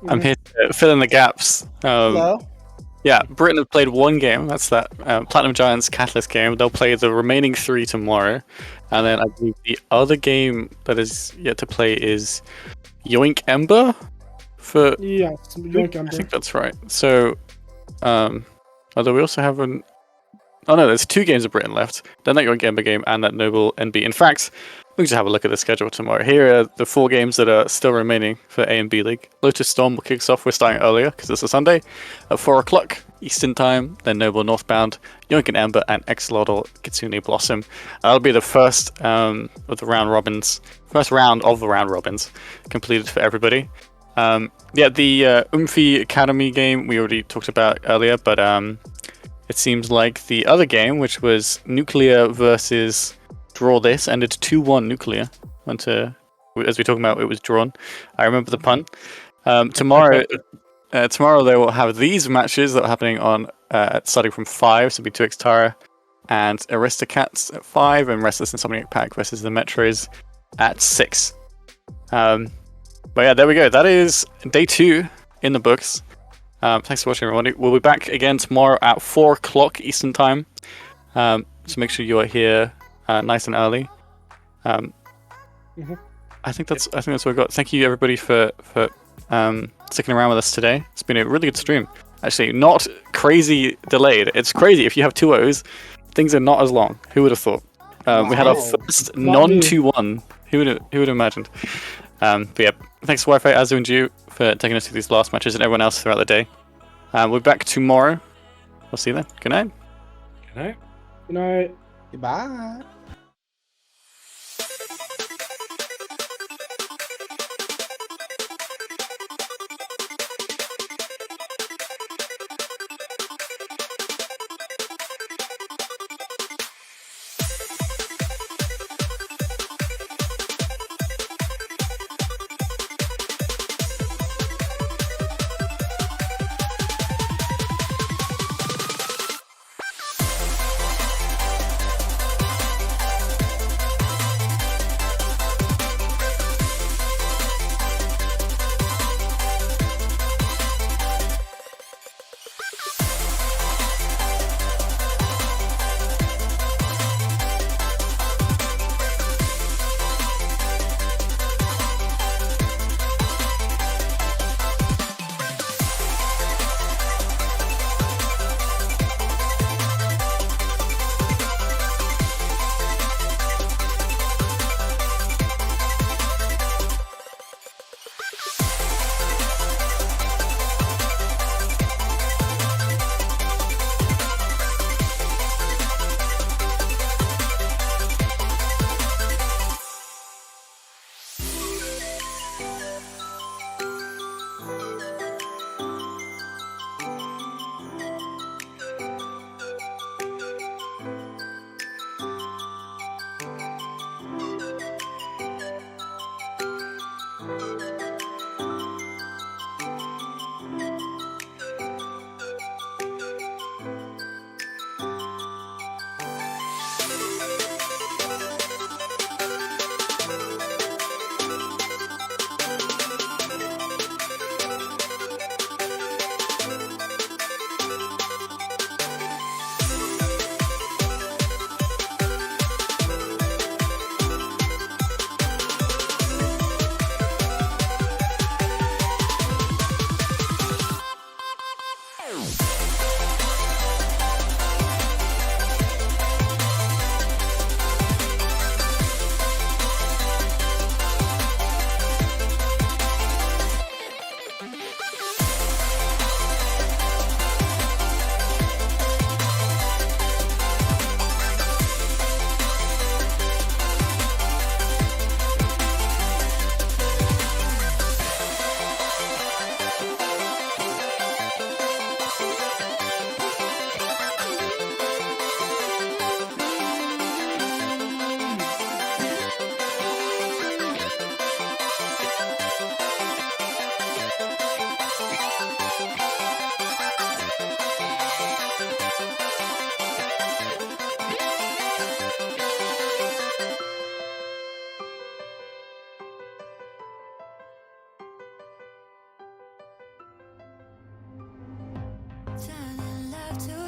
I'm here to fill in the gaps. Hello? Yeah, Britain have played one game. That's that Platinum Giants Catalyst game. They'll play the remaining 3 tomorrow. And then I believe the other game that is yet to play is Yoink Ember? Yoink Ember. I think that's right. So, although we also have there's 2 games of Britain left. Then that Yoink Ember game and that Noble NB. In fact, We just have a look at the schedule tomorrow. Here are the 4 games that are still remaining for A and B League. Lotus Storm will kick us off. We're starting earlier because it's a Sunday at 4 o'clock Eastern Time. Then Noble Northbound, Yoink and Ember, and Exolotl Kitsune Blossom. That'll be the first of the round robins. First round of the round robins completed for everybody. The Umphi Academy game we already talked about earlier, but it seems like the other game, which was Nuclear versus Draw This, ended 2-1 Nuclear. As we talked about, it was drawn. I remember the pun. Tomorrow they will have these matches that are happening on starting from 5. So it'll be 2x Tara and Aristocats at 5, and Restless Insomniac Pack versus the Metros at 6. But yeah, there we go. That is day 2 in the books. Thanks for watching, everybody. We'll be back again tomorrow at 4 o'clock Eastern Time. So make sure you are here nice and early. I think that's what we've got. Thank you everybody for sticking around with us today. It's been a really good stream. Actually, not crazy delayed. It's crazy if you have 2 O's, things are not as long. Who would have thought? We had our first non-2-1. Who would have imagined? But yeah, thanks to Wi-Fi, Azu and Ju for taking us through these last matches, and everyone else throughout the day. We'll be back tomorrow. We'll see you then. Good night. Good night. Good night. Goodbye. Turning love to